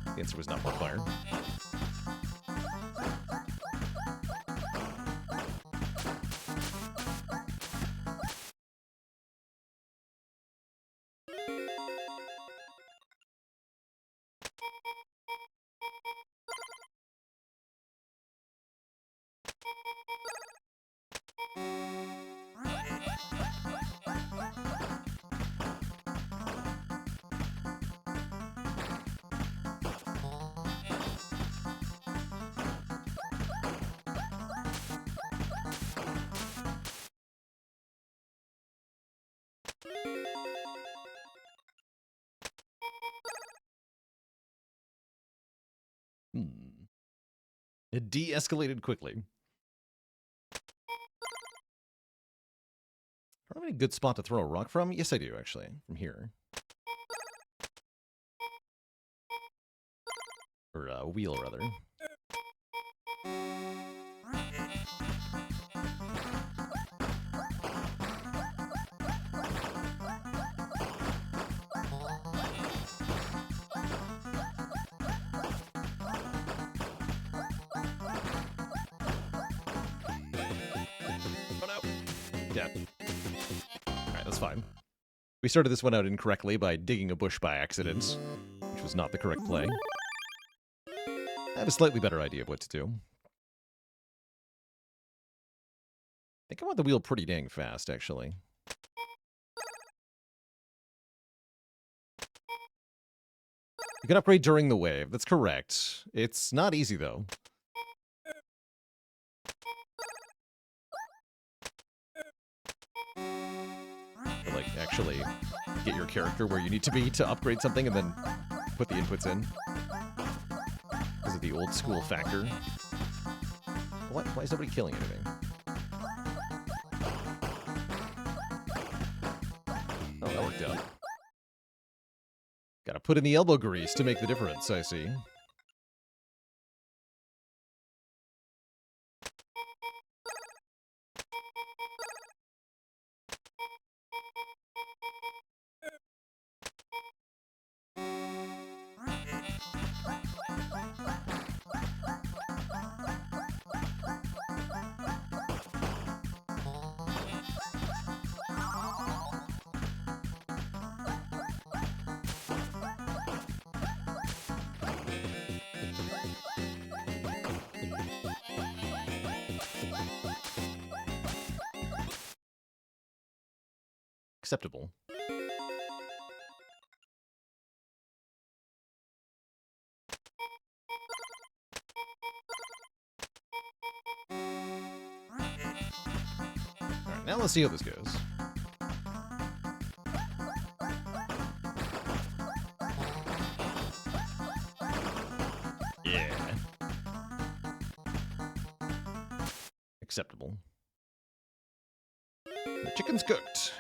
The answer was not more fire. It de-escalated quickly. I don't have any good spot to throw a rock from. Yes, I do, actually. From here. Or a wheel, rather. We started this one out incorrectly by digging a bush by accident, which was not the correct play. I have a slightly better idea of what to do. I think I want the wheel pretty dang fast, actually. You can upgrade during the wave. That's correct. It's not easy, though. Actually get your character where you need to be to upgrade something and then put the inputs in. Because of the old school factor. What? Why is nobody killing anything? Oh, that worked out. Gotta put in the elbow grease to make the difference, I see. Acceptable. Alright, now let's see how this goes. Yeah. Acceptable. The chicken's cooked.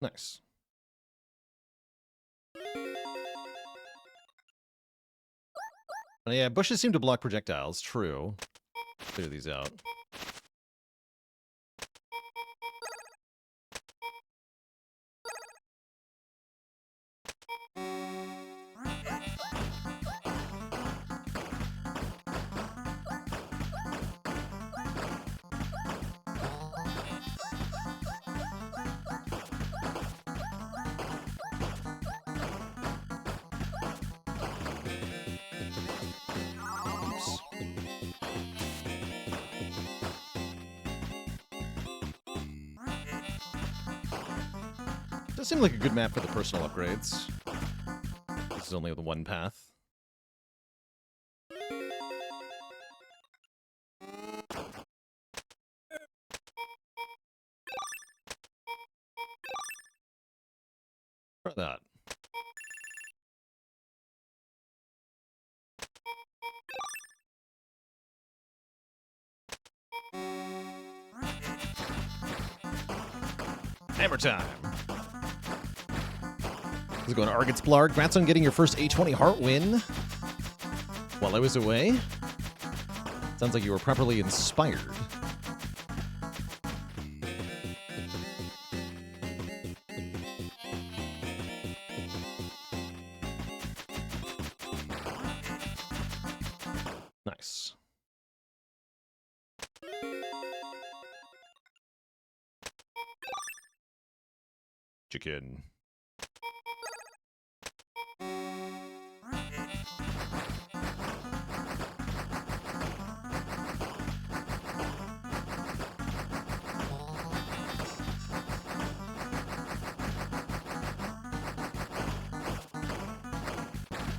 Nice. Oh, yeah, bushes seem to block projectiles. True. Clear these out. Does seem like a good map for the personal upgrades. This is only the one path. Try that. Hammer time. This is going to Argot's Blarg. Congrats on getting your first A20 heart win while I was away. Sounds like you were properly inspired. Nice. Chicken.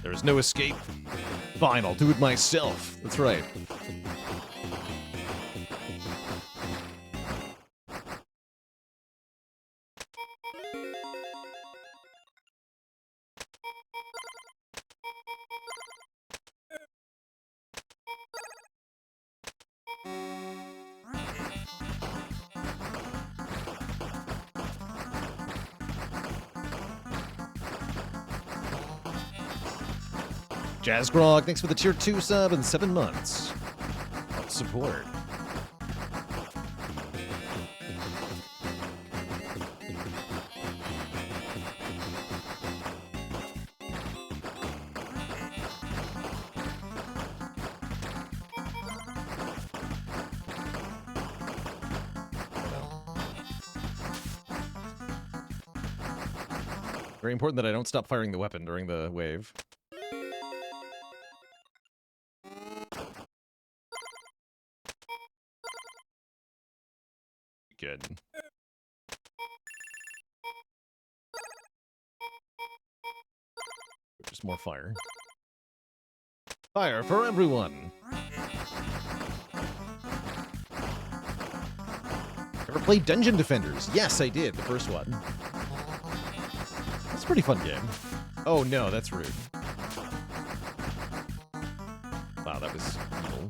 There's no escape. Fine, I'll do it myself. That's right. Jazz Grog, thanks for the tier 2 sub and 7 months of support. Very important that I don't stop firing the weapon during the wave. Good. Just more fire. Fire for everyone! Ever played Dungeon Defenders? Yes, I did, the first one. That's a pretty fun game. Oh no, that's rude. Wow, that was evil.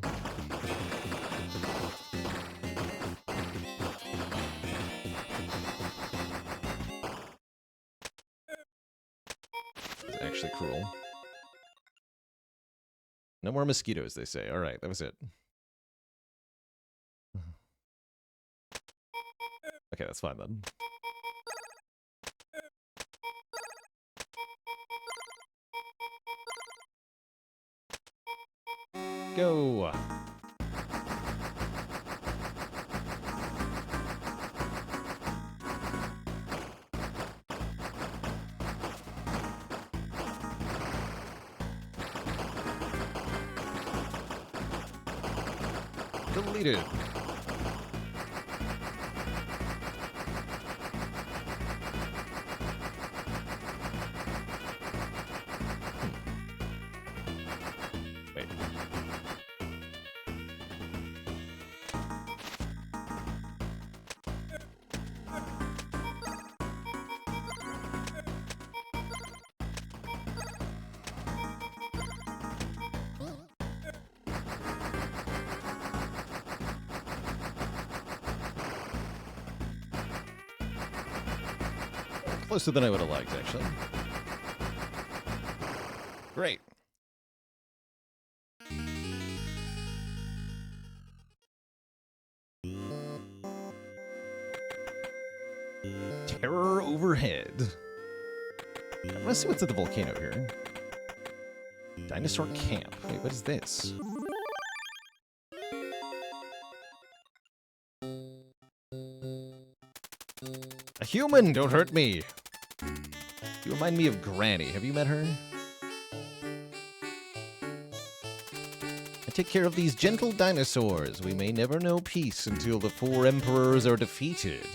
That's actually cruel. No more mosquitoes, they say. Alright, that was it. Okay, that's fine then. Go! Deleted. Wait. Closer than I would have liked, actually. Great. Terror overhead. I want to see what's at the volcano here. Dinosaur camp. Wait, what is this? A human! Don't hurt me! You remind me of Granny. Have you met her? I take care of these gentle dinosaurs. We may never know peace until the 4 emperors are defeated.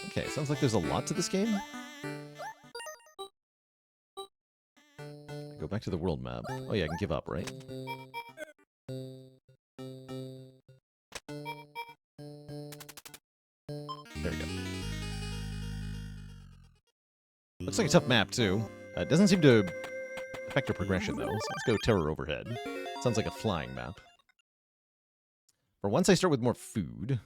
Okay, sounds like there's a lot to this game. Go back to the world map. Oh yeah, I can give up, right? There we go. Looks like a tough map, too. It doesn't seem to affect your progression, though. So let's go terror overhead. Sounds like a flying map. For once, I start with more food.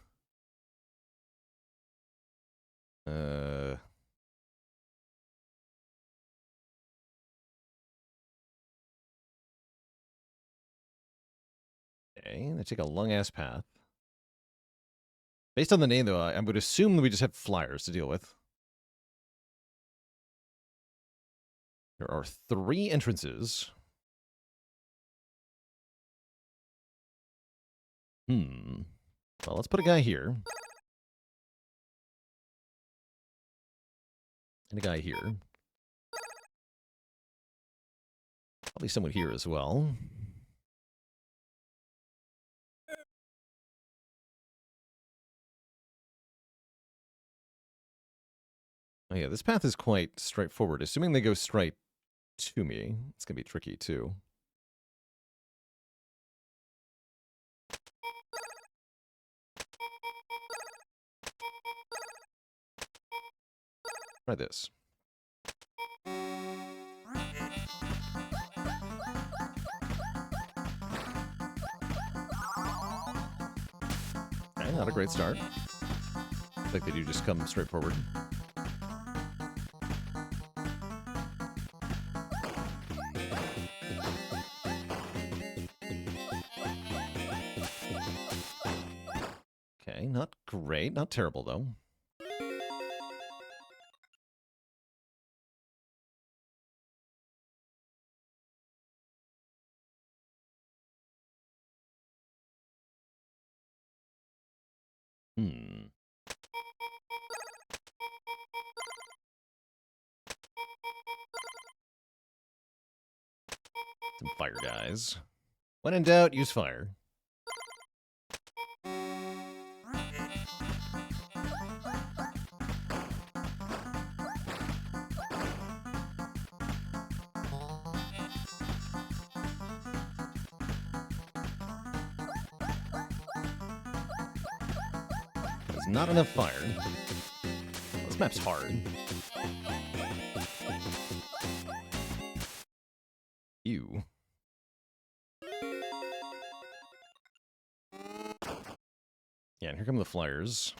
Okay, they take a long-ass path. Based on the name, though, I would assume that we just have flyers to deal with. There are 3 entrances. Well, let's put a guy here. And a guy here. Probably someone here as well. Oh yeah, this path is quite straightforward. Assuming they go straight to me, it's going to be tricky too. Try this. Okay, not a great start. I think they do just come straight forward. Okay, not great. Not terrible, though. Some fire guys. When in doubt, use fire. There's not enough fire. This map's hard. Ew. Yeah, and here come the flyers.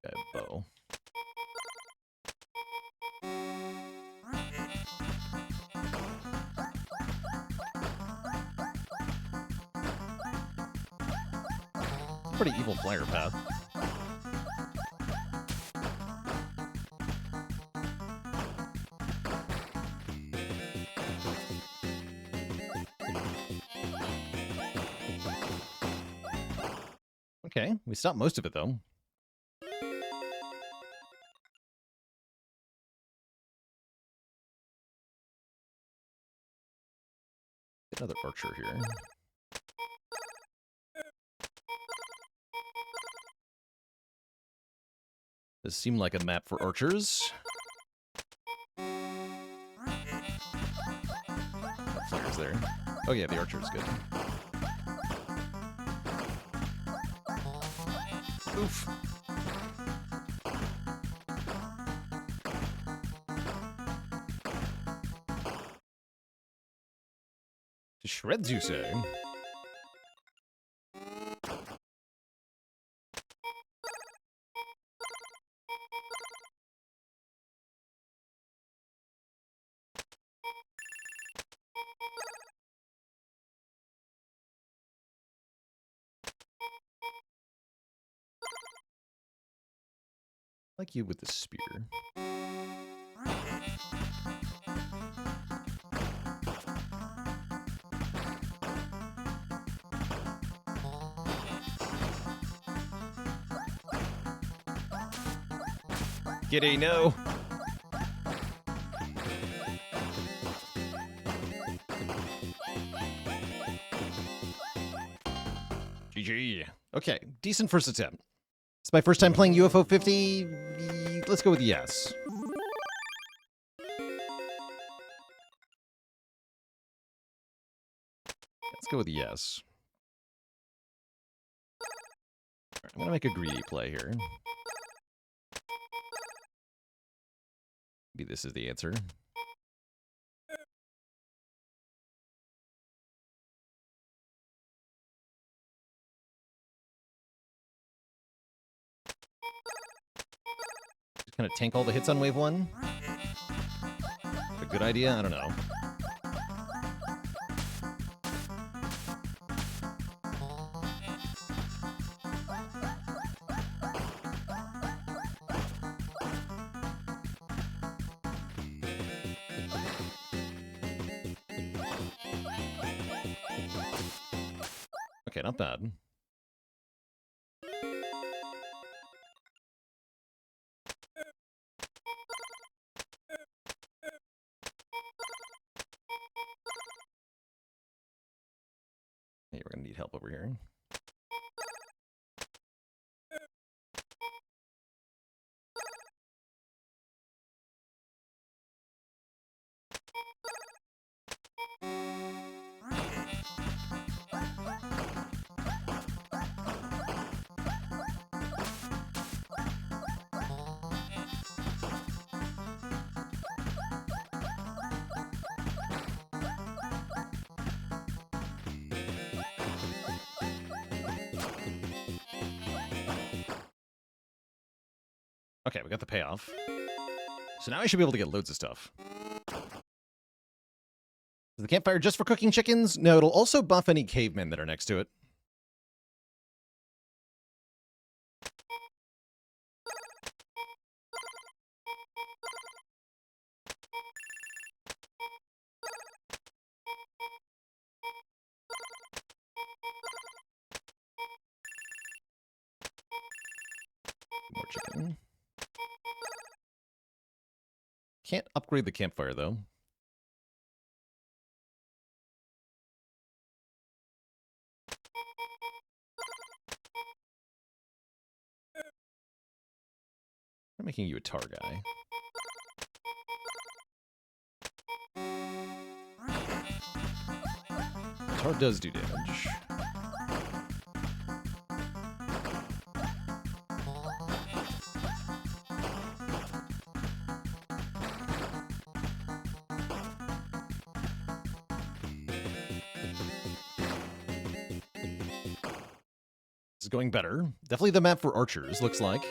Okay, bow. Pretty evil flyer path. Okay, we stopped most of it though. Another archer here. This seemed like a map for archers. Flares there. Oh yeah, the archer is good. Oof. To shreds, you say? Like you with the spear. Giddy, no. GG. Okay, decent first attempt. It's my first time playing UFO 50. Let's go with yes. Let's go with yes. Right, I'm gonna make a greedy play here. Maybe this is the answer. Just kind of tank all the hits on wave one. A good idea? I don't know. Okay, not bad. Hey, we're gonna need help over here. Okay, we got the payoff. So now I should be able to get loads of stuff. Is the campfire just for cooking chickens? No, it'll also buff any cavemen that are next to it. More chicken. Can't upgrade the campfire, though. I'm making you a tar guy. Tar does do damage. This is going better. Definitely the map for archers, looks like.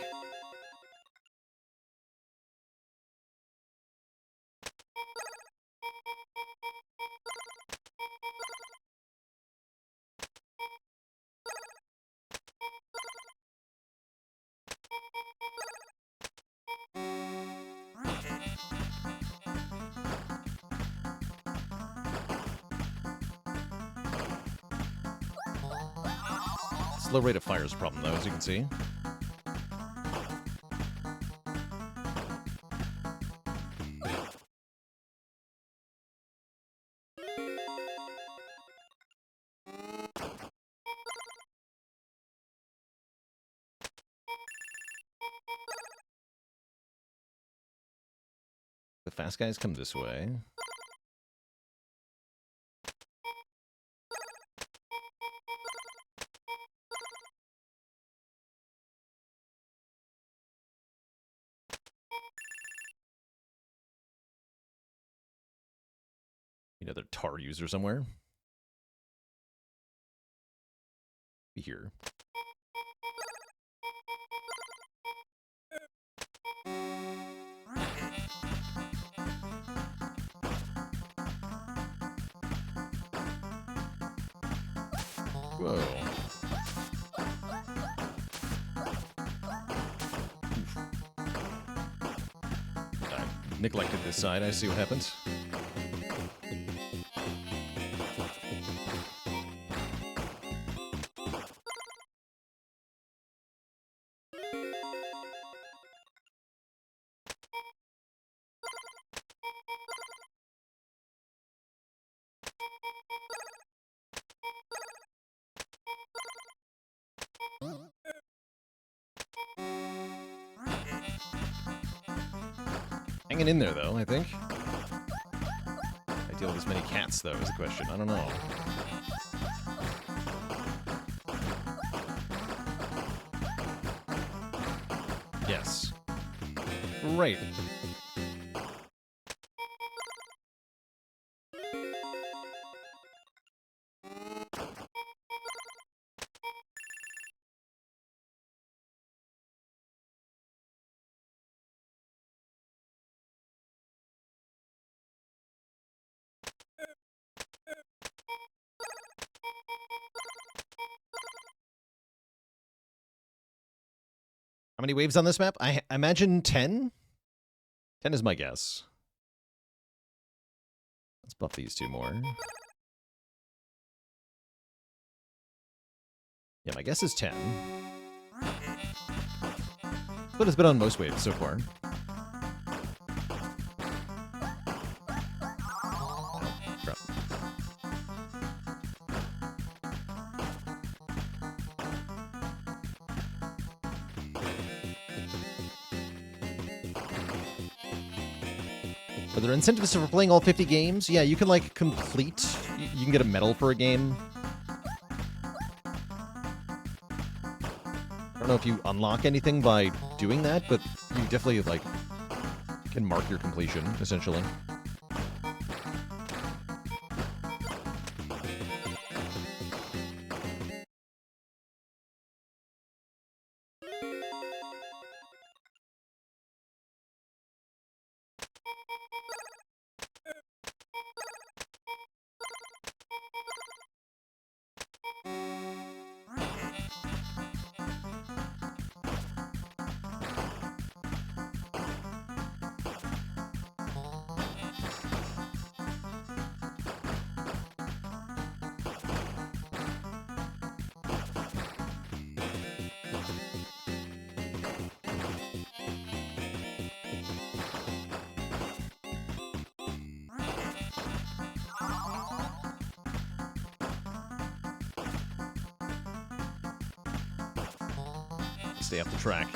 Slow rate of fire is a problem, though, as you can see. The fast guys come this way. Another tar user somewhere. Be here. Whoa. I neglected this side. I see what happens. Hanging in there, though, I think. I deal with as many cats, though, is the question. I don't know. Yes. Right. How many waves on this map? I imagine 10? 10 is my guess. Let's buff these two more. Yeah, my guess is 10. But it's been on most waves so far. Oh, crap. Are there incentives for playing all 50 games? Yeah, you can, like, complete... You can get a medal for a game. I don't know if you unlock anything by doing that, but you definitely, like, can mark your completion, essentially. Stay off the track.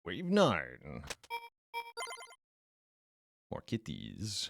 Wave 9. More kitties.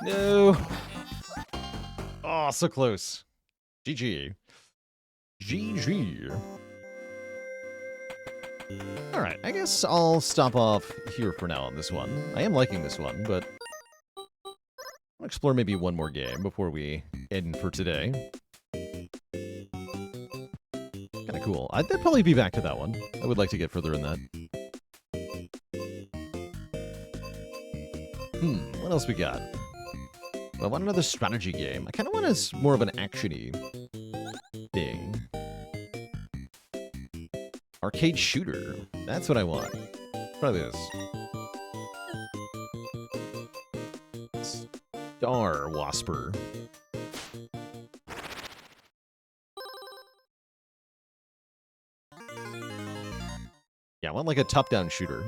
No. Oh, so close. GG. GG. All right, I guess I'll stop off here for now on this one. I am liking this one, but I'll explore maybe one more game before we end for today. Kind of cool. I'd probably be back to that one. I would like to get further in that. What else we got? Well, I want another strategy game. I kind of want more of an action-y thing. Arcade shooter. That's what I want. Try this. Star Wasper. Yeah, I want like a top-down shooter.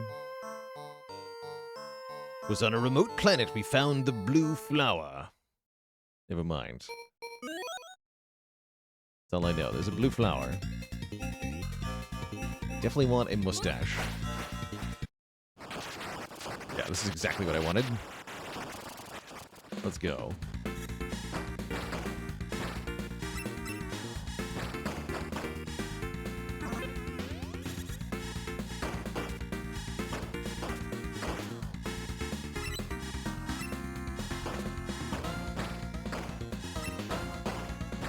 It was on a remote planet we found the blue flower. Never mind. That's all I know. There's a blue flower. Definitely want a mustache. Yeah, this is exactly what I wanted. Let's go.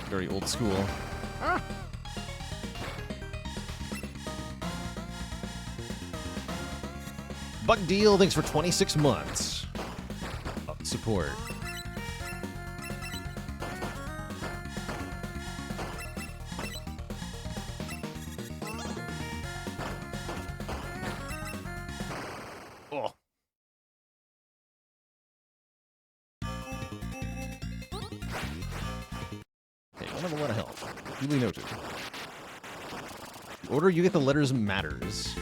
Very old school. Ah! Bug Deal, thanks for 26 months of support. Oh. Hey, one of a lot of health. Duly noted. The order you get the letters matters.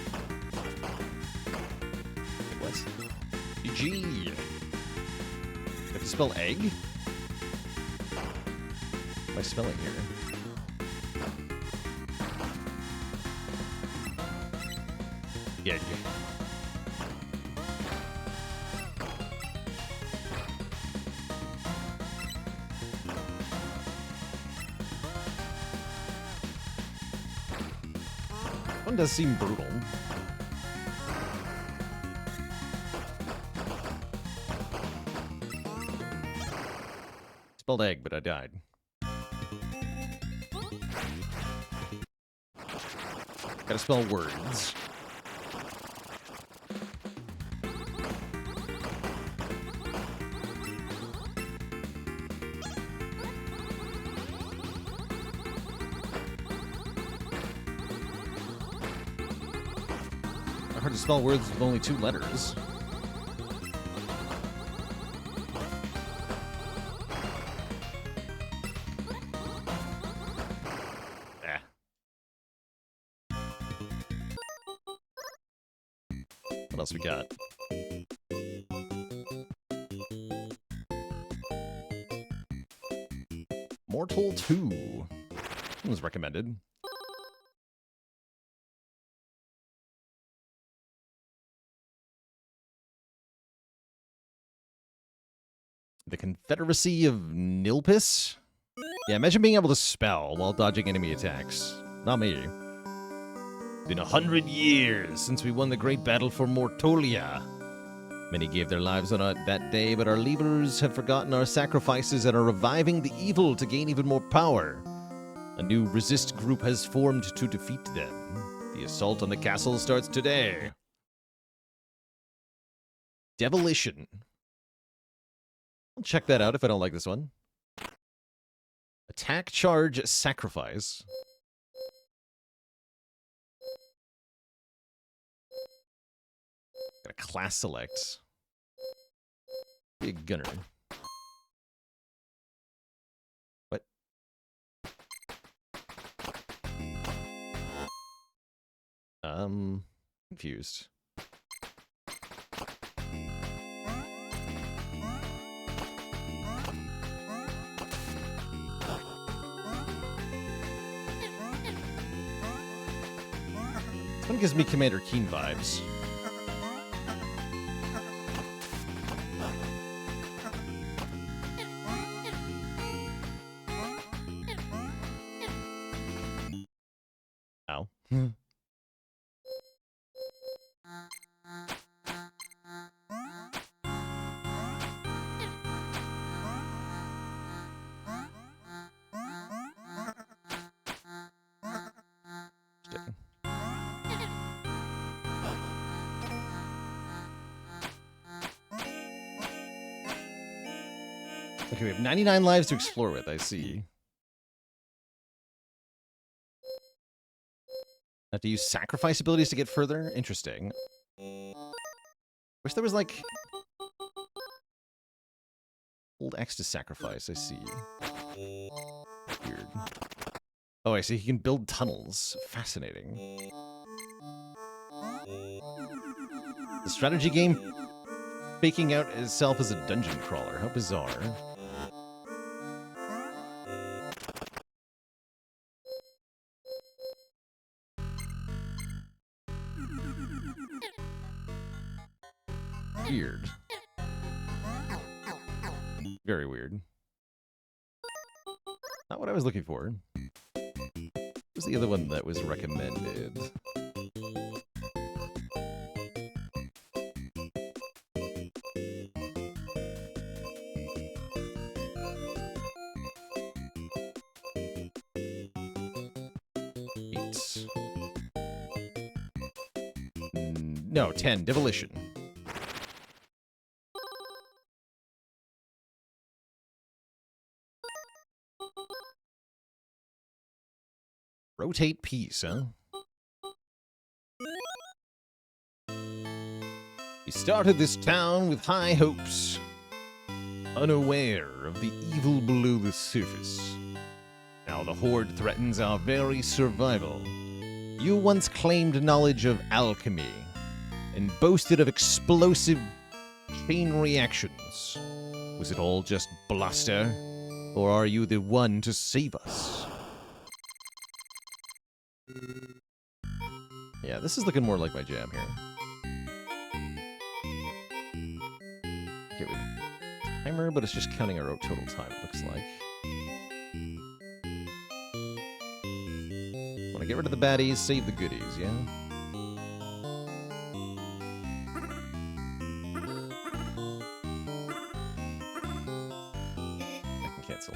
G. You have to spell egg? What am I spelling here? Egg. One does seem brutal. Spelled egg, but I died. Gotta spell words. Hard to spell words with only 2 letters. What else we got? Mortal 2 was recommended. The Confederacy of Nilpis? Yeah, imagine being able to spell while dodging enemy attacks. Not me. Been 100 years since we won the great battle for Mortolia. Many gave their lives on that day, but our leaders have forgotten our sacrifices and are reviving the evil to gain even more power. A new resist group has formed to defeat them. The assault on the castle starts today. Devilition. I'll check that out if I don't like this one. Attack, charge, sacrifice. Got a class select. Be a gunner. What? Confused. This one gives me Commander Keen vibes. Ow. Okay, we have 99 lives to explore with, I see. Have to use sacrifice abilities to get further? Interesting. Wish there was, like... Hold X to sacrifice, I see. Weird. Oh, I see. He can build tunnels. Fascinating. The strategy game faking out itself as a dungeon crawler. How bizarre. Weird. Very weird. Not what I was looking for. What was the other one that was recommended? No, 10. Demolition. Rotate piece, huh? We started this town with high hopes, unaware of the evil below the surface. Now the Horde threatens our very survival. You once claimed knowledge of alchemy and boasted of explosive chain reactions. Was it all just bluster, or are you the one to save us? Yeah, this is looking more like my jam here. Okay, timer, but it's just counting our total time, it looks like. Want to get rid of the baddies, save the goodies, yeah? I can cancel.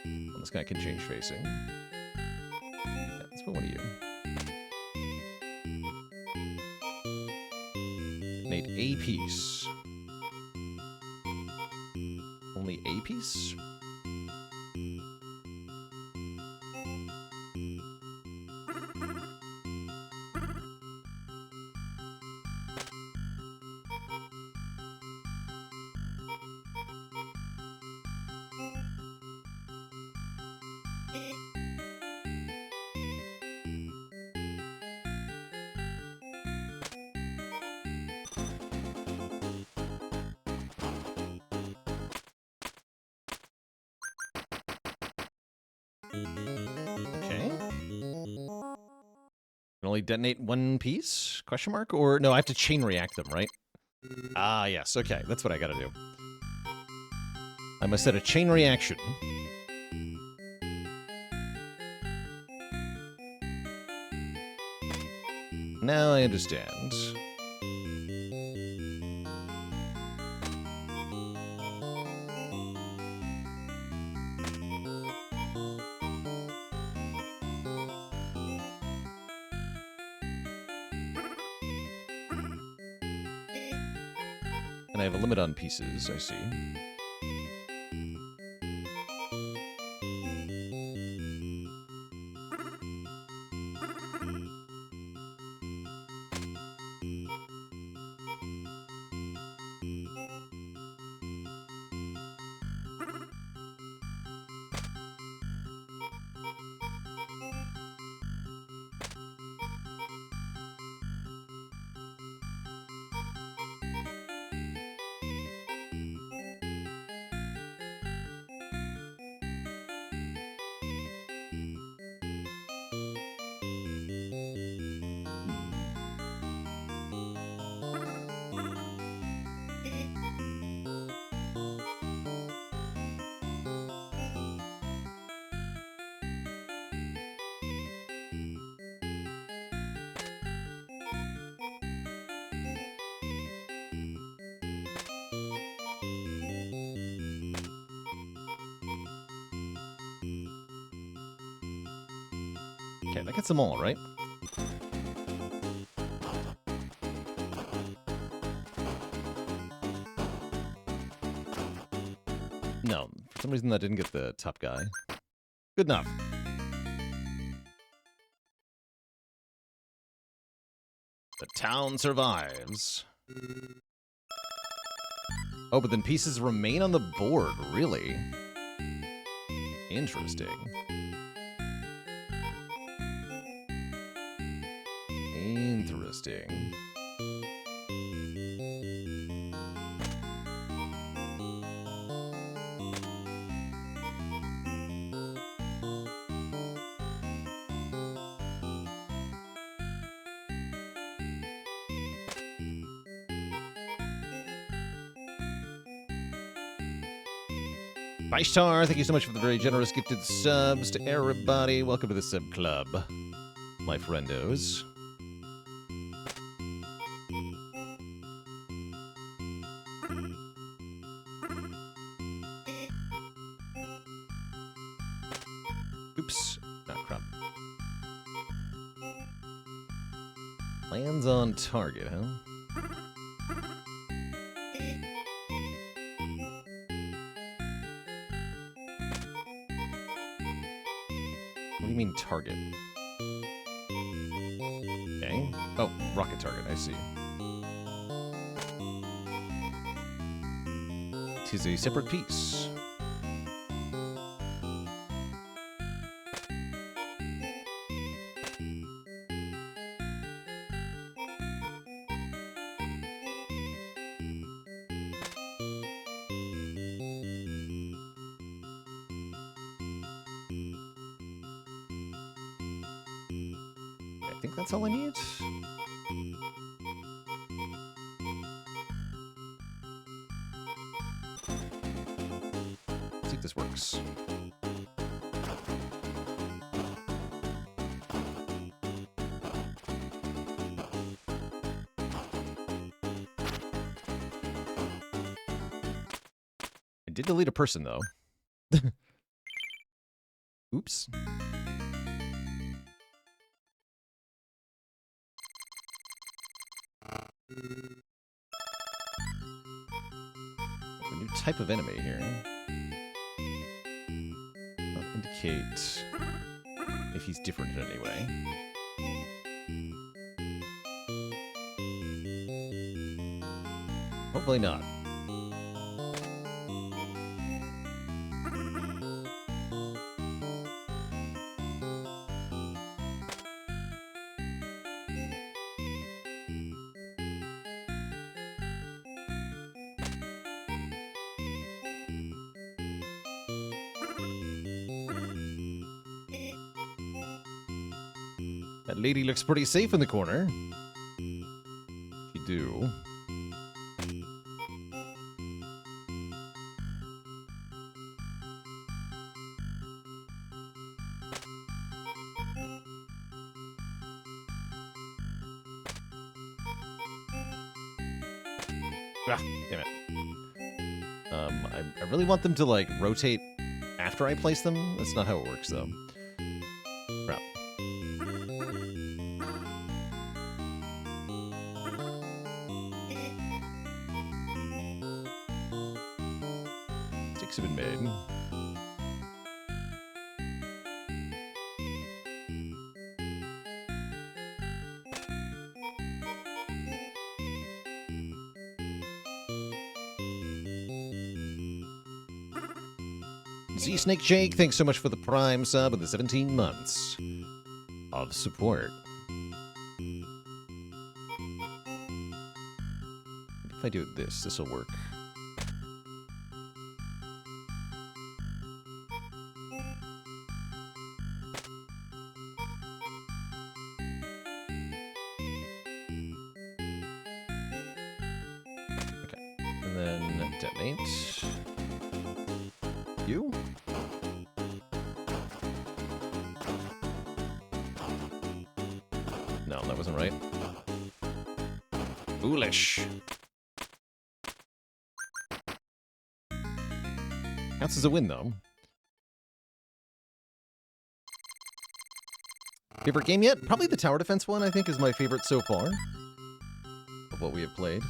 Well, this guy can change facing. Yeah, let's put one of you. Need a piece. Only a piece? Okay. Can only detonate one piece? Question mark? Or no, I have to chain react them, right? Ah, yes. Okay, that's what I gotta do. I must set a chain reaction. Now I understand. And I have a limit on pieces, I see. Okay, that gets them all, right? some reason that didn't get the top guy. Good enough. The town survives. Oh, but then pieces remain on the board. Really? Interesting. Interesting. Bishtar, thank you so much for the very generous gifted subs to everybody. Welcome to the sub club, my friendos. Oops, not crap. Lands on target, huh? What do you mean target? Okay. Oh, rocket target, I see. Tis a separate piece. I think that's all I need. Let's see if this works. I did delete a person, though. Oops. A new type of enemy here. Not indicate if he's different in any way. Hopefully not. That lady looks pretty safe in the corner. She do. Ah, damn it. I really want them to, like, rotate after I place them. That's not how it works, though. Crap. Sticks have been made. Z Snake Jake, thanks so much for the Prime sub and the 17 months of support. If I do it this will work. Okay, and then detonate. You? No, that wasn't right. Foolish. Counts as a win, though. Favorite game yet? Probably the tower defense one, I think, is my favorite so far of what we have played.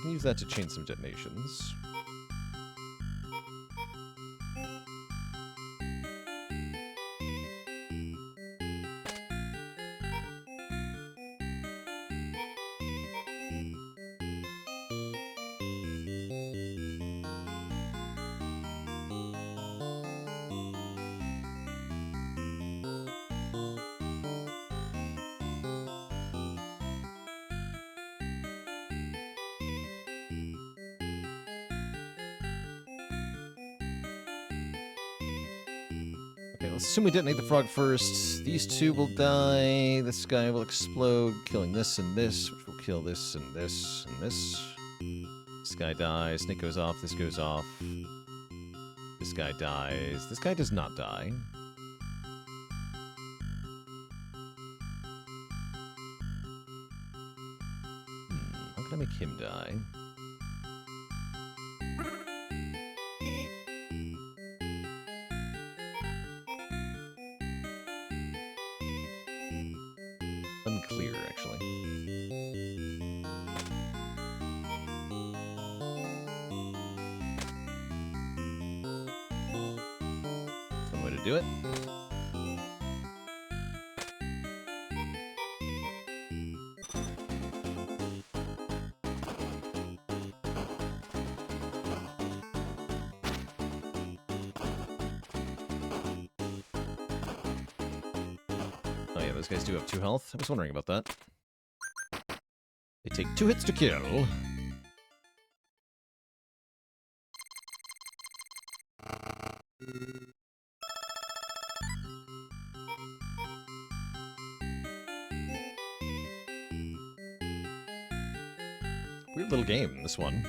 can use that to chain some detonations. Okay, let's assume we detonate the frog first. These two will die. This guy will explode, killing this and this, which will kill this and this and this. This guy dies. Snake goes off. This goes off. This guy dies. This guy does not die. How can I make him die? Unclear, actually. One way to do it. Oh yeah, those guys do have 2 health. I was wondering about that. They take 2 hits to kill. Weird little game, this one.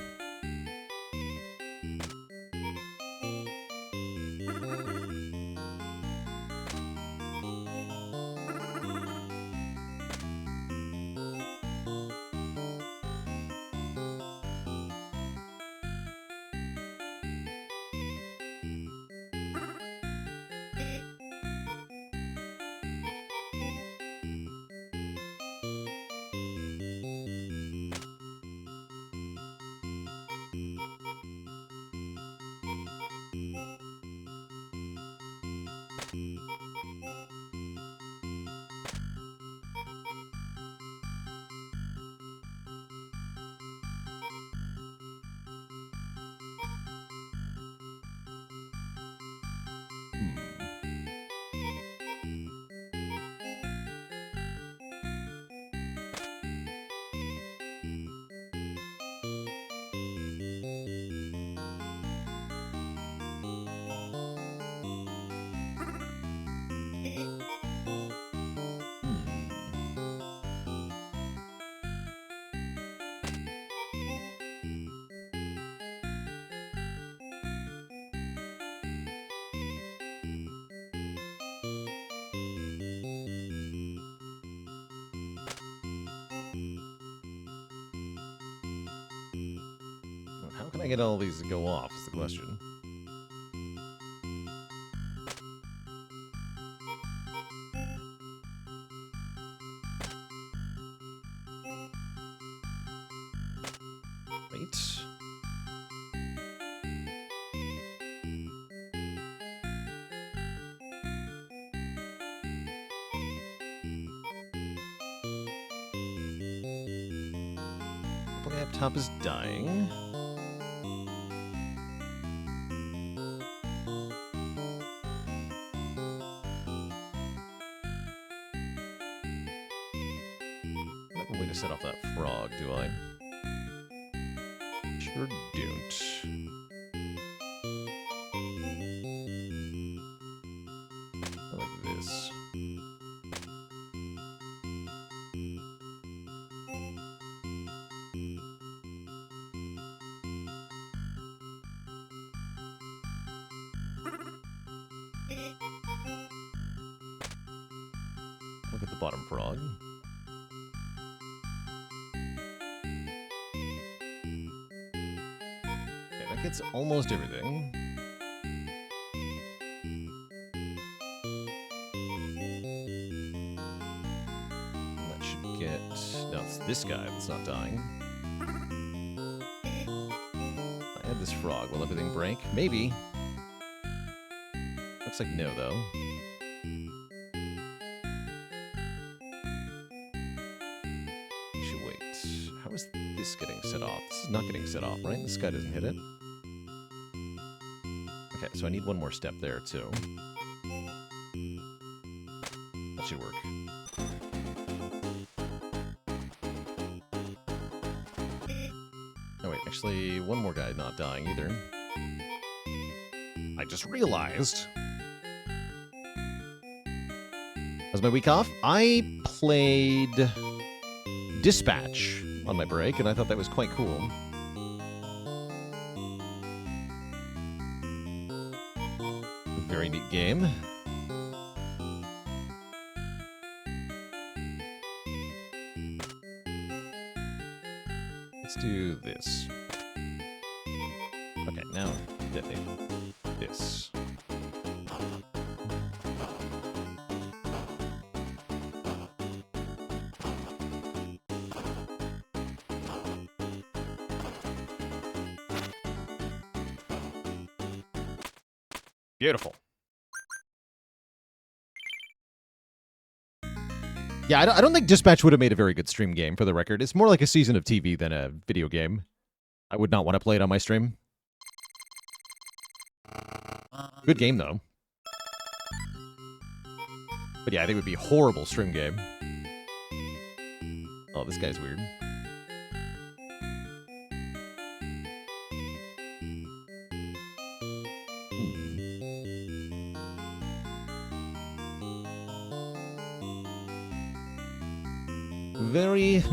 How can I get all these to go off is the question. Wait. The guy up top is dying. Way to set off that frog, do I? Sure don't. I like this. Look at the bottom frog. Gets almost everything. That should get... No, it's this guy that's not dying. this frog. Will everything break? Maybe. Looks like no, though. We should wait. How is this getting set off? This is not getting set off, right? This guy doesn't hit it. Okay, so I need one more step there, too. That should work. Oh, wait, actually, one more guy not dying either. I just realized. Was my week off? I played Dispatch on my break, and I thought that was quite cool. Very neat game. Let's do this. Okay, now detonate this. Beautiful. Yeah, I don't think Dispatch would have made a very good stream game, for the record. It's more like a season of TV than a video game. I would not want to play it on my stream. Good game, though. But yeah, I think it would be a horrible stream game. Oh, this guy's weird. Very,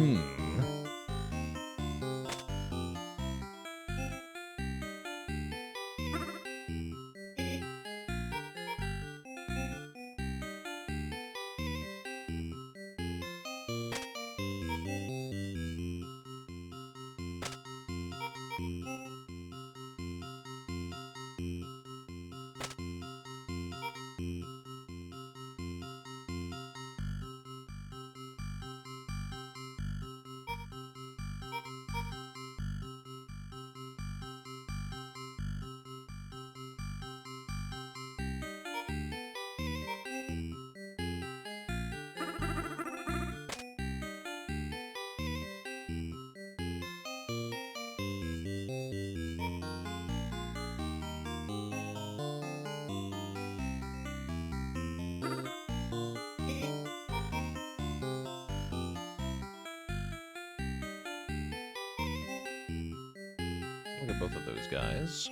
look at both of those guys. I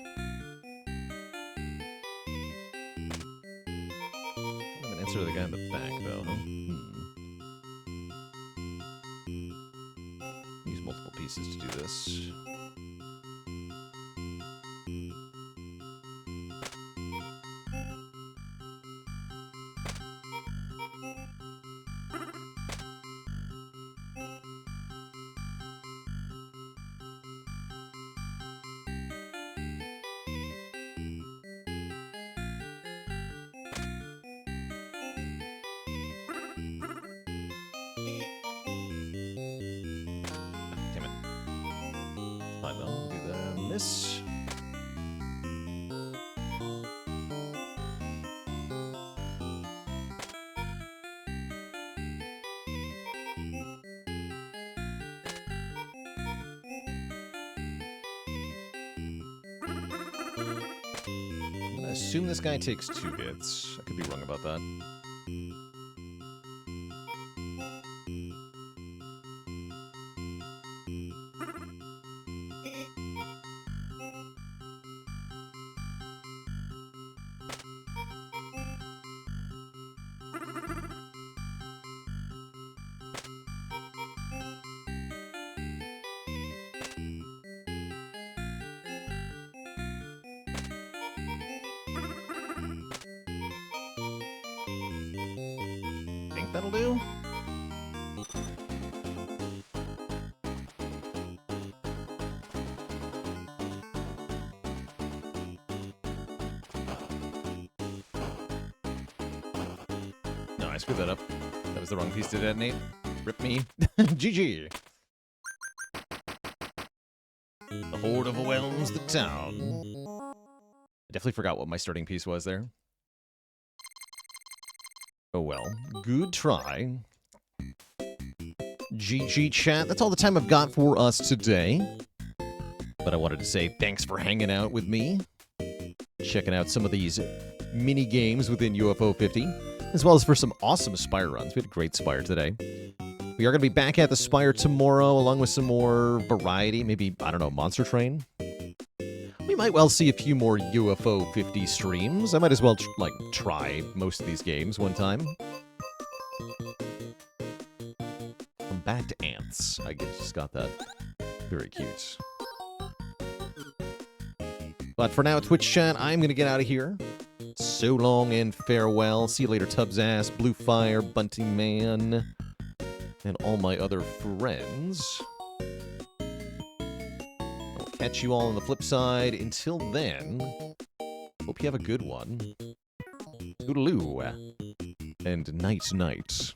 have an answer to the guy in the back, though. Use multiple pieces to do this. This. I'm gonna assume this guy takes 2 hits. I could be wrong about that. That'll do. No, I screwed that up. That was the wrong piece to detonate. Rip me. GG. The horde overwhelms the town. I definitely forgot what my starting piece was there. Oh well, good try. GG chat, that's all the time I've got for us today. But I wanted to say thanks for hanging out with me. Checking out some of these mini games within UFO 50, as well as for some awesome Spire runs. We had a great Spire today. We are going to be back at the Spire tomorrow, along with some more variety. Maybe, I don't know, Monster Train? We might well see a few more UFO 50 streams. I might as well, try most of these games one time. From Bad to Ants. I just got that. Very cute. But for now, Twitch chat, I'm going to get out of here. So long and farewell. See you later, Tubbs Ass, Blue Fire, Bunting Man, and all my other friends. I'll catch you all on the flip side. Until then, hope you have a good one. Toodaloo. And night-night.